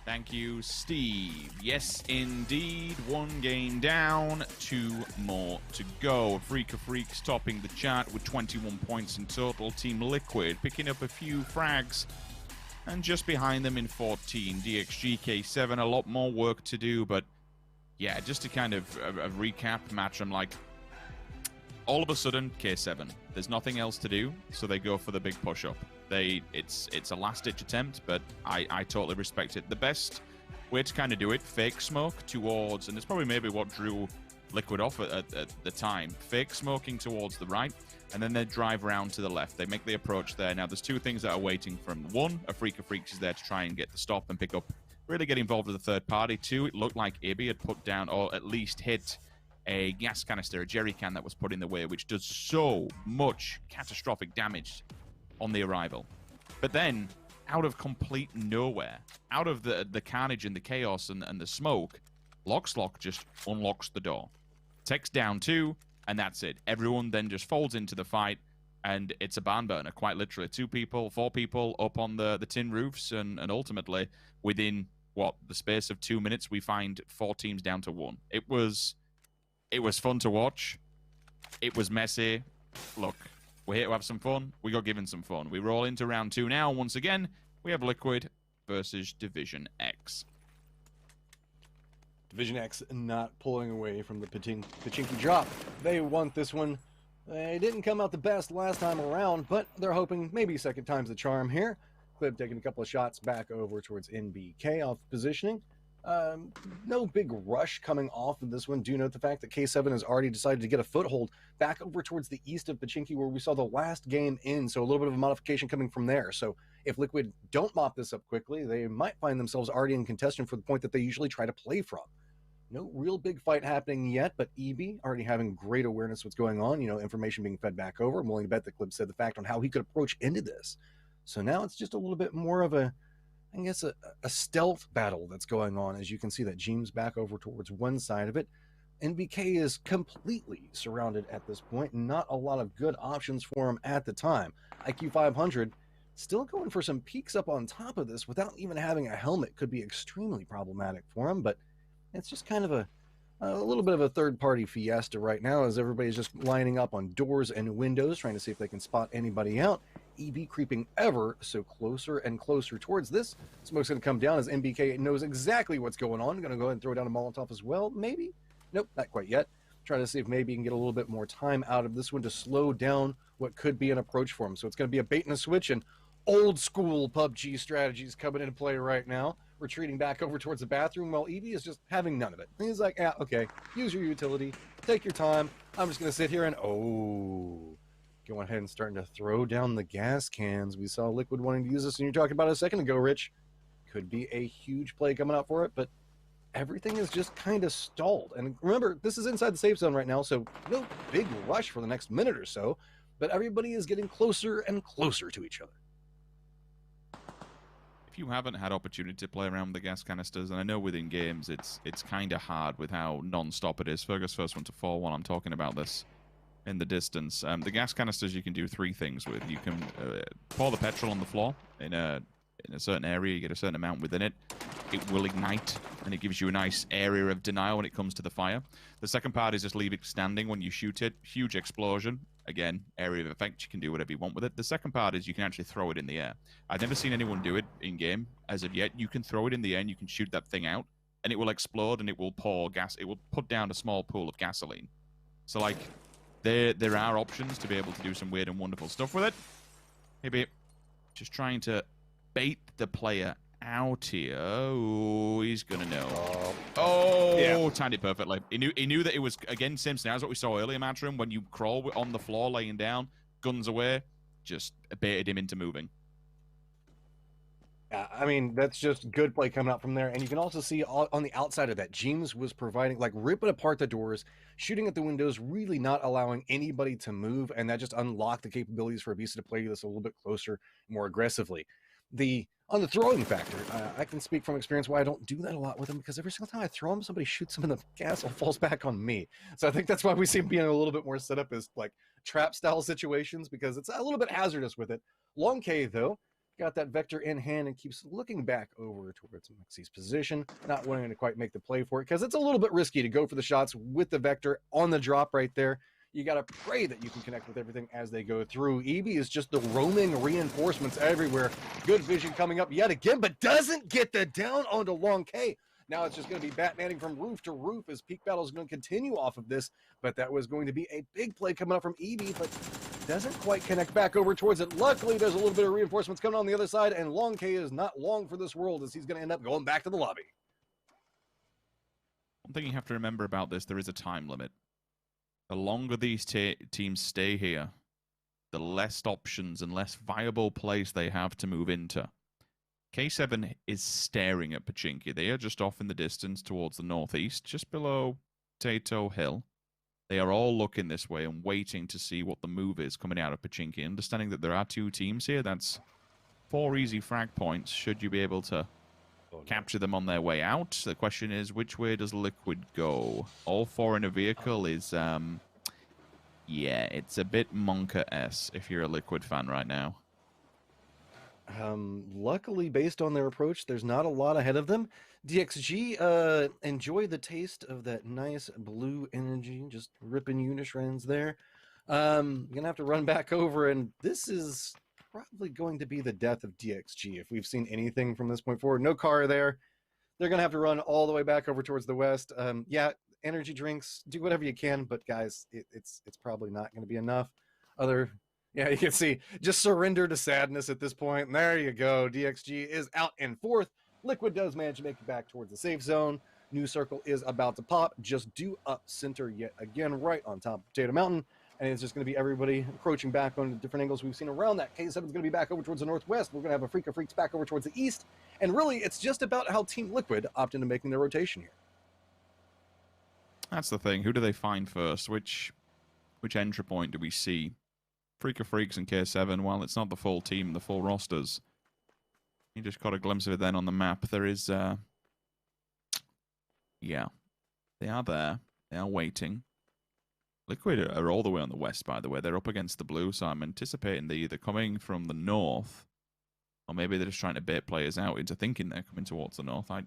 Thank you, Steve. Yes, indeed. 1 game down, 2 more to go. Freak of Freaks topping the chart with 21 points in total. Team Liquid picking up a few frags. And just behind them in 14, DXG, K7. A lot more work to do, but yeah, just to kind of a recap match, I'm like, all of a sudden, K7. There's nothing else to do, so they go for the big push-up. It's a last-ditch attempt, but I totally respect it. The best way to kind of do it, fake smoke towards, and it's probably maybe what drew Liquid off at the time, fake smoking towards the right, and then they drive around to the left. They make the approach there. Now, there's 2 things that are waiting from 1, a Freak of Freaks is there to try and get the stop and pick up, really get involved with the third party. 2, it looked like Ibby had put down, or at least hit, a gas canister, a jerry can that was put in the way, which does so much catastrophic damage on the arrival. But then, out of complete nowhere, out of the carnage and the chaos and the smoke, Loxlock just unlocks the door. Takes down 2, and that's it. Everyone then just folds into the fight, and it's a barn burner, quite literally. 2 people, 4 people up on the tin roofs, and ultimately, within, the space of 2 minutes, we find 4 teams down to 1. It was fun to watch. It was messy. Look, we're here to have some fun. We got given some fun. We roll into round 2 now. Once again, we have Liquid versus Division X. Division X not pulling away from the Pachinki drop. They want this one. They didn't come out the best last time around, but they're hoping maybe second time's the charm here. Clip taking a couple of shots back over towards NBK off positioning. No big rush coming off of this one. Do note the fact that K7 has already decided to get a foothold back over towards the east of Pachinki where we saw the last game in, so a little bit of a modification coming from there. So if Liquid don't mop this up quickly, they might find themselves already in contention for the point that they usually try to play from. No real big fight happening yet, but EB already having great awareness of what's going on, information being fed back over. I'm willing to bet that Clip said the fact on how he could approach into this. So now it's just a little bit more of a stealth battle that's going on. As you can see that Jeem's back over towards one side of it. NBK is completely surrounded at this point. Not a lot of good options for him at the time. IQ 500 still going for some peeks up on top of this without even having a helmet could be extremely problematic for him, but it's just kind of a little bit of a third-party fiesta right now as everybody's just lining up on doors and windows trying to see if they can spot anybody out. EB creeping ever so closer and closer towards this. Smoke's going to come down as NBK knows exactly what's going on. Going to go ahead and throw down a Molotov as well, maybe? Nope, not quite yet. Trying to see if maybe he can get a little bit more time out of this one to slow down what could be an approach for him. So it's going to be a bait and a switch, and old-school PUBG strategies coming into play right now. Retreating back over towards the bathroom while Evie is just having none of it. He's like, yeah, okay, use your utility, take your time. I'm just going to sit here and, going ahead and starting to throw down the gas cans. We saw Liquid wanting to use this, and you're talking about a second ago, Rich. Could be a huge play coming out for it, but everything is just kind of stalled. And remember, this is inside the safe zone right now, so no big rush for the next minute or so, but everybody is getting closer and closer to each other. If you haven't had opportunity to play around with the gas canisters, and I know within games it's kind of hard with how non-stop it is. Fergus first one to fall while I'm talking about this in the distance. The gas canisters you can do three things with. You can pour the petrol on the floor in a certain area. You get a certain amount within it. It will ignite, and it gives you a nice area of denial when it comes to the fire. The second part is just leave it standing when you shoot it. Huge explosion. Again, area of effect, you can do whatever you want with it. The second part is you can actually throw it in the air. I've never seen anyone do it in-game as of yet. You can throw it in the air and you can shoot that thing out, and it will explode and it will pour gas. It will put down a small pool of gasoline. So, like, there are options to be able to do some weird and wonderful stuff with it. Maybe just trying to bait the player out here. Oh, he's gonna know. Yeah. Timed it perfectly. He knew that it was, again, same scenario as what we saw earlier, Matchroom. When you crawl on the floor, laying down, guns away, just baited him into moving. I mean, that's just good play coming out from there. And you can also see on the outside of that, Jeems was providing, like, ripping apart the doors, shooting at the windows, really not allowing anybody to move, and that just unlocked the capabilities for Abisa to play this a little bit closer, more aggressively. On the throwing factor, I can speak from experience why I don't do that a lot with him, because every single time I throw him, somebody shoots him and the gas all falls back on me. So I think that's why we see him being a little bit more set up as, like, trap-style situations, because it's a little bit hazardous with it. Long K, though, got that vector in hand and keeps looking back over towards Mexie's position, not wanting to quite make the play for it, because it's a little bit risky to go for the shots with the vector on the drop right there. You got to pray that you can connect with everything as they go through. Evie is just the roaming reinforcements everywhere. Good vision coming up yet again, but doesn't get the down onto Long K. Now it's just going to be Batmaning from roof to roof as Peak Battle is going to continue off of this, but that was going to be a big play coming up from Evie, but doesn't quite connect back over towards it. Luckily, there's a little bit of reinforcements coming on the other side, and Long K is not long for this world as he's going to end up going back to the lobby. One thing you have to remember about this, there is a time limit. The longer these teams stay here, the less options and less viable place they have to move into. K7 is staring at Pachinki. They are just off in the distance towards the northeast, just below Potato Hill. They are all looking this way and waiting to see what the move is coming out of Pachinki. Understanding that there are two teams here, that's 4 easy frag points should you be able to capture them on their way out. The question is, which way does Liquid go? All 4 in a vehicle is, yeah, it's a bit Monka-esque if you're a Liquid fan right now. Luckily, based on their approach, there's not a lot ahead of them. DXG, enjoy the taste of that nice blue energy, just ripping Unishreds there. You're gonna have to run back over, and this is probably going to be the death of DXG if we've seen anything from this point forward. No car there. they're going to have to run all the way back over towards the west. Yeah, energy drinks, do whatever you can, but guys, it's probably not going to be enough. Yeah, you can see, just surrender to sadness at this point. And there you go. DXG is out in fourth. Liquid does manage to make it back towards the safe zone. New circle is about to pop. Just due up center yet again, right on top of Potato Mountain. And it's just going to be everybody encroaching back on the different angles we've seen around that. K7 is going to be back over towards the northwest. We're going to have a Freak of Freaks back over towards the east. And really, it's just about how Team Liquid opt into making their rotation here. That's the thing. Who do they find first? Which entry point do we see? Freak of Freaks and K7, well, it's not the full team, the full rosters. You just caught a glimpse of it then on the map. There is, yeah, they are there. They are waiting. Liquid are all the way on the west, by the way. They're up against the blue, so I'm anticipating they're either coming from the north, or maybe they're just trying to bait players out into thinking they're coming towards the north. I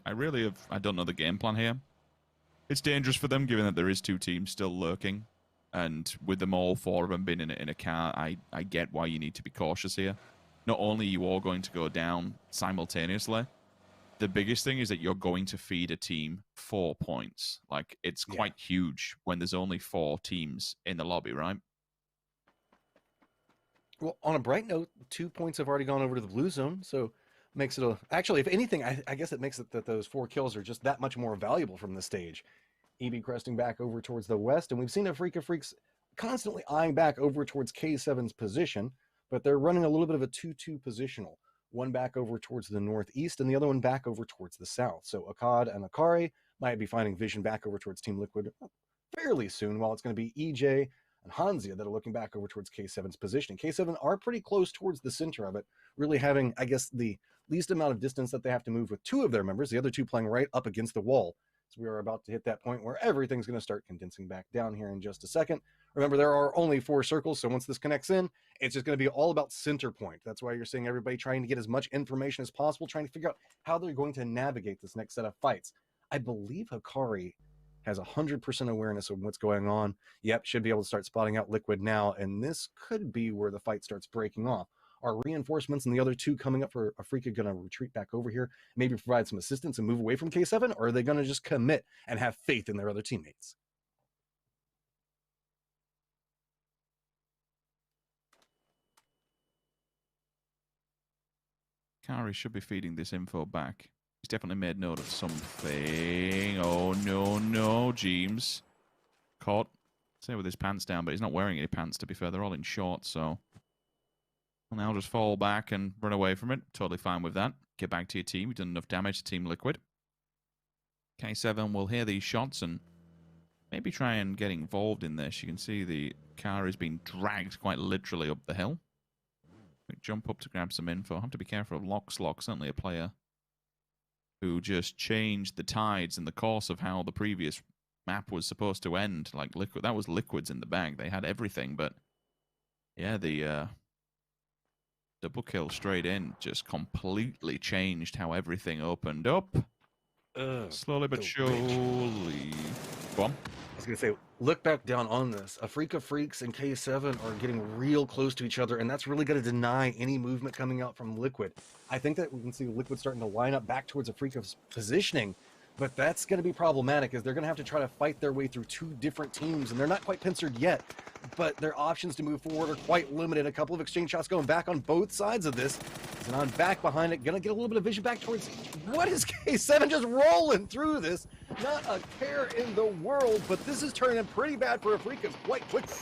don't know the game plan here. It's dangerous for them, given that there is two teams still lurking. And with them all, four of them being in a car, I get why you need to be cautious here. Not only are you all going to go down simultaneously, the biggest thing is that you're going to feed a team 4 points. Like, it's quite huge when there's only 4 teams in the lobby, right? Well, on a bright note, 2 points have already gone over to the blue zone, so makes it actually, if anything, I guess it makes it that those 4 kills are just that much more valuable from this stage. EB cresting back over towards the west, and we've seen a Freak of Freaks constantly eyeing back over towards K7's position, but they're running a little bit of a 2-2 positional. One back over towards the northeast, and the other one back over towards the south. So Akkad and Akari might be finding vision back over towards Team Liquid fairly soon, while it's going to be EJ and Hanzia that are looking back over towards K7's position. K7 are pretty close towards the center of it, really having, I guess, the least amount of distance that they have to move with 2 of their members, the other 2 playing right up against the wall. So we are about to hit that point where everything's going to start condensing back down here in just a second. Remember, there are only 4 circles, so once this connects in, it's just going to be all about center point. That's why you're seeing everybody trying to get as much information as possible, trying to figure out how they're going to navigate this next set of fights. I believe Hikari has 100% awareness of what's going on. Yep, should be able to start spotting out Liquid now, and this could be where the fight starts breaking off. Are reinforcements and the other 2 coming up for Afrika going to retreat back over here, maybe provide some assistance and move away from K7, or are they going to just commit and have faith in their other teammates? Kari should be feeding this info back. He's definitely made note of something. Oh, no, James. Caught. Say with his pants down, but he's not wearing any pants, to be fair. They're all in shorts, so... Well, now just fall back and run away from it. Totally fine with that. Get back to your team. You've done enough damage to Team Liquid. K7 will hear these shots and maybe try and get involved in this. You can see the car is being dragged quite literally up the hill. Quick jump up to grab some info. Have to be careful of Lockslock, certainly a player who just changed the tides and the course of how the previous map was supposed to end. Like Liquid, that was Liquids in the bag. They had everything, but yeah, the double kill straight in just completely changed how everything opened up. Slowly but surely. Go on. I was going to say, look back down on this. Afrika Freaks and K7 are getting real close to each other, and that's really going to deny any movement coming out from Liquid. I think that we can see Liquid starting to line up back towards Afrika's positioning, but that's going to be problematic, as they're going to have to try to fight their way through 2 different teams, and they're not quite pincered yet, but their options to move forward are quite limited. A couple of exchange shots going back on both sides of this. Zanon back behind it, gonna get a little bit of vision back towards... What is K7 just rolling through this? Not a care in the world, but this is turning pretty bad for Afrika quite quickly.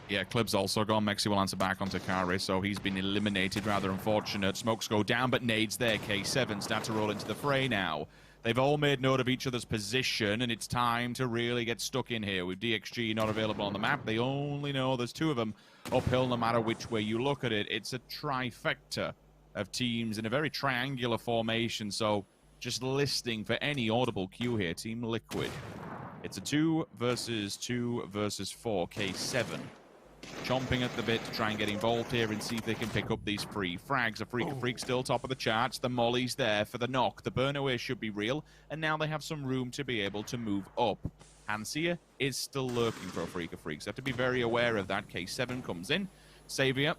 Yeah, Clib's also gone. Mexi will answer back onto Kari, so he's been eliminated. Rather unfortunate. Smokes go down, but nades there. K7 start to roll into the fray now. They've all made note of each other's position, and it's time to really get stuck in here. With DXG not available on the map, they only know there's 2 of them uphill no matter which way you look at it. It's a trifecta of teams in a very triangular formation, so just listening for any audible cue here. Team Liquid. It's a 2 versus 2 versus 4. K7 chomping at the bit to try and get involved here and see if they can pick up these free frags. A Freak still top of the charts. The molly's there for the knock. The burn away should be real, and now they have some room to be able to move up. Hansia is still lurking for a Freaks. They have to be very aware of that. K7 comes in. Savior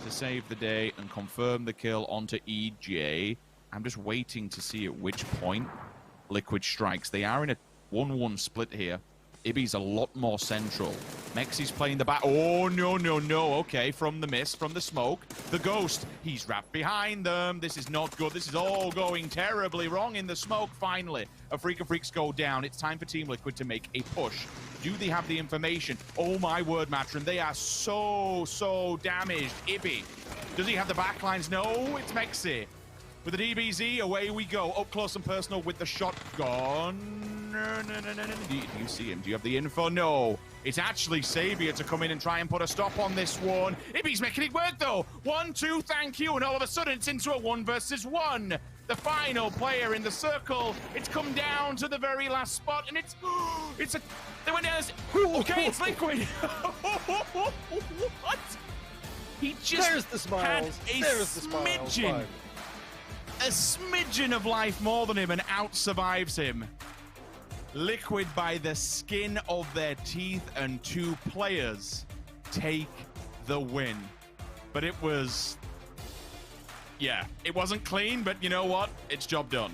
to save the day and confirm the kill onto EJ. I'm just waiting to see at which point Liquid strikes. They are in a 1-1 split here. Ibby's a lot more central. Mexi's playing the back. Oh, no, no, no. Okay, from the mist, from the smoke. The Ghost, he's wrapped behind them. This is not good. This is all going terribly wrong in the smoke. Finally, a Freak of Freaks go down. It's time for Team Liquid to make a push. Do they have the information? Oh, my word, Matron. They are so damaged. Ibby, does he have the backlines? No, it's Mexi. With the DBZ, away we go. Up close and personal with the shotgun. No. Do you see him? Do you have the info? No. It's actually Savior to come in and try and put a stop on this one. Ibby's making it work, though. 1, 2, thank you. And all of a sudden, it's into a 1 versus 1. The final player in the circle. It's come down to the very last spot, and it's a... They went down. Okay, it's Liquid. What? He just There's the smiles. had a There's the smiles. smidgen. A smidgen of life more than him and out-survives him. Liquid by the skin of their teeth, and 2 players take the win. But it was... Yeah, it wasn't clean, but you know what? It's job done.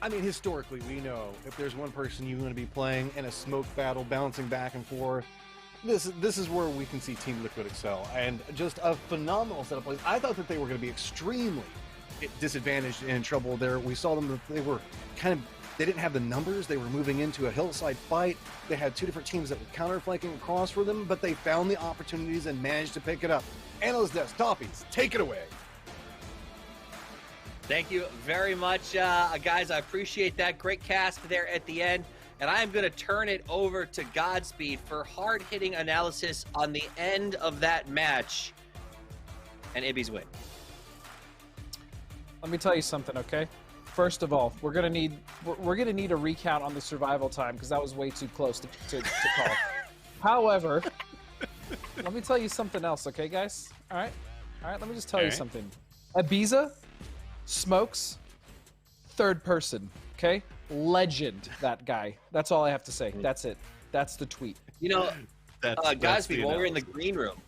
I mean, historically, we know if there's one person you want to be playing in a smoke battle, bouncing back and forth, this is where we can see Team Liquid excel. And just a phenomenal set of plays. I thought that they were going to be extremely disadvantaged and in trouble there. We saw them, they were they didn't have the numbers. They were moving into a hillside fight. They had 2 different teams that were counter-flanking across for them, but they found the opportunities and managed to pick it up. Analyst Desk, Toppies, take it away. Thank you very much, guys. I appreciate that. Great cast there at the end. And I am going to turn it over to Godspeed for hard-hitting analysis on the end of that match and Ibby's win. Let me tell you something, okay? First of all, we're gonna need a recount on the survival time because that was way too close to call. However, let me tell you something else, okay, guys? All right. Let me just tell you something. Ibiza, smokes, 3rd person, okay? Legend, that guy. That's all I have to say. That's it. That's the tweet. You know, Godspeed, while we were in the green room,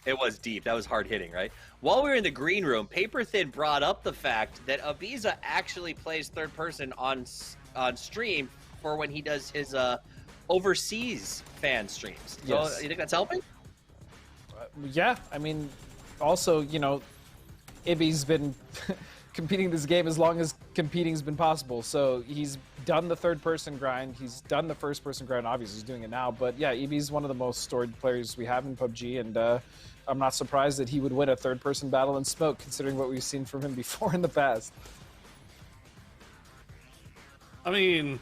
it was deep. That was hard hitting, right? While we were in the green room, Paper Thin brought up the fact that Ibiza actually plays 3rd person on stream for when he does his overseas fan streams. So Yes. you think that's helping? Yeah, I mean, also, you know, Ibby's been competing this game as long as competing's been possible. So he's done the 3rd person grind. He's done the 1st person grind. Obviously, he's doing it now. But yeah, Ibby's one of the most storied players we have in PUBG, and I'm not surprised that he would win a 3rd person battle in smoke, considering what we've seen from him before in the past. I mean,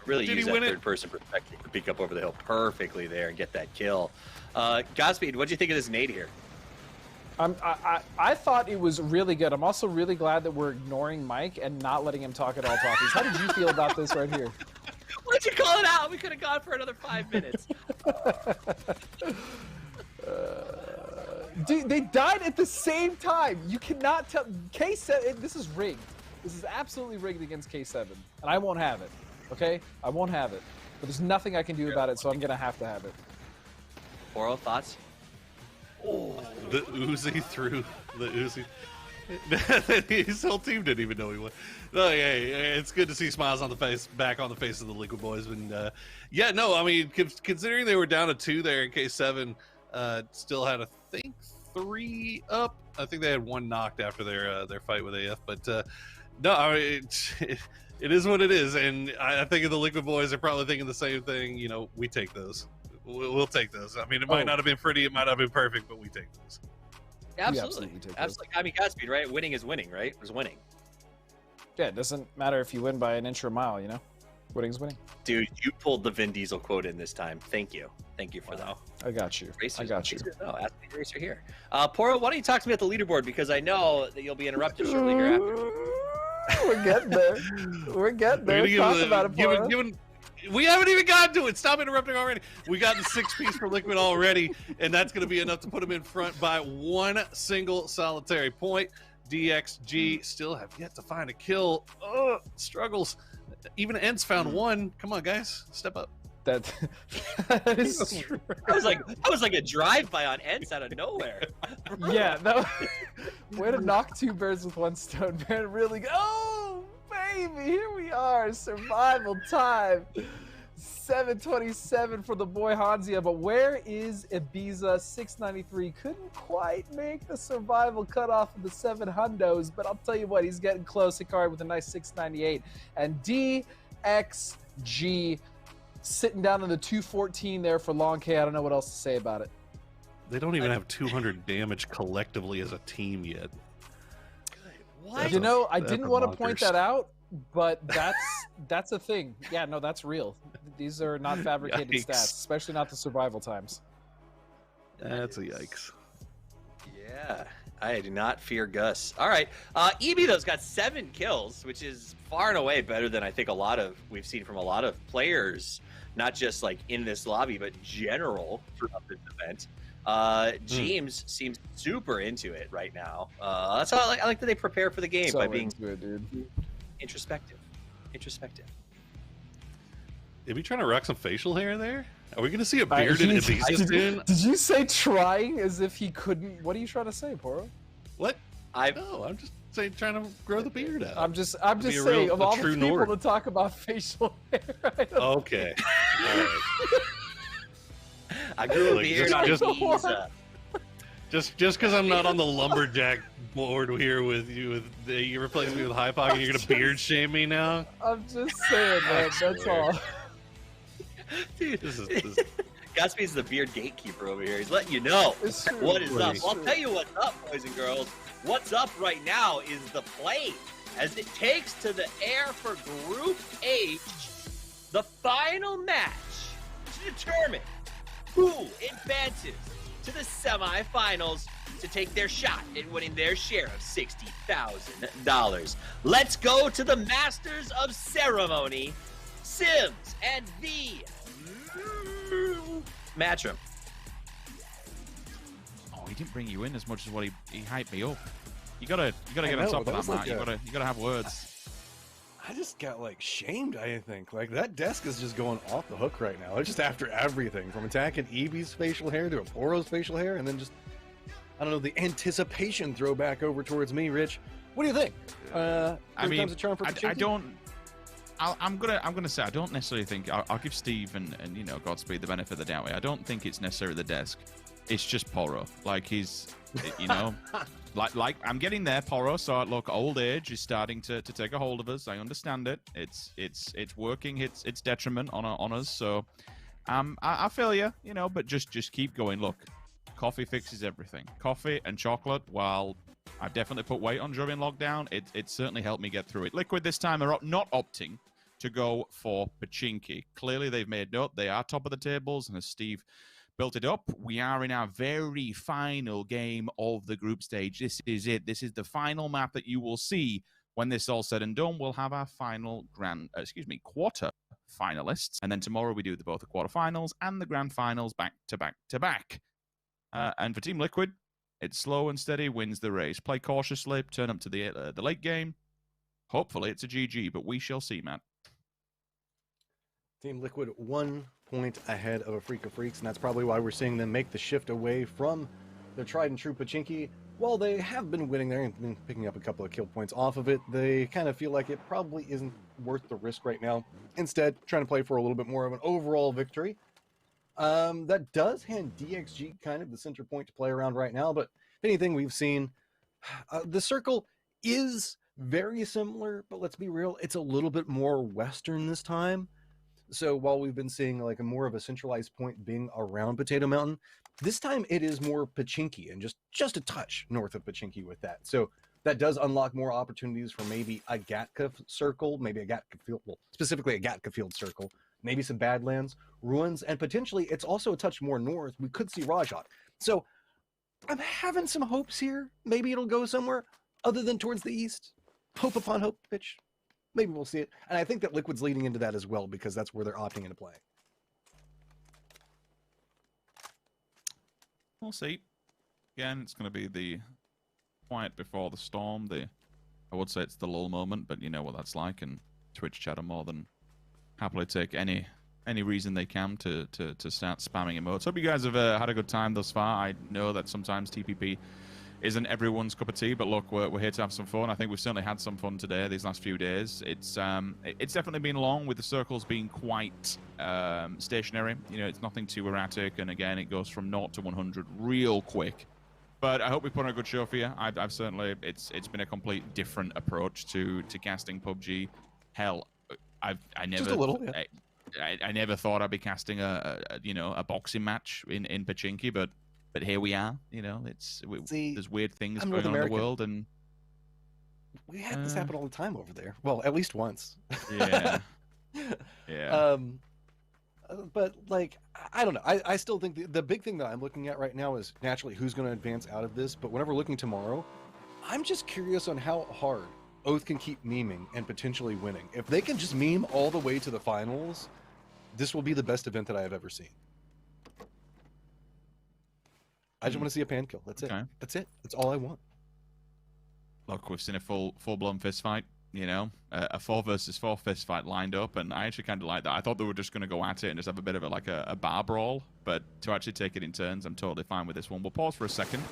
really use that 3rd person perspective to peek up over the hill perfectly there and get that kill. Godspeed, what do you think of this nade here? I thought it was really good. I'm also really glad that we're ignoring Mike and not letting him talk at all topics. How did you feel about this right here? Why'd you call it out? We could have gone for another 5 minutes. Dude, they died at the same time. You cannot tell. K7, this is rigged. This is absolutely rigged against K7. And I won't have it. Okay? I won't have it. But there's nothing I can do about it, so I'm going to have to have it. Oro, thoughts? Oh, the Uzi through the Uzi. His whole team didn't even know he won. No, yeah, it's good to see smiles on the face, back on the face of the Liquid boys. And yeah, no, I mean, considering they were down to 2 there in K7, still had, I think, 3 up. I think they had 1 knocked after their fight with AF. But no, I mean, it is what it is. And I think the Liquid boys are probably thinking the same thing. You know, we take those. We'll take those. I mean, it might not have been pretty, it might not have been perfect, but we take those. Absolutely. Absolutely. I mean, Godspeed, right? Winning is winning, right? It was winning. Yeah, it doesn't matter if you win by an inch or a mile, you know? Winning is winning. Dude, you pulled the Vin Diesel quote in this time. Thank you. Thank you for that. I got you. Racers, I got you. No, Ask Me Racer here. Poro, why don't you talk to me at the leaderboard? Because I know that you'll be interrupted shortly hereafter. We're getting there. We're getting there. Talk about it, Poro. We haven't even gotten to it. Stop interrupting already. We got the 6-piece for Liquid already, and that's going to be enough to put them in front by 1 single solitary point. DXG still have yet to find a kill. Struggles. Even Ents found 1. Come on, guys. Step up. That is true. I was like a drive-by on Ents out of nowhere. Yeah, that way to knock two birds with one stone, man. Really. Oh, baby, here we are. Survival time. 727 for the boy Hanzia, but where is Ibiza? 693 couldn't quite make the survival cutoff of the 7 hundos, but I'll tell you what, he's getting close. Hikari with a nice 698, and DXG sitting down in the 214 there for Long K. I don't know what else to say about it. They don't even have 200 damage collectively as a team yet. What? You know, I didn't want to point that out, but that's a thing. Yeah, no, that's real. These are not fabricated stats, especially not the survival times. That's a yikes. Yeah, I do not fear Gus. All right, EB though's got 7 kills, which is far and away better than I think we've seen from a lot of players, not just like in this lobby, but general throughout this event. James seems super into it right now. So I like that they prepare for the game by being introspective. Are we trying to rock some facial hair there? Are we going to see a bearded Ibiza soon? Did you say trying as if he couldn't? What are you trying to say, Poro? What? No, I'm just saying trying to grow the beard out. I'm just saying, of all the people to talk about facial hair. Okay. All right. I grew a beard on Ibiza. Just because I'm not on the lumberjack board here with you, you replace me with High Pocket, you're gonna beard shame me now? I'm just saying, man. That's all. Dude, Godspeed's the beard gatekeeper over here. He's letting you know what is up. I'll tell you what's up, boys and girls. What's up right now is the plane as it takes to the air for Group H, the final match to determine who advances to the semifinals to take their shot at winning their share of $60,000. Let's go to the Masters of Ceremony, Sims and the Matchroom. Oh, he didn't bring you in as much as what he hyped me up. You gotta get on top of that, Matt. You gotta have words. I just got like shamed, I think. Like that desk is just going off the hook right now. It's just after everything, from attacking Eevee's facial hair to Aporo's facial hair, and then just, I don't know, the anticipation throwback over towards me. Rich, what do you think? I mean, a charm for I don't. I'm gonna say I don't necessarily think I'll give Steve and you know Godspeed the benefit of the doubt. I don't think it's necessarily the desk. It's just Poro. Like he's, you know, like I'm getting there, Poro. So look, old age is starting to take a hold of us. I understand it. It's working. It's detriment on us. So, I feel you, you know. But just keep going. Look, coffee fixes everything. Coffee and chocolate. While I've definitely put weight on during lockdown, it certainly helped me get through it. Liquid this time are not opting to go for Pachinki. Clearly, they've made note. They are top of the tables, and as Steve built it up, we are in our very final game of the group stage. This is it. This is the final map that you will see when this is all said and done. We'll have our final quarter finalists, and then tomorrow we do both the quarterfinals and the grand finals back to back to back. And for Team Liquid, it's slow and steady wins the race. Play cautiously, turn up to the late game. Hopefully, it's a GG, but we shall see, Matt. Team Liquid 1 point ahead of a Freak of Freaks, and that's probably why we're seeing them make the shift away from their tried and true Pachinki. While they have been winning there and been picking up a couple of kill points off of it, they kind of feel like it probably isn't worth the risk right now. Instead, trying to play for a little bit more of an overall victory. That does hand DXG kind of the center point to play around right now, but if anything we've seen, the circle is very similar, but let's be real, it's a little bit more Western this time. So while we've been seeing like a more of a centralized point being around Potato Mountain, this time it is more Pachinki and just a touch north of Pachinki with that. So that does unlock more opportunities for maybe a Gatka circle, maybe a Gatka field, well, specifically a Gatka field circle, maybe some Badlands, Ruins, and potentially it's also a touch more north. We could see Rajat. So I'm having some hopes here. Maybe it'll go somewhere other than towards the east. Hope upon hope, pitch. Maybe we'll see it. And I think that Liquid's leading into that as well because that's where they're opting into play. We'll see. Again, it's going to be the quiet before the storm. I would say it's the lull moment, but you know what that's like. And Twitch chat are more than happily take any any reason they can to start spamming emotes. Hope you guys have had a good time thus far. I know that sometimes TPP isn't everyone's cup of tea, but look, we're here to have some fun. I think we've certainly had some fun today, these last few days. It's definitely been long, with the circles being quite stationary. You know, it's nothing too erratic, and again, it goes from 0 to 100 real quick. But I hope we put on a good show for you. I've certainly, it's been a complete different approach to casting PUBG. Hell, I never Just a little, yeah. I never thought I'd be casting a boxing match in Pachinki, but here we are. You know, there's weird things going on in the world, and we had this happen all the time over there. Well, at least once. Yeah. Yeah. But like, I don't know. I still think the big thing that I'm looking at right now is naturally who's going to advance out of this. But whenever looking tomorrow, I'm just curious on how hard Oath can keep meming and potentially winning. If they can just meme all the way to the finals, this will be the best event that I have ever seen. I just want to see a pan kill. That's it. That's it. That's all I want. Look, we've seen a full-blown fist fight. You know, a 4 versus 4 fist fight lined up, and I actually kind of like that. I thought they were just going to go at it and just have a bit of a bar brawl, but to actually take it in turns, I'm totally fine with this one. We'll pause for a second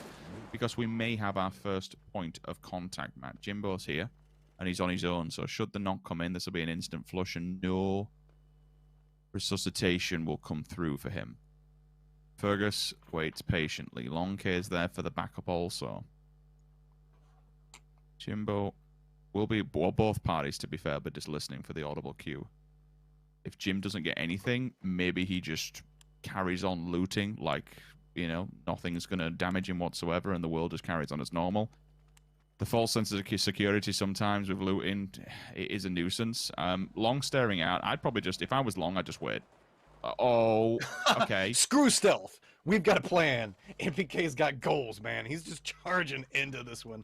because we may have our first point of contact, Matt. Jimbo's here, and he's on his own, so should the knock come in, this will be an instant flush, and no resuscitation will come through for him. Fergus waits patiently. Long K is there for the backup also. Jimbo will be, well, both parties, to be fair, but just listening for the audible cue. If Jim doesn't get anything, maybe he just carries on looting, like, you know, nothing's going to damage him whatsoever, and the world just carries on as normal. The false sense of security sometimes with looting, it is a nuisance. Long staring out, I'd probably just, if I was Long, I'd just wait. Oh, okay. Screw stealth. We've got a plan. MPK's got goals, man. He's just charging into this one.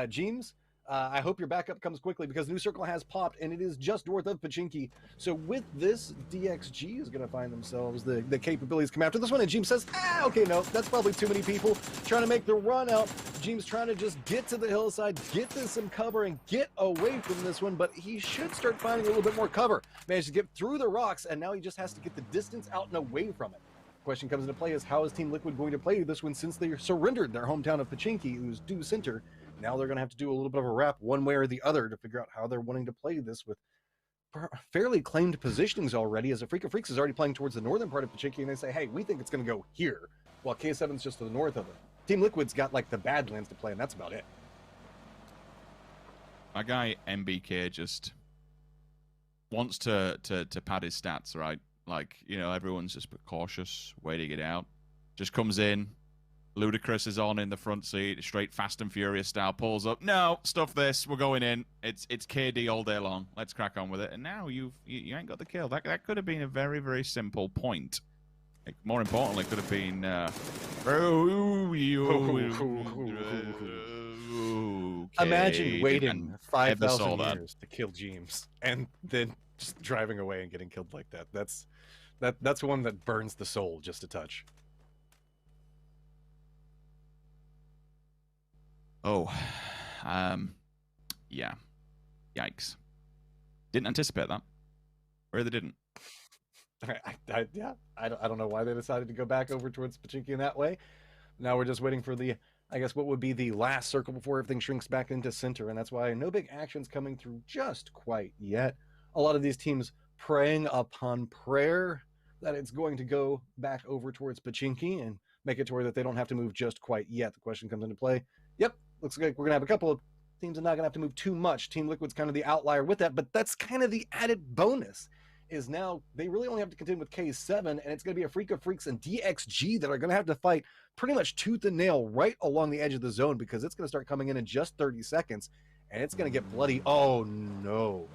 James, I hope your backup comes quickly because New Circle has popped, and it is just north of Pachinki. So with this, DXG is going to find themselves the capabilities come after this one, and James says, okay, no, that's probably too many people trying to make the run out. James trying to just get to the hillside, get this some cover, and get away from this one, but he should start finding a little bit more cover. Managed to get through the rocks, and now he just has to get the distance out and away from it. Question comes into play is how is Team Liquid going to play this one since they surrendered their hometown of Pachinki, who's due center. Now they're going to have to do a little bit of a wrap one way or the other to figure out how they're wanting to play this with fairly claimed positionings already, as a Freak of Freaks is already playing towards the northern part of Pachinki, and they say, hey, we think it's going to go here, while K7's just to the north of it. Team Liquid's got like the Badlands to play, and that's about it. My guy MBK just wants to pad his stats, right? Like, you know, everyone's just cautious, waiting it out. Just comes in. Ludacris is on in the front seat, straight Fast and Furious style, pulls up. No, stuff this. We're going in. It's KD all day long. Let's crack on with it. And now you ain't got the kill. That could have been a very, very simple point. Like, more importantly, could have been. Imagine waiting 5,000 years to kill James and then just driving away and getting killed like that. That's one that burns the soul just a touch. Oh, yeah. Yikes. Didn't anticipate that. Really didn't. I don't know why they decided to go back over towards Pachinki in that way. Now we're just waiting for the, I guess, what would be the last circle before everything shrinks back into center, and that's why no big action's coming through just quite yet. A lot of these teams praying upon prayer that it's going to go back over towards Pachinki and make it to where that they don't have to move just quite yet. The question comes into play. Yep, looks like we're going to have a couple of teams that are not going to have to move too much. Team Liquid's kind of the outlier with that, but that's kind of the added bonus, is now they really only have to contend with K7, and it's going to be a Freak of Freaks and DXG that are going to have to fight pretty much tooth and nail right along the edge of the zone, because it's going to start coming in just 30 seconds, and it's going to get bloody. Oh, no.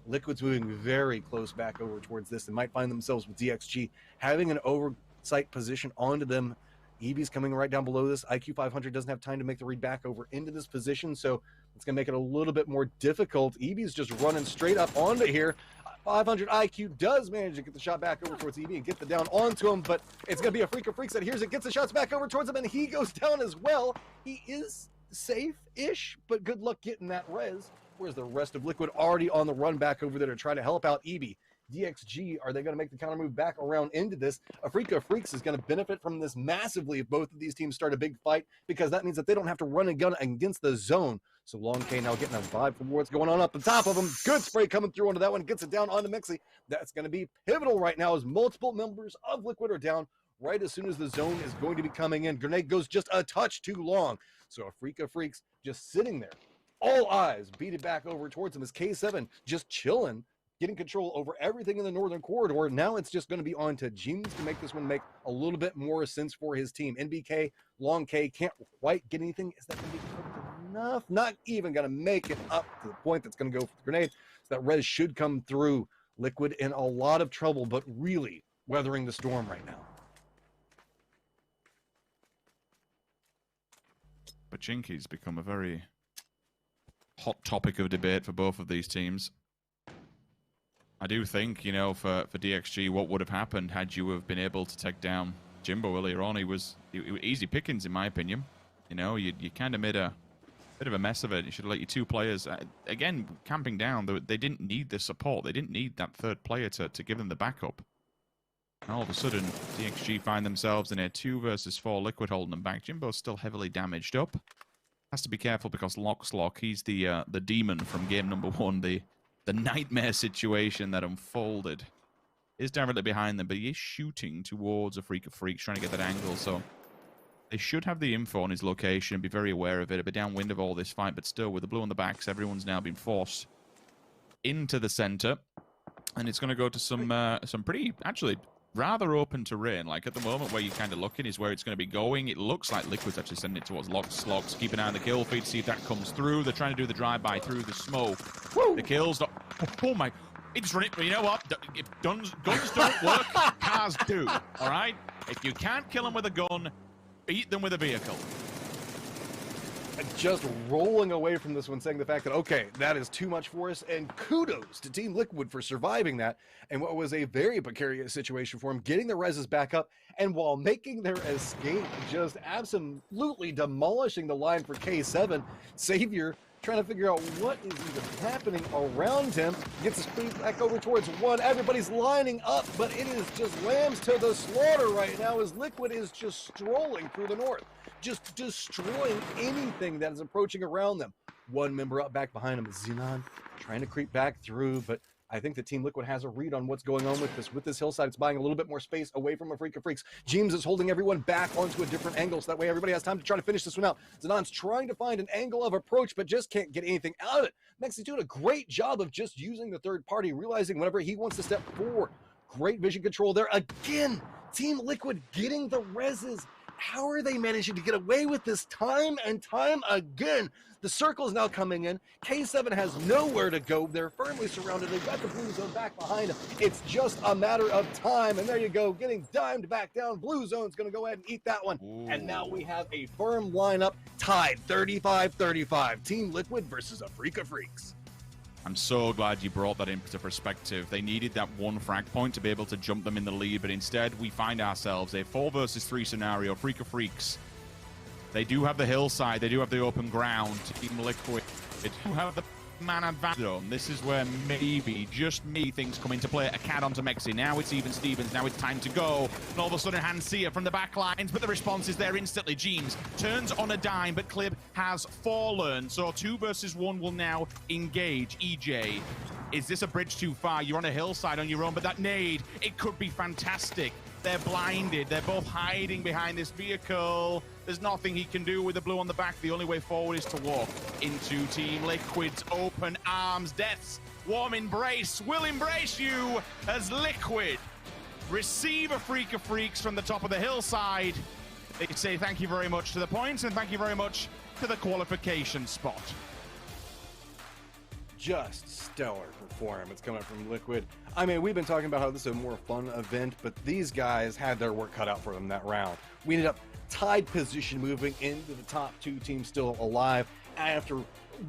Liquid's moving very close back over towards this and might find themselves with DXG having an oversight position onto them. EB's coming right down below this. IQ 500 doesn't have time to make the read back over into this position, so it's going to make it a little bit more difficult. EB's just running straight up onto here. 500 IQ does manage to get the shot back over towards EB and get the down onto him, but it's going to be a Freak of Freaks that hears it, gets the shots back over towards him, and he goes down as well. He is safe-ish, but good luck getting that res. Where's the rest of Liquid already on the run back over there to try to help out EB? DXG, are they going to make the counter move back around into this? Afrika Freaks is going to benefit from this massively if both of these teams start a big fight, because that means that they don't have to run and gun against the zone. So Long K now getting a vibe from what's going on up the top of him. Good spray coming through onto that one. Gets it down onto Mexi. That's going to be pivotal right now as multiple members of Liquid are down right as soon as the zone is going to be coming in. Grenade goes just a touch too long. So Afrika Freaks just sitting there. All eyes beat back over towards him as K7 just chilling, getting control over everything in the northern corridor. Now it's just going to be on to Jeans to make this one make a little bit more sense for his team. NBK, Long K can't quite get anything. Is that going to be enough? Not even going to make it up to the point that's going to go for the grenade. So that res should come through. Liquid in a lot of trouble, but really weathering the storm right now. Pachinki's become a very hot topic of debate for both of these teams. I do think, you know, for DXG, what would have happened had you have been able to take down Jimbo earlier on? He was easy pickings, in my opinion. You know, you kind of made a bit of a mess of it. You should have let your two players, again, camping down. They didn't need the support. They didn't need that third player to give them the backup. And all of a sudden, DXG find themselves in a 2 versus 4 Liquid holding them back. Jimbo's still heavily damaged up. Has to be careful because Lockslock, he's the demon from game number 1, the nightmare situation that unfolded. Is directly behind them, but he is shooting towards Afrika Freaks, trying to get that angle, so they should have the info on his location and be very aware of it. A bit downwind of all this fight, but still, with the blue on the backs, everyone's now been forced into the center, and it's going to go to some pretty, actually, rather open terrain. Like at the moment where you're kind of looking is where it's going to be going. It looks like Liquid's actually sending it towards Locks. Keep an eye on the kill feed, see if that comes through. They're trying to do the drive-by through the smoke. Woo! The kills. Oh my. It's running. You know what? If guns don't work, cars do. All right? If you can't kill them with a gun, beat them with a vehicle. Just rolling away from this one, saying the fact that, okay, that is too much for us, and kudos to Team Liquid for surviving that, and what was a very precarious situation for him, getting the reses back up, and while making their escape, just absolutely demolishing the line for K7. Savior trying to figure out what is even happening around him, gets his speed back over towards 1. Everybody's lining up, but it is just lambs to the slaughter right now as Liquid is just strolling through the north, just destroying anything that is approaching around them. One member up back behind him is Xenon, trying to creep back through, but I think the Team Liquid has a read on what's going on with this. With this hillside, it's buying a little bit more space away from Afrika Freaks. James is holding everyone back onto a different angle, so that way everybody has time to try to finish this one out. Xenon's trying to find an angle of approach, but just can't get anything out of it. Mexi's doing a great job of just using the third party, realizing whenever he wants to step forward. Great vision control there. Again, Team Liquid getting the reses. How are they managing to get away with this time and time again? The circle is now coming in. K7 has nowhere to go. They're firmly surrounded. They've got the blue zone back behind them. It's just a matter of time. And there you go, getting dimed back down. Blue zone's going to go ahead and eat that one. Ooh. And now we have a firm lineup tied 35-35. Team Liquid versus Afrika Freaks. I'm so glad you brought that into perspective. They needed that one frag point to be able to jump them in the lead, but instead we find ourselves a 4 versus 3 scenario. Afrika Freaks, they do have the hillside, they do have the open ground. Team Liquid, they do have the man advantage. This is where maybe, just me, things come into play. A cat onto Mexi. Now it's even Stevens. Now it's time to go. And all of a sudden, Hansia from the back lines, but the response is there instantly. Jeems turns on a dime, but Clib has fallen. So 2 versus 1 will now engage. EJ, is this a bridge too far? You're on a hillside on your own, but that nade, it could be fantastic. They're blinded. They're both hiding behind this vehicle. There's nothing he can do with the blue on the back. The only way forward is to walk into Team Liquid's open arms. Death's warm embrace will embrace you as Liquid receive Afrika Freaks from the top of the hillside. They say thank you very much to the points and thank you very much to the qualification spot. Just stellar performance coming from Liquid. I mean, we've been talking about how this is a more fun event, but these guys had their work cut out for them that round. We ended up tied position moving into the top 2 teams still alive after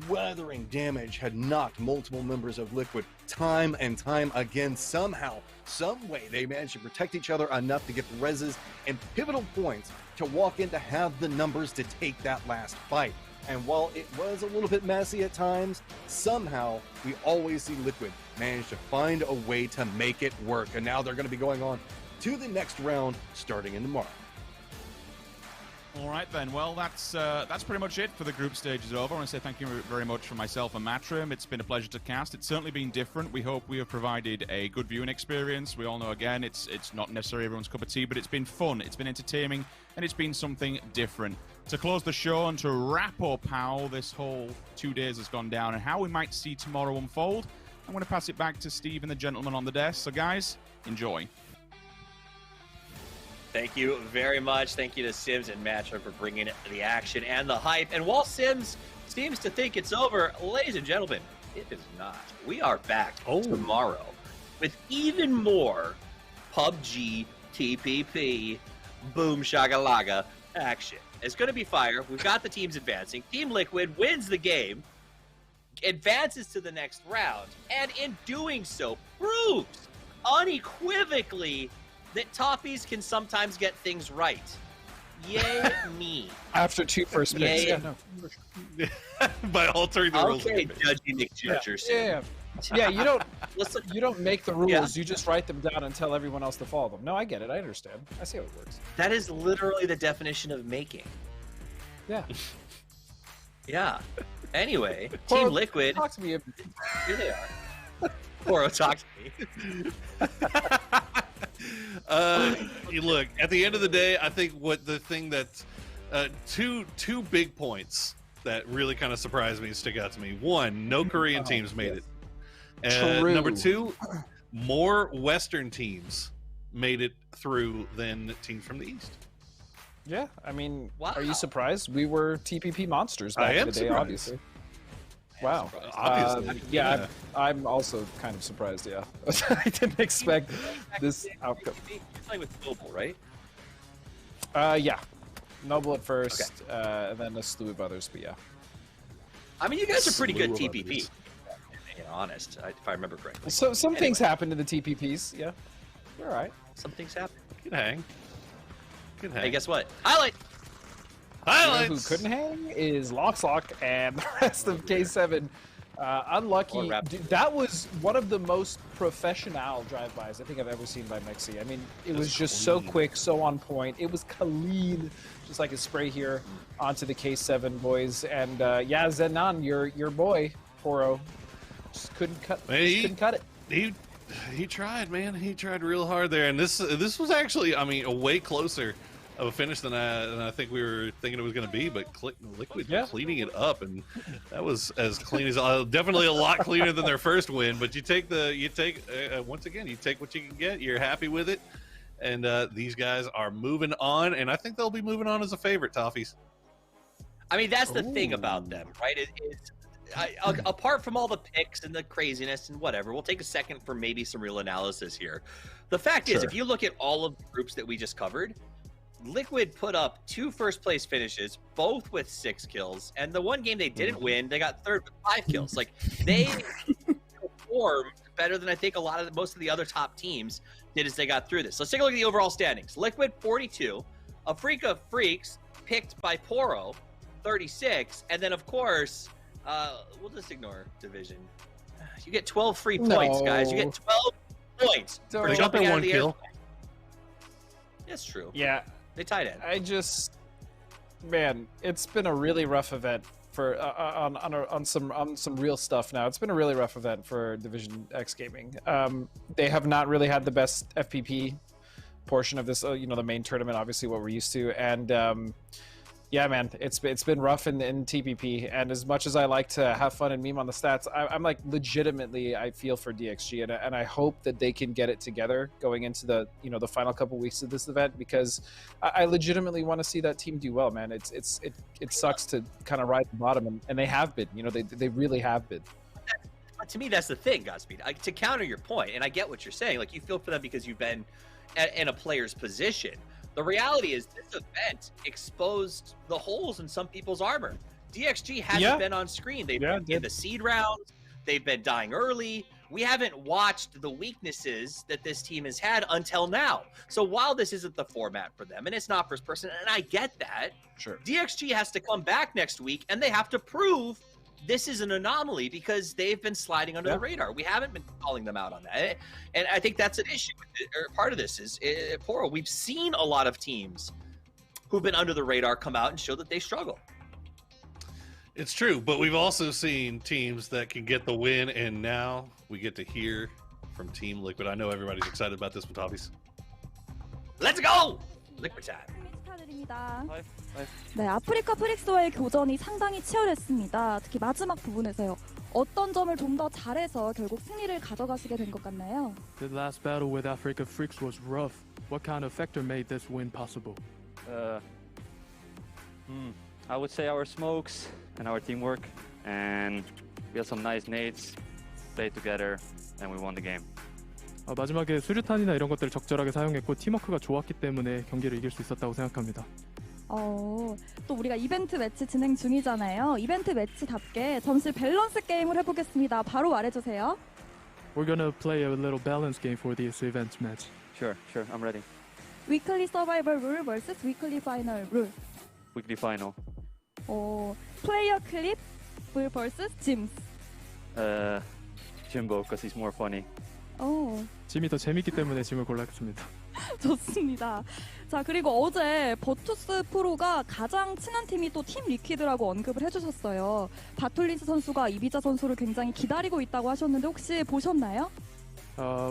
weathering damage had knocked multiple members of Liquid time and time again. Somehow, some way, they managed to protect each other enough to get the reses and pivotal points to walk in to have the numbers to take that last fight. And while it was a little bit messy at times, somehow we always see Liquid manage to find a way to make it work. And now they're going to be going on to the next round starting in tomorrow. All right then. Well, that's pretty much it for the group stages over. I want to say thank you very much for myself and Matrim. It's been a pleasure to cast. It's certainly been different. We hope we have provided a good viewing experience. We all know, again, it's not necessarily everyone's cup of tea, but it's been fun. It's been entertaining, and it's been something different. To close the show and to wrap up how this whole 2 days has gone down and how we might see tomorrow unfold, I'm going to pass it back to Steve and the gentleman on the desk. So, guys, enjoy. Thank you very much. Thank you to Sims and Matchup for bringing the action and the hype. And while Sims seems to think it's over, ladies and gentlemen, it is not. We are back tomorrow with even more PUBG TPP Boom Shagalaga action. It's going to be fire. We've got the teams advancing. Team Liquid wins the game, advances to the next round, and in doing so proves unequivocally that Toppies can sometimes get things right. Yay me. After 2 first picks. Yay. Yeah, no. By altering the rules. Okay, Judgy McJudger. Yeah, you don't make the rules. Yeah. You just write them down and tell everyone else to follow them. No, I get it. I understand. I see how it works. That is literally the definition of making. Yeah. Yeah. Anyway, Team Liquid. Talk to me. Here they are. Poro, talk to me. Look, at the end of the day, I think the thing that two big points that really kind of surprised me and stick out to me. One, no Korean teams made it. True. Number two, more Western teams made it through than teams from the East. Yeah, I mean, Wow. Are you surprised? We were TPP monsters back in the day, surprised. obviously. Wow. Obviously. Yeah, I'm also kind of surprised, yeah. I didn't expect this outcome. You're playing with Global, right? Yeah. Noble at first, and then a slew of others, but yeah. I mean, you guys are pretty good Slew of TPP. others. You know, honest, if I remember correctly. So some things happen in the TPPs, yeah. You're all right. Some things happen. Good hang. Good hang. Hey, guess what? Highlight! You know Highlights! who couldn't hang is Loxlock and the rest of K7. Unlucky. Dude, that was one of the most professional drive-bys I think I've ever seen by Mexi. I mean, it was just so quick, so on point. It was clean, just like a spray here onto the K7 boys. And yeah, Zenon, your boy, Poro, just couldn't cut. Couldn't cut it. He tried, man. He tried real hard there, and this was actually, I mean, a way closer of a finish than I think we were thinking it was going to be. But Liquid cleaning it up, and that was as clean as definitely a lot cleaner than their first win. But you take once again, you take what you can get. You're happy with it, and these guys are moving on, and I think they'll be moving on as a favorite, Toffees. I mean, that's the thing about them, right? Apart from all the picks and the craziness and whatever, we'll take a second for maybe some real analysis here. The fact is, if you look at all of the groups that we just covered, Liquid put up 2 first-place finishes, both with 6 kills, and the one game they didn't win, they got third with 5 kills. Like, they performed better than I think most of the other top teams did as they got through this. Let's take a look at the overall standings. Liquid, 42. Afrika Freaks, picked by Poro, 36. And then, of course, we'll just ignore division. You get 12 free points, guys. You get 12 points for jumping out of the air. That's true. Yeah. They tied it. Man, it's been a really rough event for on some real stuff now. It's been a really rough event for Division X Gaming. They have not really had the best FPP portion of this, the main tournament, obviously what we're used to, and yeah, man, it's been rough in TPP, and as much as I like to have fun and meme on the stats, I'm like legitimately I feel for DXG, and I hope that they can get it together going into the the final couple weeks of this event, because I legitimately want to see that team do well, man. It sucks to kind of ride the bottom, and they have been, they really have been. But to me, that's the thing, Godspeed. To counter your point, and I get what you're saying, like you feel for them because you've been in a player's position. The reality is this event exposed the holes in some people's armor. DXG hasn't been on screen. They've been in the seed rounds. They've been dying early. we haven't watched the weaknesses that this team has had until now. So while this isn't the format for them, and it's not first person, and I get that, sure, DXG has to come back next week, and they have to prove this is an anomaly because they've been sliding under the radar. We haven't been calling them out on that. And I think that's an issue. Or part of this is, Poro, we've seen a lot of teams who've been under the radar come out and show that they struggle. It's true, but we've also seen teams that can get the win, and now we get to hear from Team Liquid. I know everybody's excited about this one, Toppies. Let's go! Liquid time. 축하드립니다. 네, 아프리카 프릭스와의 교전이 상당히 치열했습니다. 특히 마지막 부분에서요. 어떤 점을 좀 더 잘해서 결국 승리를 가져가시게 된 것 같나요? The last battle with Africa Freaks was rough. What kind of factor made this win possible? I would say our smokes and our teamwork, and we had some nice nades, played together, and we won the game. 마지막에 수류탄이나 이런 것들을 적절하게 사용했고 팀워크가 좋았기 때문에 경기를 이길 수 있었다고 생각합니다. 또 우리가 이벤트 매치 진행 중이잖아요. 이벤트 매치답게 잠시 밸런스 게임을 해보겠습니다. 바로 말해주세요. We're gonna play a little balance game for this event match. Sure, I'm ready. Weekly survival rule vs weekly final rule. Weekly final. Player clip vs Jims. Jimbo, because he's more funny. 짐이 더 재밌기 때문에 짐을 골랐습니다. 좋습니다. 자, 그리고 어제 버투스 프로가 가장 친한 팀이 또 팀 리퀴드라고 언급을 해주셨어요. 바톨린스 선수가 이비자 선수를 굉장히 기다리고 있다고 하셨는데 혹시 보셨나요?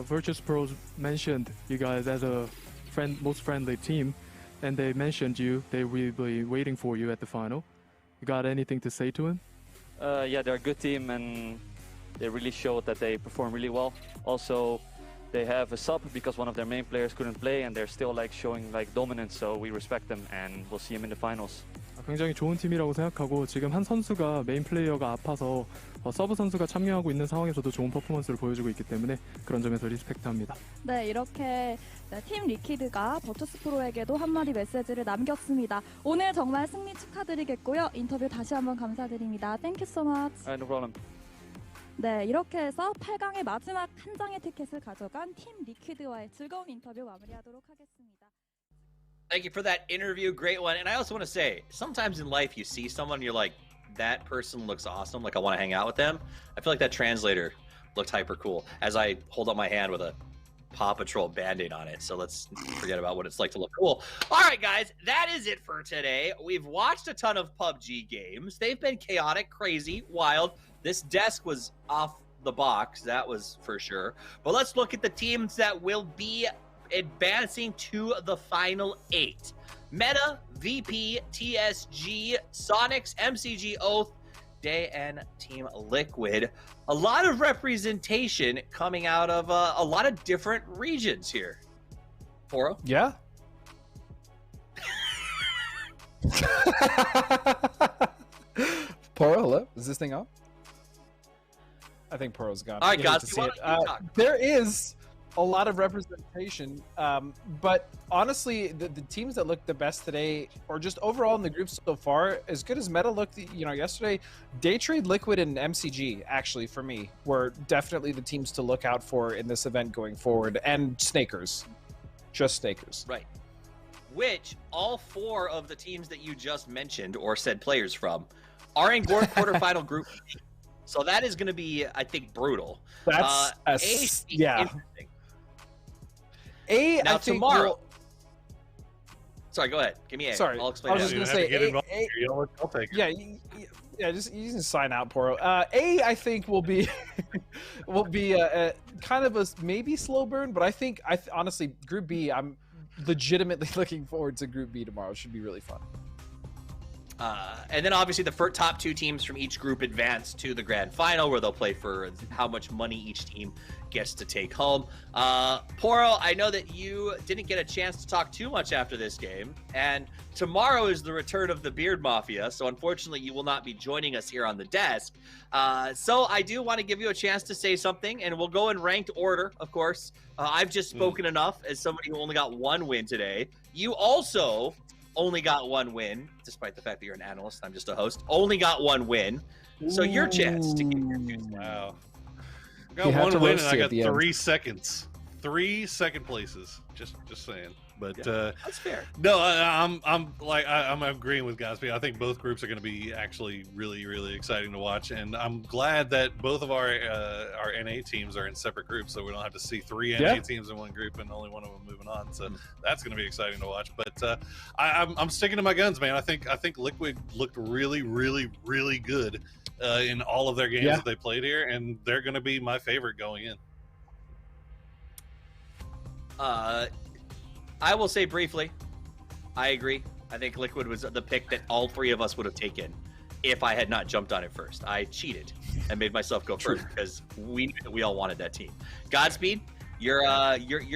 Virtus Pros mentioned you guys as a most friendly team, and they mentioned you. They will be waiting for you at the final. You got anything to say to him? Yeah, they're a good team, and they really showed that they perform really well. Also, they have a sub because one of their main players couldn't play, and they're still showing dominance. So we respect them, and we'll see them in the finals. 굉장히 좋은 팀이라고 생각하고 지금 한 선수가 메인 플레이어가 아파서 서브 선수가 참여하고 있는 상황에서도 좋은 퍼포먼스를 보여주고 있기 때문에 그런 점에서 리스펙트합니다. 네, 이렇게 팀 리퀴드가 버투스 프로에게도 한마디 메시지를 남겼습니다. 오늘 정말 승리 축하드리겠고요. 인터뷰 다시 한번 감사드립니다. Thank you so much. No problem. 네, 이렇게 해서 8강의 마지막 한 장의 티켓을 가져간 팀 리퀴드와의 즐거운 인터뷰 마무리하도록 하겠습니다. Thank you for that interview. Great one. And I also want to say, sometimes in life you see someone, you're like, that person looks awesome. Like, I want to hang out with them. I feel like that translator looked hyper cool as I hold up my hand with a Paw Patrol Band-Aid on it. So let's forget about what it's like to look cool. All right, guys, that is it for today. We've watched a ton of PUBG games. They've been chaotic, crazy, wild. This desk was off the box, that was for sure. But let's look at the teams that will be advancing to the final 8. Meta, VP, TSG, Sonics, MCG, Oath, Day, and Team Liquid. A lot of representation coming out of a lot of different regions here. Poro? Yeah. Poro, hello? Is this thing up? I think Poro's gone. All right, guys. There is a lot of representation, but honestly, the teams that looked the best today, or just overall in the group so far, as good as Meta looked, yesterday, Daytrade, Liquid, and MCG, actually, for me, were definitely the teams to look out for in this event going forward, and Snakers. Just Snakers. Right. Which, all 4 of the teams that you just mentioned, or said players from, are in quarterfinal group. So that is going to be, I think, brutal. That's yeah. Interesting. Now, I think tomorrow. Sorry, go ahead. Give me A. Sorry, I'll explain. I was just going to say, I'll take it. Yeah, just you can sign out, Poro. A, I think will be a kind of a maybe slow burn, but I think honestly, Group B, I'm legitimately looking forward to Group B tomorrow. It should be really fun. And then obviously the top 2 teams from each group advance to the grand final, where they'll play for how much money each team gets to take home. Poro, I know that you didn't get a chance to talk too much after this game, and tomorrow is the return of the Beard Mafia, so unfortunately you will not be joining us here on the desk. So I do want to give you a chance to say something, and we'll go in ranked order, of course. I've just spoken enough as somebody who only got 1 win today. You also only got 1 win, despite the fact that you're an analyst. I'm just a host. Only got 1 win. So your chance to give your 2 cents. Wow. got one win and I got 3 seconds. 3 second places. Just saying. But that's fair. No, I'm agreeing with Gatsby. I think both groups are going to be actually really exciting to watch, and I'm glad that both of our NA teams are in separate groups, so we don't have to see 3 NA teams in one group and only one of them moving on. So that's going to be exciting to watch. But I'm sticking to my guns, man. I think Liquid looked really good in all of their games that they played here, and they're going to be my favorite going in. I will say briefly, I agree. I think Liquid was the pick that all 3 of us would have taken if I had not jumped on it first. I cheated and made myself go first because we knew that we all wanted that team. Godspeed, your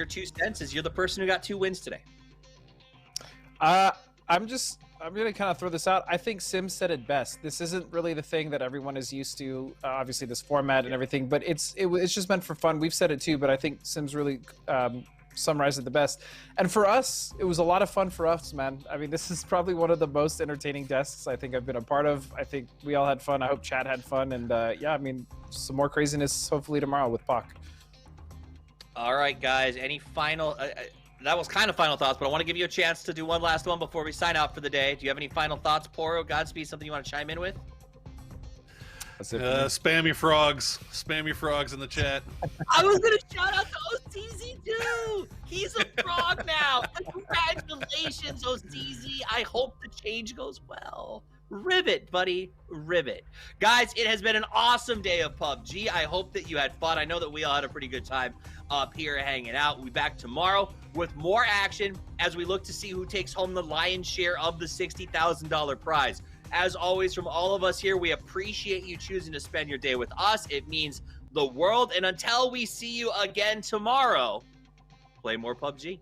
2 cents is you're the person who got 2 wins today. I'm going to kind of throw this out. I think Sims said it best. This isn't really the thing that everyone is used to, obviously this format and everything, but it's just meant for fun. We've said it too, but I think Sims really summarized it the best. And for us, it was a lot of fun for us, man. I mean, this is probably one of the most entertaining desks I think I've been a part of. I think we all had fun. I hope chat had fun. And yeah, I mean, some more craziness hopefully tomorrow with Pac. All right, guys. Any final... that was kind of final thoughts, but I want to give you a chance to do one last one before we sign out for the day. Do you have any final thoughts, Poro, Godspeed, something you want to chime in with? Spam your frogs. Spam your frogs in the chat. I was going to shout out to OCZ too. He's a frog now. Congratulations, OCZ. I hope the change goes well. Ribbit, buddy. Ribbit. Guys, it has been an awesome day of PUBG. I hope that you had fun. I know that we all had a pretty good time up here hanging out. We'll be back tomorrow with more action as we look to see who takes home the lion's share of the $60,000 prize. As always, from all of us here, we appreciate you choosing to spend your day with us. It means the world. And until we see you again tomorrow, play more PUBG.